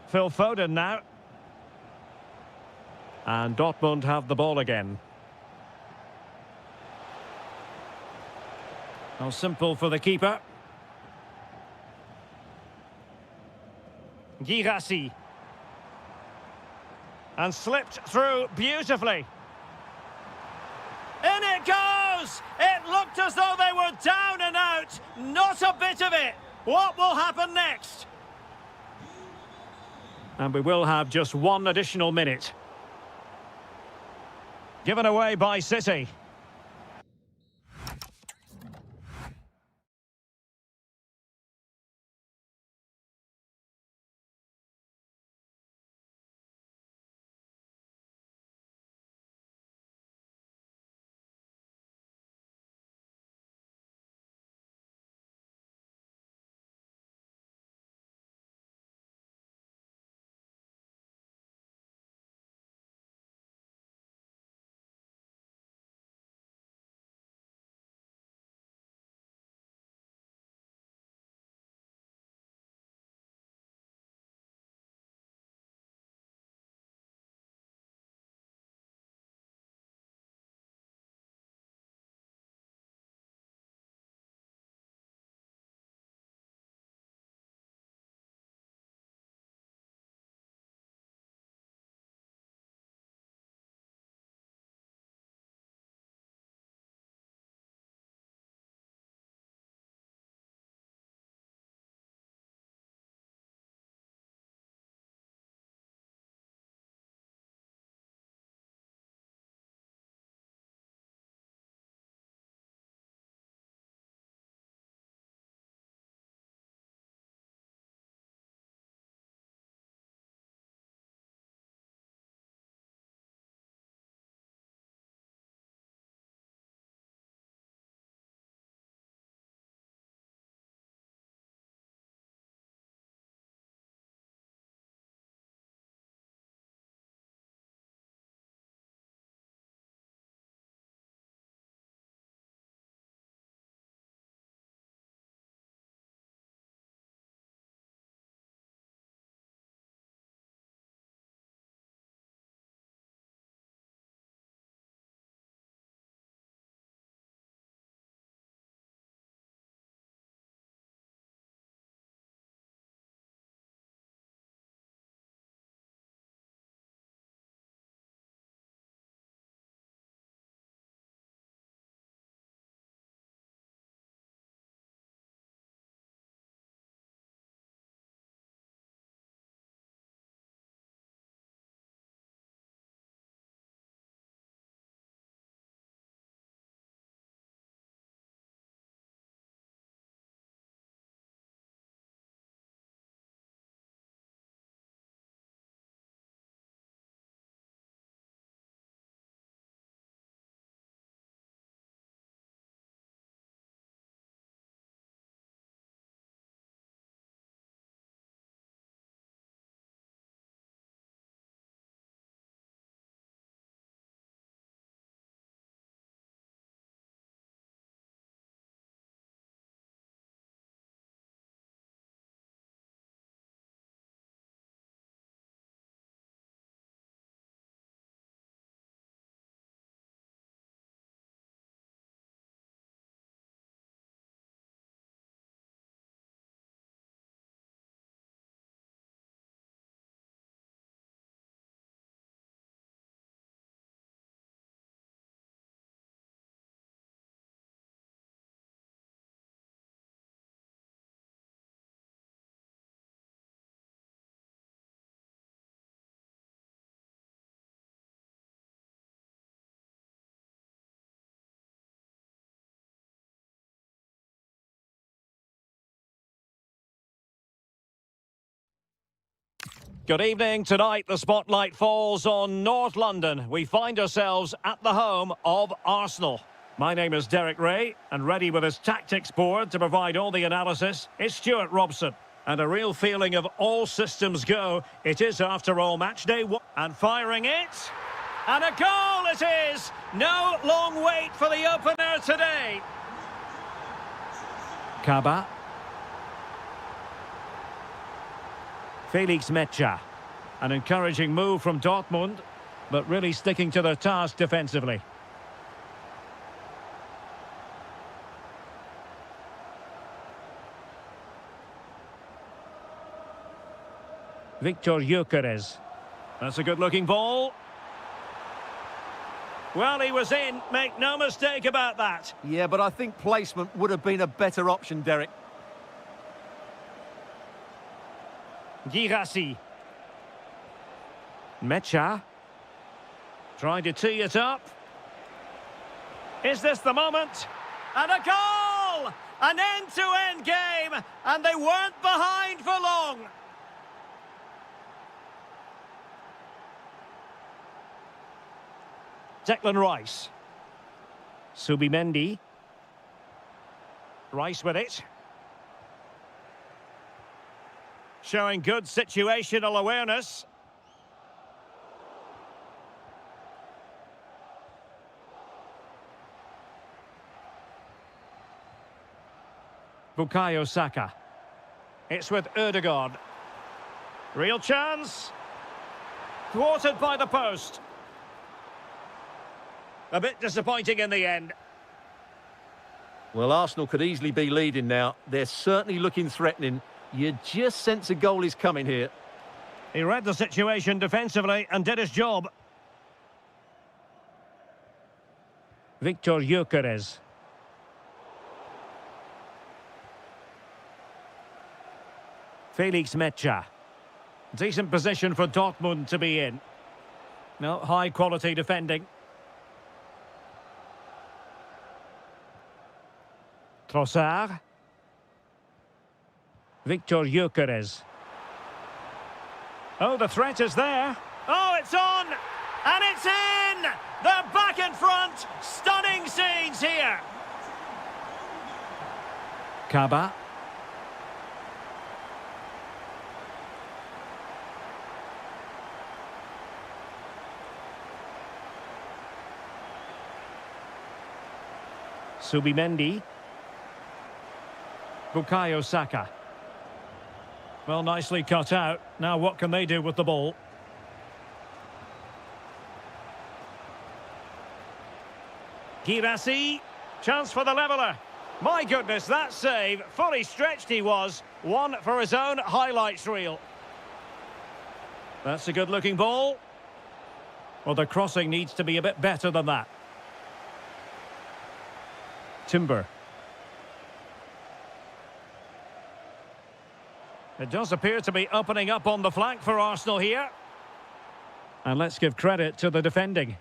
Phil Foden now. And Dortmund have the ball again. How simple for the keeper. Girassi. And slipped through beautifully. In it goes! It looked as though they were down and out. Not a bit of it. What will happen next? And we will have just one additional minute. Given away by City. Good evening. Tonight, the spotlight falls on North London. We find ourselves at the home of Arsenal. My name is Derek Ray, and ready with his tactics board to provide all the analysis is Stuart Robson. And a real feeling of all systems go. It is, after all, match day one. And firing it. And a goal it is! No long wait for the opener today. Kaba. Felix Mecha. An encouraging move from Dortmund, but really sticking to their task defensively. Victor Gyökeres. That's a good-looking ball. Well, he was in. Make no mistake about that. Yeah, but I think placement would have been a better option, Derek. Girassi. Mecha. Trying to tee it up. Is this the moment? And a goal! An end-to-end game, and they weren't behind for long. Declan Rice. Subimendi. Rice with it. Showing good situational awareness. Bukayo Saka. It's with Ødegaard. Real chance. Thwarted by the post. A bit disappointing in the end. Well, Arsenal could easily be leading now. They're certainly looking threatening. You just sense a goal is coming here. He read the situation defensively and did his job. Victor Gyökeres. Felix Mecha. Decent position for Dortmund to be in. No, high quality defending. Trossard. Victor Gyökeres. Oh, the threat is there. Oh, it's on! And it's in! They're back in front! Stunning scenes here! Kaba. Subimendi. Bukayo Saka. Well, nicely cut out. Now what can they do with the ball? Girassi. Chance for the leveller. My goodness, that save. Fully stretched he was. One for his own highlights reel. That's a good-looking ball. Well, the crossing needs to be a bit better than that. Timber. It does appear to be opening up on the flank for Arsenal here. And let's give credit to the defending.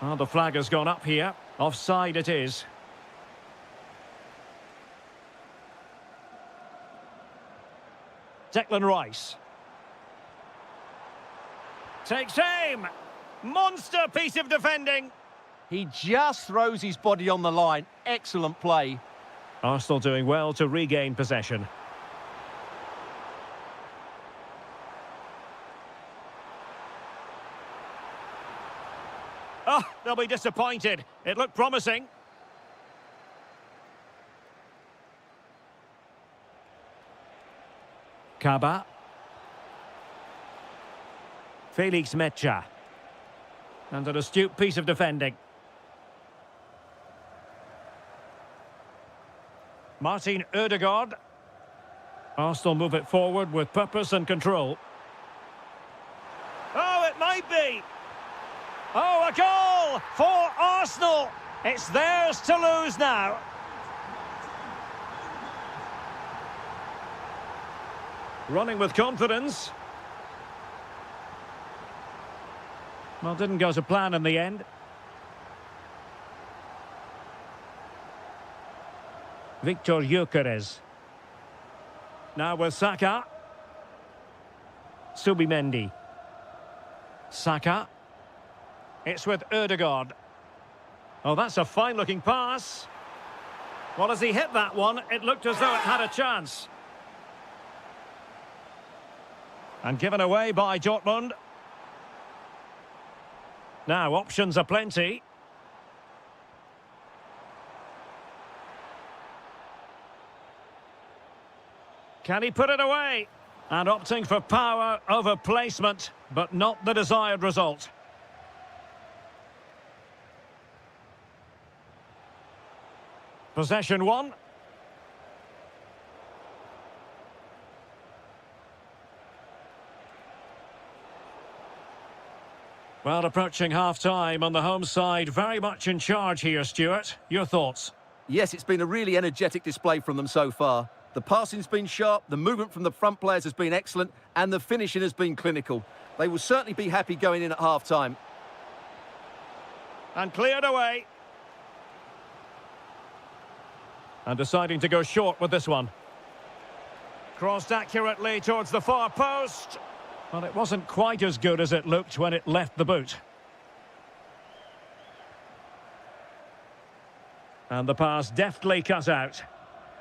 Well, the flag has gone up here. Offside it is. Declan Rice. Takes aim. Monster piece of defending. He just throws his body on the line. Excellent play. Arsenal doing well to regain possession. Oh, they'll be disappointed. It looked promising. Kaba. Felix Mecha. And an astute piece of defending. Martin Ødegaard. Arsenal move it forward with purpose and control. Oh, it might be. Oh, a goal for Arsenal. It's theirs to lose now. Running with confidence. Well, didn't go to plan in the end. Victor Gyökeres. Now with Saka. Subimendi. Saka. It's with Ødegaard. Oh, that's a fine-looking pass. Well, as he hit that one, it looked as though it had a chance. And given away by Dortmund. Now, options are plenty. Can he put it away? And opting for power over placement, but not the desired result. Possession one. Well, approaching half-time on the home side, very much in charge here, Stuart. Your thoughts? Yes, it's been a really energetic display from them so far. The passing's been sharp, the movement from the front players has been excellent, and the finishing has been clinical. They will certainly be happy going in at half-time. And cleared away. And deciding to go short with this one. Crossed accurately towards the far post. Well, it wasn't quite as good as it looked when it left the boot. And the pass deftly cut out.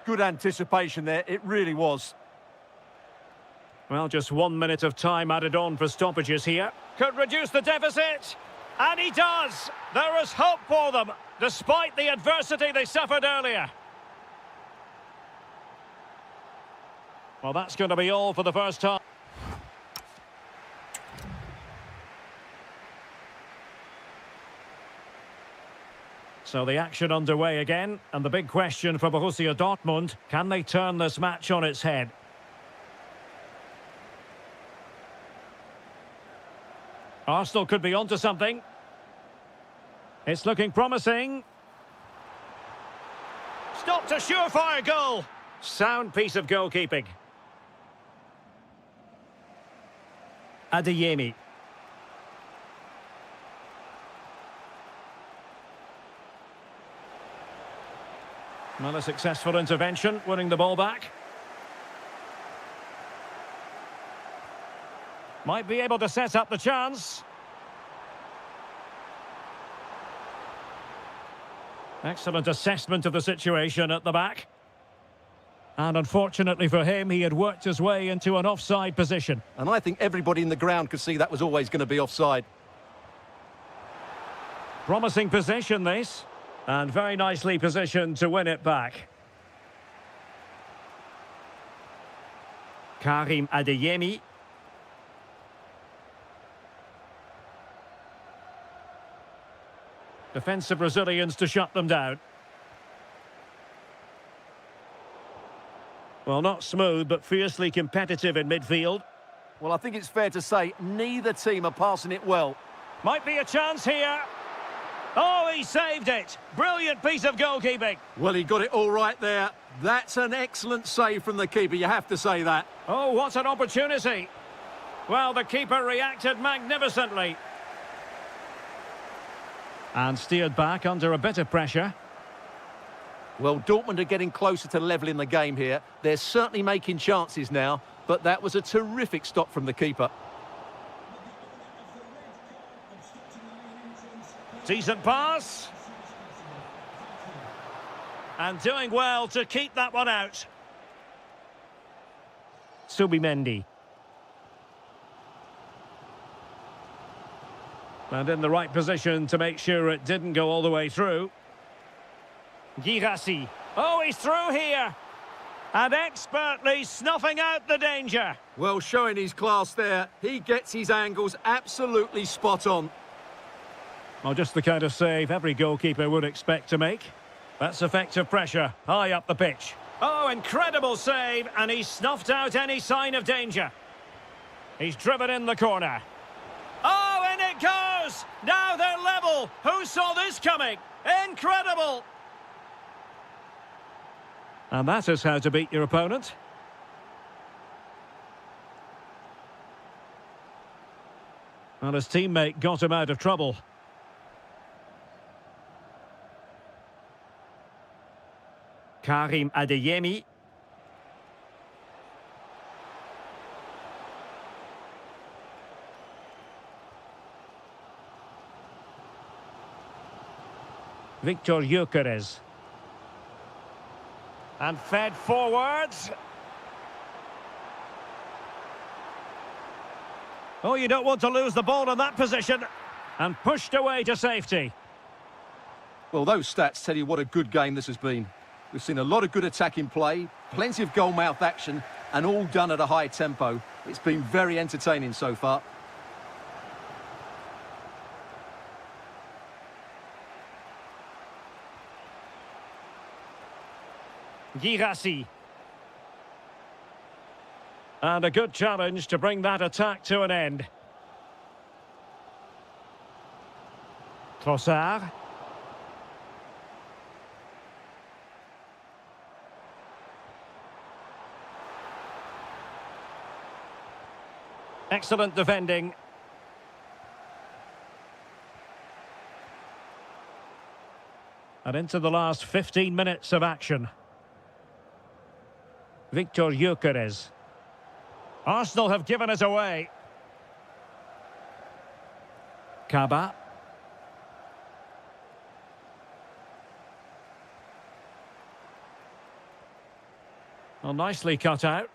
Good anticipation there, it really was. Well, just 1 minute of time added on for stoppages here. Could reduce the deficit. And he does! There is hope for them, despite the adversity they suffered earlier. Well, that's going to be all for the first half. So the action underway again, and the big question for Borussia Dortmund, can they turn this match on its head? Arsenal could be onto something. It's looking promising. Stopped a surefire goal. Sound piece of goalkeeping. Adeyemi. Well, a successful intervention, winning the ball back. Might be able to set up the chance. Excellent assessment of the situation at the back. And unfortunately for him, he had worked his way into an offside position. And I think everybody in the ground could see that was always going to be offside. Promising position, this. And very nicely positioned to win it back. Karim Adeyemi. Defensive Brazilians to shut them down. Well, not smooth, but fiercely competitive in midfield. Well, I think it's fair to say neither team are passing it well. Might be a chance here. Oh, he saved it. Brilliant piece of goalkeeping. Well, he got it all right there. That's an excellent save from the keeper, you have to say that. Oh, what an opportunity. Well, the keeper reacted magnificently. And steered back under a bit of pressure. Well, Dortmund are getting closer to levelling the game here. They're certainly making chances now, but that was a terrific stop from the keeper. Decent pass. And doing well to keep that one out. Subimendi. And in the right position to make sure it didn't go all the way through. Girassi. Oh, he's through here. And expertly snuffing out the danger. Well, showing his class there. He gets his angles absolutely spot on. Well, just the kind of save every goalkeeper would expect to make. That's effective pressure, high up the pitch. Oh, incredible save, and he snuffed out any sign of danger. He's driven in the corner. Oh, in it goes! Now they're level. Who saw this coming? Incredible! And that is how to beat your opponent. Well, his teammate got him out of trouble. Karim Adeyemi. Victor Gyökeres. And fed forwards. Oh, you don't want to lose the ball in that position. And pushed away to safety. Well, those stats tell you what a good game this has been. We've seen a lot of good attacking play, plenty of goal-mouth action, and all done at a high tempo. It's been very entertaining so far. Girassi. And a good challenge to bring that attack to an end. Trossard. Excellent defending. And into the last 15 minutes of action. Victor Gyökeres. Arsenal have given us away. Kaba. Well, nicely cut out.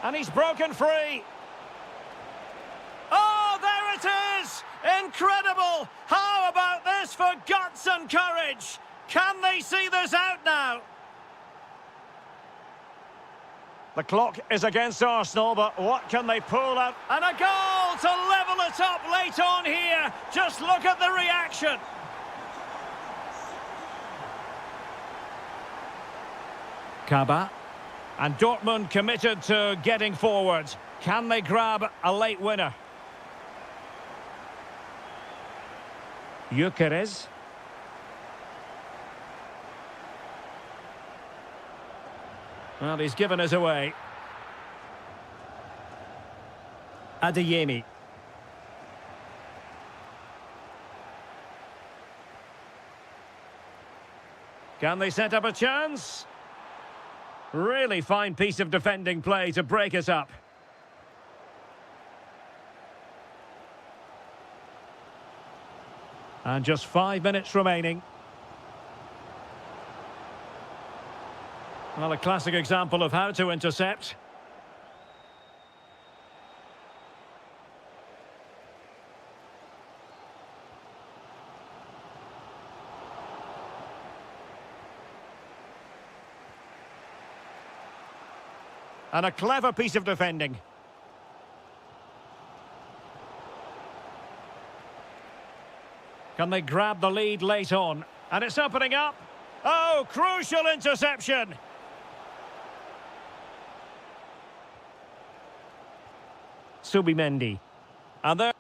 And he's broken free. Oh, there it is! Incredible! How about this for guts and courage? Can they see this out now? The clock is against Arsenal, but what can they pull out? And a goal to level it up late on here. Just look at the reaction. Kaba. And Dortmund committed to getting forward. Can they grab a late winner? Gyökeres. Well, he's given us away. Adeyemi. Can they set up a chance? Really fine piece of defending play to break us up. And just 5 minutes remaining. Well, a classic example of how to intercept. And a clever piece of defending. Can they grab the lead late on? And it's opening up. Oh, crucial interception. Subimendi. And there...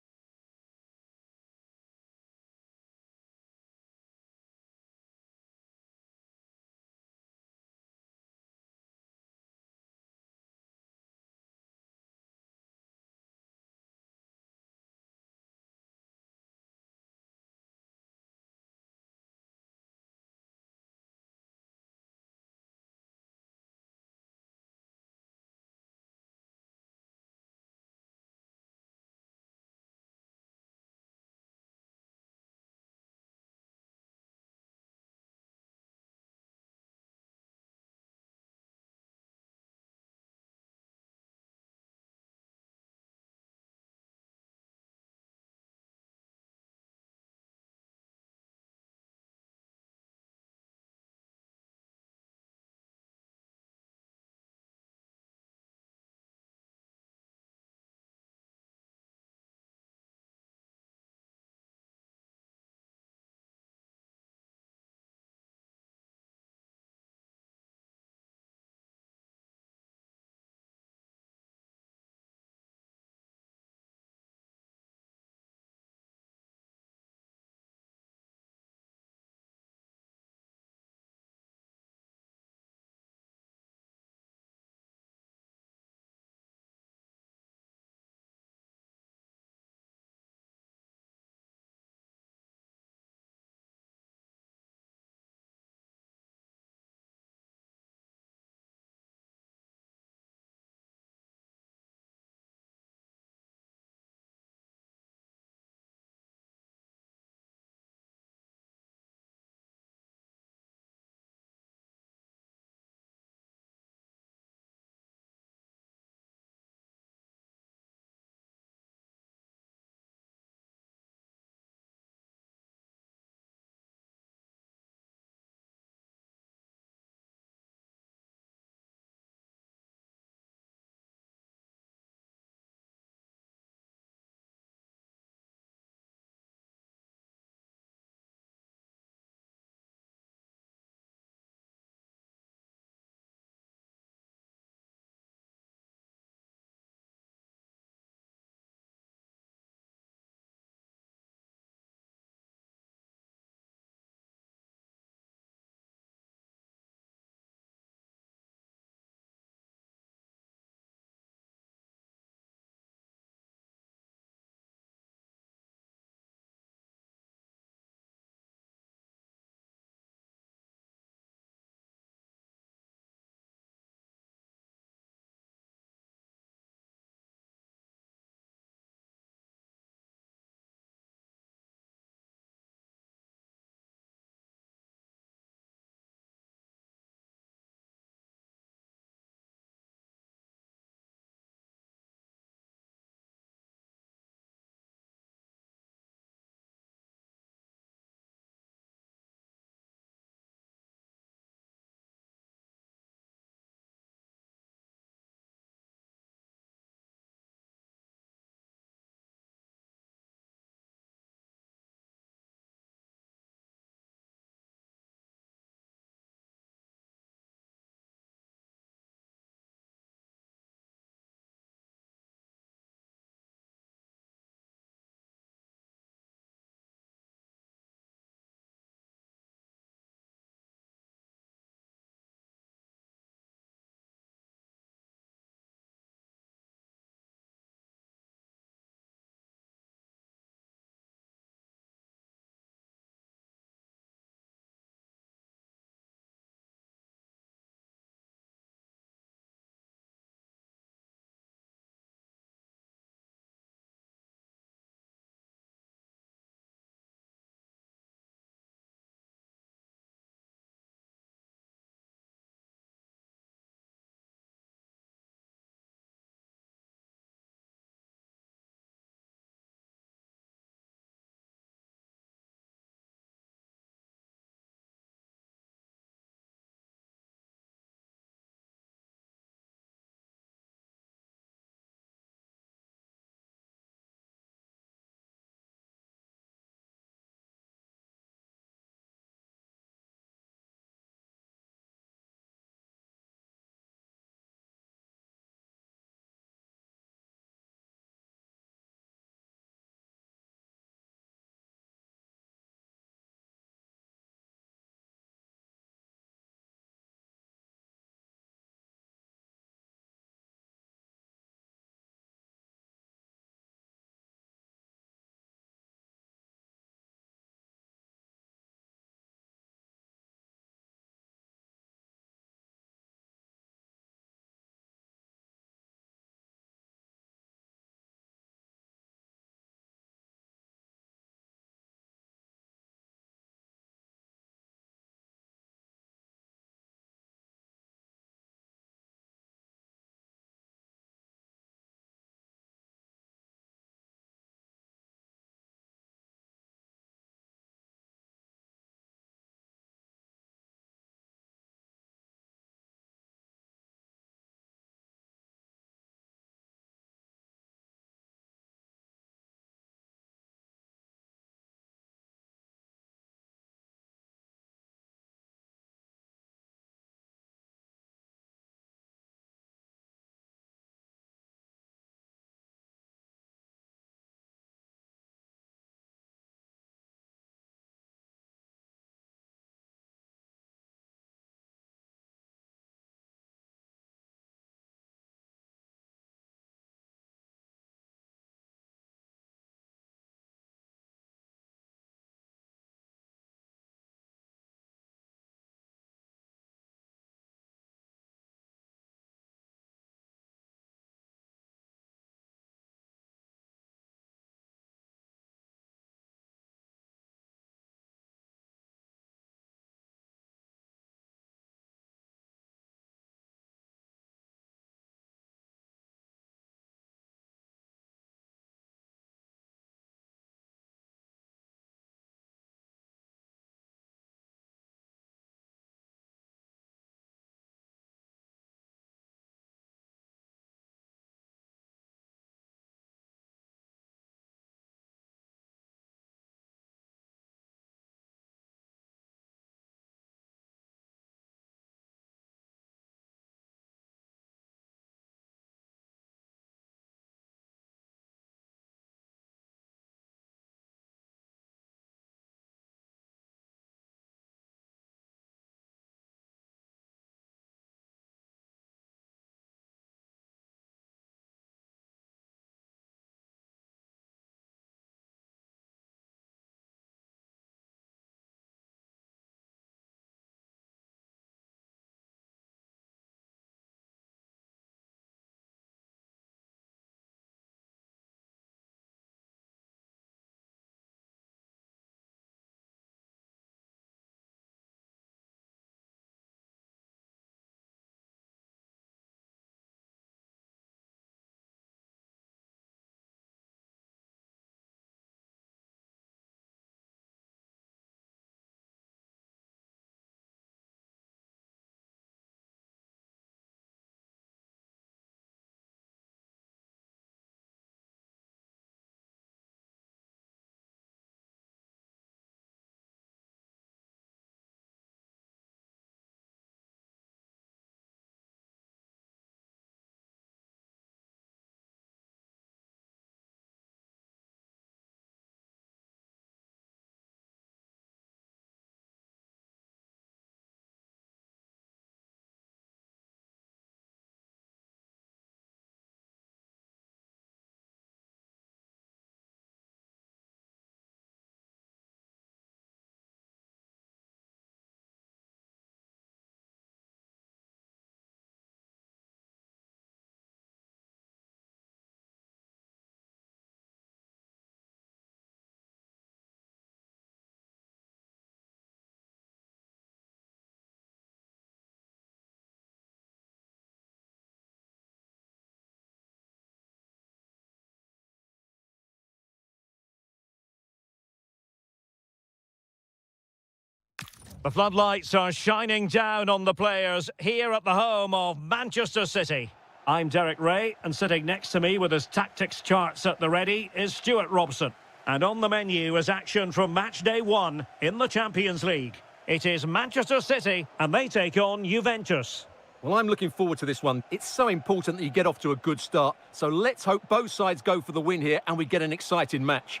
The floodlights are shining down on the players here at the home of Manchester City. I'm Derek Ray, and sitting next to me with his tactics charts at the ready is Stuart Robson. And on the menu is action from match day 1 in the Champions League. It is Manchester City, and they take on Juventus. Well, I'm looking forward to this one. It's so important that you get off to a good start. So let's hope both sides go for the win here and we get an exciting match.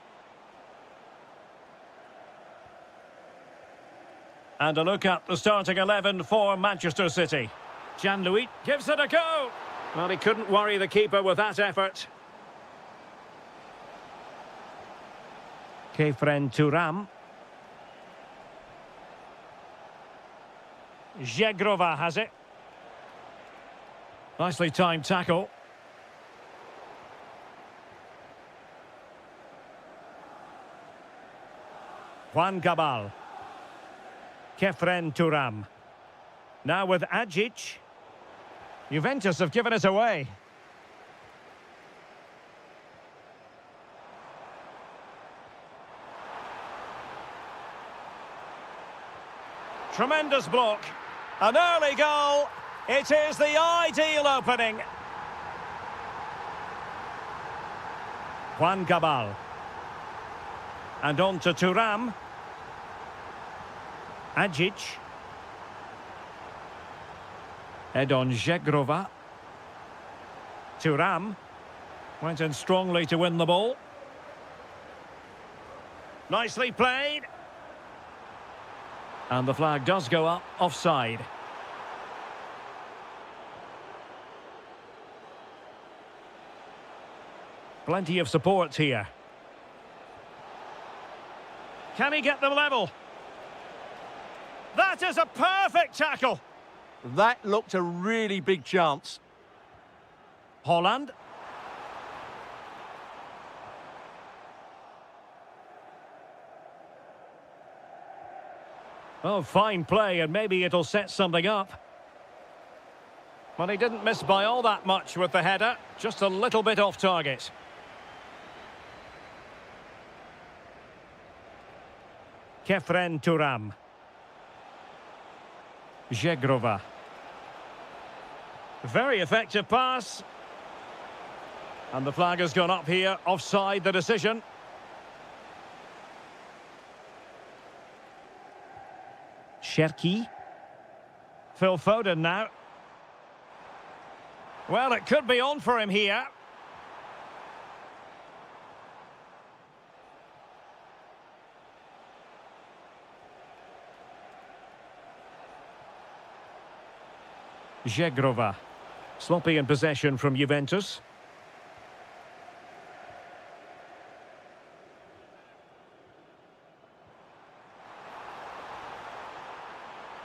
And a look at the starting 11 for Manchester City. Jean-Louis gives it a go. Well, he couldn't worry the keeper with that effort. Kefren Turam. Zegrova has it. Nicely timed tackle. Juan Cabal. Kefren Turam. Now with Ajic. Juventus have given it away. Tremendous block. An early goal. It is the ideal opening. Juan Cabal. And on to Turam. Ajic. Head on Zegrova. Turam. Went in strongly to win the ball. Nicely played. And the flag does go up offside. Plenty of support here. Can he get them level? That is a perfect tackle. That looked a really big chance. Holland. Oh, fine play, and maybe it'll set something up. But he didn't miss by all that much with the header, just a little bit off target. Kefren Turam. Zegrova. Very effective pass. And the flag has gone up here, offside the decision. Cherki. Phil Foden now. Well, it could be on for him here. Zegrova. Sloppy in possession from Juventus.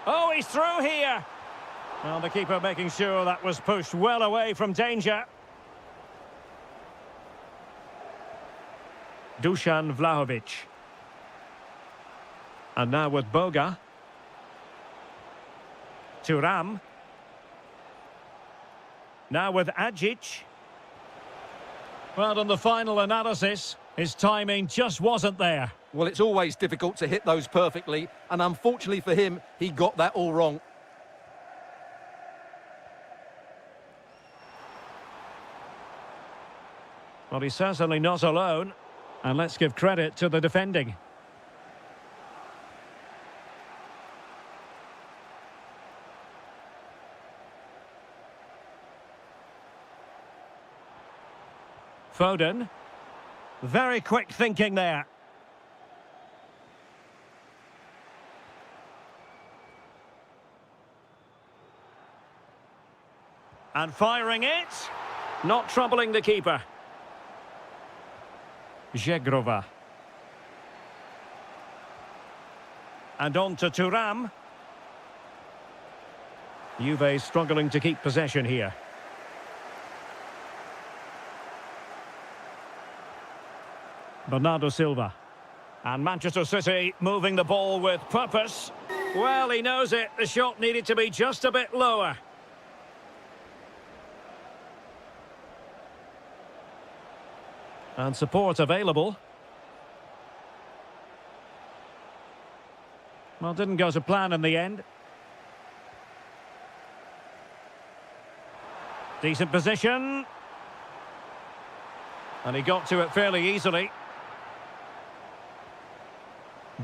Oh, he's through here. Well, the keeper making sure that was pushed well away from danger. Dusan Vlahovic. And now with Boga. Turam. Now with Ajic. Well, on the final analysis, his timing just wasn't there. Well, it's always difficult to hit those perfectly, and unfortunately for him, he got that all wrong. Well, he's certainly not alone, and let's give credit to the defending. Foden. Very quick thinking there. And firing it. Not troubling the keeper. Zegrova. And on to Turam. Juve struggling to keep possession here. Bernardo Silva. And Manchester City moving the ball with purpose. Well, he knows it. The shot needed to be just a bit lower. And support available. Well, didn't go to plan in the end. Decent position. And he got to it fairly easily.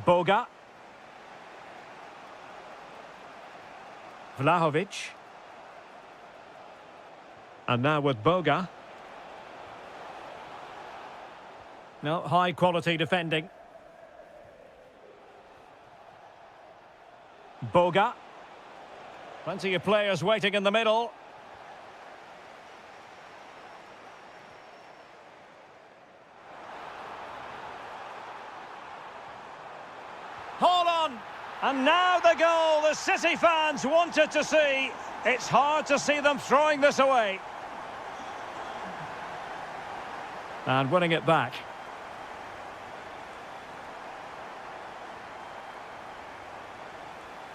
Boga. Vlahovic. And now with Boga. No, high quality defending. Boga. Plenty of players waiting in the middle. Hold on! And now the goal the City fans wanted to see. It's hard to see them throwing this away. And winning it back.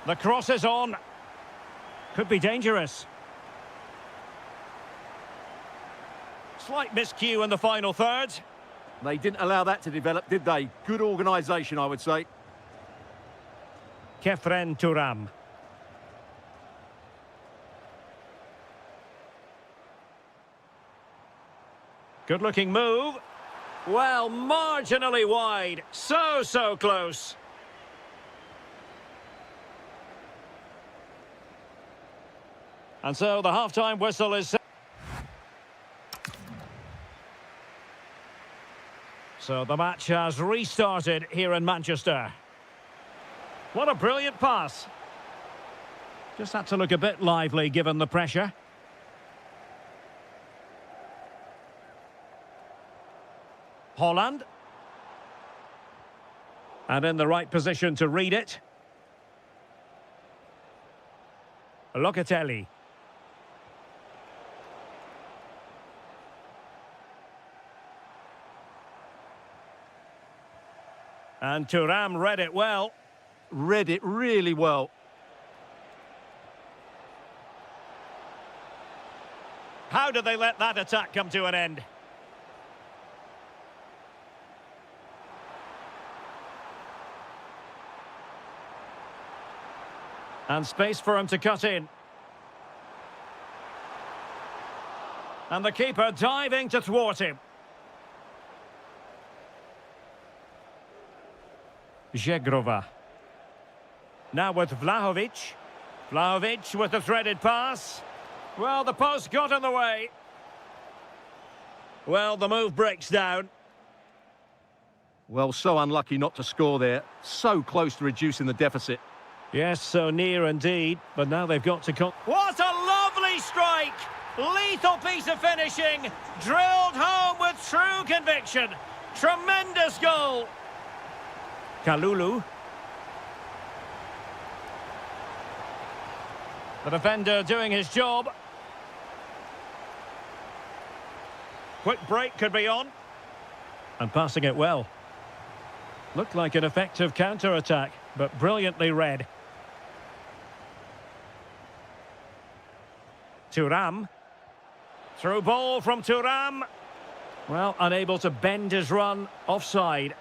The cross is on. Could be dangerous. Slight miscue in the final third. They didn't allow that to develop, did they? Good organisation, I would say. Kefren Turam. Good-looking move. Well, marginally wide. So close. And so the half-time whistle is set. So the match has restarted here in Manchester. What a brilliant pass. Just had to look a bit lively given the pressure. Holland. And in the right position to read it. Locatelli. And Thuram read it well. Read it really well. How did they let that attack come to an end? And space for him to cut in. And the keeper diving to thwart him. Zegrova. Now with Vlahovic. Vlahovic with the threaded pass. Well, the post got in the way. Well, the move breaks down. Well, so unlucky not to score there. So close to reducing the deficit. Yes, so near indeed. But now they've got to cut. What a lovely strike! Lethal piece of finishing. Drilled home with true conviction. Tremendous goal. Kalulu. The defender doing his job. Quick break could be on. And passing it well. Looked like an effective counter-attack, but brilliantly read. Thuram. Through ball from Thuram. Well, unable to bend his run. Offside.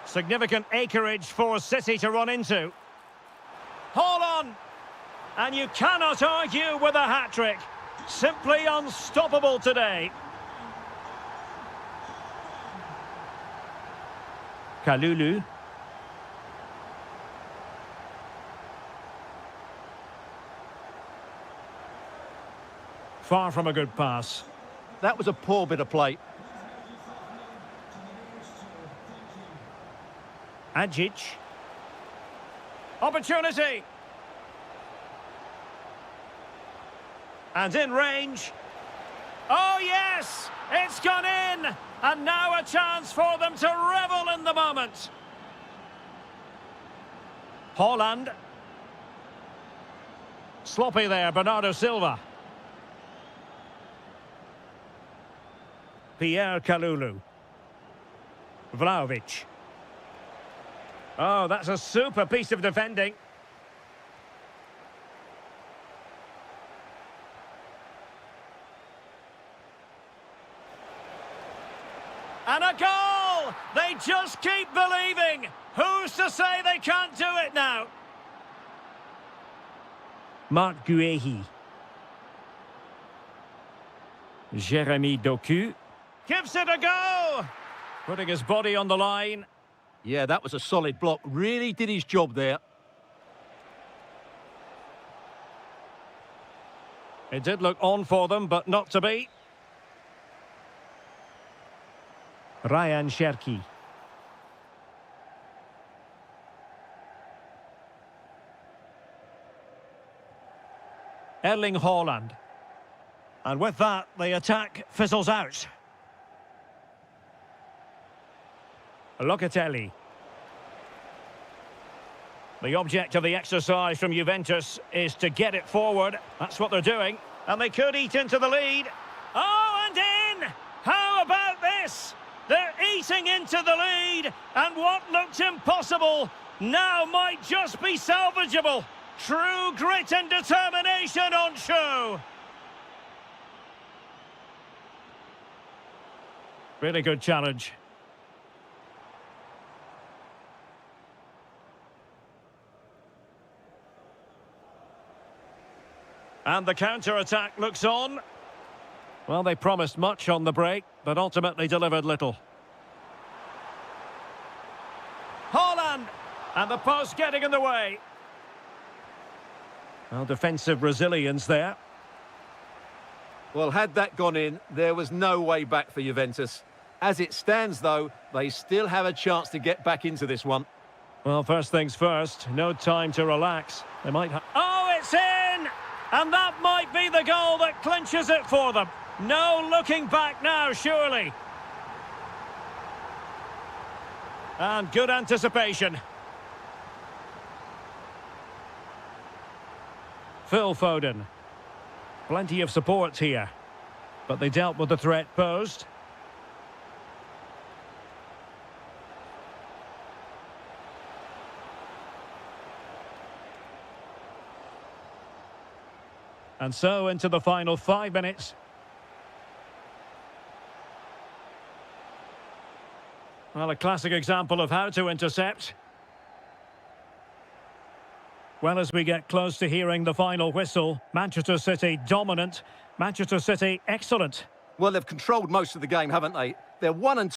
Significant acreage for City to run into. Hold on! And you cannot argue with a hat-trick. Simply unstoppable today. Kalulu. Far from a good pass. That was a poor bit of play. Ajic. Opportunity. And in range. Oh, yes! It's gone in! And now a chance for them to revel in the moment. Holland. Sloppy there, Bernardo Silva. Pierre Kalulu. Vlahovic. Oh, that's a super piece of defending. And a goal! They just keep believing. Who's to say they can't do it now? Marc Guéhi. Jérémy Doku. Gives it a go! Putting his body on the line. Yeah, that was a solid block. Really did his job there. It did look on for them, but not to be. Ryan Cherki. Erling Haaland. And with that, the attack fizzles out. Locatelli. The object of the exercise from Juventus is to get it forward. That's what they're doing. And they could eat into the lead. Oh, and in! How about this? They're eating into the lead. And what looked impossible now might just be salvageable. True grit and determination on show. Really good challenge. And the counter-attack looks on. Well, they promised much on the break, but ultimately delivered little. Haaland! And the post getting in the way. Well, defensive resilience there. Well, had that gone in, there was no way back for Juventus. As it stands, though, they still have a chance to get back into this one. Well, first things first, no time to relax. They might have... Oh, it's in! And that might be the goal that clinches it for them. No looking back now, surely. And good anticipation. Phil Foden. Plenty of support here. But they dealt with the threat posed. And so into the final 5 minutes. Well, a classic example of how to intercept. Well, as we get close to hearing the final whistle, Manchester City dominant, Manchester City excellent. Well, they've controlled most of the game, haven't they? They're 1 and